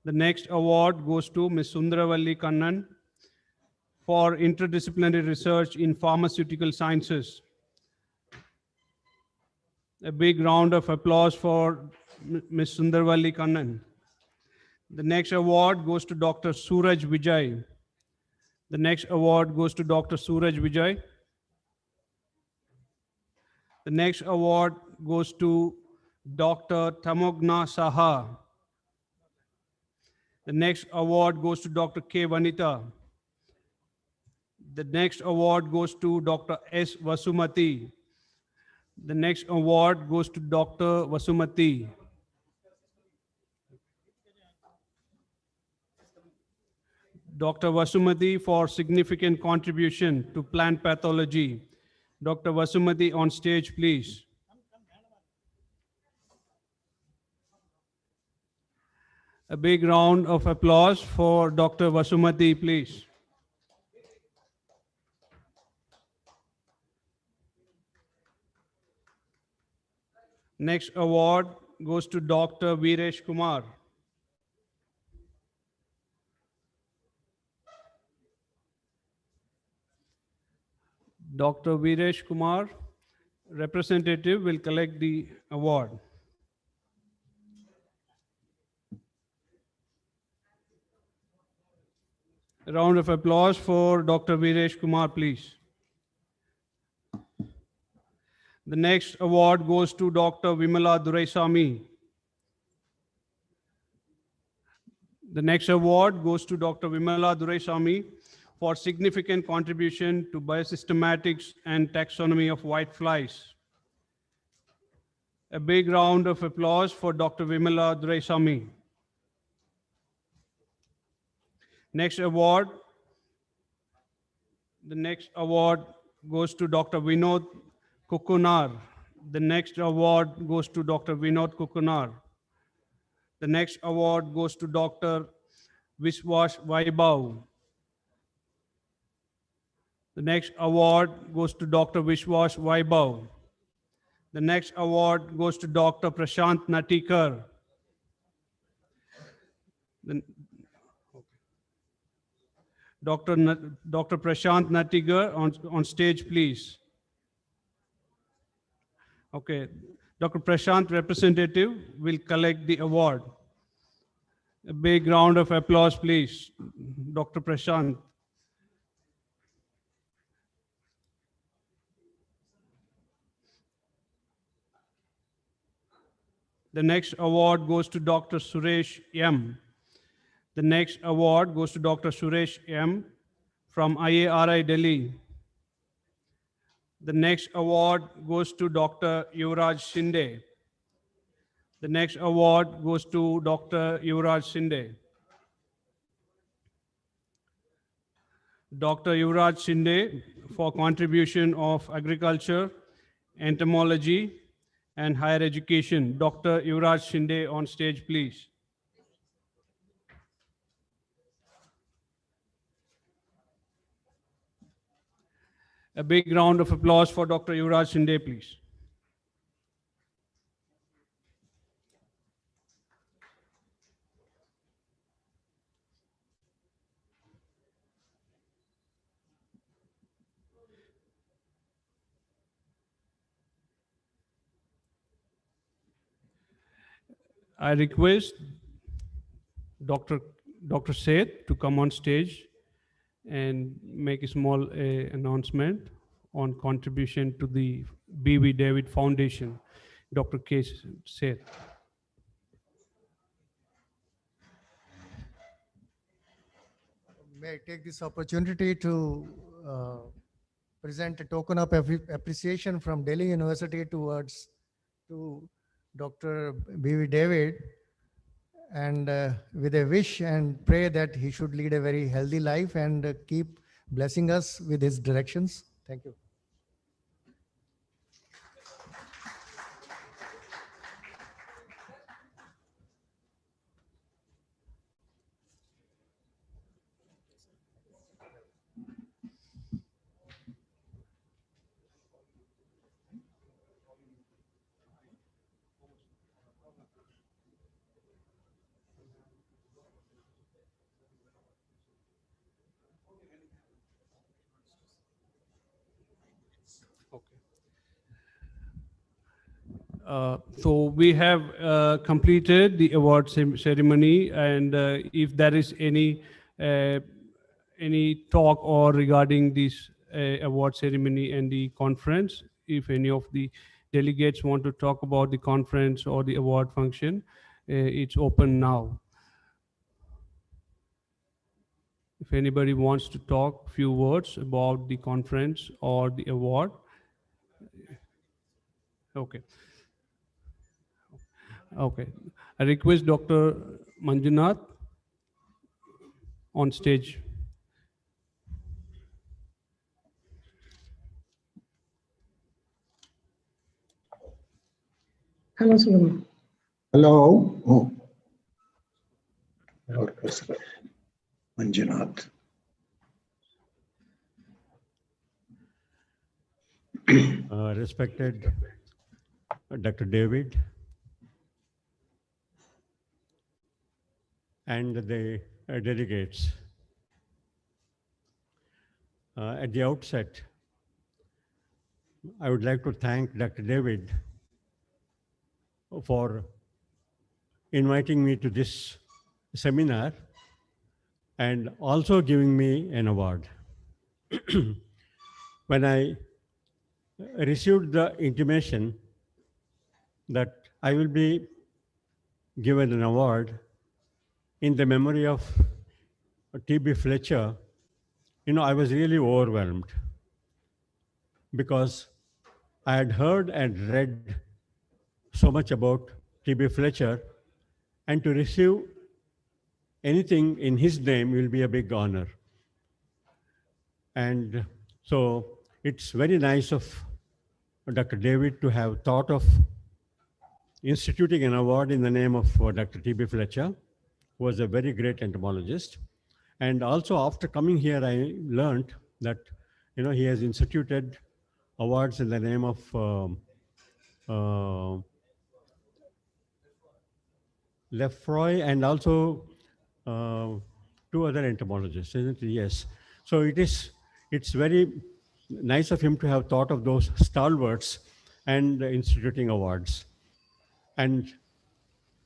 The next award goes to Ms. Sundravalli Kannan for interdisciplinary research in pharmaceutical sciences. A big round of applause for Ms. Sundravalli Kannan. The next award goes to Dr. Suraj Vijay. The next award goes to Dr. Suraj Vijay. The next award goes to Dr. Tamogna Saha. The next award goes to Dr. K. Vanita. The next award goes to Dr. S. Vasumati. The next award goes to Dr. Vasumati. Dr. Vasumati for significant contribution to plant pathology. Dr. Vasumati on stage, please. A big round of applause for Dr. Vasumati, please. Next award goes to Dr. Veeresh Kumar. Dr. Veeresh Kumar, representative, will collect the award. A round of applause for Dr. Veeresh Kumar, please. The next award goes to Dr. Vimala Duraisamy. The next award goes to Dr. Vimala Duraisamy for significant contribution to biosystematics and taxonomy of whiteflies. A big round of applause for Dr. Vimala Duraisamy. Next award. The next award goes to Dr. Vinod Kukunar. The next award goes to Dr. Vinod Kukunar. The next award goes to Dr. Vishwas Vaibhav. The next award goes to Dr. Vishwas Vaibhav. The next award goes to Dr. Prashant Natikar. Dr. Prashant Natikar on stage, please. Okay. Dr. Prashant, representative, will collect the award. A big round of applause, please. Dr. Prashant. The next award goes to Dr. Suresh M. The next award goes to Dr. Suresh M. from IARI Delhi. The next award goes to Dr. Yuvraj Shinde. The next award goes to Dr. Yuvraj Shinde. Dr. Yuvraj Shinde for contribution of agriculture, entomology, and higher education. Dr. Yuvraj Shinde on stage, please. A big round of applause for Dr. Yuvraj Shinde, please. I request Dr. Seth to come on stage and make a small announcement on contribution to the B.V. David Foundation. Dr. K. Seth. May I take this opportunity to present a token of appreciation from Delhi University towards to Dr. B.V. David, and with a wish and pray that he should lead a very healthy life and keep blessing us with his directions. Thank you. So we have completed the award ceremony, and if there is any talk or regarding this award ceremony and the conference, if any of the delegates want to talk about the conference or the award function, it's open now. If anybody wants to talk few words about the conference or the award. Okay. Okay. I request Dr. Manjunath on stage. Hello, Solomon. Hello. Oh. Manjunath. Respected Dr. David and the delegates. At the outset, I would like to thank Dr. David for inviting me to this seminar and also giving me an award. When I received the intimation that I will be given an award in the memory of T.B. Fletcher, I was really overwhelmed because I had heard and read so much about T.B. Fletcher, and to receive anything in his name will be a big honor. And so it's very nice of Dr. David to have thought of instituting an award in the name of Dr. T.B. Fletcher, who was a very great entomologist. And also after coming here, I learned that he has instituted awards in the name of Lefroy and also two other entomologists, isn't it? Yes. So it's very nice of him to have thought of those stalwarts and instituting awards. And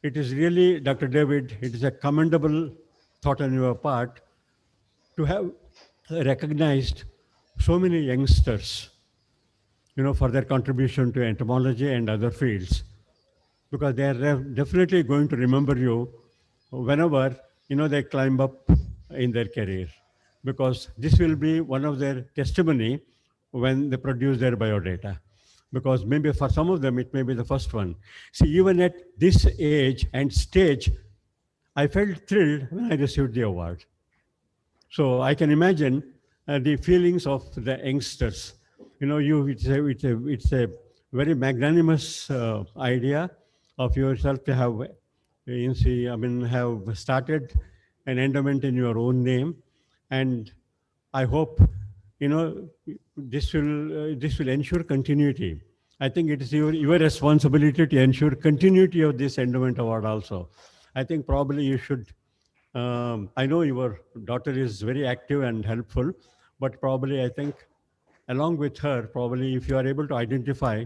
it is really, Dr. David, it is a commendable thought on your part to have recognized so many youngsters, for their contribution to entomology and other fields, because they are definitely going to remember you whenever, they climb up in their career, because this will be one of their testimony when they produce their biodata. Because maybe for some of them, it may be the first one. See, even at this age and stage, I felt thrilled when I received the award. So I can imagine the feelings of the youngsters. It's a very magnanimous idea of yourself to have, have started an endowment in your own name, and I hope this will ensure continuity. I think it is your responsibility to ensure continuity of this endowment award also. I think probably you should. I know your daughter is very active and helpful, but probably I think along with her, probably if you are able to identify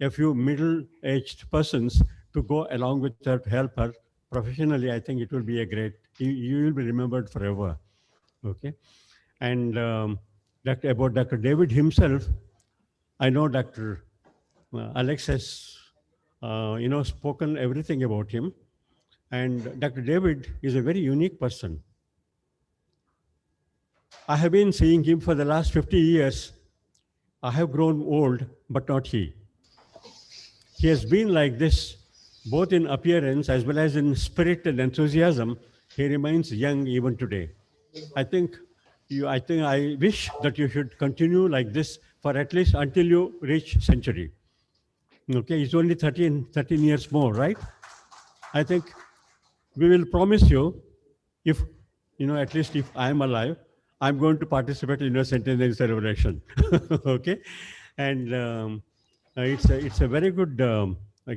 a few middle-aged persons to go along with her to help her professionally, I think it will be a great, you will be remembered forever. Okay. And about Dr. David himself, I know Dr. Alex has, spoken everything about him. And Dr. David is a very unique person. I have been seeing him for the last 50 years. I have grown old, but not he. He has been like this, both in appearance as well as in spirit and enthusiasm. He remains young even today. I wish that you should continue like this for at least until you reach century. Okay, it's only 13 years more, right? I think we will promise you, if, at least if I'm alive, I'm going to participate in your centenary celebration. Okay? And it's a very good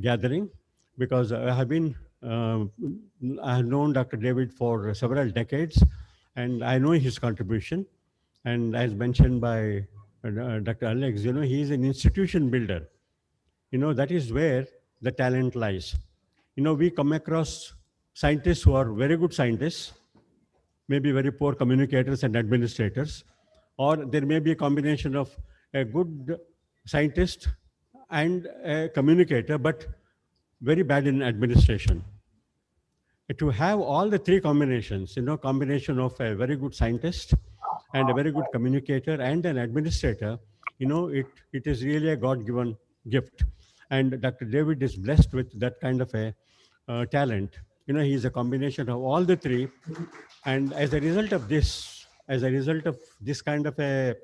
gathering, because I have known Dr. David for several decades, and I know his contribution. And as mentioned by Dr. Alex, he is an institution builder. That is where the talent lies. We come across scientists who are very good scientists, maybe very poor communicators and administrators, or there may be a combination of a good scientist and a communicator, but very bad in administration. To have all the three combinations, combination of a very good scientist and a very good communicator and an administrator, it is really a God-given gift. And Dr. David is blessed with that kind of a talent. He is a combination of all the three. And as a result of this kind of a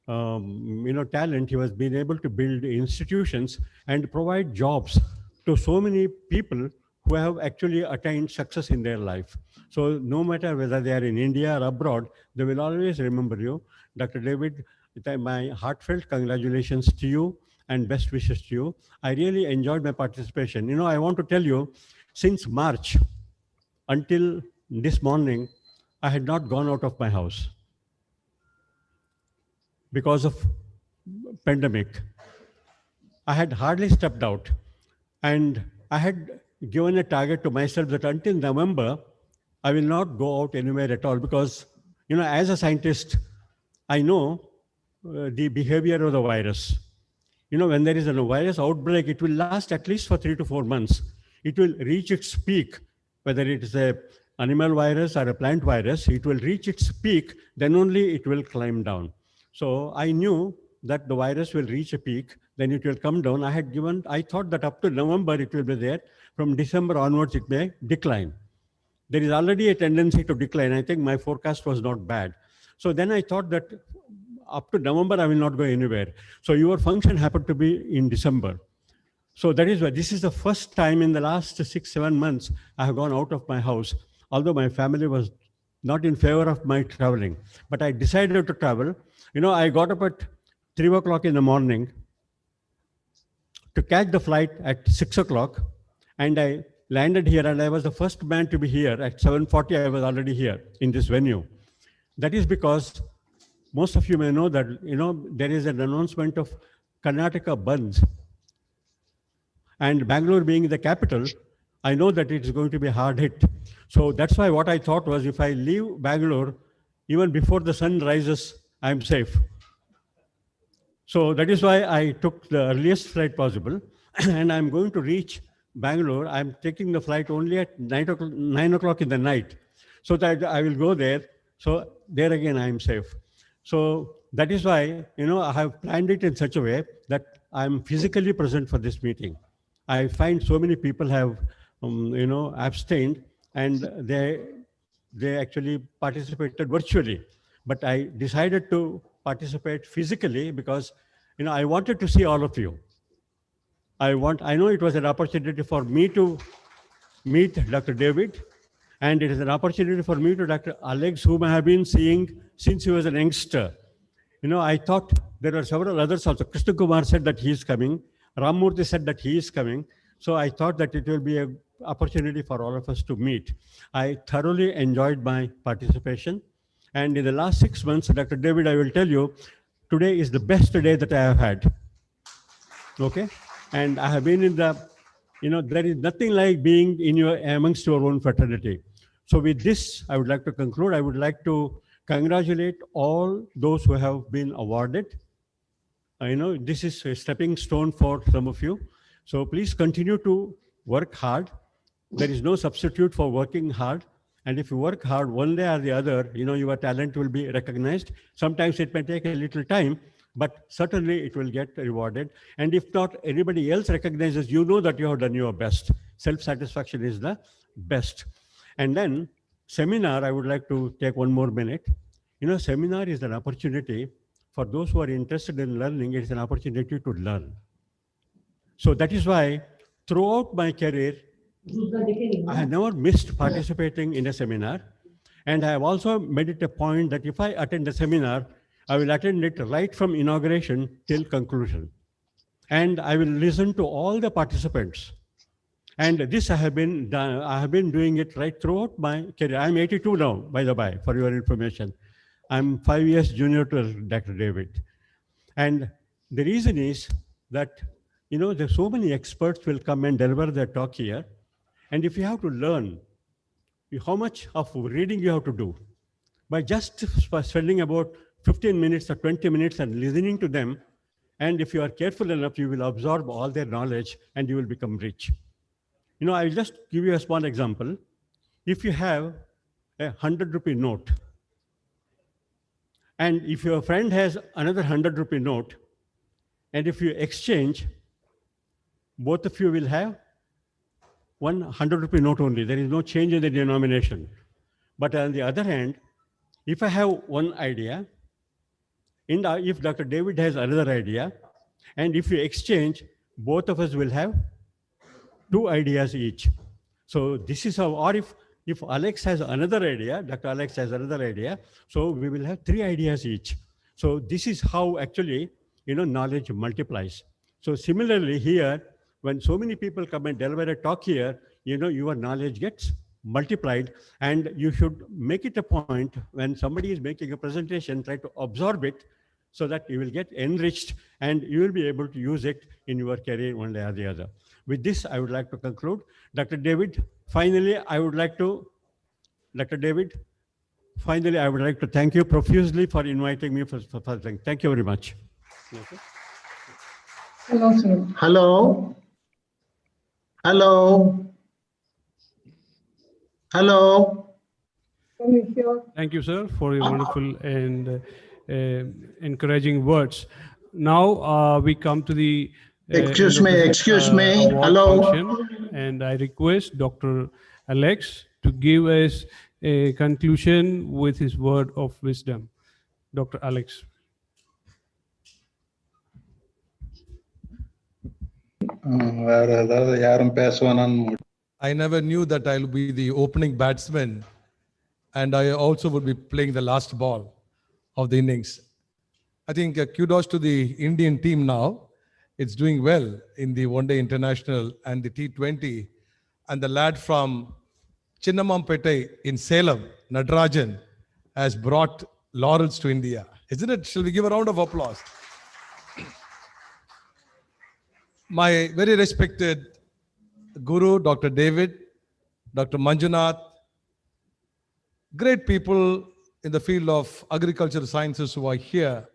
talent, he has been able to build institutions and provide jobs to so many people who have actually attained success in their life. So no matter whether they are in India or abroad, they will always remember you. Dr. David, my heartfelt congratulations to you and best wishes to you. I really enjoyed my participation. I want to tell you, since March until this morning, I had not gone out of my house because of pandemic. I had hardly stepped out, and I had given a target to myself that until November, I will not go out anywhere at all, because, as a scientist, I know the behavior of the virus. When there is a virus outbreak, it will last at least for 3 to 4 months. It will reach its peak, whether it is an animal virus or a plant virus, it will reach its peak, then only it will climb down. So I knew that the virus will reach a peak, then it will come down. I thought that up to November it will be there. From December onwards, it may decline. There is already a tendency to decline. I think my forecast was not bad. So then I thought that up to November, I will not go anywhere. So your function happened to be in December. So that is why this is the first time in the last 6-7 months I have gone out of my house, although my family was not in favor of my traveling. But I decided to travel. I got up at 3 o'clock in the morning to catch the flight at 6 o'clock, and I landed here, and I was the first man to be here. At 7:40, I was already here in this venue. That is because most of you may know that, there is an announcement of Karnataka Bandh. And Bangalore being the capital, I know that it's going to be hard hit. So that's why what I thought was, if I leave Bangalore, even before the sun rises, I'm safe. So that is why I took the earliest flight possible, and I'm going to reach Bangalore. I'm taking the flight only at 9 o'clock in the night, so that I will go there. So there again, I'm safe. So that is why, I have planned it in such a way that I'm physically present for this meeting. I find so many people have, abstained, and they actually participated virtually. But I decided to participate physically because, I wanted to see all of you. I know it was an opportunity for me to meet Dr. David, and it is an opportunity for me to Dr. Alex, whom I have been seeing since he was an youngster. I thought there were several others also. Krishna Kumar said that he is coming. Ramurthy said that he is coming. So I thought that it will be an opportunity for all of us to meet. I thoroughly enjoyed my participation. And in the last 6 months, Dr. David, I will tell you, today is the best day that I have had. Okay? And I have been in the there is nothing like being amongst your own fraternity. So with this, I would like to conclude. I would like to congratulate all those who have been awarded. This is a stepping stone for some of you. So please continue to work hard. There is no substitute for working hard. And if you work hard one day or the other, your talent will be recognized. Sometimes it may take a little time, but certainly it will get rewarded. And if not, anybody else recognizes, you know that you have done your best. Self-satisfaction is the best. And then seminar, I would like to take one more minute. Seminar is an opportunity for those who are interested in learning. It is an opportunity to learn. So that is why throughout my career, I have never missed participating in a seminar. And I have also made it a point that if I attend a seminar, I will attend it right from inauguration till conclusion. And I will listen to all the participants. And this I have been doing it right throughout my career. I'm 82 now, by the way, for your information. I'm 5 years junior to Dr. David. And the reason is that, there's so many experts will come and deliver their talk here. And if you have to learn, how much of reading you have to do? By just spending about 15 minutes or 20 minutes and listening to them, and if you are careful enough, you will absorb all their knowledge and you will become rich. I will just give you a small example. If you have a 100-rupee note, and if your friend has another 100-rupee note, and if you exchange, both of you will have 100-rupee note only. There is no change in the denomination. But on the other hand, if I have one idea, and if Dr. David has another idea, and if you exchange, both of us will have 2 ideas each. So this is how, or if Alex has another idea, Dr. Alex has another idea, so we will have 3 ideas each. So this is how actually, knowledge multiplies. So similarly here, when so many people come and deliver a talk here, your knowledge gets multiplied, and you should make it a point when somebody is making a presentation, try to absorb it so that you will get enriched and you will be able to use it in your career one day or the other. With this, I would like to conclude. Dr. David, finally, I would like to thank you profusely for inviting me for thing. Thank you very much. Okay. Hello, sir. Hello. Hello. Hello. Can you hear? Thank you, sir, for your wonderful and encouraging words. Now we come to the Excuse me. award Hello. function, and I request Dr. Alex to give us a conclusion with his word of wisdom. Dr. Alex. I never knew that I'll be the opening batsman, and I also would be playing the last ball of the innings. I think kudos to the Indian team now. It's doing well in the One Day International and the T20. And the lad from Chinnamampete in Salem, Nadarajan, has brought laurels to India. Isn't it? Shall we give a round of applause? My very respected Guru, Dr. David, Dr. Manjunath, great people in the field of agricultural sciences who are here.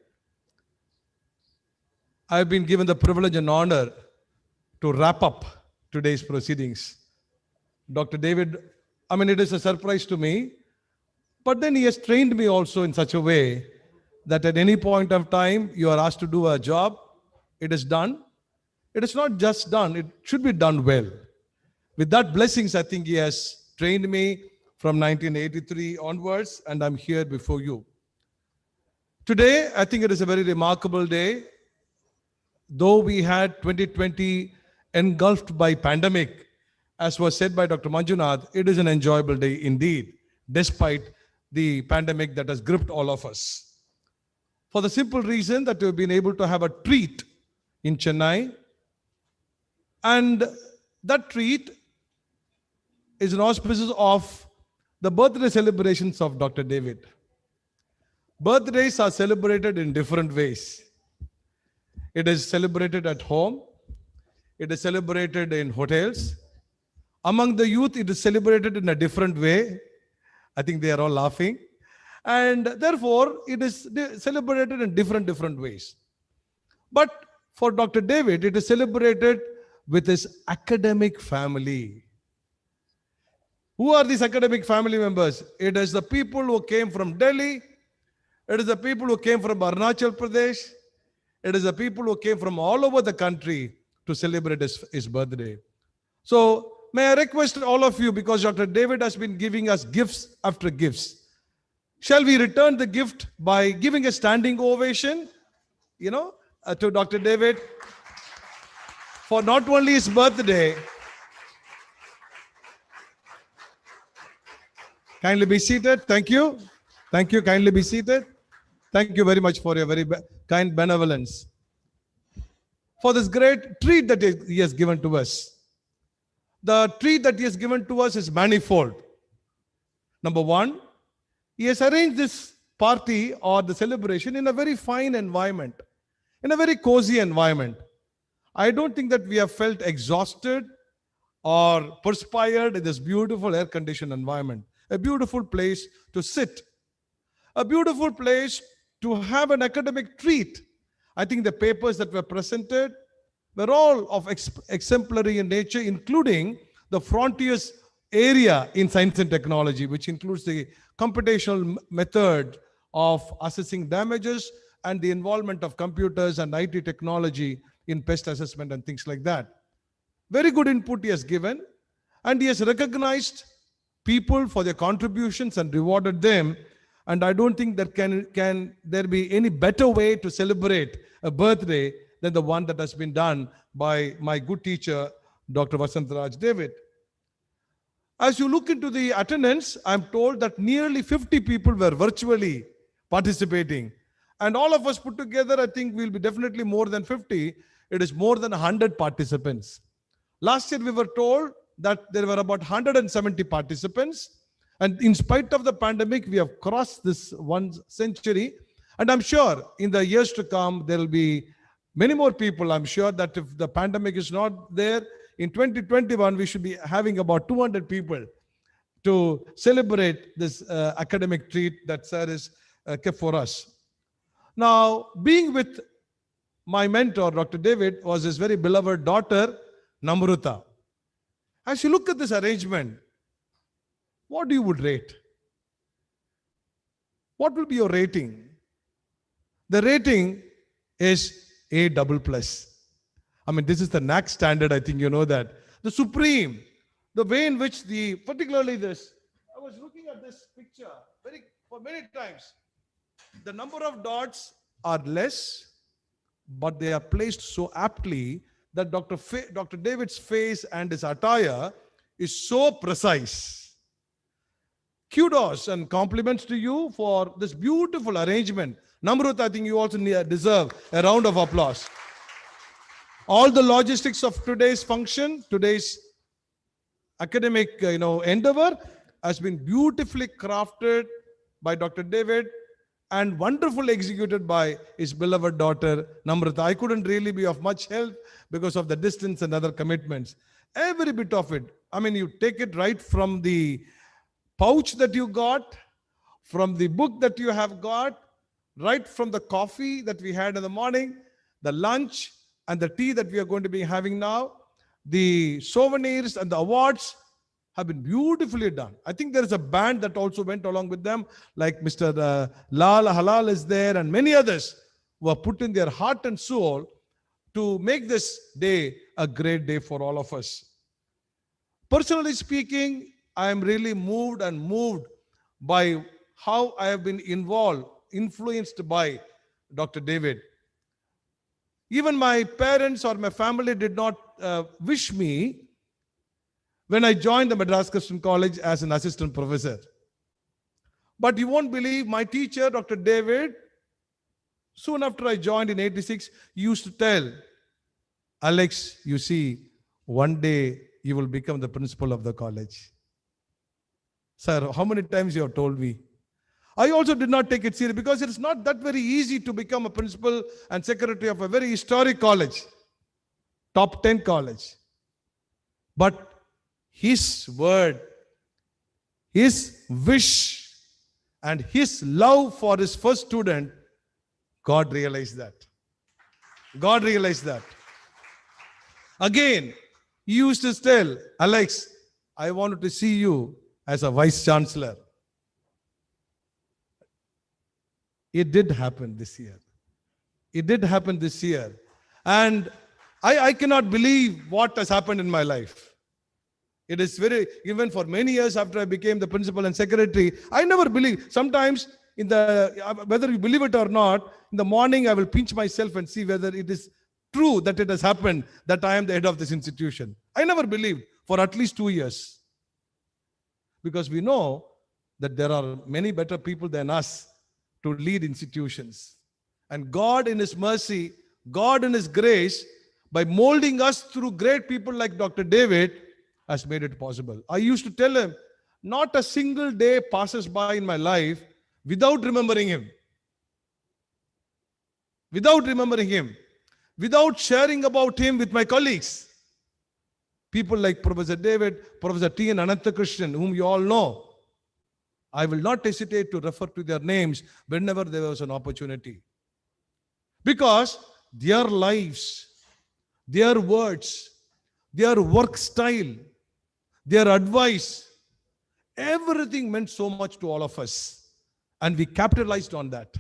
I've been given the privilege and honor to wrap up today's proceedings. Dr. David, it is a surprise to me, but then he has trained me also in such a way that at any point of time you are asked to do a job, it is done. It is not just done, it should be done well. With that blessings, I think he has trained me from 1983 onwards, and I'm here before you. Today, I think it is a very remarkable day. Though we had 2020 engulfed by pandemic, as was said by Dr. Manjunath, it is an enjoyable day indeed, despite the pandemic that has gripped all of us. For the simple reason that we've been able to have a treat in Chennai, and that treat is an auspices of the birthday celebrations of Dr. David. Birthdays are celebrated in different ways. It is celebrated at home. it is celebrated in hotels. Among the youth, it is celebrated in a different way. I think they are all laughing. And therefore, it is celebrated in different ways. But for Dr. David, it is celebrated with his academic family. Who are these academic family members? It is the people who came from Delhi. It is the people who came from Arunachal Pradesh. It is the people who came from all over the country to celebrate his birthday. So may I request all of you, because Dr. David has been giving us gifts after gifts. Shall we return the gift by giving a standing ovation, to Dr. David for not only his birthday. Kindly be seated. Thank you. Thank you. Kindly be seated. Thank you very much for your very kind benevolence. For this great treat that he has given to us. The treat that he has given to us is manifold. Number one, he has arranged this party or the celebration in a very fine environment, in a very cozy environment. I don't think that we have felt exhausted or perspired in this beautiful air-conditioned environment. A beautiful place to sit, a beautiful place to have an academic treat. I think the papers that were presented were all of exemplary in nature, including the frontiers area in science and technology, which includes the computational method of assessing damages and the involvement of computers and IT technology in pest assessment and things like that. Very good input he has given, and he has recognized people for their contributions and rewarded them. And I don't think that can there be any better way to celebrate a birthday than the one that has been done by my good teacher, Dr. Vasantraj David. As you look into the attendance, I'm told that nearly 50 people were virtually participating. And all of us put together, I think we'll be definitely more than 50. It is more than 100 participants. Last year, we were told that there were about 170 participants. And in spite of the pandemic, we have crossed this 1 century. And I'm sure in the years to come, there will be many more people. I'm sure that if the pandemic is not there, in 2021, we should be having about 200 people to celebrate this academic treat that Sir has kept for us. Now, being with my mentor, Dr. David, was his very beloved daughter, Namruta. As you look at this arrangement, what do you would rate? What will be your rating? The rating is A++. I mean, this is the NAC standard, I think you know that. The supreme, the way in which particularly this, I was looking at this picture for many times. The number of dots are less, but they are placed so aptly that Dr. David's face and his attire is so precise. Kudos and compliments to you for this beautiful arrangement. Namrut, I think you also deserve a round of applause. All the logistics of today's function, today's academic endeavor has been beautifully crafted by Dr. David and wonderfully executed by his beloved daughter, Namrata. I couldn't really be of much help because of the distance and other commitments. Every bit of it, I mean, you take it right from the pouch that you got, from the book that you have got, right from the coffee that we had in the morning, the lunch and the tea that we are going to be having now, the souvenirs and the awards have been beautifully done. I think there is a band that also went along with them, like Mr. Lal Halal is there and many others who have put in their heart and soul to make this day a great day for all of us. Personally speaking, I am really moved by how I have been influenced by Dr. David. Even my parents or my family did not wish me when I joined the Madras Christian College as an assistant professor. But you won't believe, my teacher, Dr. David, soon after I joined in '86, used to tell, Alex, you see, one day you will become the principal of the college. Sir, how many times you have told me? I also did not take it seriously because it is not that very easy to become a principal and secretary of a very historic college. top 10 college. But his word, his wish, and his love for his first student, God realized that. God realized that. Again, he used to tell, Alex, I wanted to see you as a vice chancellor. It did happen this year. It did happen this year. And I cannot believe what has happened in my life. It is very, even for many years after I became the principal and secretary, I never believed. Sometimes, whether you believe it or not, in the morning I will pinch myself and see whether it is true that it has happened, that I am the head of this institution. I never believed for at least 2 years. Because we know that there are many better people than us to lead institutions. And God in His mercy, God in His grace, by molding us through great people like Dr. David, has made it possible. I used to tell him, not a single day passes by in my life without remembering him. Without remembering him. Without sharing about him with my colleagues. People like Professor David, Professor T. N. Ananthakrishnan, whom you all know. I will not hesitate to refer to their names whenever there was an opportunity. Because their lives, their words, their work style, their advice, everything meant so much to all of us. And we capitalized on that.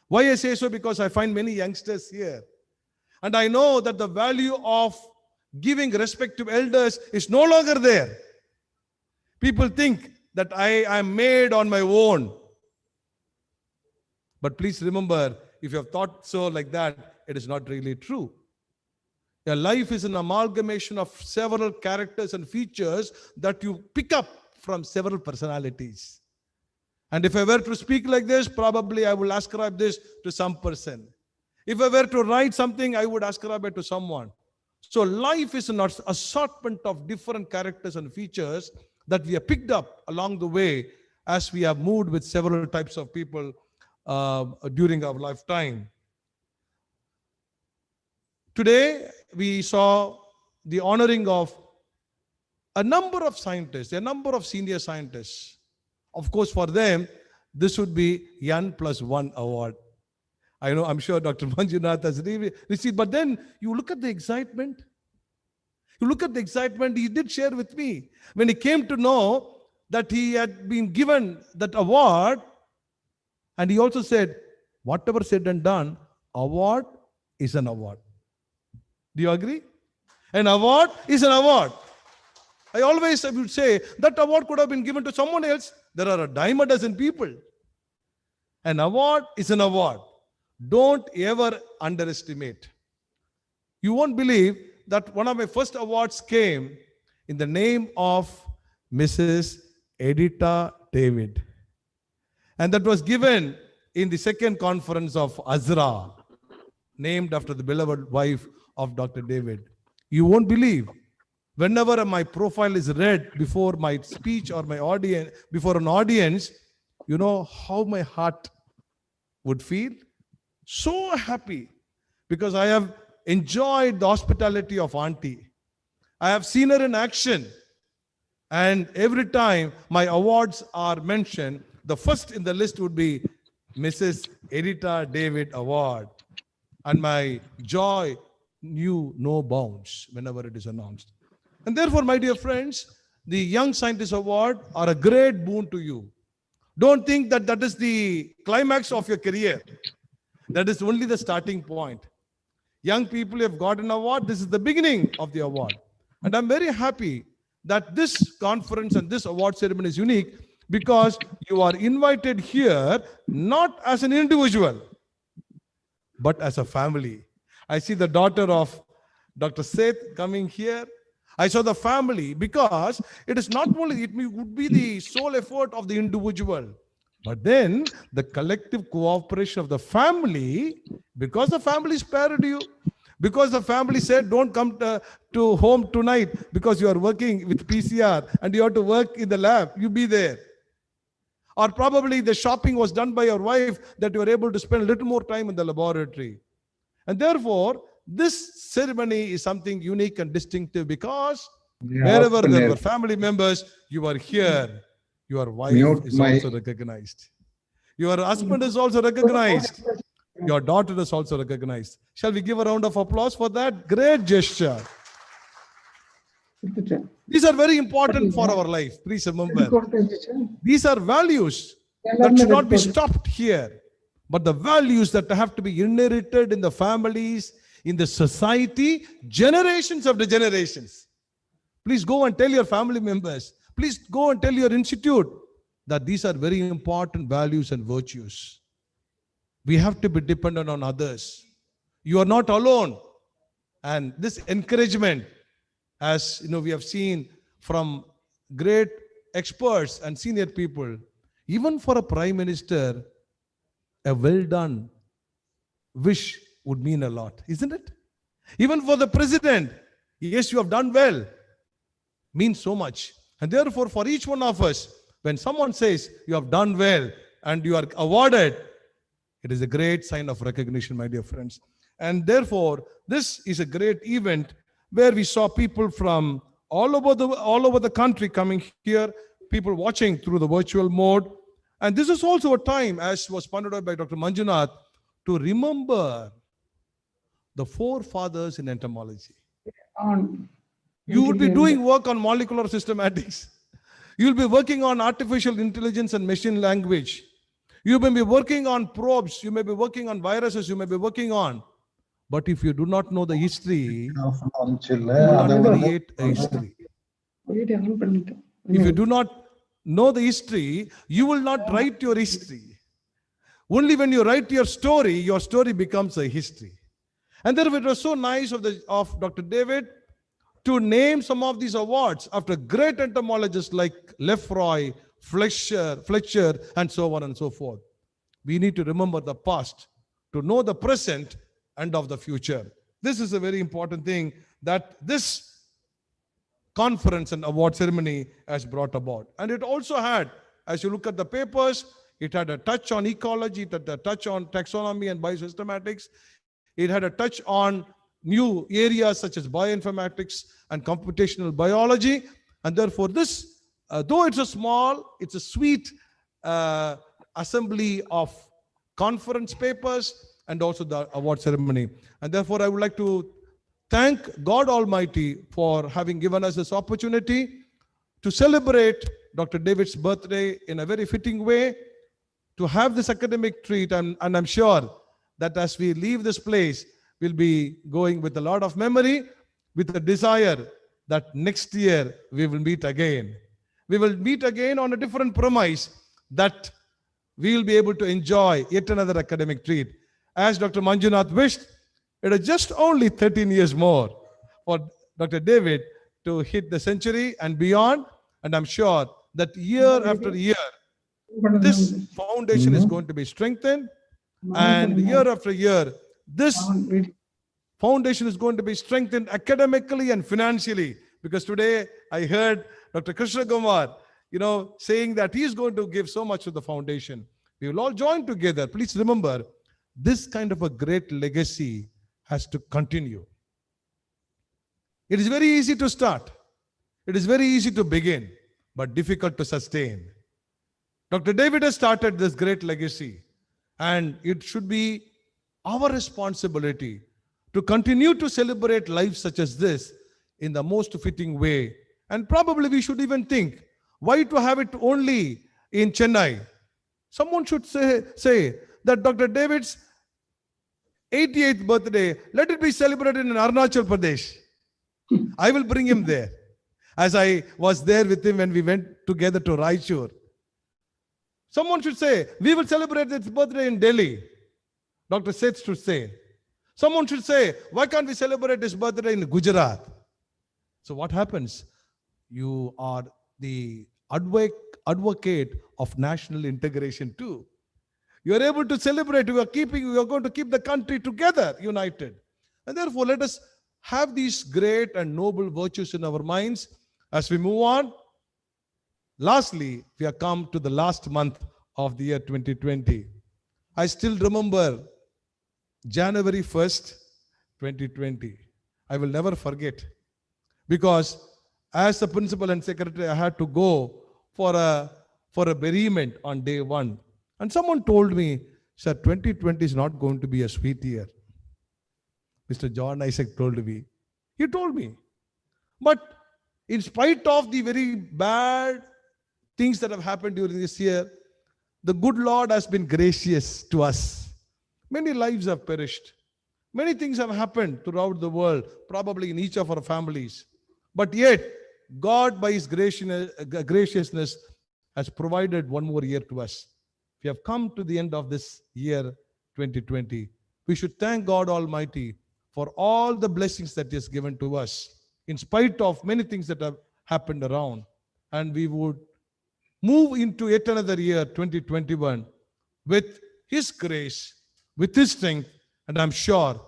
Why I say so? Because I find many youngsters here. And I know that the value of giving respect to elders is no longer there. People think that I am made on my own. But please remember, if you have thought so like that, it is not really true. Your life is an amalgamation of several characters and features that you pick up from several personalities. And if I were to speak like this, probably I will ascribe this to some person. If I were to write something, I would ascribe it to someone. So life is an assortment of different characters and features that we have picked up along the way as we have moved with several types of people during our lifetime. Today, we saw the honoring of a number of scientists, a number of senior scientists. Of course, for them, this would be N+1 award. I know, I'm sure Dr. Manjunath has received, but then you look at the excitement. You look at the excitement he did share with me. When he came to know that he had been given that award, and he also said, whatever said and done, award is an award. Do you agree? An award is an award. I would say that award could have been given to someone else. There are a dime a dozen people. An award is an award. Don't ever underestimate. You won't believe that one of my first awards came in the name of Mrs. Edita David. And that was given in the second conference of Azra, named after the beloved wife of Dr. David. You won't believe. Whenever my profile is read before my speech or my audience, before an audience, you know how my heart would feel? So happy, because I have enjoyed the hospitality of Auntie. I have seen her in action. And every time my awards are mentioned, the first in the list would be Mrs. Edita David Award. And my joy knew no bounds whenever it is announced. And therefore, my dear friends, the Young Scientist Award are a great boon to you. Don't think that that is the climax of your career. That is only the starting point. Young people have got an award. This is the beginning of the award. And I'm very happy that this conference and this award ceremony is unique because you are invited here not as an individual, but as a family. I see the daughter of Dr. Seth coming here. I saw the family, because it is not only, it would be the sole effort of the individual, but then the collective cooperation of the family, because the family spared you, because the family said, don't come to home tonight because you are working with PCR and you have to work in the lab, you be there. Or probably the shopping was done by your wife that you are able to spend a little more time in the laboratory. And therefore, this ceremony is something unique and distinctive because Yeah, wherever there Puneet. were family members, you are here. Your wife Mute is my- also recognized. Your husband is also recognized. Your daughter is also recognized. Shall we give a round of applause for that great gesture? These are very important for our life. Please remember. These are values that should not be stopped here, but the values that have to be inherited in the families, in the society, generations after generations. Please go and tell your family members. Please go and tell your institute that these are very important values and virtues. We have to be dependent on others. You are not alone. And this encouragement, as you know, we have seen from great experts and senior people, even for a prime minister, a well done wish would mean a lot, isn't it? Even for the president, yes, you have done well, means so much. And therefore, for each one of us, when someone says you have done well and you are awarded, it is a great sign of recognition, my dear friends. And therefore, this is a great event where we saw people from all over the country coming here, people watching through the virtual mode. And this is also a time, as was pointed out by Dr. Manjunath, to remember the forefathers in entomology. You would be doing work on molecular systematics. You will be working on artificial intelligence and machine language. You may be working on probes. You may be working on viruses. You may be working on. But if you do not know the history, you will not create a history. If you do not know the history, you will not write your history. Only when you write your story becomes a history. And therefore, it was so nice of Dr. David to name some of these awards after great entomologists like Lefroy, Fletcher, and so on and so forth. We need to remember the past to know the present and of the future. This is a very important thing that this conference and award ceremony has brought about. And it also had, as you look at the papers, it had a touch on ecology, it had a touch on taxonomy and biosystematics. It had a touch on new areas such as bioinformatics and computational biology. And therefore this, though it's a sweet assembly of conference papers and also the award ceremony. And therefore I would like to thank God Almighty for having given us this opportunity to celebrate Dr. David's birthday in a very fitting way, to have this academic treat. And I'm sure that as we leave this place, we'll be going with a lot of memory, with a desire that next year we will meet again. We will meet again on a different premise, that we will be able to enjoy yet another academic treat. As Dr. Manjunath wished, it is just only 13 years more for Dr. David to hit the century and beyond. And I'm sure that year after year, this foundation is going to be strengthened. And year after year, this foundation is going to be strengthened academically and financially. Because today I heard Dr. Krishna Kumar, saying that he is going to give so much to the foundation. We will all join together. Please remember, this kind of a great legacy has to continue. It is very easy to start. It is very easy to begin, but difficult to sustain. Dr. David has started this great legacy, and it should be our responsibility to continue to celebrate lives such as this in the most fitting way. And probably we should even think, why to have it only in Chennai? Someone should say that Dr. David's 88th birthday, let it be celebrated in Arunachal Pradesh. I will bring him there, as I was there with him when we went together to Raichur. Someone should say, we will celebrate his birthday in Delhi. Dr. Seth should say. Someone should say, why can't we celebrate his birthday in Gujarat? So what happens? You are the advocate of national integration too. You are able to celebrate, you are going to keep the country together, united. And therefore, let us have these great and noble virtues in our minds as we move on. Lastly, we have come to the last month of the year 2020. I still remember January 1st, 2020. I will never forget, because as the principal and secretary, I had to go for a bereavement on day one. And someone told me, sir, 2020 is not going to be a sweet year. Mr. John Isaac told me. He told me. But in spite of the very bad things that have happened during this year, the good Lord has been gracious to us. Many lives have perished. Many things have happened throughout the world, probably in each of our families. But yet, God, by His graciousness, has provided one more year to us. We have come to the end of this year, 2020. We should thank God Almighty for all the blessings that He has given to us, in spite of many things that have happened around. And we would move into yet another year, 2021, with His grace, with His strength, and I'm sure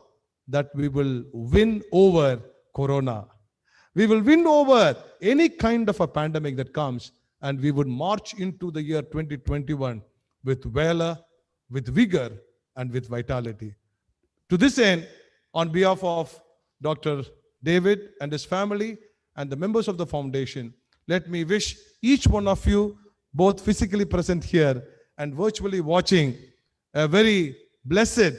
that we will win over Corona. We will win over any kind of a pandemic that comes, and we would march into the year 2021 with valor, with vigor, and with vitality. To this end, on behalf of Dr. David and his family and the members of the foundation, let me wish each one of you, both physically present here and virtually watching, a very blessed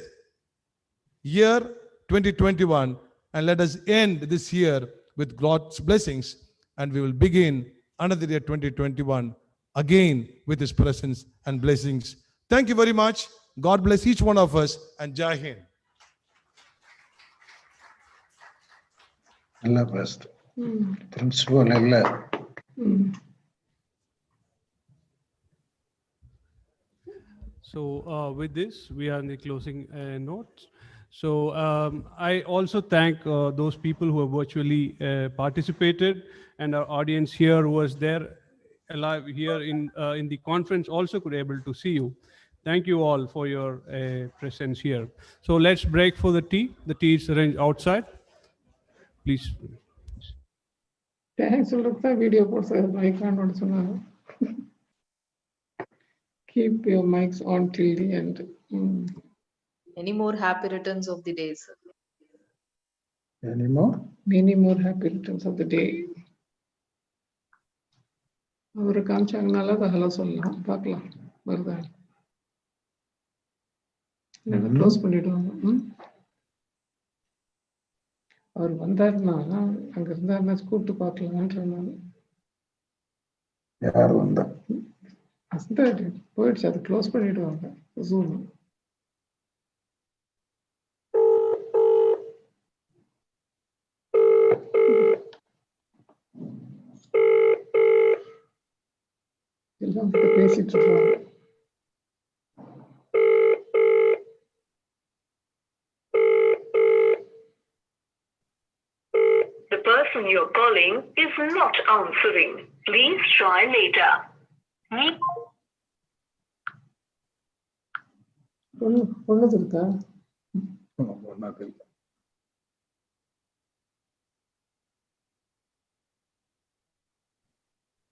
year 2021, and let us end this year with God's blessings, and we will begin another year 2021 again with His presence and blessings. Thank you very much. God bless each one of us, and Jai Hind. Allah best. Principal Allah. So with this, we are in the closing notes. So I also thank those people who have virtually participated, and our audience here who was there alive here in the conference also could able to see you. Thank you all for your presence here. So let's break for the tea. The tea is arranged outside. Please. Thanks, video mic on. Keep your mics on till the end. Many more happy returns of the day, sir. Any more? Many more happy returns of the day. அவரை காமிச்சாங்கனால அதை hello சொல்லலாம், பார்க்கலாம் வருதா இல்லைன்னா close பண்ணிடுவாங்க. அவர் வந்தாருன்னா அங்க இருந்தாருன்னா கூப்பிட்டு பார்க்கலான்ற நான். யார் வந்தா? போயிடுச்சு, அதை க்ளோஸ் பண்ணிடுவாங்க ஜூம். எல்லாம் பேசிட்டு இருப்பாங்க. The person you're calling is not answering. Please try later. பொண்ணு இருக்கா? ஒன்னாக்கு